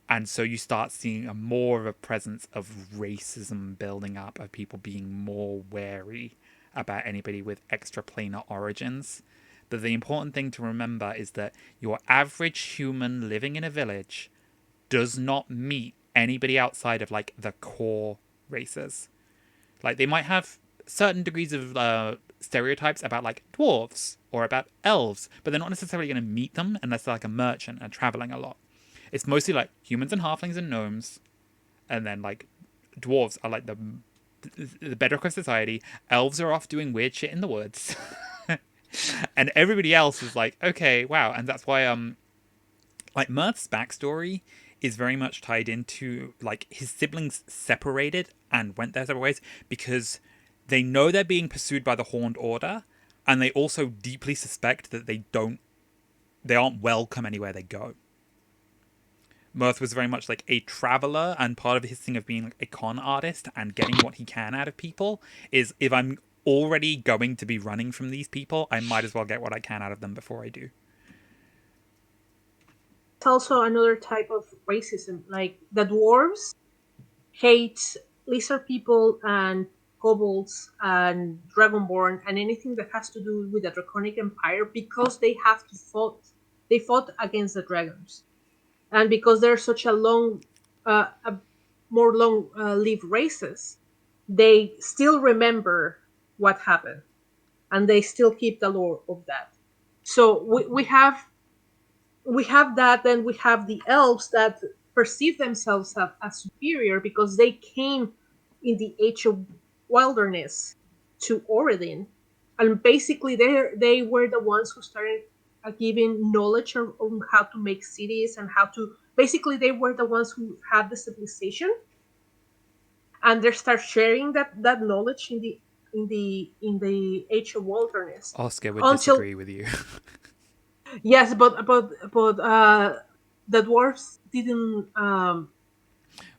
Speaker 3: And so you start seeing more of a presence of racism building up, of people being more wary about anybody with extraplanar origins. But the important thing to remember is that your average human living in a village does not meet anybody outside of like the core races. Like they might have certain degrees of stereotypes about like dwarves or about elves, but they're not necessarily going to meet them unless they're like a merchant and traveling a lot. It's mostly like humans and halflings and gnomes, and then like dwarves are like the bedrock of society. Elves are off doing weird shit in the woods. And everybody else is like, okay, wow. And that's why like Mirth's backstory is very much tied into like his siblings separated and went their separate ways because they know they're being pursued by the Horned Order, and they also deeply suspect that they aren't welcome anywhere they go. Mirth was very much like a traveler, and part of his thing of being like a con artist and getting what he can out of people is, if I'm already going to be running from these people, I might as well get what I can out of them before I do.
Speaker 8: It's also another type of racism. Like the dwarves hate lizard people and kobolds and dragonborn and anything that has to do with the Draconic Empire because they have to fought. They fought against the dragons, and because they're such a more long-lived races, they still remember what happened, and they still keep the lore of that. So we have that, and we have the elves that perceive themselves as superior because they came in the Age of Wilderness to Oredin, and basically they were the ones who started giving knowledge on how to make cities and how to. Basically, they were the ones who had the civilization, and they start sharing that knowledge in the Age of Wilderness.
Speaker 3: Oscar would disagree with you.
Speaker 8: Yes, but the dwarves didn't.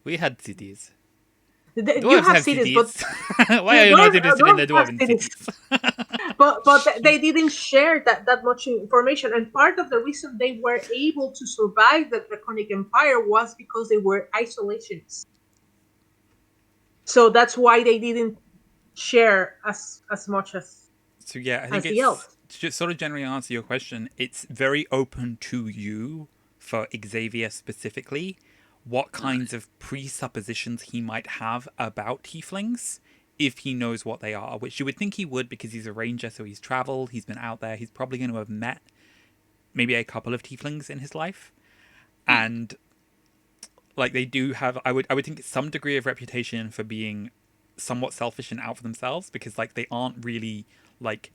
Speaker 3: We had cities.
Speaker 8: You
Speaker 3: Dwarves
Speaker 8: have cities, but
Speaker 3: why are you not interested in the dwarven cities?
Speaker 8: but they didn't share that much information, and part of the reason they were able to survive the Draconic Empire was because they were isolationists. So that's why they didn't share as much as.
Speaker 3: So yeah, I think
Speaker 8: the elves.
Speaker 3: To sort of generally answer your question, it's very open to you for Xavier specifically what kinds of presuppositions he might have about tieflings if he knows what they are, which you would think he would because he's a ranger, so he's traveled, he's been out there, he's probably going to have met maybe a couple of tieflings in his life. And like they do have, I would think some degree of reputation for being somewhat selfish and out for themselves because like they aren't really like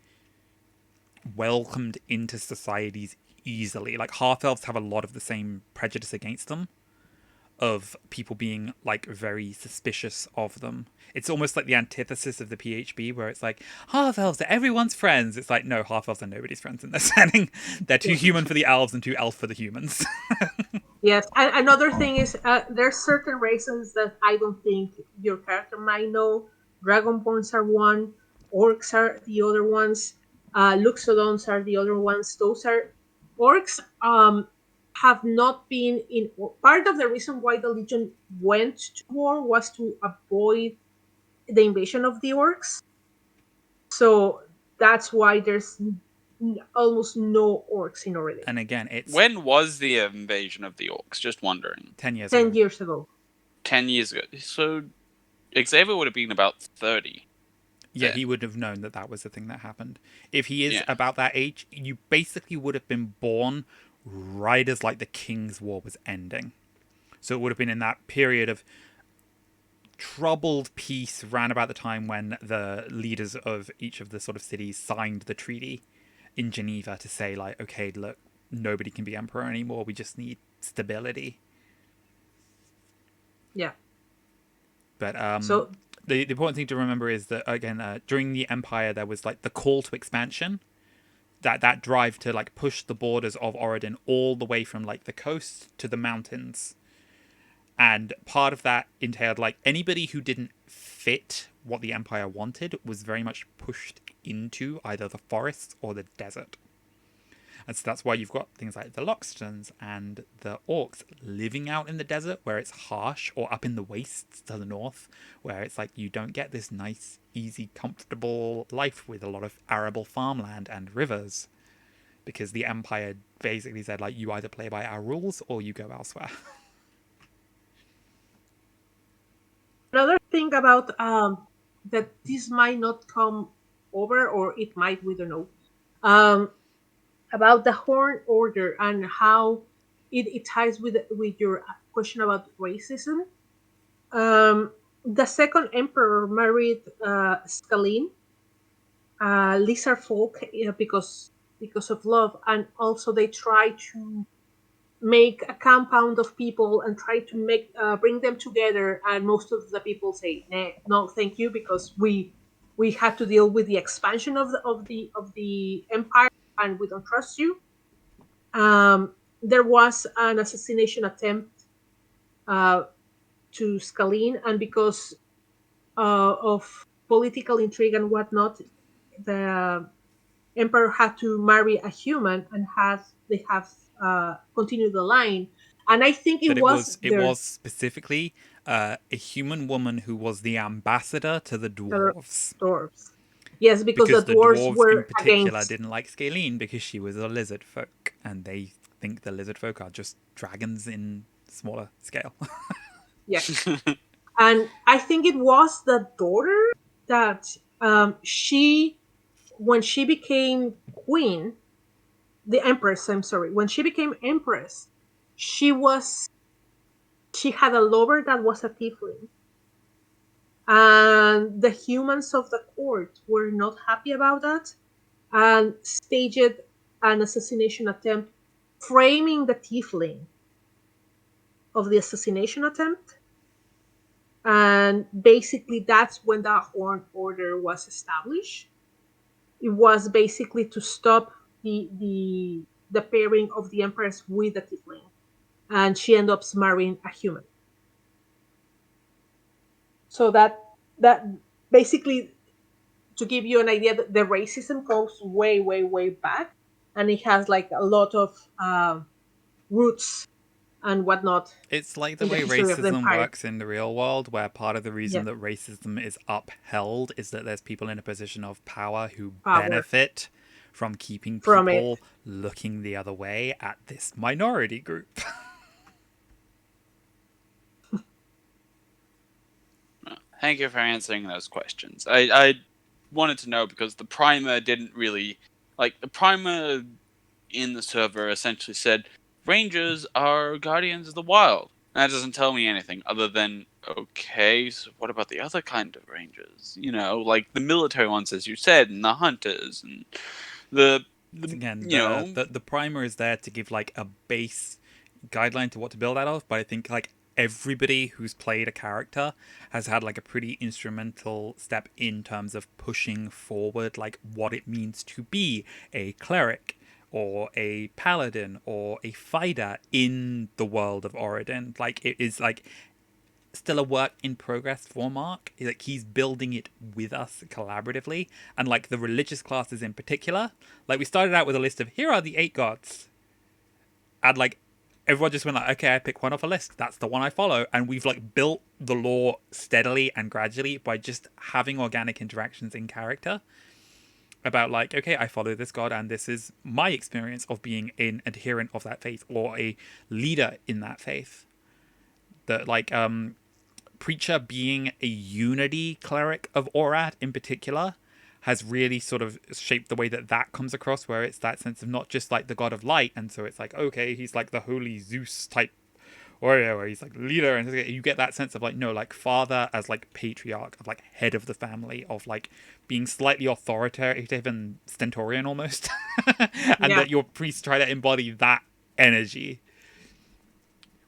Speaker 3: welcomed into societies easily. Like half-elves have a lot of the same prejudice against them of people being like very suspicious of them. It's almost like the antithesis of the PHB where it's like half-elves are everyone's friends. It's like no, half-elves are nobody's friends in this setting. They're too human for the elves and too elf for the humans.
Speaker 8: Yes, and another thing is there's certain races that I don't think your character might know. Dragonborns are one, orcs are the other ones, Luxodons are the other ones. Those are orcs. Have not been in. Part of the reason why the Legion went to war was to avoid the invasion of the orcs. So that's why there's almost no orcs in Oredin.
Speaker 3: And again, it's
Speaker 2: When was the invasion of the orcs? Just wondering.
Speaker 3: 10 years
Speaker 8: 10
Speaker 3: ago.
Speaker 8: years ago.
Speaker 2: 10 years ago. So Xavier would have been about 30.
Speaker 3: Yeah, he would have known that was the thing that happened. If he is about that age, you basically would have been born right as like the King's War was ending. So it would have been in that period of troubled peace around about the time when the leaders of each of the sort of cities signed the treaty in Geneva to say like, okay, look, nobody can be emperor anymore. We just need stability.
Speaker 8: Yeah.
Speaker 3: But
Speaker 8: so
Speaker 3: the important thing to remember is that again, during the Empire, there was like the call to expansion. That drive to like push the borders of Oredin all the way from like the coast to the mountains. And part of that entailed like anybody who didn't fit what the Empire wanted was very much pushed into either the forests or the desert. And so that's why you've got things like the Loxodons and the Orcs living out in the desert where it's harsh, or up in the wastes to the north where it's like you don't get this nice, easy, comfortable life with a lot of arable farmland and rivers. Because the Empire basically said like you either play by our rules or you go elsewhere.
Speaker 8: Another thing about that this might not come over, or it might, we don't know. About the Horn Order and how it ties with your question about racism. The second emperor married Skaline, lizard folk, because of love, and also they try to make a compound of people and try to make bring them together. And most of the people say, nah, no, thank you, because we had to deal with the expansion of the empire, and we don't trust you. There was an assassination attempt to Skaline, and because of political intrigue and whatnot, the emperor had to marry a human, and they have continued the line. And I think
Speaker 3: But
Speaker 8: it was
Speaker 3: it was specifically a human woman who was the ambassador to the dwarves.
Speaker 8: dwarves. Yes, because the dwarves were
Speaker 3: in particular
Speaker 8: against.
Speaker 3: didn't like Scalene because she was a lizard folk, and they think the lizard folk are just dragons in smaller scale.
Speaker 8: Yes. And I think it was the daughter that when she became queen, the empress, I'm sorry, when she became empress, she had a lover that was a tiefling. And the humans of the court were not happy about that and staged an assassination attempt, framing the tiefling of the assassination attempt. And basically that's when the Horn Order was established. It was basically to stop the pairing of the Empress with the tiefling. And she ended up marrying a human. So that basically, to give you an idea, the racism goes way, way, way back. And it has like a lot of roots and whatnot.
Speaker 3: It's like the way racism works in the real world, where part of the reason that racism is upheld is that there's people in a position of power who benefit from keeping people looking the other way at this minority group.
Speaker 2: Thank you for answering those questions. I wanted to know because the primer didn't really... Like, the primer in the server essentially said, Rangers are guardians of the wild. And that doesn't tell me anything other than, okay, so what about the other kind of rangers? You know, like the military ones, as you said, and the hunters, and the
Speaker 3: primer is there to give like a base guideline to what to build out of, but I think like everybody who's played a character has had like a pretty instrumental step in terms of pushing forward like what it means to be a cleric or a paladin or a fighter in the world of Oradin. Like, it is like still a work in progress for Mark. Like, he's building it with us collaboratively, and like the religious classes in particular, like we started out with a list of here are the 8 gods, and like everyone just went like, okay, I pick one off a list, that's the one I follow. And we've like built the lore steadily and gradually by just having organic interactions in character about like, okay, I follow this god and this is my experience of being an adherent of that faith or a leader in that faith. That like Preacher being a unity cleric of Orad in particular has really sort of shaped the way that comes across, where it's that sense of not just like the god of light, and so it's like, okay, he's like the holy Zeus type warrior, where he's like leader, and you get that sense of like, no, like father as like patriarch, of like head of the family, of like being slightly authoritarian and stentorian almost. And that your priests try to embody that energy.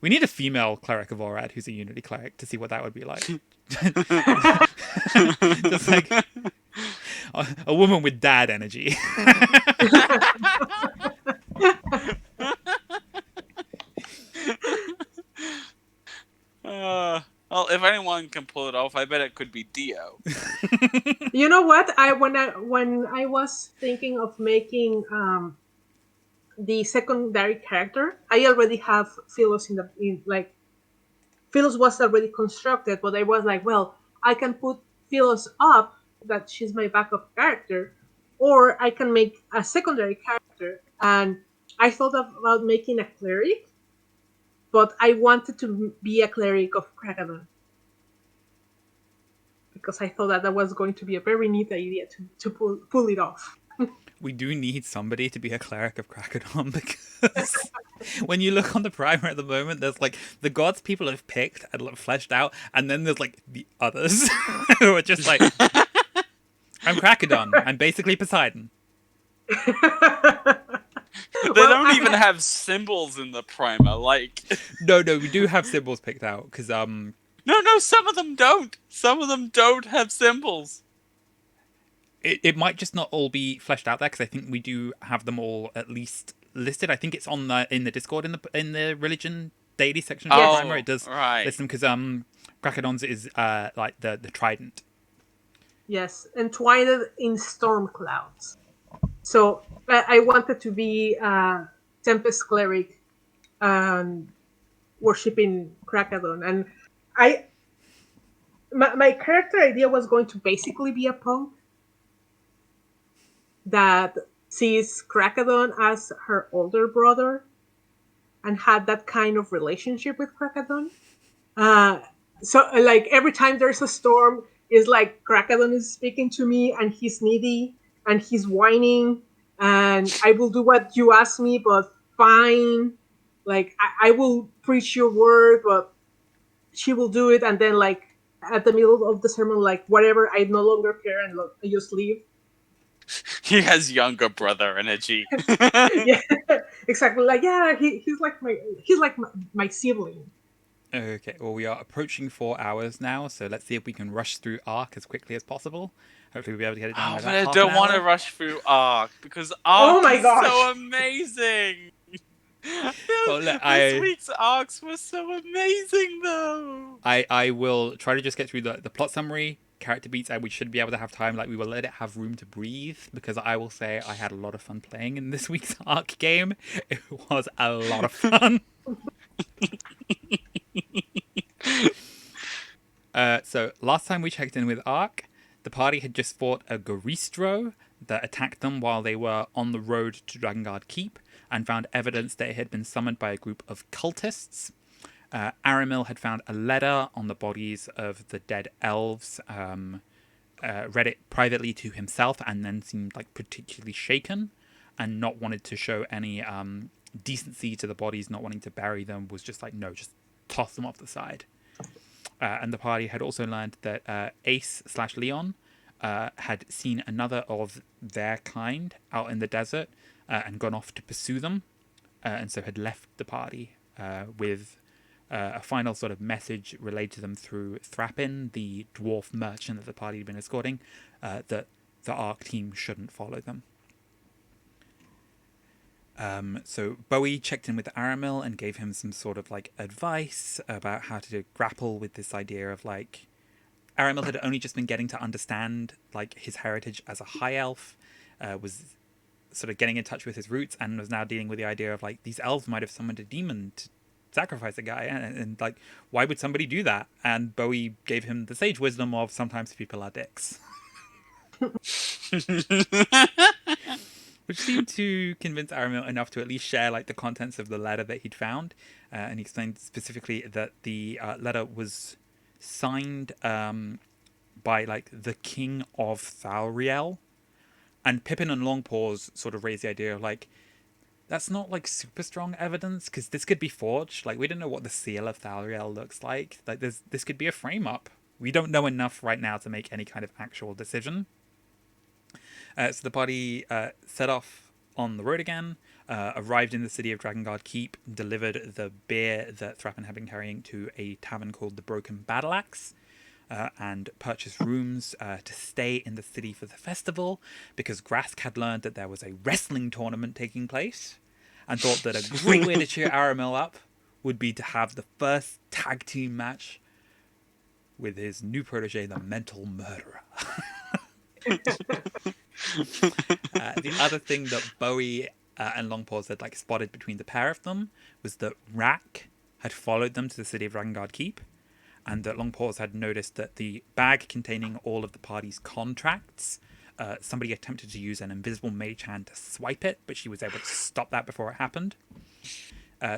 Speaker 3: We need a female cleric of Orad who's a unity cleric to see what that would be like. Just like a woman with dad energy.
Speaker 2: Well, if anyone can pull it off, I bet it could be Dio.
Speaker 8: You know what? When I was thinking of making the secondary character, I already have Philos Philos was already constructed, but I was like, well, I can put Philos up, that she's my backup character, or I can make a secondary character. And I thought about making a cleric, but I wanted to be a cleric of Kraggadon, because I thought that was going to be a very neat idea to pull it off.
Speaker 3: We do need somebody to be a cleric of Kraggadon, because when you look on the primer at the moment, there's like the gods people have picked and fleshed out, and then there's like the others who are just like, I'm Kraggadon, I'm basically Poseidon.
Speaker 2: They don't even have symbols in the primer, like...
Speaker 3: No, we do have symbols picked out, because
Speaker 2: No, some of them don't. Some of them don't have symbols.
Speaker 3: It might just not all be fleshed out there, because I think we do have them all at least listed. I think it's on in the Discord in the religion deity section of the primer. It does list them, because Kraggadon's is like the trident.
Speaker 8: Yes, entwined in storm clouds. So I wanted to be Tempest cleric, worshipping Krakadon, and my character idea was going to basically be a punk that sees Krakadon as her older brother and had that kind of relationship with Krakadon. So like every time there's a storm, it's like Krakadon is speaking to me and he's needy and he's whining and I will do what you ask me, but fine. Like I will preach your word, but she will do it, and then like at the middle of the sermon, like whatever, I no longer care and I just leave.
Speaker 2: He has younger brother energy.
Speaker 8: Yeah, exactly. Like yeah, he's like my sibling.
Speaker 3: Okay, well, we are approaching 4 hours now, so let's see if we can rush through Arc as quickly as possible. Hopefully, we'll be able to get it done
Speaker 2: Oh,
Speaker 3: by
Speaker 2: but
Speaker 3: about
Speaker 2: I
Speaker 3: half
Speaker 2: don't
Speaker 3: an
Speaker 2: want to
Speaker 3: hour.
Speaker 2: rush through Arc because
Speaker 8: Oh
Speaker 2: Arc
Speaker 8: my
Speaker 2: is
Speaker 8: gosh.
Speaker 2: so amazing.
Speaker 3: Well, look,
Speaker 2: This week's arcs were so amazing, though.
Speaker 3: I will try to just get through the plot summary, character beats, and we should be able to have time. Like, we will let it have room to breathe, because I will say I had a lot of fun playing in this week's Arc game. It was a lot of fun. So last time we checked in with Ark, the party had just fought a Goristro that attacked them while they were on the road to Drakengard Keep, and found evidence that it had been summoned by a group of cultists. Aramil had found a letter on the bodies of the dead elves, read it privately to himself, and then seemed like particularly shaken, and not wanted to show any decency to the bodies, not wanting to bury them, was just like, no, just toss them off the side. And the party had also learned that Ace/Leon had seen another of their kind out in the desert and gone off to pursue them, and so had left the party with a final sort of message relayed to them through Thrapin, the dwarf merchant that the party had been escorting, that the Ark team shouldn't follow them. So Bowie checked in with Aramil and gave him some sort of like advice about how to grapple with this idea of like Aramil had only just been getting to understand like his heritage as a high elf, was sort of getting in touch with his roots, and was now dealing with the idea of like these elves might have summoned a demon to sacrifice a guy, and like why would somebody do that? And Bowie gave him the sage wisdom of sometimes people are dicks. Which seemed to convince Aramil enough to at least share like the contents of the letter that he'd found, and he explained specifically that the letter was signed by like the King of Thalriel, and Pippin and Longpaws sort of raised the idea of like that's not like super strong evidence because this could be forged. Like we don't know what the seal of Thalriel looks like. Like this could be a frame up. We don't know enough right now to make any kind of actual decision. So the party set off on the road again, arrived in the city of Drakengard Keep, delivered the beer that Thrapin had been carrying to a tavern called the Broken Battle Axe, and purchased rooms to stay in the city for the festival, because Grask had learned that there was a wrestling tournament taking place, and thought that a great way to cheer Aramil up would be to have the first tag team match with his new protege, the Mental Murderer. The other thing that Bowie and Longpaws had like spotted between the pair of them was that Rack had followed them to the city of Drakengard Keep, and that Longpaws had noticed that the bag containing all of the party's contracts, somebody attempted to use an invisible mage hand to swipe it, but she was able to stop that before it happened.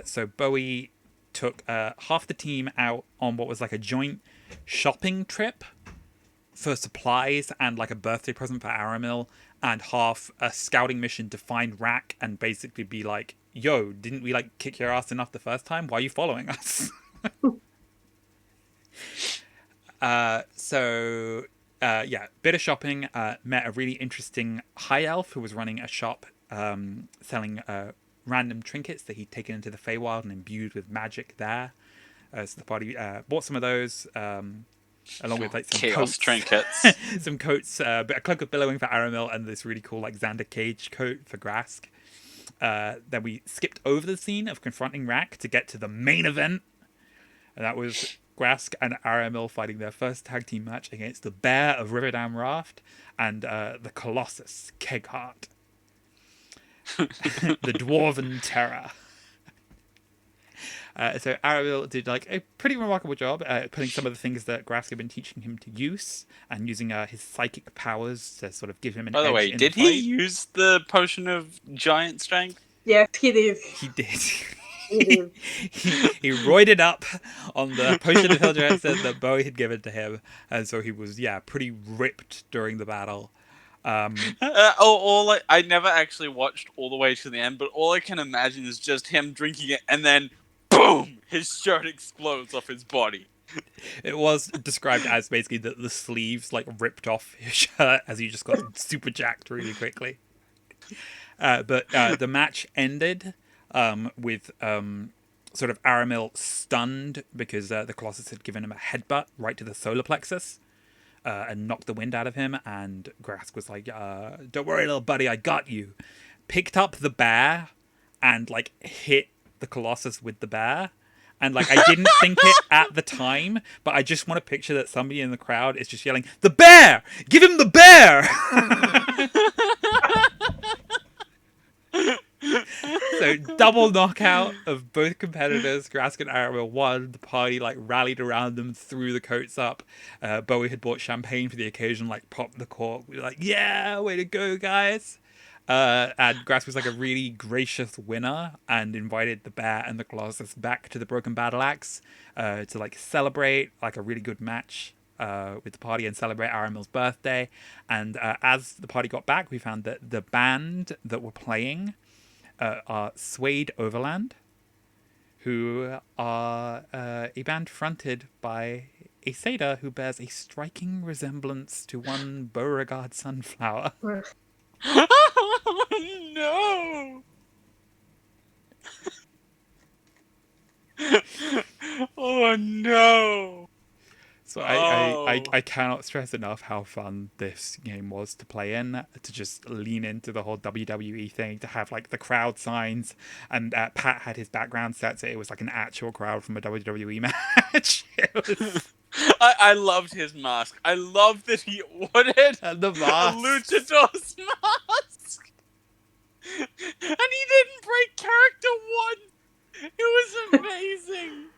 Speaker 3: So Bowie took half the team out on what was like a joint shopping trip for supplies and like a birthday present for Aramil, and half a scouting mission to find Rack and basically be like, yo, didn't we like kick your ass enough the first time? Why are you following us? Bit of shopping, met a really interesting high elf who was running a shop selling random trinkets that he'd taken into the Feywild and imbued with magic there. So the party bought some of those, along with like some
Speaker 2: Chaos
Speaker 3: coats.
Speaker 2: trinkets.
Speaker 3: Some coats, a cloak of billowing for Aramil, and this really cool like Xander Cage coat for Grask. Then we skipped over the scene of confronting Rack to get to the main event, and that was Grask and Aramil fighting their first tag team match against the Bear of Riverdam Raft and the Colossus Keghart. The Dwarven Terror. So Ariel did like a pretty remarkable job putting some of the things that Grask had been teaching him to use, and using his psychic powers to sort of give him an
Speaker 2: By the
Speaker 3: edge
Speaker 2: way,
Speaker 3: in
Speaker 2: did
Speaker 3: the
Speaker 2: he
Speaker 3: fight.
Speaker 2: use the potion of giant strength?
Speaker 8: Yes, he did.
Speaker 3: He did.
Speaker 8: He did.
Speaker 3: he roided up on the potion of Hildred that Bowie had given to him, and so he was pretty ripped during the battle.
Speaker 2: I never actually watched all the way to the end, but all I can imagine is just him drinking it, and then boom, his shirt explodes off his body.
Speaker 3: It was described as basically the sleeves like ripped off his shirt as he just got super jacked really quickly. But the match ended with sort of Aramil stunned because the Colossus had given him a headbutt right to the solar plexus. And knocked the wind out of him, and Grask was like, don't worry, little buddy, I got you. Picked up the bear and, like, hit the Colossus with the bear. And, like, I didn't think it at the time, but I just want to picture that somebody in the crowd is just yelling, the bear! Give him the bear! So double knockout of both competitors. Grask and Aramil won. The party like rallied around them, threw the coats up. Bowie had bought champagne for the occasion, like popped the cork. We were like, yeah, way to go, guys. And Grask was like a really gracious winner and invited the bear and the Colossus back to the Broken Battle Axe to like celebrate like a really good match with the party and celebrate Aramil's birthday. And as the party got back, we found that the band that were playing are Suede Overland, who are a band fronted by a satyr who bears a striking resemblance to one Beauregard Sunflower.
Speaker 2: No! Oh no!
Speaker 3: So I cannot stress enough how fun this game was to play in, to just lean into the whole WWE thing, to have like the crowd signs, and Pat had his background set so it was like an actual crowd from a WWE match.
Speaker 2: I loved his mask. I loved that he ordered
Speaker 3: The mask.
Speaker 2: a luchador's mask, and he didn't break character one. It was amazing.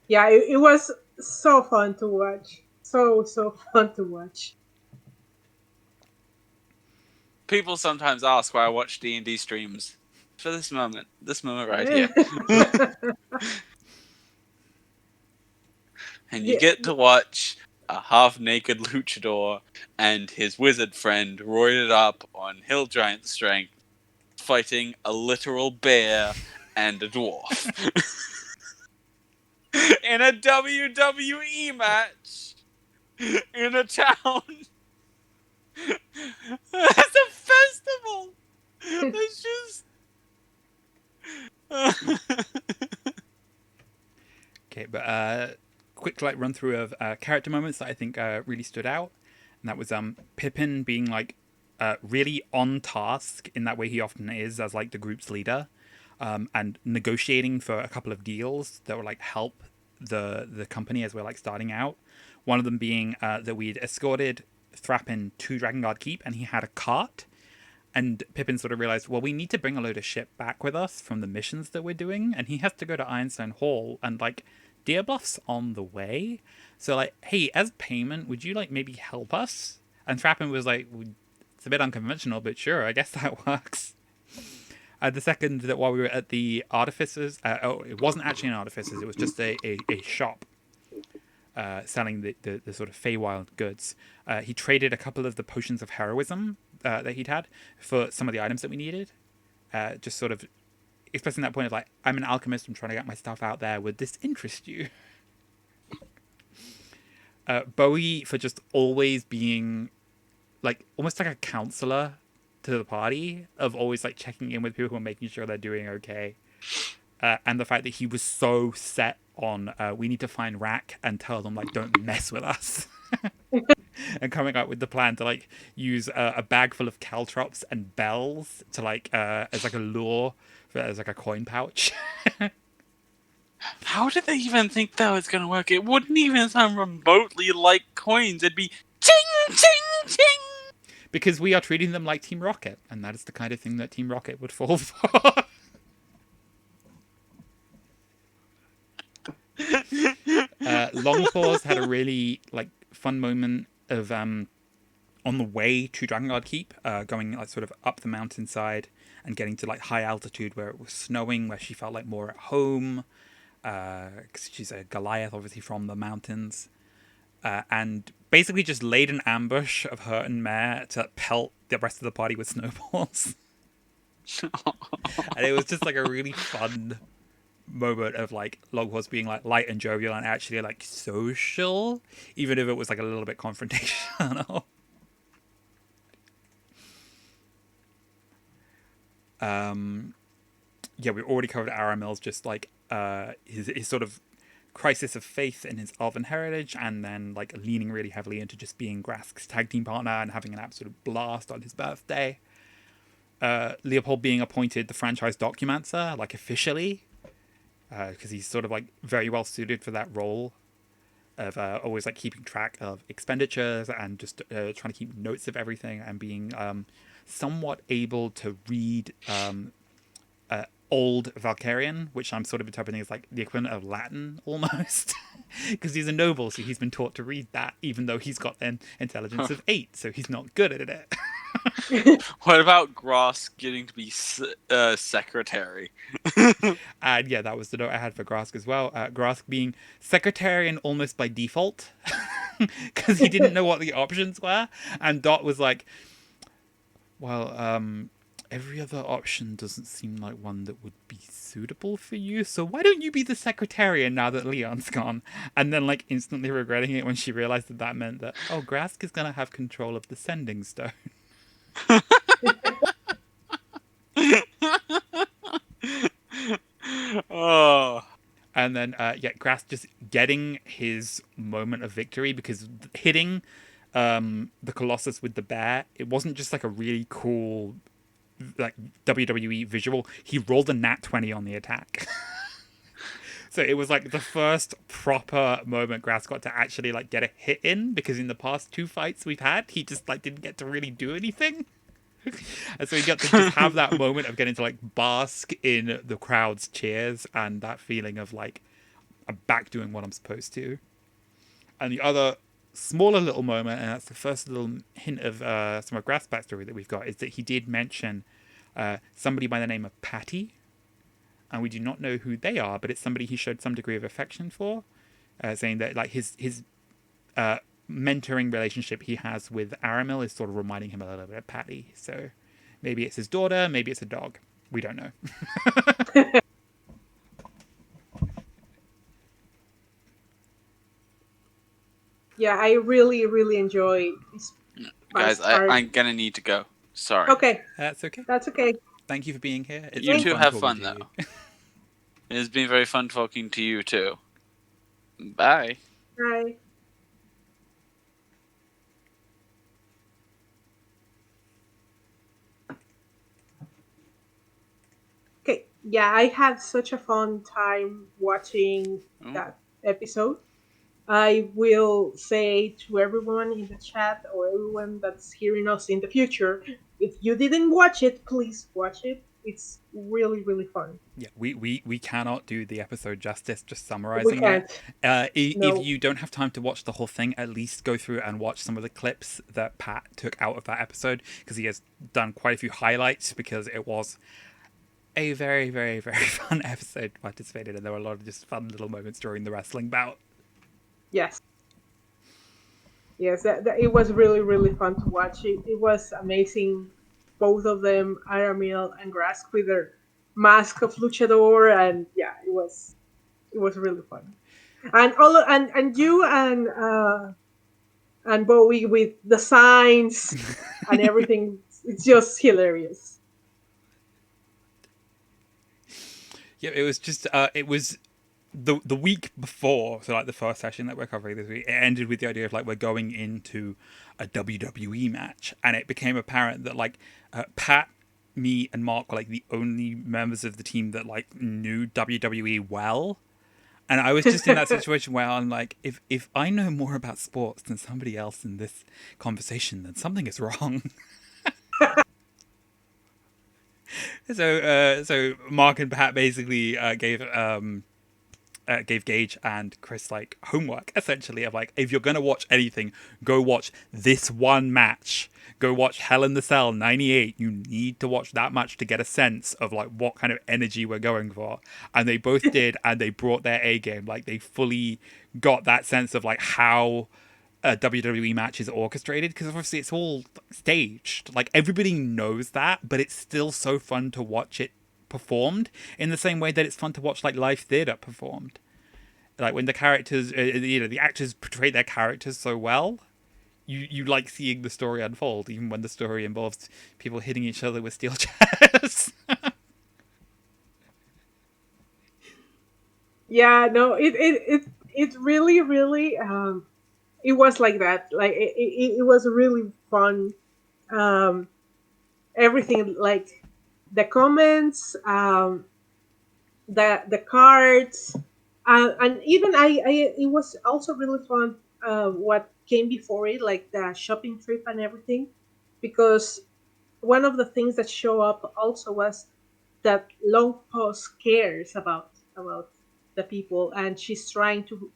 Speaker 8: Yeah, it was so fun to watch. So fun to watch.
Speaker 2: People sometimes ask why I watch D&D streams. For this moment right here. And you get to watch a half-naked luchador and his wizard friend roided up on hill giant strength fighting a literal bear and a dwarf. In a WWE match in a town. It's a festival. It's just
Speaker 3: Okay, but quick like run through of character moments that I think really stood out, and that was Pippin being like really on task in that way he often is as like the group's leader, and negotiating for a couple of deals that would like help the company as we're like starting out. One of them being that we'd escorted Thrappin to Drakengard Keep, and he had a cart. And Pippin sort of realized, well, we need to bring a load of shit back with us from the missions that we're doing, and he has to go to Ironstone Hall, and like Deerbluff's on the way. So like, hey, as payment, would you like maybe help us? And Thrappin was like, it's a bit unconventional, but sure, I guess that works. The second, that while we were at the Artificers, it wasn't actually an Artificers, it was just a shop selling the sort of Feywild goods. He traded a couple of the potions of heroism that he'd had for some of the items that we needed. Just sort of expressing that point of like, I'm an alchemist, I'm trying to get my stuff out there, would this interest you? Bowie for just always being like almost like a counselor to the party, of always like checking in with people and making sure they're doing okay. And the fact that he was so set on we need to find Rack and tell them like don't mess with us. And coming up with the plan to like use a bag full of caltrops and bells to like as like a lure as like a coin pouch.
Speaker 2: how did they even think that was gonna work? It wouldn't even sound remotely like coins. It'd be ching ching, ching.
Speaker 3: Because we are treating them like Team Rocket, and that is the kind of thing that Team Rocket would fall for. Longpaws had a really fun moment of on the way to Drakengard Keep, going sort of up the mountainside and getting to high altitude where it was snowing, where she felt more at home, because she's a Goliath, obviously from the mountains, and basically just laid an ambush of her and Mare to pelt the rest of the party with snowballs. And it was just a really fun moment of Longpaws being light and jovial and actually social, even if it was a little bit confrontational. Yeah, we already covered Aramel's just his sort of crisis of faith in his elven heritage, and then leaning really heavily into just being Grask's tag team partner and having an absolute blast on his birthday. Leopold being appointed the franchise documancer, officially, because he's sort of very well suited for that role of always keeping track of expenditures and just trying to keep notes of everything, and being somewhat able to read old Valkyrian, which I'm sort of interpreting as the equivalent of Latin almost, because he's a noble, so he's been taught to read that, even though he's got an intelligence of 8, so he's not good at it.
Speaker 2: What about Grask getting to be secretary?
Speaker 3: And yeah, that was the note I had for Grask as well. Grask being secretarian almost by default, because he didn't know what the options were, and Dot was well, every other option doesn't seem like one that would be suitable for you, so why don't you be the secretarian now that Leon's gone? And then instantly regretting it when she realized that meant that, oh, Grask is gonna have control of the sending stone.
Speaker 2: Oh.
Speaker 3: And then Grask just getting his moment of victory, because hitting the Colossus with the bear, it wasn't just a really cool WWE visual. He rolled a nat 20 on the attack. So it was the first proper moment Grask got to actually get a hit in, because in the past 2 fights we've had, he just didn't get to really do anything. And so he got to just have that moment of getting to bask in the crowd's cheers and that feeling of I'm back doing what I'm supposed to. And the other smaller little moment, and that's the first little hint of some of Grask's backstory that we've got, is that he did mention somebody by the name of Patty, and we do not know who they are, but it's somebody he showed some degree of affection for, saying that his mentoring relationship he has with Aramil is sort of reminding him a little bit of Patty. So maybe it's his daughter, maybe it's a dog. We don't know.
Speaker 8: Yeah, I really, really enjoy this.
Speaker 2: Guys, I'm gonna need to go. Sorry.
Speaker 8: Okay.
Speaker 3: That's okay.
Speaker 8: That's okay.
Speaker 3: Thank you for being here. It's
Speaker 2: You
Speaker 3: been
Speaker 2: two
Speaker 3: fun
Speaker 2: have
Speaker 3: talking
Speaker 2: fun,
Speaker 3: to
Speaker 2: though.
Speaker 3: you.
Speaker 2: It has been very fun talking to you, too. Bye.
Speaker 8: Bye. Okay. Yeah, I had such a fun time watching that episode. I will say to everyone in the chat or everyone that's hearing us in the future, if you didn't watch it, please watch it. It's really, really fun.
Speaker 3: Yeah, we cannot do the episode justice just
Speaker 8: We
Speaker 3: summarizing
Speaker 8: can't.
Speaker 3: it.
Speaker 8: No.
Speaker 3: If you don't have time to watch the whole thing, at least go through and watch some of the clips that Pat took out of that episode, because he has done quite a few highlights, because it was a very, very, very fun episode to participate in, and there were a lot of just fun little moments during the wrestling bout.
Speaker 8: Yes. Yes, it was really, really fun to watch. It was amazing. Both of them, Aramil and Grask, with their mask of luchador, and yeah, it was really fun. And and you and Bowie with the signs and everything. It's just hilarious.
Speaker 3: Yeah, it was just it was the week before, so the first session that we're covering this week, it ended with the idea of we're going into a WWE match, and it became apparent that Pat, me, and Mark were the only members of the team that knew WWE well, And I was just in that situation where I'm like, if I know more about sports than somebody else in this conversation, then something is wrong. So Mark and Pat basically gave Gage and Chris like homework, essentially, of like, if you're gonna watch anything, go watch this one match. Go watch Hell in the Cell 98. You need to watch that match to get a sense of like what kind of energy we're going for. And they both did, and they brought their A game. Like they fully got that sense of like how a WWE match is orchestrated, because obviously it's all staged. Like everybody knows that, but it's still so fun to watch it performed in the same way that it's fun to watch like live theater performed. Like when the characters, the actors portray their characters so well. You like seeing the story unfold, even when the story involves people hitting each other with steel chairs.
Speaker 8: Yeah, no, it really it was like that. Like it was really fun. Everything, like the comments, the cards, and even it was also really fun. What came before it, like the shopping trip and everything, because one of the things that show up also was that Long Pause cares about the people, and she's trying to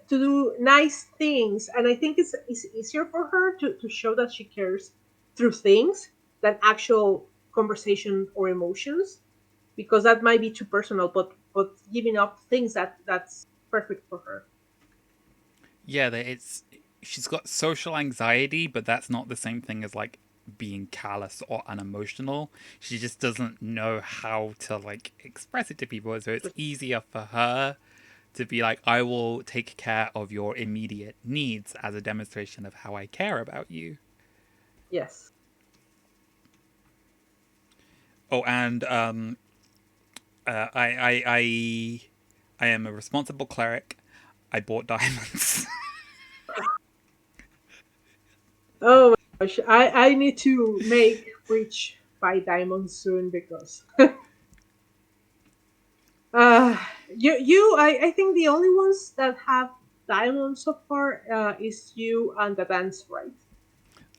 Speaker 8: do nice things, and I think it's easier for her to show that she cares through things than actual conversation or emotions, because that might be too personal, but giving up things that's perfect for her.
Speaker 3: Yeah, she's got social anxiety, but that's not the same thing as like being callous or unemotional. She just doesn't know how to like express it to people, so it's easier for her to be like, I will take care of your immediate needs as a demonstration of how I care about you.
Speaker 8: Yes.
Speaker 3: Oh, and I am a responsible cleric. I bought diamonds.
Speaker 8: Oh my gosh, I need to make rich by diamonds soon, because I think the only ones that have diamonds so far is you and the dance, right?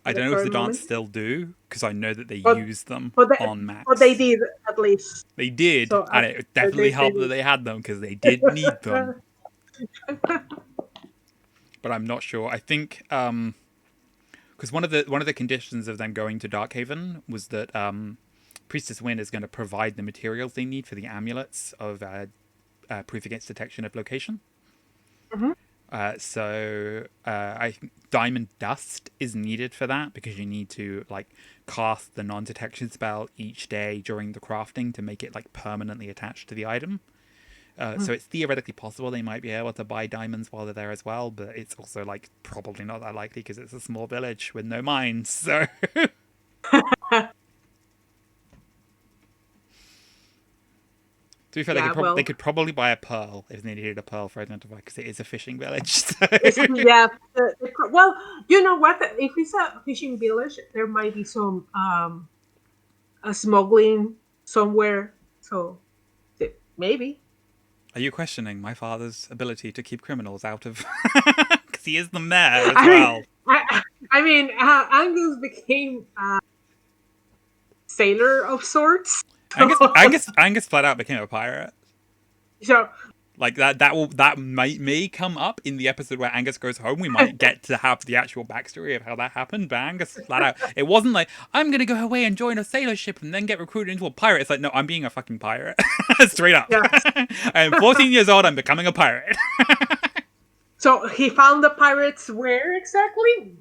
Speaker 3: I don't know if the dance still do, because I know that they use them on Max.
Speaker 8: But they did, at least.
Speaker 3: They did, so, and it definitely helped that they had them, because they did need them. But I'm not sure. I think because one of the conditions of them going to Darkhaven was that Priestess Wynn is going to provide the materials they need for the amulets of proof against detection of location.
Speaker 8: Mm-hmm.
Speaker 3: So I think Diamond Dust is needed for that, because you need to like cast the non-detection spell each day during the crafting to make it like permanently attached to the item. So it's theoretically possible they might be able to buy diamonds while they're there as well, but it's also like probably not that likely because it's a small village with no mines. So to be fair, they could probably buy a pearl if they needed a pearl for Identify, because it is a fishing village. So.
Speaker 8: Yeah. Well, you know what? If it's a fishing village, there might be some a smuggling somewhere. So maybe.
Speaker 3: Are you questioning my father's ability to keep criminals out of? Because he is the mayor as well.
Speaker 8: I mean, Angus became a sailor of sorts.
Speaker 3: Angus flat out became a pirate.
Speaker 8: So,
Speaker 3: like that may come up in the episode where Angus goes home. We might get to have the actual backstory of how that happened. But Angus flat out, it wasn't like, I'm gonna go away and join a sailor ship and then get recruited into a pirate. It's like, no, I'm being a fucking pirate. Straight up. Yes. I'm 14 years old. I'm becoming a pirate.
Speaker 8: So he found the pirates where exactly?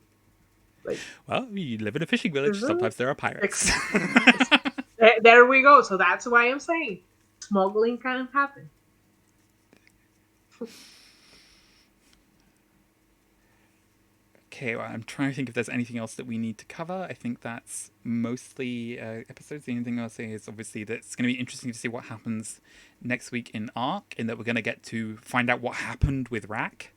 Speaker 3: Well, you live in a fishing village. Mm-hmm. Sometimes there are pirates.
Speaker 8: There we go. So that's why I'm saying smuggling can happen.
Speaker 3: Okay, well, I'm trying to think if there's anything else that we need to cover. I think that's mostly episodes. The only thing I'll say is obviously that it's going to be interesting to see what happens next week in Arc, in that we're going to get to find out what happened with Rack.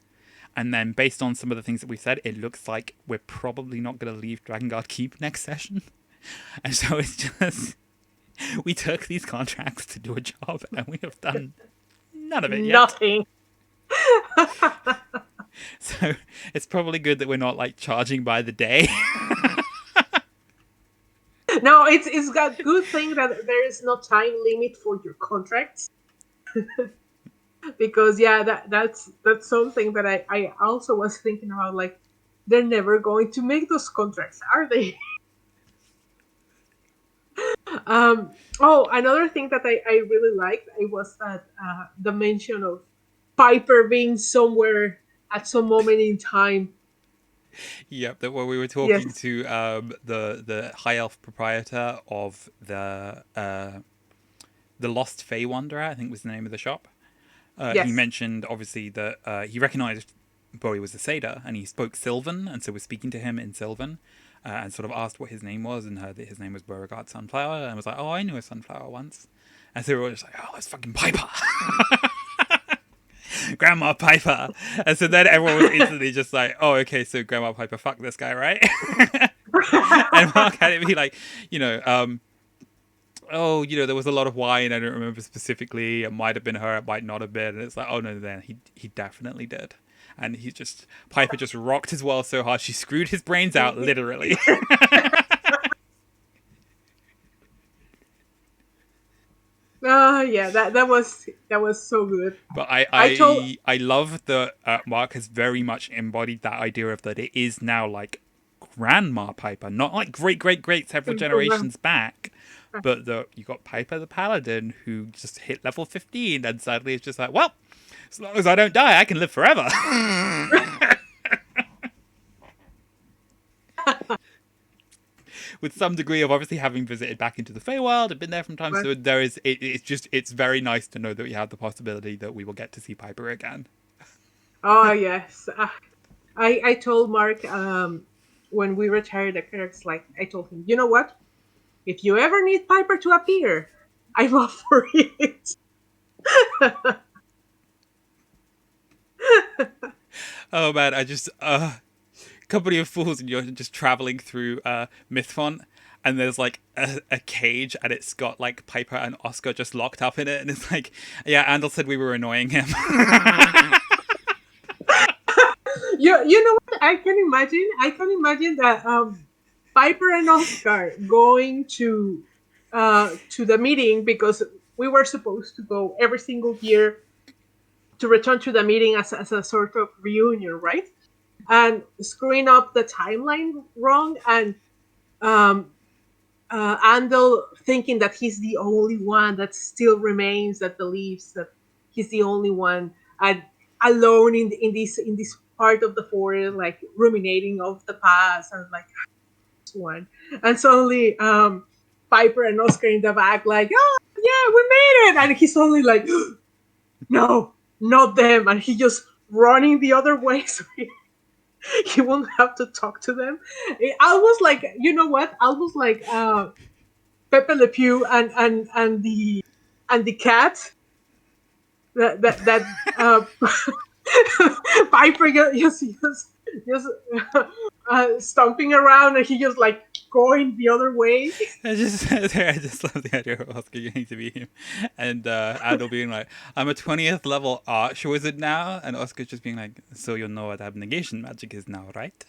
Speaker 3: And then based on some of the things that we said, it looks like we're probably not going to leave Drakengard Keep next session. And so it's just, we took these contracts to do a job, and we have done None of it yet.
Speaker 8: Nothing.
Speaker 3: So it's probably good that we're not like charging by the day.
Speaker 8: No, it's got good thing that there is no time limit for your contracts. Because yeah, that's something that I also was thinking about. Like, they're never going to make those contracts, are they? Oh, another thing that I really liked, it was that the mention of Piper being somewhere at some moment in time.
Speaker 3: Yep, that when we were talking
Speaker 8: Yes.
Speaker 3: to the high elf proprietor of the Lost Fey Wanderer, I think was the name of the shop.
Speaker 8: Yes.
Speaker 3: He mentioned obviously that he recognized Bowie was a Satyr, and he spoke Sylvan, and so was speaking to him in Sylvan, and sort of asked what his name was, and heard that his name was Beauregard Sunflower, and was like, "Oh, I knew a sunflower once," and so we were all just like, "Oh, it's fucking Piper." Grandma Piper. And so then everyone was instantly just like, "Oh, okay, so Grandma Piper fucked this guy, right?" And Mark had it be like, oh, there was a lot of wine, I don't remember specifically, it might have been her, it might not have been, and it's like, oh no, then he definitely did. And Piper just rocked his world so hard she screwed his brains out, literally.
Speaker 8: Yeah, that was so good.
Speaker 3: But I love that Mark has very much embodied that idea of that it is now like Grandma Piper, not like great several generations back, but you got Piper the Paladin who just hit level 15 and suddenly it's just like, well, as long as I don't die, I can live forever. With some degree of obviously having visited back into the Feywild and been there from time, so there is it's very nice to know that we have the possibility that we will get to see Piper again.
Speaker 8: Oh yes, I told Mark when we retired the characters, like I told him, you know what? If you ever need Piper to appear, I'm up for it.
Speaker 3: Oh man, I just Company of Fools, and you're just traveling through Mythfont, and there's like a cage, and it's got like Piper and Oscar just locked up in it, and it's like, yeah, Andal said we were annoying him.
Speaker 8: You know what? I can imagine that Piper and Oscar going to the meeting, because we were supposed to go every single year to return to the meeting as a sort of reunion, right? And screwing up the timeline wrong, and Andal thinking that he's the only one that still remains, that believes that he's the only one alone in this part of the forest, like ruminating of the past, and like this one. And suddenly Piper and Oscar in the back like, oh yeah, we made it, and he's only like, no, not them, and he just running the other way so he won't have to talk to them. I was like, you know what? I was like Pepe Le Pew and the cat that Piper just stomping around, and he just like going the other way.
Speaker 3: I just love the idea of Oscar getting to be him, and Adol being like, "I'm a 20th level arch wizard now," and Oscar just being like, "So you know what abnegation magic is now, right?"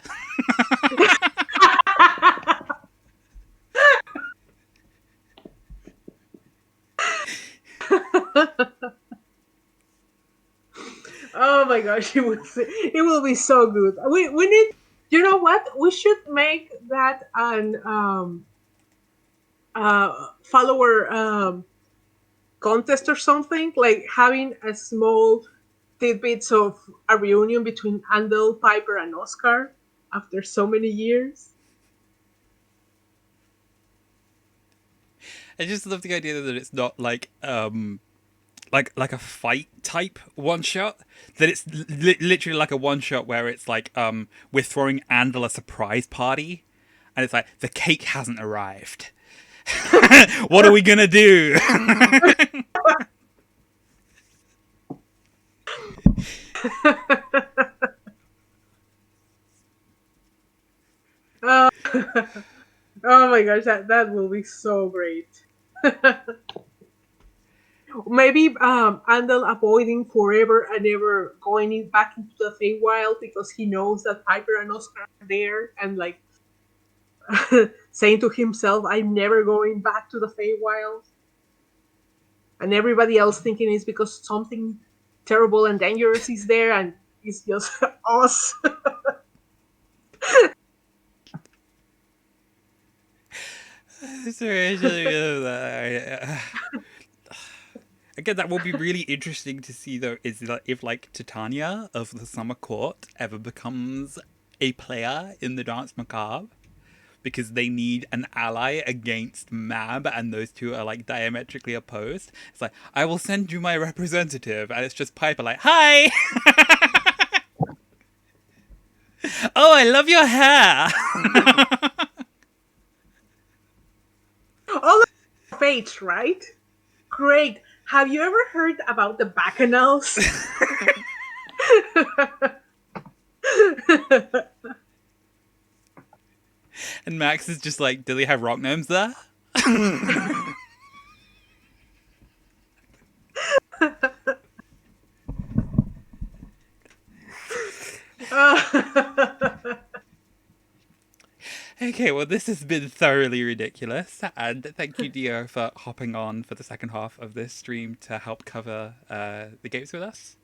Speaker 8: Oh my gosh, it will be so good. We need, you know what? We should make that an follower contest or something, like having a small tidbits of a reunion between Andal, Piper, and Oscar after so many years.
Speaker 3: I just love the idea that it's not like like a fight type one shot, that it's literally like a one shot where it's like we're throwing Andal a surprise party, and it's like the cake hasn't arrived. What are we gonna do?
Speaker 8: Oh my gosh, that will be so great. Maybe Andal avoiding forever and ever back into the Feywild because he knows that Piper and Oscar are there, and like saying to himself, "I'm never going back to the Feywild," and everybody else thinking it's because something terrible and dangerous is there, and it's just us.
Speaker 3: Again, that will be really interesting to see, though, is that if, like, Titania of the Summer Court ever becomes a player in the Dance Macabre, because they need an ally against Mab, and those two are, like, diametrically opposed. It's like, I will send you my representative, and it's just Piper like, hi! Oh, I love your hair!
Speaker 8: All of fates, right? Great. Have you ever heard about the Bacchanals?
Speaker 3: And Max is just like, do they have rock gnomes there? Okay, well, this has been thoroughly ridiculous, and thank you, Dio, for hopping on for the second half of this stream to help cover the games with us.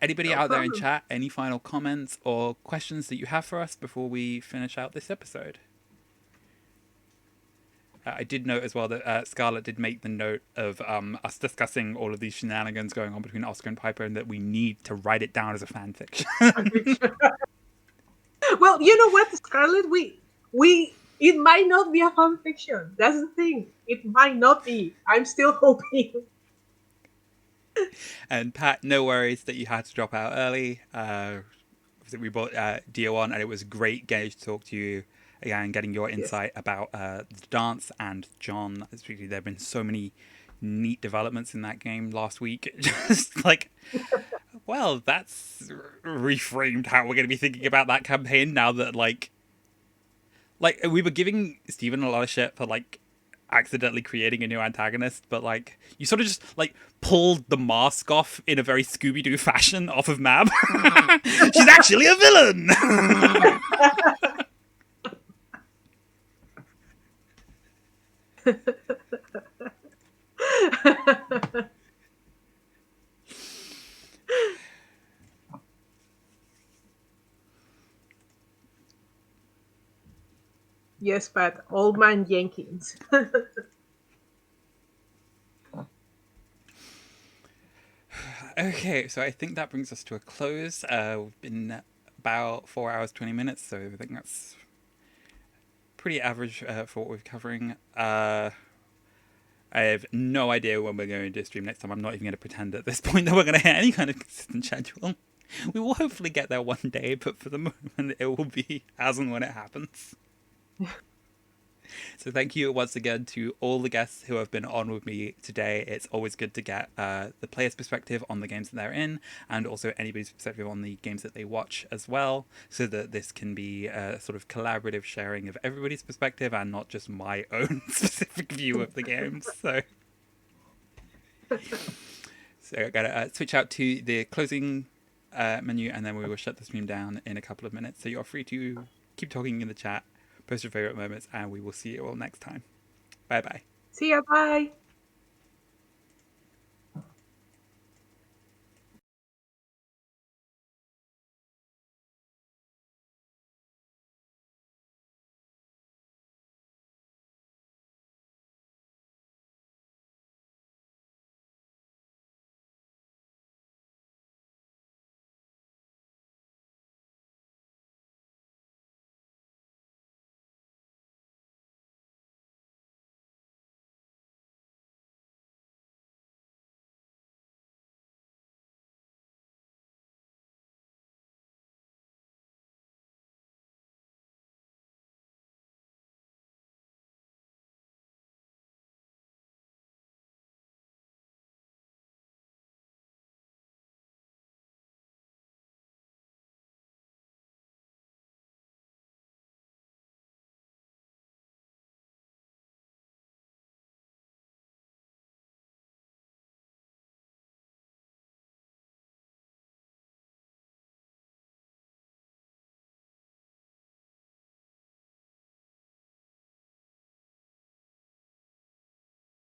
Speaker 3: Anybody out there in chat, any final comments or questions that you have for us before we finish out this episode? I did note as well that Scarlett did make the note of us discussing all of these shenanigans going on between Oscar and Piper, and that we need to write it down as a fanfiction.
Speaker 8: Well, you know what, Scarlett? It might not be a fanfiction. That's the thing. It might not be. I'm still hoping.
Speaker 3: And Pat, no worries that you had to drop out early. We brought Dio on, and it was great getting to talk to you again, getting your insight about the dance and John. Especially, there have been so many neat developments in that game last week. Just like, well, that's reframed how we're going to be thinking about that campaign now that like we were giving Steven a lot of shit for like accidentally creating a new antagonist, but like you sort of just like pulled the mask off in a very Scooby-Doo fashion off of Mab. She's actually a villain.
Speaker 8: Yes, but Old Man Jenkins.
Speaker 3: Okay, so I think that brings us to a close. We've been about 4 hours, 20 minutes, so I think that's pretty average for what we're covering. I have no idea when we're going to stream next time. I'm not even going to pretend at this point that we're going to hit any kind of consistent schedule. We will hopefully get there one day, but for the moment it will be as and when it happens. So thank you once again to all the guests who have been on with me today. It's always good to get the player's perspective on the games that they're in, and also anybody's perspective on the games that they watch as well, so that this can be a sort of collaborative sharing of everybody's perspective and not just my own specific view of the games. So I'm going to switch out to the closing menu, and then we will shut the stream down in a couple of minutes. So you're free to keep talking in the chat, post your favorite moments, and we will see you all next time. Bye bye.
Speaker 8: See ya, bye.